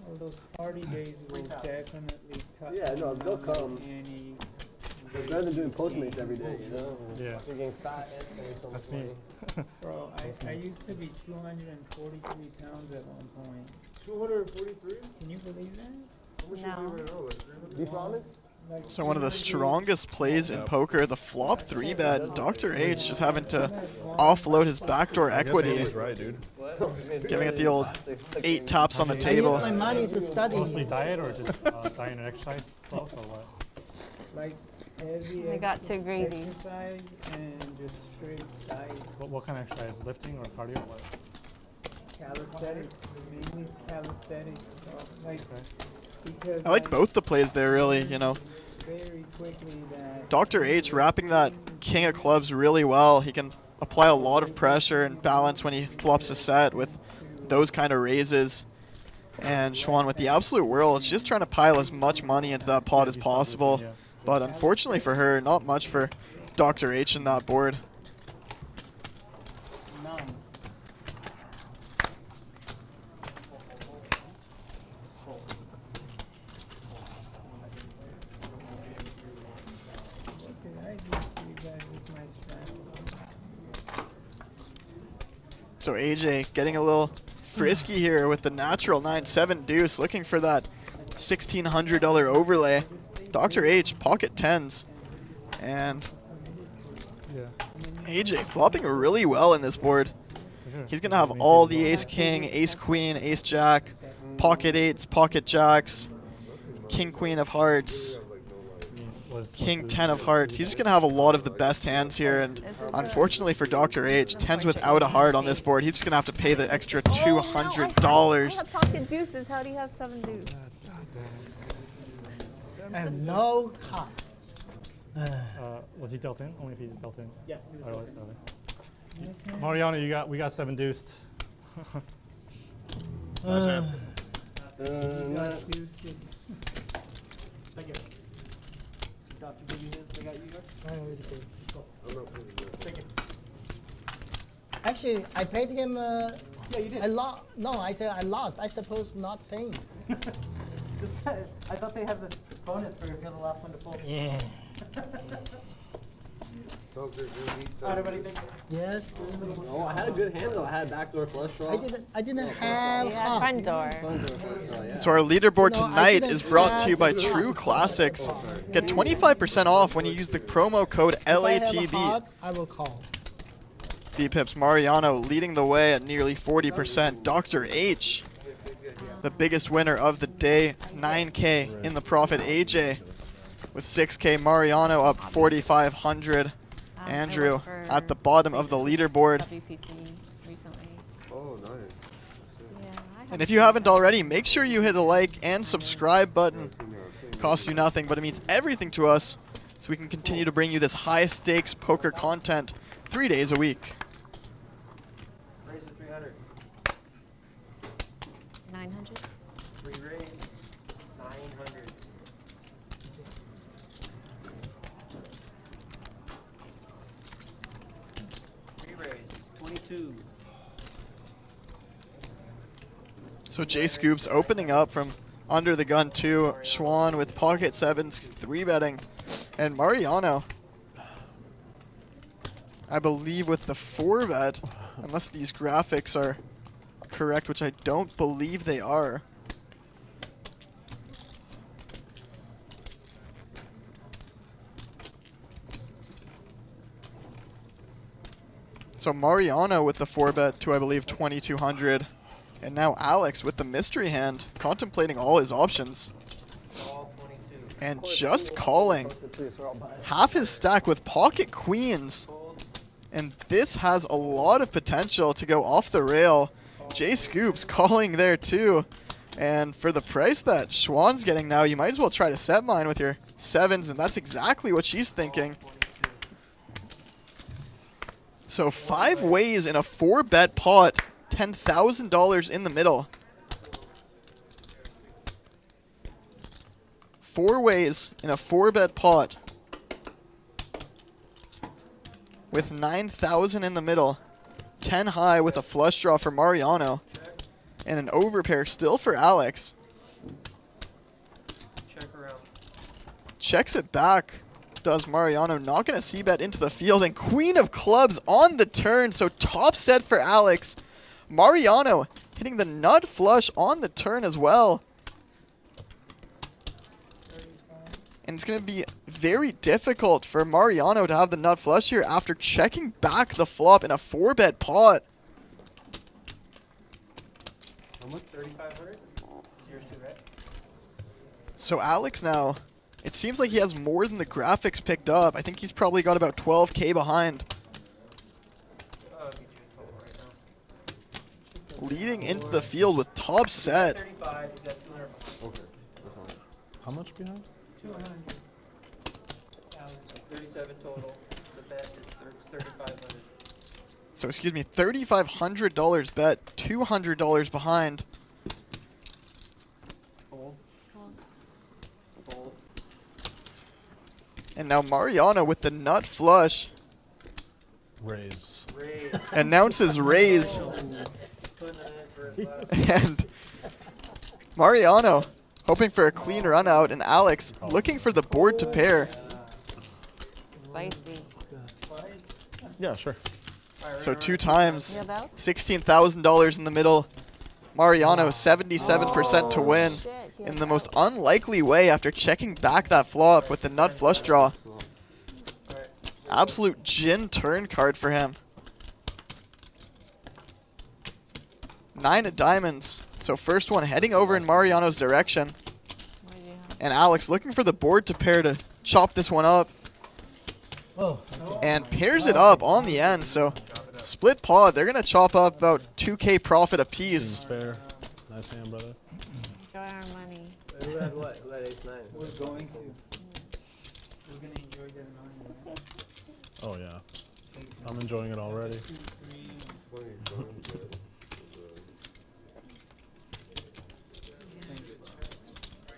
Well, those party days will definitely cut. Yeah, no, they'll down come. Any, It's better than doing Postmates every day, you know? Yeah. You're getting fat and spending so much That's me. money. bro, I used to be 243 pounds at one point. 243? Can you believe that? How much No. you weigh right now? Like Beef ramen? Like So one of the strongest plays in poker, the flop 3-bet, and Dr. H just having to offload his backdoor equity, right, dude. giving it the old 8 tops on the I use table. my money to study. Mostly diet or just diet and exercise also what? like heavy We got too greedy. exercise and just straight diet. What kind of exercise? Lifting or cardio? What? Calisthenics, mainly calisthenics. Like, because I like both the plays there, really, you know. very quickly that Dr. H wrapping that king of clubs really well. He can apply a lot of pressure and balance when he flops a set with those kind of raises. And Schwan with the absolute world, she's just trying to pile as much money into that pot as possible. But unfortunately for her, not much for Dr. H in that board. none. What did I do to you guys with my strategy? So AJ getting a little frisky here with the natural 9-7 deuce, looking for that $1,600 overlay. Dr. H, pocket tens. And Yeah. AJ flopping really well in this board. He's going to have all the ace-king, ace-queen, ace-jack, pocket eights, pocket jacks, king-queen of hearts, king-10 of hearts. He's just going to have a lot of the best hands here. And unfortunately for Dr. H, tens without a heart on this board. He's just going to have to pay the extra $200. I have pocket deuces. How do you have 7 deuces? I have no card. Was he dealt in? Only if he's dealt in. Yes, he was Oh, dealt okay. Listen. Mariano, we got 7 deuced. You got deuces. Thank you. Doctor, give you his. I got you yours. Thank you. Actually, I paid him. Yeah, you did. I lost. No, I said I lost. I suppose not paying. I thought they had the bonus for if you're the last one to pull. Yeah. Doctor, you eat Alright, everybody, thank you. Yes. Oh, I had a good hand though. I had backdoor flush draw. I didn't have. Yeah, front door. Front door flush draw, yeah. So our leaderboard No, I tonight didn't is brought to you by have- True Classics. Get 25% off when you use the promo code If I have a LATB. heart, I will call. V-Pips, Mariano leading the way at nearly 40%. Dr. H, the biggest winner of the day, 9K in the profit. AJ with 6K. Mariano up 4,500. Andrew at the bottom of the leaderboard. WPT recently. Oh, nice. And if you haven't already, make sure you hit a like and subscribe button. Costs you nothing, but it means everything to us, so we can continue to bring you this high stakes poker content 3 days a week. Raise the 300. 900. Re-raise. 900. Re-raise. 22. So J Scoops opening up from under the gun too. Xuan with pocket sevens, 3-betting. And Mariano, I believe, with the 4-bet, unless these graphics are correct, which I don't believe they are. So Mariano with the 4-bet to, I believe, 2,200. And now Alex with the mystery hand, contemplating all his options. And just calling half his stack with pocket queens. And this has a lot of potential to go off the rail. J Scoops calling there too. And for the price that Xuan's getting now, you might as well try to set mine with your 7s, and that's exactly what she's thinking. So 5 ways in a 4-bet pot, $10,000 in the middle. 4 ways in a 4-bet pot with 9,000 in the middle. 10 high with a flush draw for Mariano. And an overpair still for Alex. Check around. Checks it back. Does Mariano, not going to c-bet into the field. And Queen of Clubs on the turn. So top set for Alex. Mariano hitting the nut flush on the turn as well. And it's going to be very difficult for Mariano to have the nut flush here after checking back the flop in a 4-bet pot. How much? 3,500? Yours too, right? So Alex now, it seems like he has more than the graphics picked up. I think he's probably got about 12K behind. Leading into the field with top set. 35, you got 200. Okay. How much behind? 200. 37 total. The bet is 3,500. So excuse me, $3,500 bet, $200 behind. Fold. Fold. And now Mariano with the nut flush. Raise. Raise. Announces raise. Putting it in for his last. And Mariano hoping for a clean run out, and Alex looking for the board to pair. Spicy. Yeah, sure. So 2 times, You about? $16,000 in the middle. Mariano 77% to win in the most unlikely way after checking back that flop with the nut flush draw. Absolute gin turn card for him. 9 of diamonds. So first one heading over in Mariano's direction. And Alex looking for the board to pair to chop this one up. And pairs it up on the end. So split pod. They're going to chop up about 2K profit apiece. Seems fair. Nice hand, brother. Enjoy our money. Who had what? Who had ace 9? We're going to. We're going to enjoy that money. Oh, yeah. I'm enjoying it already. 2, 3.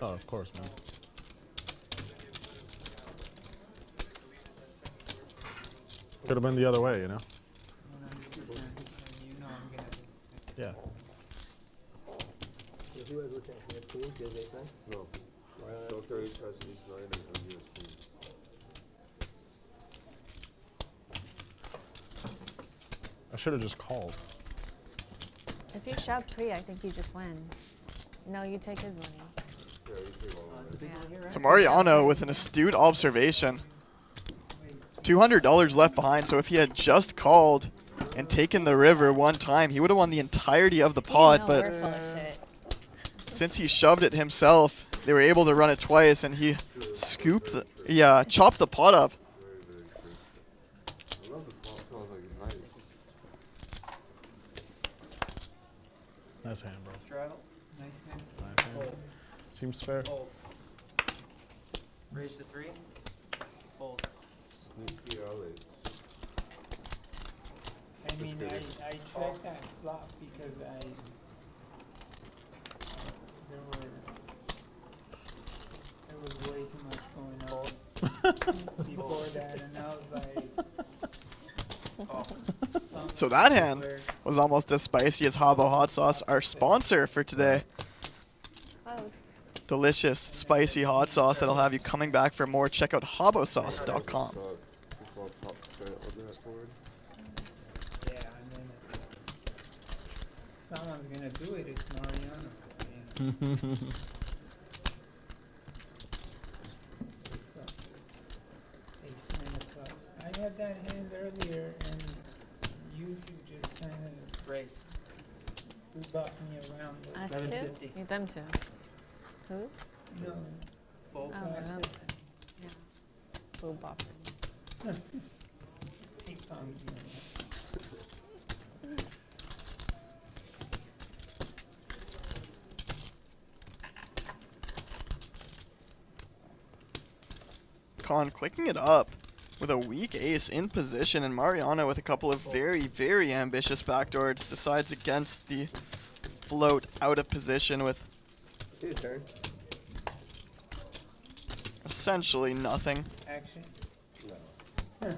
Oh, of course, man. Could have been the other way, you know? 100%. You know I'm going to. Yeah. Who has what chance? You have 2? You have ace 9? No. Dr. H has ace 9 and he has 2. I should have just called. If you shove pre, I think you just win. No, you take his money. Yeah, you take all of it. So Mariano with an astute observation. $200 left behind, so if he had just called, and taken the river one time, he would have won the entirety of the pot, You know but we're full of shit. since he shoved it himself, they were able to run it twice, and he scooped, chopped the pot up. I love the flop. Smells like it's nice. Nice hand, bro. Straddle. Nice hand. Nice hand. Fold. Seems fair. Fold. Raise to 3. Fold. Sneaky Alex. I mean, I checked that flop because there was way too much going on before that, and I was like, So that hand was almost as spicy as Habbo Hot Sauce, our sponsor for today. Close. Delicious, spicy hot sauce that'll have you coming back for more. Check out habosauce.com. yeah, and then someone's gonna do it. It's Mariano. I had that hand earlier, and you two just kind of Raise. bucked me around. Us 750. too? You them too. Who? No. Fold. Oh, them. Yeah. Who bopped? Ping pong. Con clicking it up with a weak ace in position, and Mariano with a couple of very, very ambitious backdoors decides against the float out of position with See your turn. essentially nothing. Action. No. Is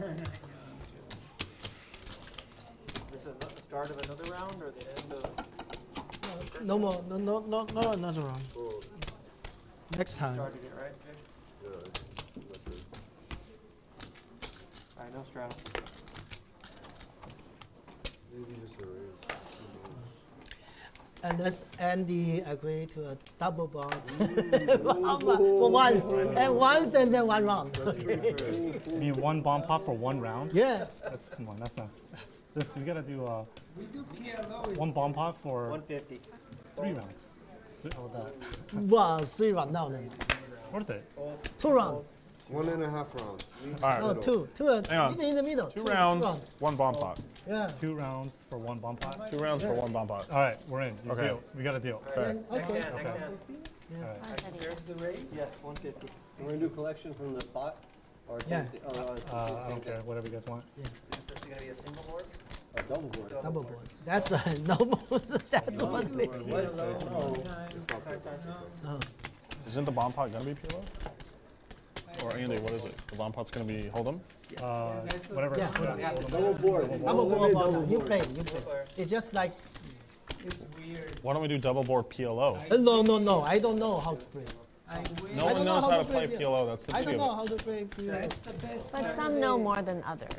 it the start of another round or the end of? No more. No another round. Next time. Started it, right, Jake? Alright, no straddle. Maybe just a raise. Unless Andy agree to a double bond for once, and then one round. You mean one bomb pop for one round? Yeah. That's, come on, that's not. This we gotta do We do PLO. one bomb pop for 150. 3 rounds. How about that? Wow, 3 rounds. No. It's worth it. 2 rounds. 1.5 rounds. All right. No, two. Hang on. In the middle. 2 rounds, 1 bomb pot. Yeah. 2 rounds for 1 bomb pot. 2 rounds for 1 bomb pot. All right, we're in. Okay. Deal. We got a deal. Fair. Okay. Next hand. All right. Here's the raise? Yes, 150. We're gonna do collection from the pot, or Yeah. same thi- or, I don't care. Whatever you guys want. Is this gonna be a single board? a double board. Double board. That's no more. That's one thing. Oh. Isn't the bomb pot gonna be PLO? Or Andy, what is it? The bomb pot's gonna be hold'em? Whatever. Yeah. Double board. Double board. You play. It's just like It's weird. Why don't we do double board PLO? no. I don't know how to play. No one knows how to play PLO. That's the I don't beauty know of how to play PLO. That's the best But part some of know it. more than others,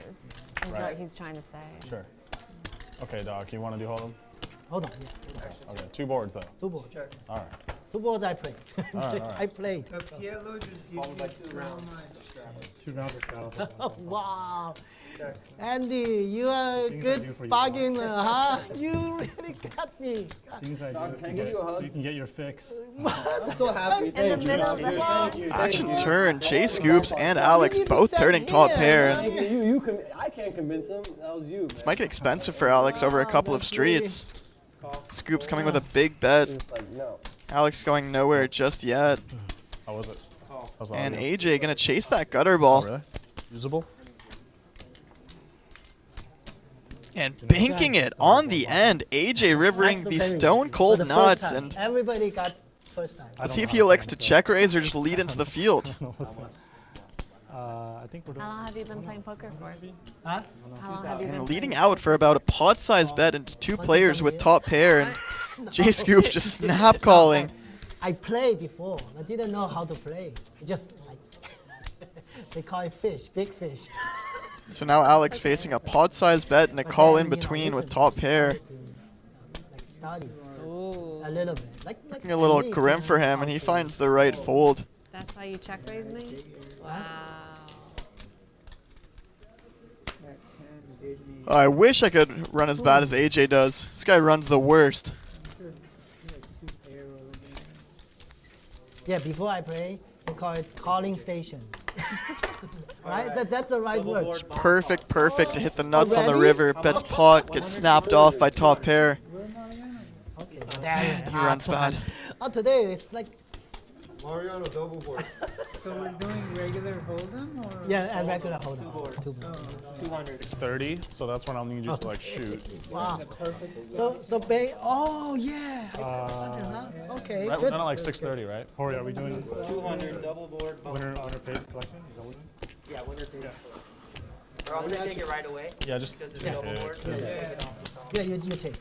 is what Right. he's trying to say. it. Sure. Okay, Doc, you want to do hold'em? Hold on. Yeah. Okay, 2 boards though. 2 boards. All right. 2 boards I play. All right. I played. The PLO just gives Followed by you 2 so rounds. much. 2 rounds of straddle. Wow. Andy, you are Things I good do for you, bargainer, huh? You really got me. Things I Doc, do can I to give get, you a hug? so you can get your fix. I'm so happy. In the Thank you. middle of the wall. Action turn. Jay Scoops and Alex both turning top pair, and I can't convince him. That was you. this might get expensive for Alex over a couple of streets. Scoops coming with a big bet. Like, no. Alex going nowhere just yet. How was it? How's And audio? AJ gonna chase that gutter ball. Really? Usable? And banking it on the end. AJ rivering the stone cold nuts. And Everybody got first time. let's see if he elects to check raise or just lead into the field. I think we're doing. How long have you been playing poker for? Huh? How long have you been And playing leading out for about a pot-sized bet into 2 players with top pair. And Jay Scoops just snap calling. I played before. I didn't know how to play. Just like they call it fish, big fish. So now Alex facing a pot-sized bet and a call in between with top pair. Like study a little bit. Like Looking a little grim for him, and he finds the right fold. That's why you check raise me? Wow. That 10 gave me. I wish I could run as bad as AJ does. This guy runs the worst. Yeah, before I play, they call it calling station. Right? That's the right word. Perfect to hit the nuts on the Already? river. Bets pot, gets snapped off by top pair. Damn. He runs bad. Oh, today it's like. Mariano double board. So we're doing regular hold'em or? Yeah, a regular hold'em. 200. 630, so that's when I'll need you to like shoot. Wow. So Bay. Oh yeah. Okay. Right, we're Good. done at like 630, right? Corey, are we doing 200 double board. winner pays collection? Is that what we're doing? Yeah, winner pays. Or I'm gonna take it right away. Yeah, just Because it's yeah. double board. Yeah, you take.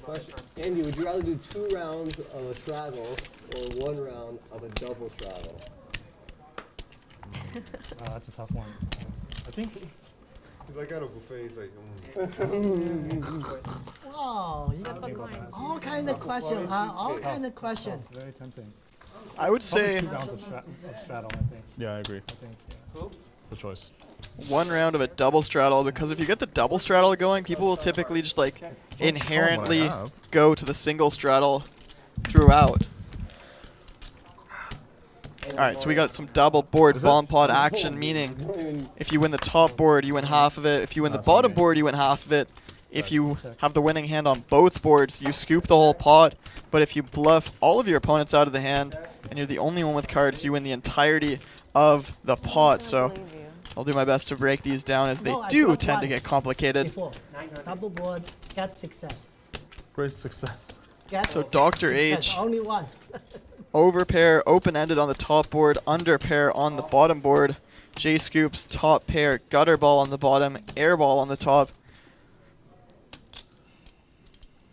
Question. Andy, would you rather do 2 rounds of a straddle or 1 round of a double straddle? That's a tough one. I think. He's like at a buffet. He's like, Wow, you got all kind of question, huh? All kind of question. Very tempting. I would say 2 rounds of straddle, I think. Yeah, I agree. I think. Yeah. Who? Good choice. 1 round of a double straddle, because if you get the double straddle going, people will typically just like inherently go to the single straddle throughout. Alright, so we got some double board bomb pod action, meaning if you win the top board, you win half of it. If you win the bottom board, you win half of it. If you have the winning hand on both boards, you scoop the whole pot. But if you bluff all of your opponents out of the hand, and you're the only one with cards, you win the entirety of the pot. So I'll do my best to break these down, as they do tend to get complicated. Before. Double board, get success. Great success. Get So Dr. success, H, only once. overpair, open-ended on the top board, underpair on the bottom board. J scoops, top pair, gutter ball on the bottom, air ball on the top.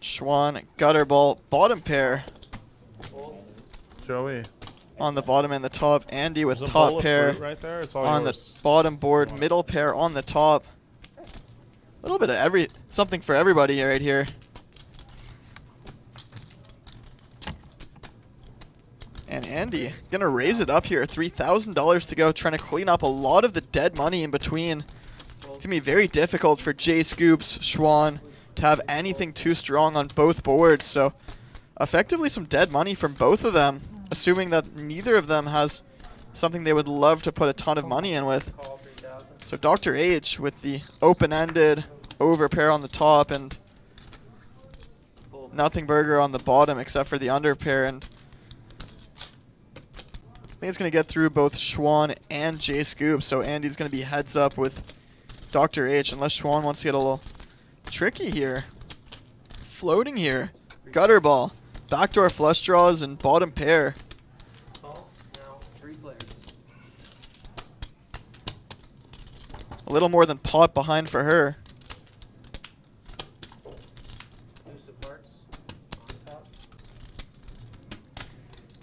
Xuan, gutter ball, bottom pair Joey. on the bottom and the top. Andy with There's a top bowl of pair fruit right there. It's all on yours. the bottom board, middle pair on the top. A little bit of something for everybody right here. And Andy gonna raise it up here, $3,000 to go, trying to clean up a lot of the dead money in between. It's gonna be very difficult for J Scoops, Xuan, to have anything too strong on both boards. So effectively some dead money from both of them, assuming that neither of them has something they would love to put a ton of money in with. So Dr. H with the open-ended overpair on the top and nothing burger on the bottom except for the underpair. And I think it's going to get through both Xuan and J Scoop. So Andy's going to be heads up with Dr. H, unless Xuan wants to get a little tricky here. Floating here. Gutter ball. Backdoor flush draws and bottom pair. Call. Now 3 players. A little more than pot behind for her. Deuce of hearts on top.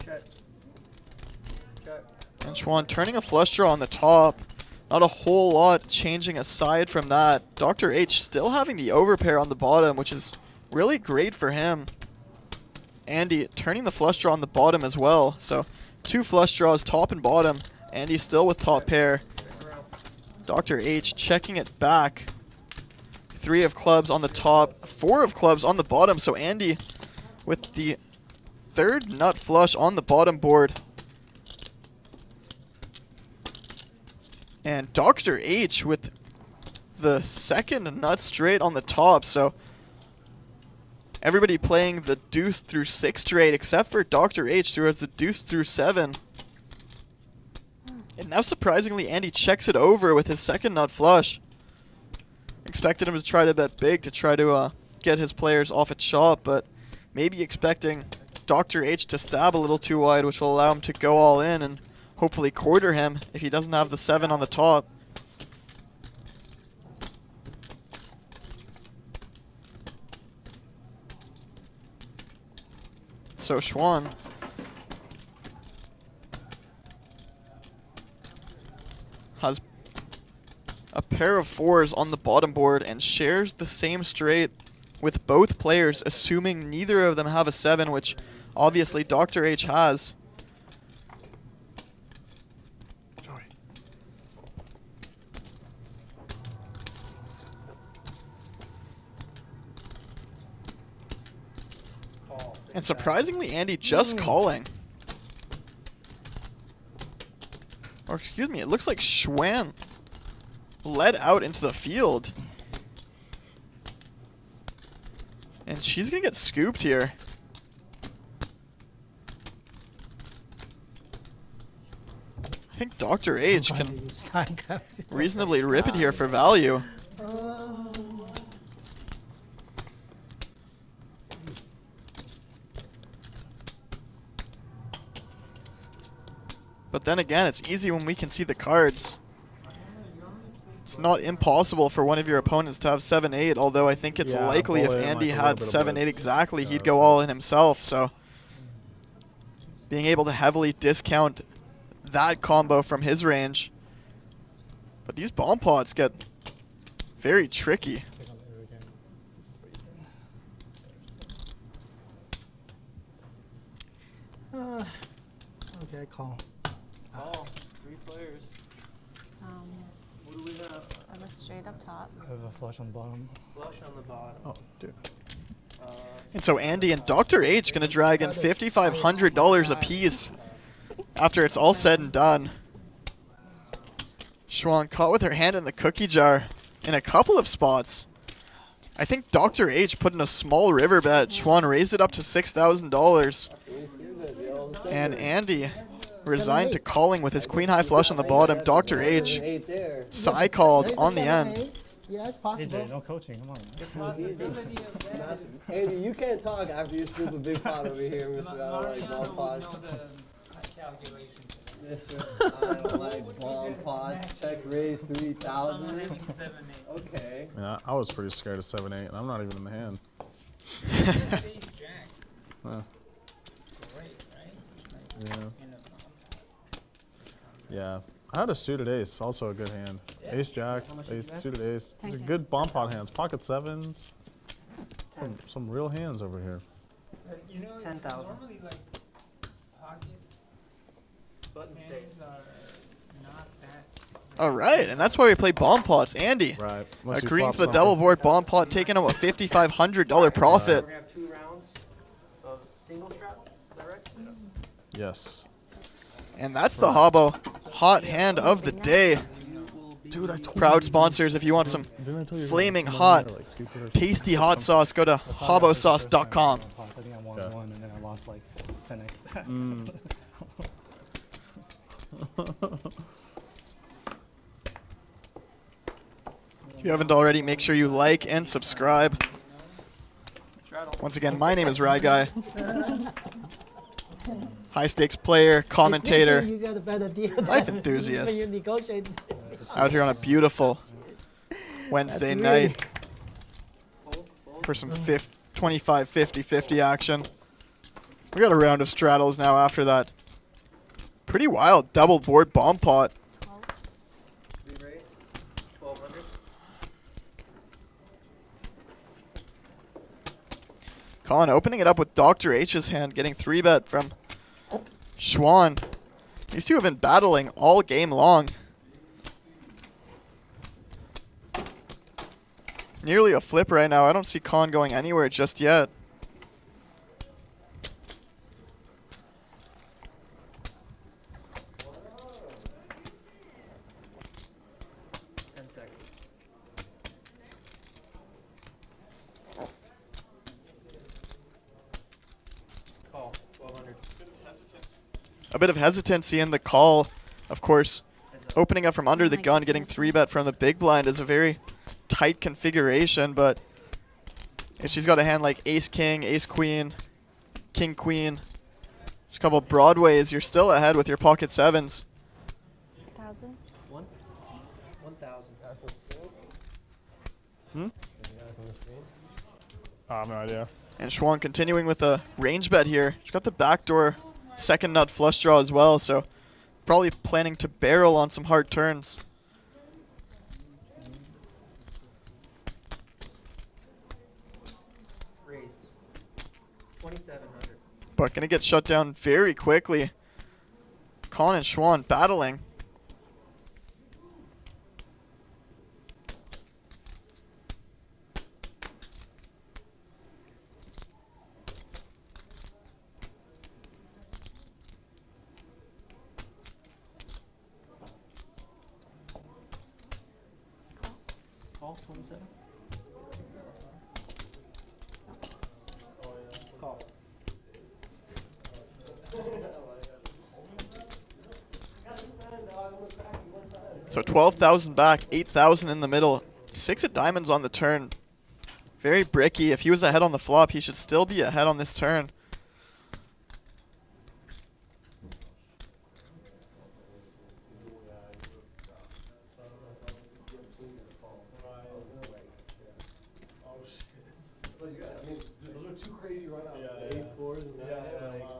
Check. Check. And Xuan turning a flush draw on the top. Not a whole lot changing aside from that. Dr. H still having the overpair on the bottom, which is really great for him. Andy turning the flush draw on the bottom as well. So 2 flush draws, top and bottom. Andy still with top pair. Dr. H checking it back. 3 of clubs on the top, 4 of clubs on the bottom. So Andy with the 3rd nut flush on the bottom board. And Dr. H with the 2nd nut straight on the top. So everybody playing the deuce through 6 straight except for Dr. H, who has the deuce through 7. And now surprisingly, Andy checks it over with his 2nd nut flush. Expected him to try to bet big to try to get his players off at shop, but maybe expecting Dr. H to stab a little too wide, which will allow him to go all in and hopefully quarter him if he doesn't have the 7 on the top. So Xuan has a pair of 4s on the bottom board and shares the same straight with both players, assuming neither of them have a 7, which obviously Dr. H has. And surprisingly, Andy just calling. Or excuse me, it looks like Xuan led out into the field. And she's going to get scooped here. I think Dr. H can reasonably rip it here for value. But then again, it's easy when we can see the cards. It's not impossible for one of your opponents to have 7-8, although I think it's likely if Andy had 7-8 exactly, he'd go all in himself. So being able to heavily discount that combo from his range. But these bomb pots get very tricky. Okay, call. Call. 3 players. What do we have? I have a straight up top. I have a flush on the bottom. Flush on the bottom. Oh, dude. And so Andy and Dr. H going to drag in $5,500 apiece after it's all said and done. Xuan caught with her hand in the cookie jar in a couple of spots. I think Dr. H put in a small river bet. Xuan raised it up to $6,000. And Andy resigned to calling with his queen high flush on the bottom. Dr. H side called on the end. Yeah, it's possible. AJ, no coaching, come on. Andy, you can't talk after you scoop a big pot over here, Mr. I don't like bomb pots. Mr. I don't like bomb pots. Check raise 3,000. Okay. Yeah, I was pretty scared of 7-8, and I'm not even in the hand. Yeah. Yeah. I had a suited ace, also a good hand. Ace jack, ace, suited ace. These are good bomb pot hands. Pocket sevens. Some real hands over here. You know, 10,000. normally like pocket Button hands are not that. All right, and that's why we play bomb pots. Andy Right. agreeing to the double board bomb pot, taking out a $5,500 profit. We're going to have 2 rounds of single strap. Is that right? Yes. And that's the Hobo hot hand of the day. Dude, I told Proud you. sponsors, if you want some Didn't I tell you flaming you're hot, gonna, like, scoop it or tasty something? hot sauce, go to hobosauce.com. I think I won one and then I lost like 10x. If you haven't already, make sure you like and subscribe. Once again, my name is Rye Guy. High stakes player, commentator, You got a better deal life than enthusiast. when you negotiate. Out here on a beautiful Wednesday night for some 25, 50, 50 action. We got a round of straddles now after that. Pretty wild double board bomb pot. 3 raise. 1,200. Colin opening it up with Dr. H's hand, getting 3-bet from Xuan. These two have been battling all game long. Nearly a flip right now. I don't see Colin going anywhere just yet. Call. 1,200. A bit of hesitancy in the call, of course. Opening up from under the gun, getting 3-bet from the big blind is a very tight configuration, but if she's got a hand like ace-king, ace-queen, king-queen, just a couple broadways, you're still ahead with your pocket sevens. 1,000. 1,000. I have no idea. And Xuan continuing with a range bet here. She's got the backdoor second nut flush draw as well, so probably planning to barrel on some hard turns. Raise. 2,700. But gonna get shut down very quickly. Colin and Xuan battling. Call 27. Call. So 12,000 back, 8,000 in the middle. 6 of diamonds on the turn. Very bricky. If he was ahead on the flop, he should still be ahead on this turn. Those are two crazy runouts. The 8 4s and that.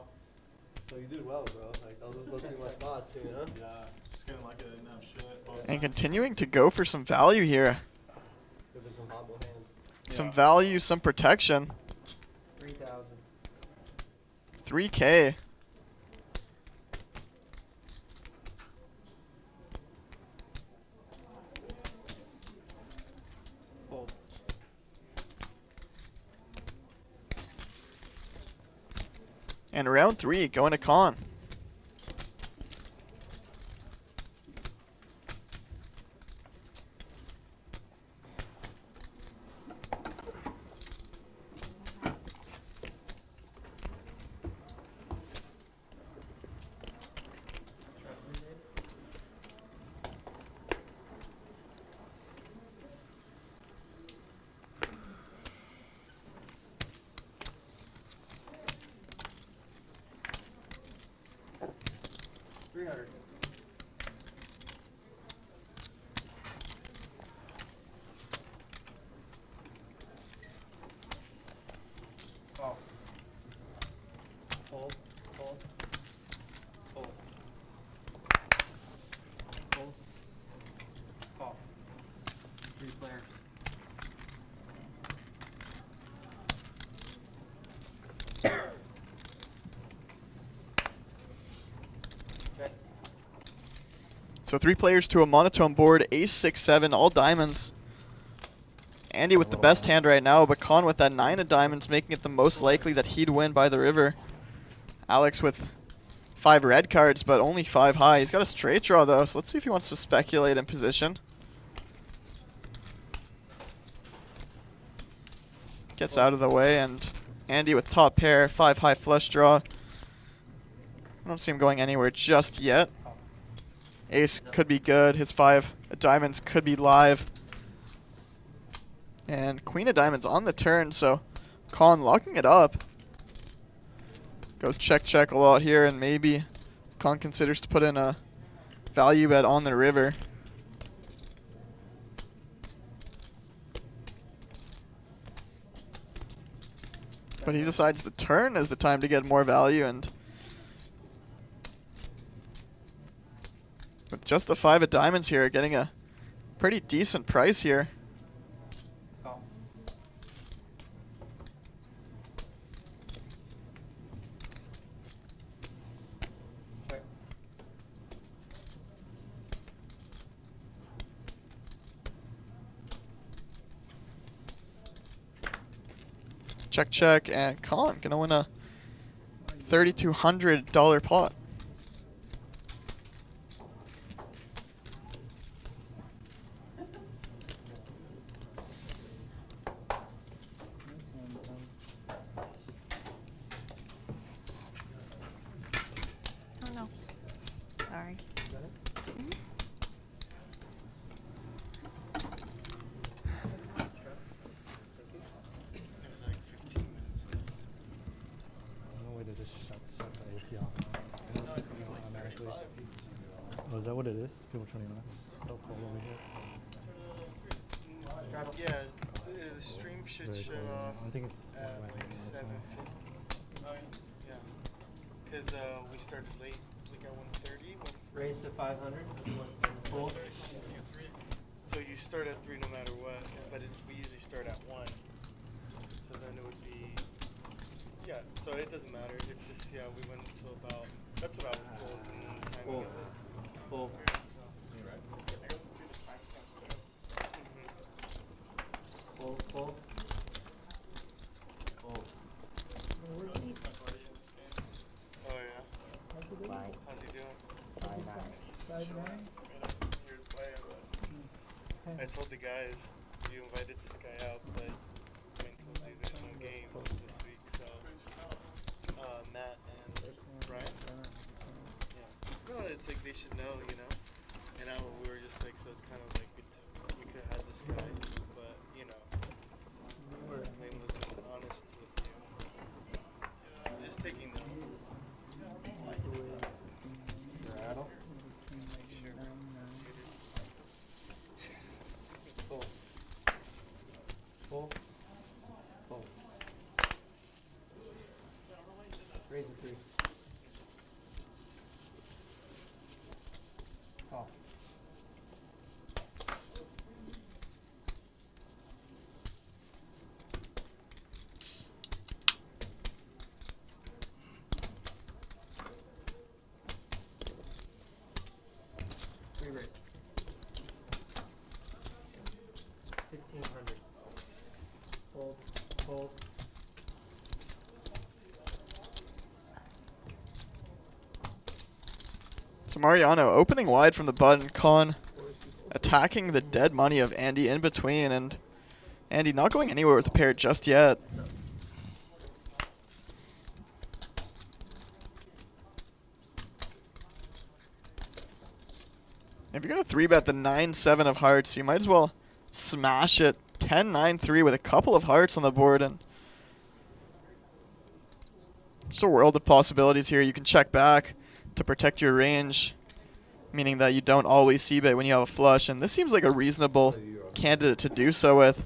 So you did well, bro. Like those were supposed to be my spots, you know? Yeah. Just getting lucky I didn't have shit. And continuing to go for some value here. There've been some hobble hands. Some value, some protection. 3,000. 3K. Fold. And round 3, going to con. Call. Fold. Fold. Fold. Fold. Call. 3 players. So 3 players to a monotone board, ace, 6, 7, all diamonds. Andy with the best hand right now, but Con with that 9 of diamonds, making it the most likely that he'd win by the river. Alex with 5 red cards, but only 5 high. He's got a straight draw though, so let's see if he wants to speculate in position. Gets out of the way, and Andy with top pair, 5 high flush draw. I don't see him going anywhere just yet. Ace could be good. His 5 diamonds could be live. And Queen of Diamonds on the turn, so Con locking it up. Goes check, check a lot here, and maybe Con considers to put in a value bet on the river. But he decides the turn is the time to get more value, and with just the 5 of diamonds here, getting a pretty decent price here. Call. Check. Check, check, and Con gonna win a $3,200 pot. Oh no. Sorry. Mhm. No way to just shut the AC off. Automatically. Oh, is that what it is? People turning on. It's so cold over here. Yeah, the stream should Very shut cold. off I think it's at right like now, that's 7:50. Oh yeah, because we started late. We got 1:30. Raise to 500. Full. So you start at 3 no matter what, but we usually start at 1. So then it would be, yeah. So it doesn't matter. It's just we went until about. That's what I was told. And the timing of it. Full. Full. Full. Full. Oh yeah. Bye. How's he doing? Bye. Weird player, but I told the guys, you invited this guy out, but Wayne told you there's no games this week, so Matt and Brian. Yeah. No, it's like they should know, you know. And we were just like, so it's kind of like we could have had this guy, but you know, Wayne wasn't honest with you. I'm just taking note. Rattle. Full. Full. Full. Raise a 3. Call. Rate. 1500. Hold. Hold. So Mariano opening wide from the button, Con attacking the dead money of Andy in between, and Andy not going anywhere with the pair just yet. If you're going to 3-bet the 9-7 of hearts, you might as well smash it 10-9-3 with a couple of hearts on the board. And just a world of possibilities here. You can check back to protect your range, meaning that you don't always c-bet when you have a flush. And this seems like a reasonable candidate to do so with.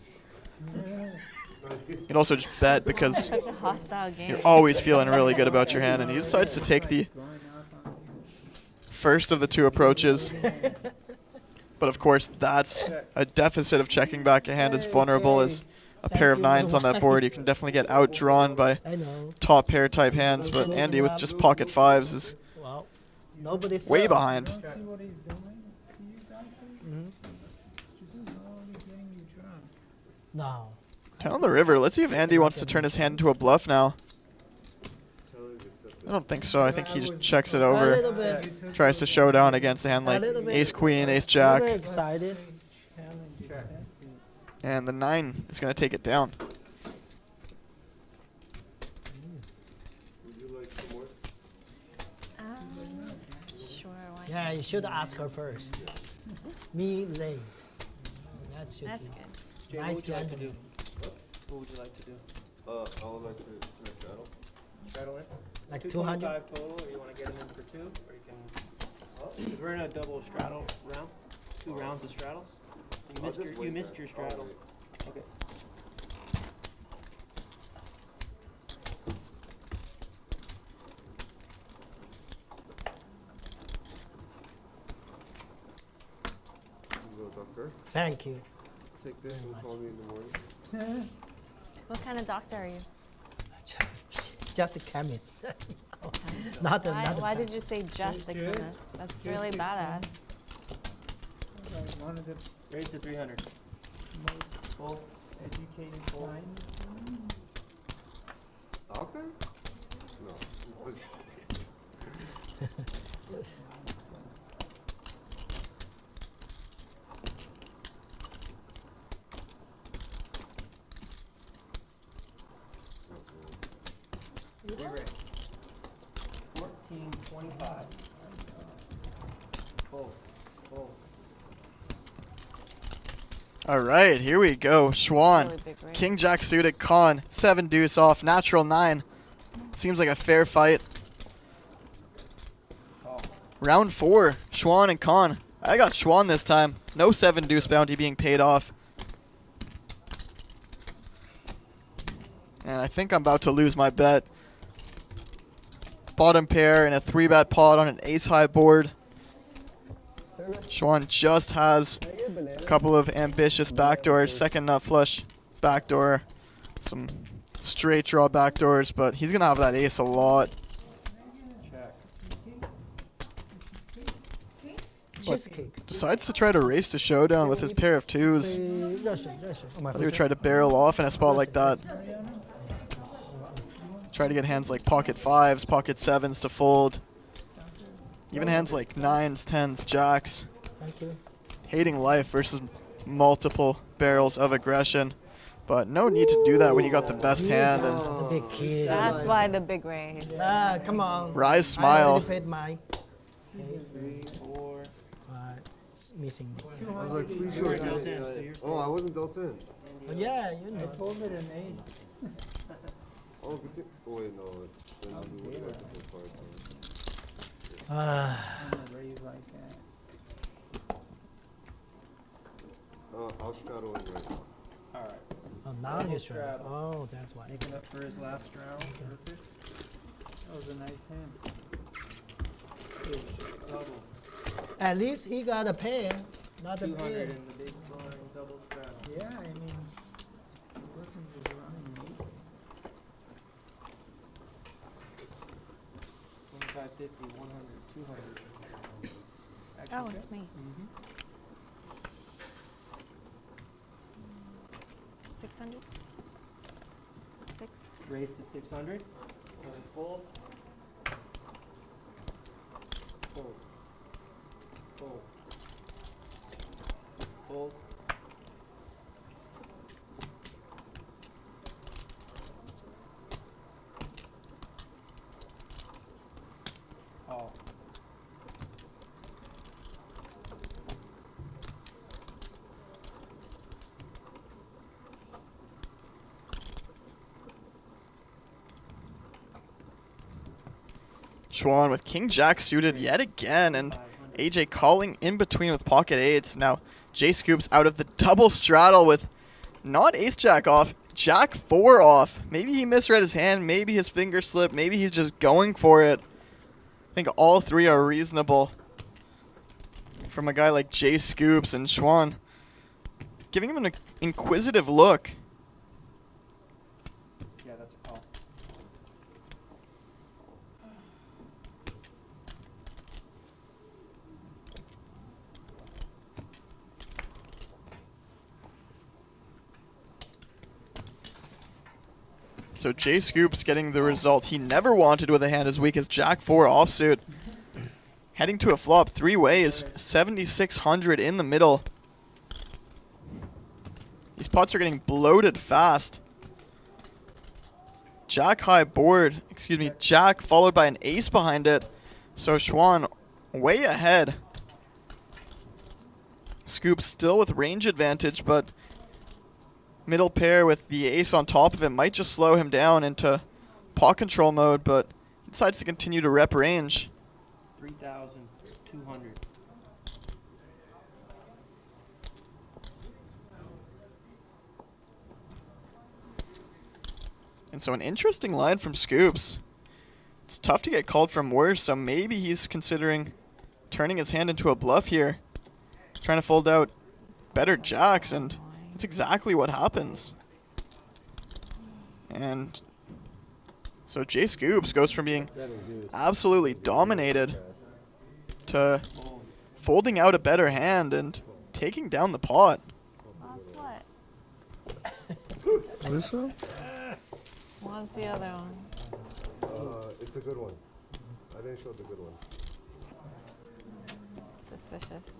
You can also just bet because Such a hostile game. you're always feeling really good about your hand. And he decides to take the first of the two approaches. But of course, that's a deficit of checking back a hand as vulnerable as a pair of 9s on that board. You can definitely get outdrawn by top pair type hands, but Andy with just pocket 5s is way behind. No. 10 on the river. Let's see if Andy wants to turn his hand into a bluff now. I don't think so. I think he just checks it over, tries to show down against a hand like ace queen, ace jack. Excited. And the 9 is going to take it down. Sure, why Yeah, you should ask her first. Me late. That's That's good. good. Jay, Nice what would you like to do? gentleman. What would you like to do? I would like to straddle. Straddle in? Like 225 200? total, or you want to get him in for 2? Or you can... Because we're in a double straddle round. 2 rounds of straddles. You missed your straddle. Okay. Thank you. Take this and call me in the morning. What kind of doctor are you? Just a chemist. Not Why, another. why did you say just the chemist? That's really badass. One of the Raise to 300. most Full. educated minds. Doctor? No. We ready. 1425. Full. Full. All right, here we go. Xuan, Really big range. King Jack suited, Con, 7 deuce off, natural 9. Seems like a fair fight. Round 4, Xuan and Con. I got Xuan this time. No 7 deuce bounty being paid off. And I think I'm about to lose my bet. Bottom pair in a 3-bet pot on an ace-high board. Xuan just has a couple of ambitious backdoors. Second nut flush backdoor. Some straight draw backdoors, but he's going to have that ace a lot. Cheesecake. Decides to try to race to showdown with his pair of 2s. Thought he would try to barrel off in a spot like that. Try to get hands like pocket 5s, pocket 7s to fold. Even hands like 9s, 10s, jacks. Thank you. Hating life versus multiple barrels of aggression. But no need to do that when you got the best hand. And The big kid. That's why the big raise. Ah, come on. Rise I smile. already paid mine. 3, 4. It's missing. I was like, please show me. Oh, I wasn't dealt in. Oh, yeah, you know. I told it an ace. Oh, good thing. Oh, wait, no. Then we would have got the full part. Ah. I'm gonna raise like that. I'll straddle in right now. Alright. Oh, now Double you're trying. straddle. Oh, that's why. Making up for his last straddle. Perfect. That was a nice hand. Good. Double. At least he got a pair, not a 200 pair. in the big blind double straddle. Yeah, I mean, it wasn't just running me. 25, 50, 100, 200. Oh, it's me. 600? 6? Raise to 600. Fold. Fold. Fold. Fold. All. Xuan with King Jack suited yet again, and AJ calling in between with pocket eights. Now J Scoops out of the double straddle with not ace jack off, jack 4 off. Maybe he misread his hand, maybe his finger slipped, maybe he's just going for it. I think all three are reasonable from a guy like J Scoops, and Xuan giving him an inquisitive look. Yeah, that's a call. So J Scoops getting the result he never wanted with a hand as weak as jack 4 offsuit. Heading to a flop 3 ways, 7,600 in the middle. These pots are getting bloated fast. Jack high board, excuse me, jack followed by an ace behind it. So Xuan way ahead. Scoops still with range advantage, but middle pair with the ace on top of it might just slow him down into pot control mode, but he decides to continue to rep range. 3,200. And so an interesting line from Scoops. It's tough to get called from worse, so maybe he's considering turning his hand into a bluff here. Trying to fold out better jacks, and that's exactly what happens. And so J Scoops goes from being absolutely dominated to folding out a better hand and taking down the pot. This one? What's the other one? It's a good one. I didn't show the good one. Suspicious.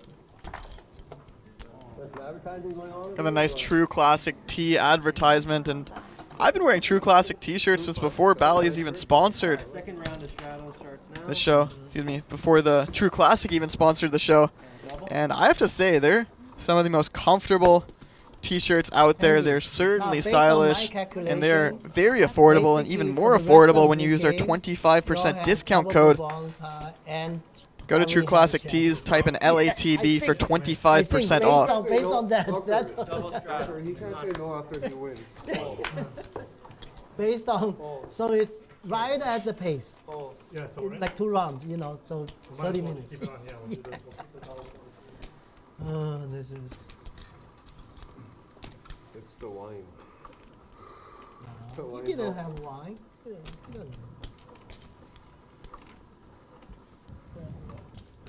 There's some advertising going on. Got a nice True Classic tee advertisement, and I've been wearing True Classic t-shirts since before Bally's even sponsored Second round of straddle starts now. the show. Excuse me, before the True Classic even sponsored the show. And I have to say, they're some of the most comfortable t-shirts out there. They're certainly based on my stylish, and they're very affordable, and even basically more for the rest affordable of when you this use our game, 25% have discount double code. ball, and Go to True Classic Tees, type in LATB for 25% off. Based on that, that's He can't say no after he wins. based on, so it's right at the pace. Yeah, so right? Like 2 rounds, you know, so Might as 30 well minutes. keep it on, yeah, we'll do this, we'll keep it on. Oh, this is. It's the wine. You didn't have wine. Yeah, no.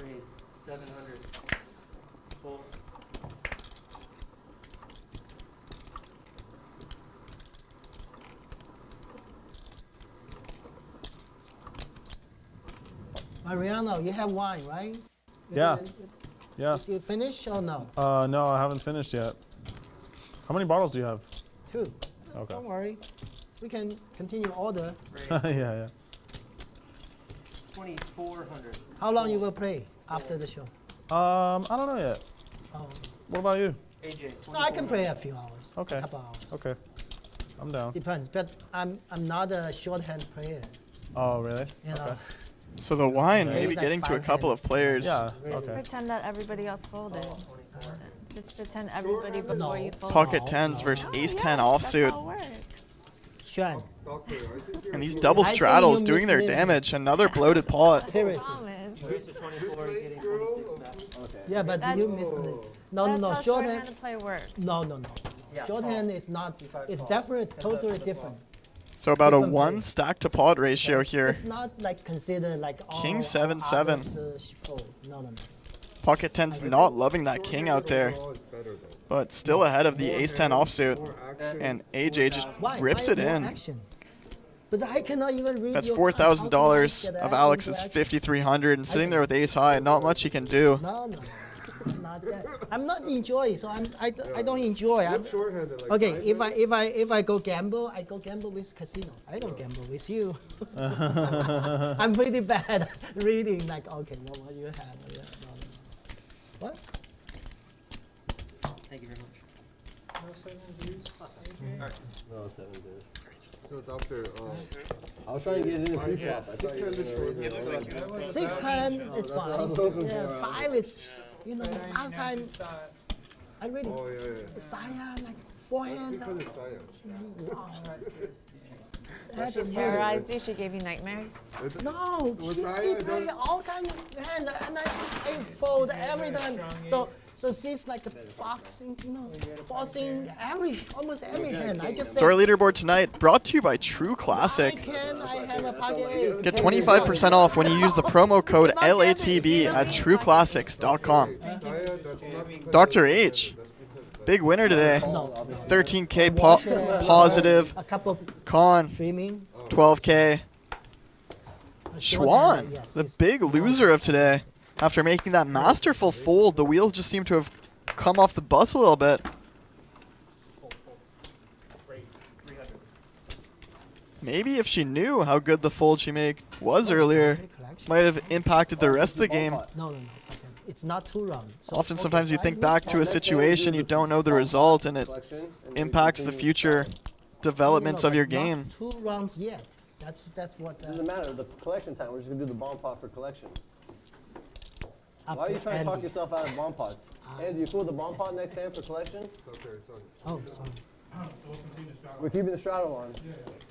Raise 700. Fold. Mariano, you have wine, right? Yeah. Yeah. You finish or no? No, I haven't finished yet. How many bottles do you have? 2. Okay. Don't worry. We can continue order. Yeah. 2,400. How long you will play after the show? I don't know yet. Oh. What about you? AJ. No, I can play a few hours. Okay. A couple hours. Okay. I'm down. Depends, but I'm not a shorthand player. Oh, really? You know. So the wine may Maybe be like getting to a 5 couple of players. Yeah. Just Okay. pretend that everybody else folded. Just pretend everybody before you fold. Pocket 10s versus ace 10 offsuit. Xuan. And these double I see straddles you doing their misleading. damage. Another bloated pot. Seriously. Reduce to 24, you're getting 26 back. Okay. Yeah, but That's- you missed it. No, That's no, how shorthand. shorthand play works. No. Shorthand is not. It's definitely totally different. So about a Different 1 play. stack to pot ratio here. It's not like considered like all King all 7-7. others, fold. No. Pocket 10's not loving that king out there. But still ahead of the ace 10 offsuit. And AJ just Why? rips Why it more in. action? But I cannot even read That's your $4,000 how to of get Alex's into action. 5,300 and sitting there with ace high. Not much he can do. No. Not that. I'm not enjoying, so I don't enjoy. I'm, shorthanded, like okay, 5 if I go gamble, I go gamble with casino. I don't gamble with you. I'm pretty bad at reading. Like, okay, what you have? Yeah, no. What? Thank you very much. No 7 views. No, 7 days. So it's after. I was trying to get it in the pre-flop. I thought you were Six-handed gonna raise shorthand. it. 6 hand is That's what I was fine. hoping Yeah, for. 5 is, last time I really Oh, yeah. Saya like 4 hand. Because it's Saya. Wow. Did she terrorize you? She gave you nightmares? No, she play all kinds of hand, and I fold every time. So she's like boxing, boxing almost every hand. I just say, So our leaderboard tonight brought to you by True Classic. I have a pocket ace. Get 25% off when you use the promo code LATB at trueclassics.com. Dr. H, big winner today. 13K positive. A couple Con, streaming. 12K. Xuan, the big loser of today. After making that masterful fold, the wheels just seem to have come off the bus a little bit. Maybe if she knew how good the fold she made was earlier, might have impacted the rest of the game. No. It's not 2 rounds. So, Often, sometimes you think back to a situation, you don't know the result, and it impacts the future developments of your game. Not 2 rounds yet. That's what. Doesn't matter. The collection time. We're just gonna do the bomb pot for collection. Why are you trying to talk yourself out of bomb pots? Andy, you cool with the bomb pot next hand for collection? Oh, sorry. We're keeping the straddle on.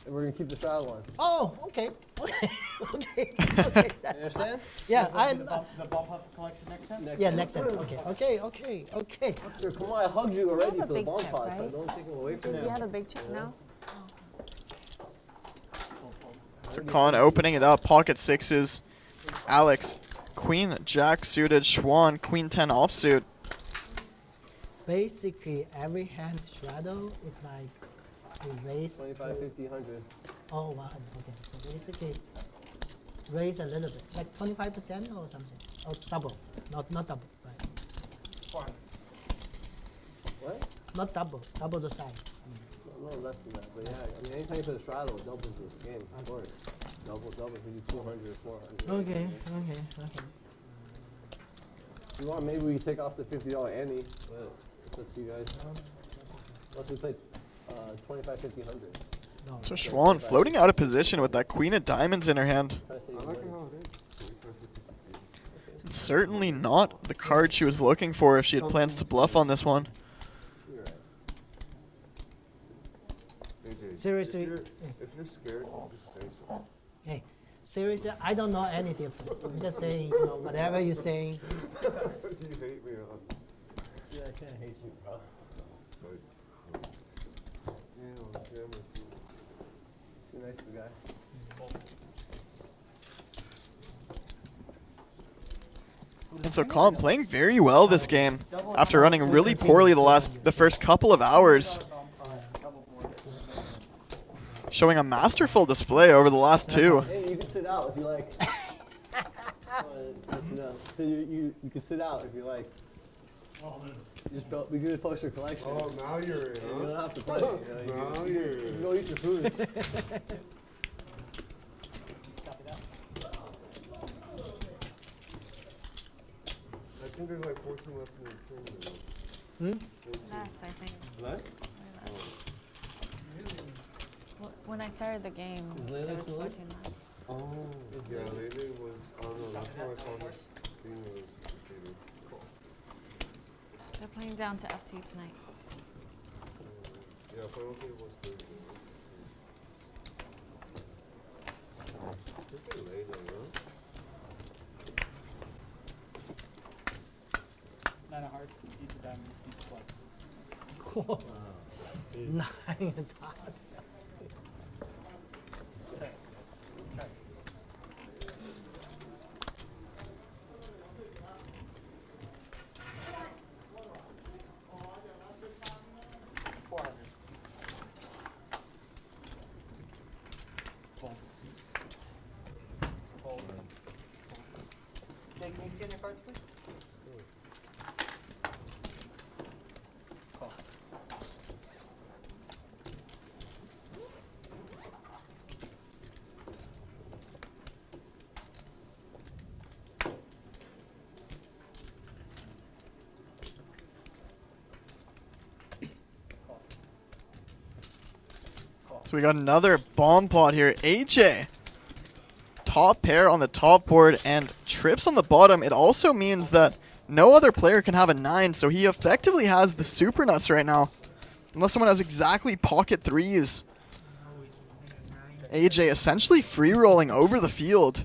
And we're gonna keep the straddle on. Oh, okay. You understand? Yeah, The bomb puff collection next time? next time. Okay. Dude, come on, I hugged you already have for a the big bomb chip, pot, so right? don't take them away from You me. have a big chip now? So Con opening it up, pocket 6s. Alex, Queen Jack suited. Xuan, Queen 10 offsuit. Basically, every hand straddle is like a raise. 25, 50, 100. Oh, 100. Okay, so basically raise a little bit, like 25% or something. Oh, double. Not double, right? What? Not double. Double the size. No, less than that. But yeah, I mean, anytime you put a straddle, it doubles this game, of course. Double, if you do 200, 400. Okay. If you want, maybe we can take off the $50 ante, but it's up to you guys. Let's just like 25, 50, 100. No. So Xuan floating out of position with that Queen of Diamonds in her hand. Certainly not the card she was looking for if she had plans to bluff on this one. Seriously. If you're scared, you just say so. Hey, seriously, I don't know any different. I'm just saying, whatever you're saying. You hate me, Yeah, I can't hate you, bro. Too nice of a guy. And so Con playing very well this game after running really poorly the first couple of hours. Showing a masterful display over the last 2. Hey, you can sit out if you like. No, so you can sit out if you like. We could post your collection. Oh, now you're in, huh? You don't have to play. You know, Now you can go eat your food. I think there's like 14 left in the tournament. Less, I think. Less? When I started the game, Is it was Layla 14 still left. Oh, yeah, Lele was, I don't know, last time I saw this thing was defeated. They're playing down to F2 tonight. Yeah, final table was Thursday. It's pretty late, huh? 9 of hearts, piece of diamond, piece of clubs. Cool. 9 is hot. Jake, can you scan your cards, please? Call. So we got another bomb pot here. AJ. Top pair on the top board and trips on the bottom. It also means that no other player can have a 9, so he effectively has the super nuts right now. Unless someone has exactly pocket 3s. AJ essentially free rolling over the field.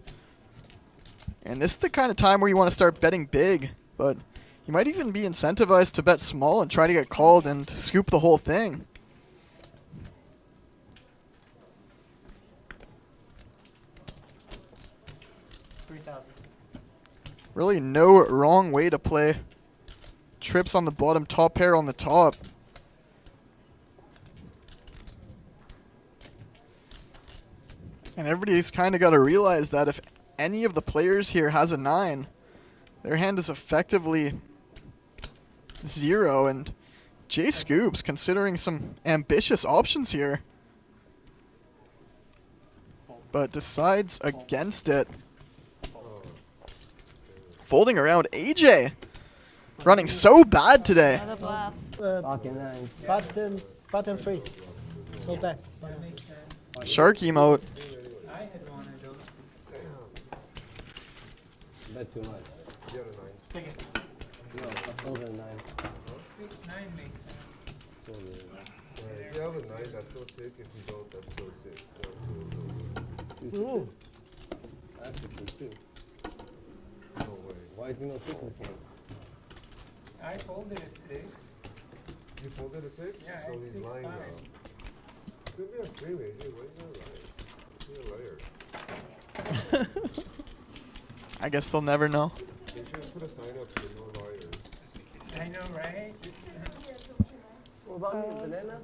And this is the kind of time where you want to start betting big. But you might even be incentivized to bet small and try to get called and scoop the whole thing. Really no wrong way to play. Trips on the bottom, top pair on the top. And everybody's kind of got to realize that if any of the players here has a 9, their hand is effectively 0. And Jay Scoops considering some ambitious options here, but decides against it. Folding around. AJ running so bad today. Another bluff. Button free. Go back. Shark emote. I had one of those. Bet too much. You had a 9. Take it. No, I folded a 9. 6-9 makes sense. If you have a 9, that's still sick. If you don't, that's still sick. Ooh. That's 6 too. No way. Why do you think no 6 in the king? I folded a 6. You folded a 6? Yeah, so it's he's 6-5. lying now. Give me a 3, AJ. Why are you lying? You're a liar. I guess they'll never know. They should put a sign up for no liars. I know, right? What about me? Banana?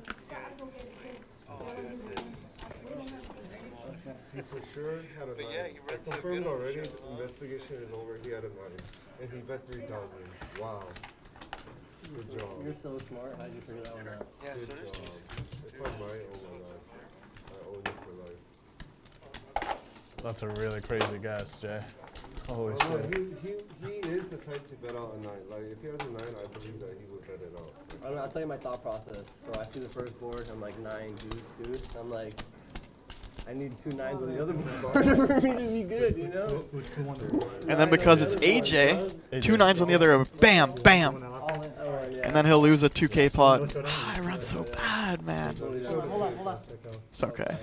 He for sure had a 9. yeah, he I runs a confirmed good already. option. Investigation is over. He had a 9. And he bet 3,000. Wow. Good job. You're so smart. How'd you figure that one out? Yeah, Good so there's job. just If I might owe my life, I owe you for life. That's a really crazy guess, Jay. Holy Oh, no, shit. he is the type to bet out a 9. Like, if he has a 9, I believe that he would bet it out. I don't know, I'll tell you my thought process. So I see the first board, I'm like 9, deuce. I'm like, I need 2 9s on the other board for me to be good, you know? And then because it's AJ, 2 9s on the other, bam, bam. And then he'll lose a 2K pot. I run so bad, man. It's okay.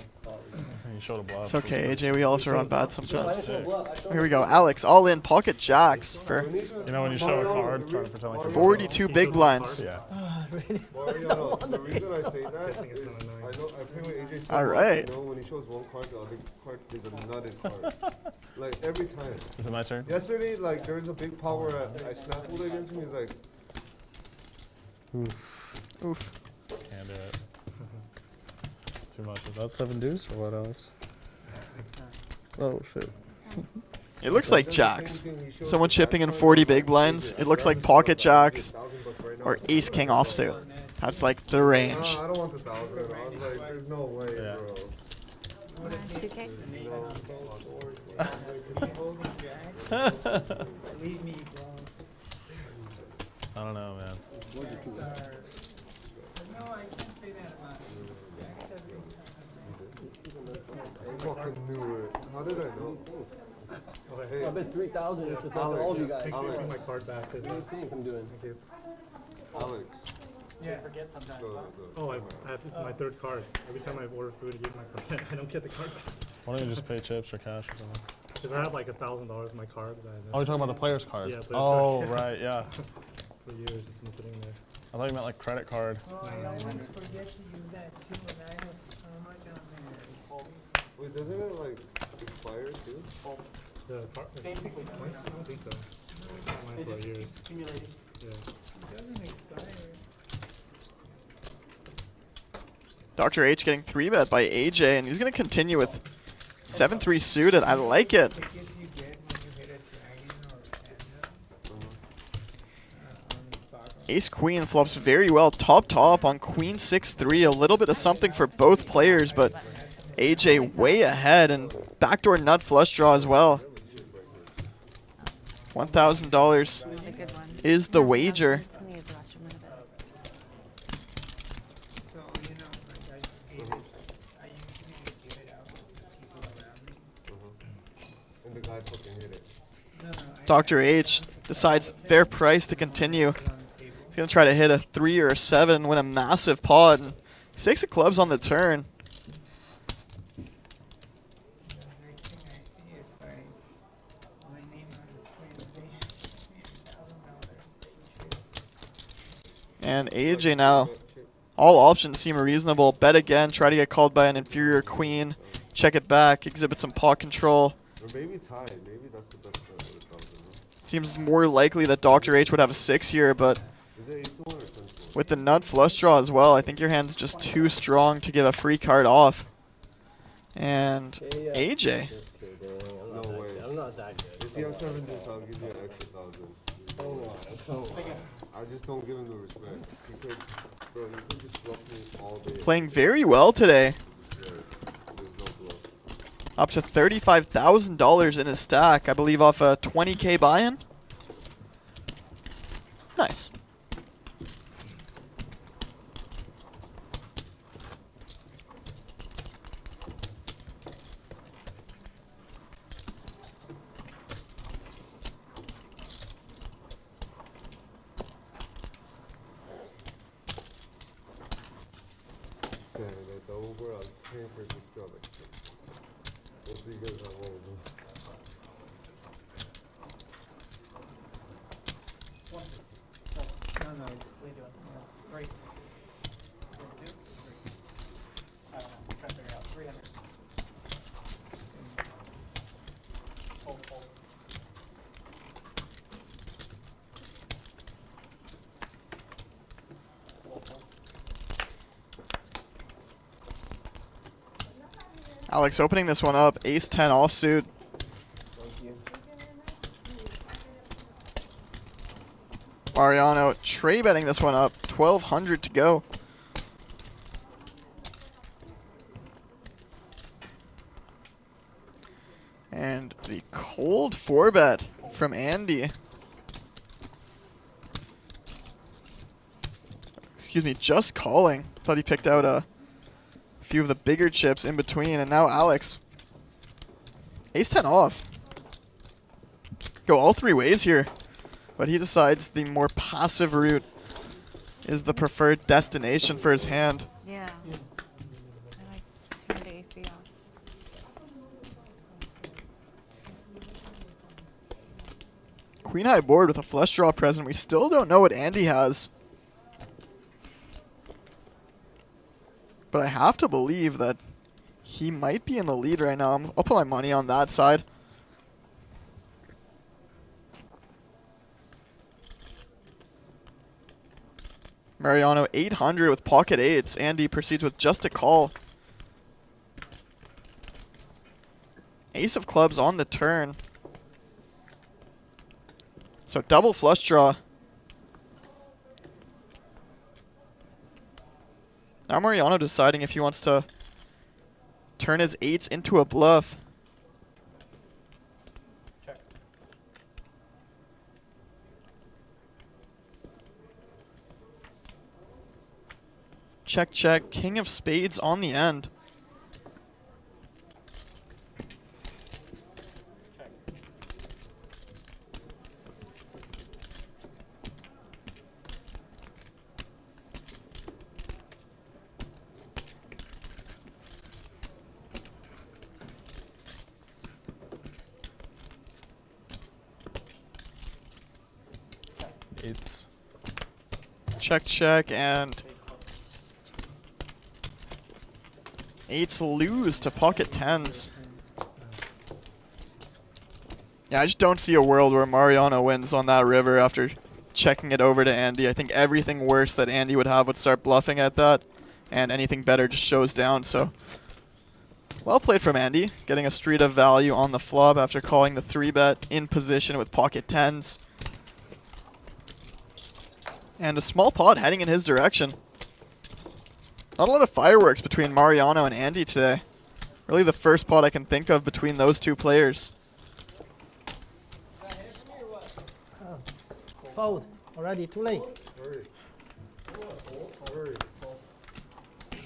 You showed a bluff. It's okay, AJ. We all have to run bad sometimes. Here we go. Alex, all in pocket jacks for You know when you show a card, trying to pretend like you're 42 big blinds. Yeah. Mariano, the reason I say that is I know I play with AJ so All much, right. you know, when he shows one card, the other card is a nutted card. Like, every time. Is it my turn? Yesterday, like, there was a big pot where I snap pulled against him. He's like, Oof. Can't do it. Too much. Is that 7 deuce or what, Alex? Oh shit. It looks like jacks. Someone chipping in 40 big blinds. It looks like pocket jacks or ace king offsuit. That's like the range. I don't want the 1,000. I was like, there's no way, bro. 2K? Leave me, bro. I don't know, man. No, I can't say that about I fucking knew it. How did I know? I bet 3,000 it's a thing for all of you guys. Take my card back. What do you think I'm doing? Thank you. Alex. Yeah, forget sometimes. Oh, this is my third card. Every time I order food and use my card, I don't get the card back. Why don't you just pay chips or cash or something? Because I had like $1,000 in my card. Oh, you're talking about the player's card? Yeah, player's oh, card. right, yeah. For years, just been sitting there. I thought you meant like credit card. Oh, I always forget to use that too, and I have so much on there. Wait, doesn't it like expire too? The card? Basically, I don't think so. It's been mine for years. Accumulating. Yeah. It doesn't expire. Dr. H getting 3-bet by AJ, and he's going to continue with 7-3 suited. I like it. Ace Queen flops very well, top on Queen 6-3. A little bit of something for both players, but AJ way ahead, and backdoor nut flush draw as well. $1,000 is the wager. And the guy fucking hit it. Dr. H decides fair price to continue. He's going to try to hit a 3 or a 7, win a massive pot. And 6 of clubs on the turn. And AJ now, all options seem reasonable. Bet again, try to get called by an inferior queen. Check it back, exhibit some pot control. Or maybe tie. Maybe that's the best bet with 1,000. Seems more likely that Dr. H would have a 6 here, but Is it 8-1 or 10-1? with the nut flush draw as well, I think your hand's just too strong to give a free card off. And AJ. No way. I'm not that good. If you have 7 deuce, I'll give you an extra 1,000. I just don't give him the respect. He could, bro, he could just bluff me all day. Playing very well today. Yeah, there's no bluff. Up to $35,000 in his stack, I believe off a 20K buy-in. Nice. Yeah, the over, I was paying for this job. We'll see you guys at home. No, what are you doing? Great. 2? I don't know. I'm trying to figure out. 300. Hold. Alex opening this one up, ace 10 offsuit. Mariano tray betting this one up, 1,200 to go. And the cold 4-bet from Andy. Excuse me, just calling. Thought he picked out a few of the bigger chips in between, and now Alex. Ace 10 off. Go all 3 ways here, but he decides the more passive route is the preferred destination for his hand. Yeah. I like the AC off. Queen high board with a flush draw present. We still don't know what Andy has. But I have to believe that he might be in the lead right now. I'll put my money on that side. Mariano 800 with pocket 8s. Andy proceeds with just a call. Ace of clubs on the turn. So double flush draw. Now Mariano deciding if he wants to turn his 8s into a bluff. Check, check. King of spades on the end. It's Check, check, and 8s lose to pocket 10s. Yeah, I just don't see a world where Mariano wins on that river after checking it over to Andy. I think everything worse that Andy would have would start bluffing at that, and anything better just shows down. So, well played from Andy, getting a street of value on the flop after calling the 3-bet in position with pocket 10s. And a small pot heading in his direction. Not a lot of fireworks between Mariano and Andy today. Really the first pot I can think of between those two players. Fold. Already too late.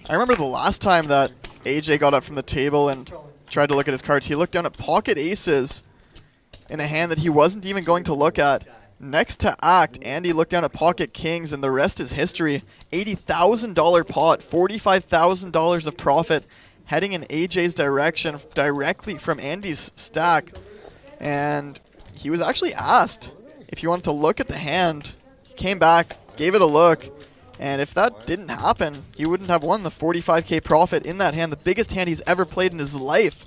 I remember the last time that AJ got up from the table and tried to look at his cards. He looked down at pocket aces in a hand that he wasn't even going to look at. Next to act, Andy looked down at pocket kings, and the rest is history. $80,000 pot, $45,000 of profit, heading in AJ's direction directly from Andy's stack. And he was actually asked if he wanted to look at the hand. Came back, gave it a look, and if that didn't happen, he wouldn't have won the 45K profit in that hand, the biggest hand he's ever played in his life.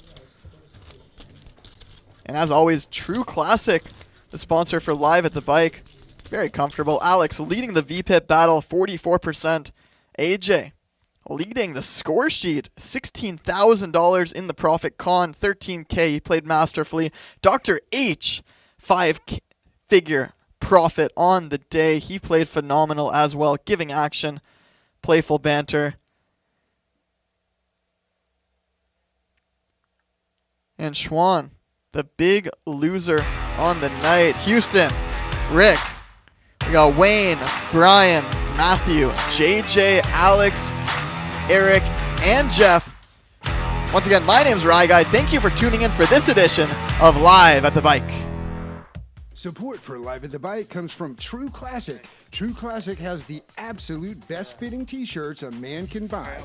And as always, True Classic, the sponsor for Live at the Bike. Very comfortable. Alex leading the VPIP battle, 44%. AJ leading the score sheet, $16,000 in the profit. Con, $13K. He played masterfully. Dr. H, 5-figure profit on the day. He played phenomenal as well, giving action, playful banter. And Xuan, the big loser on the night. Houston, Rick, we got Wayne, Brian, Matthew, JJ, Alex, Eric, and Jeff. Once again, my name's Rye Guy. Thank you for tuning in for this edition of Live at the Bike. Support for Live at the Bike comes from True Classic. True Classic has the absolute best fitting t-shirts a man can buy.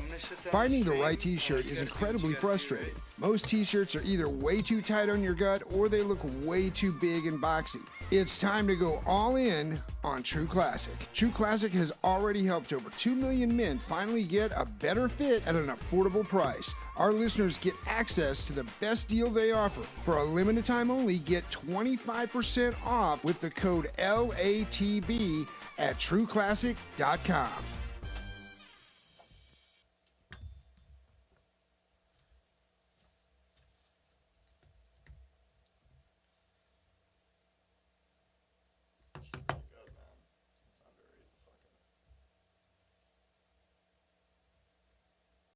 Finding the right t-shirt is incredibly frustrating. Most t-shirts are either way too tight on your gut or they look way too big and boxy. It's time to go all in on True Classic. True Classic has already helped over 2 million men finally get a better fit at an affordable price. Our listeners get access to the best deal they offer. For a limited time only, get 25% off with the code LATB at trueclassic.com.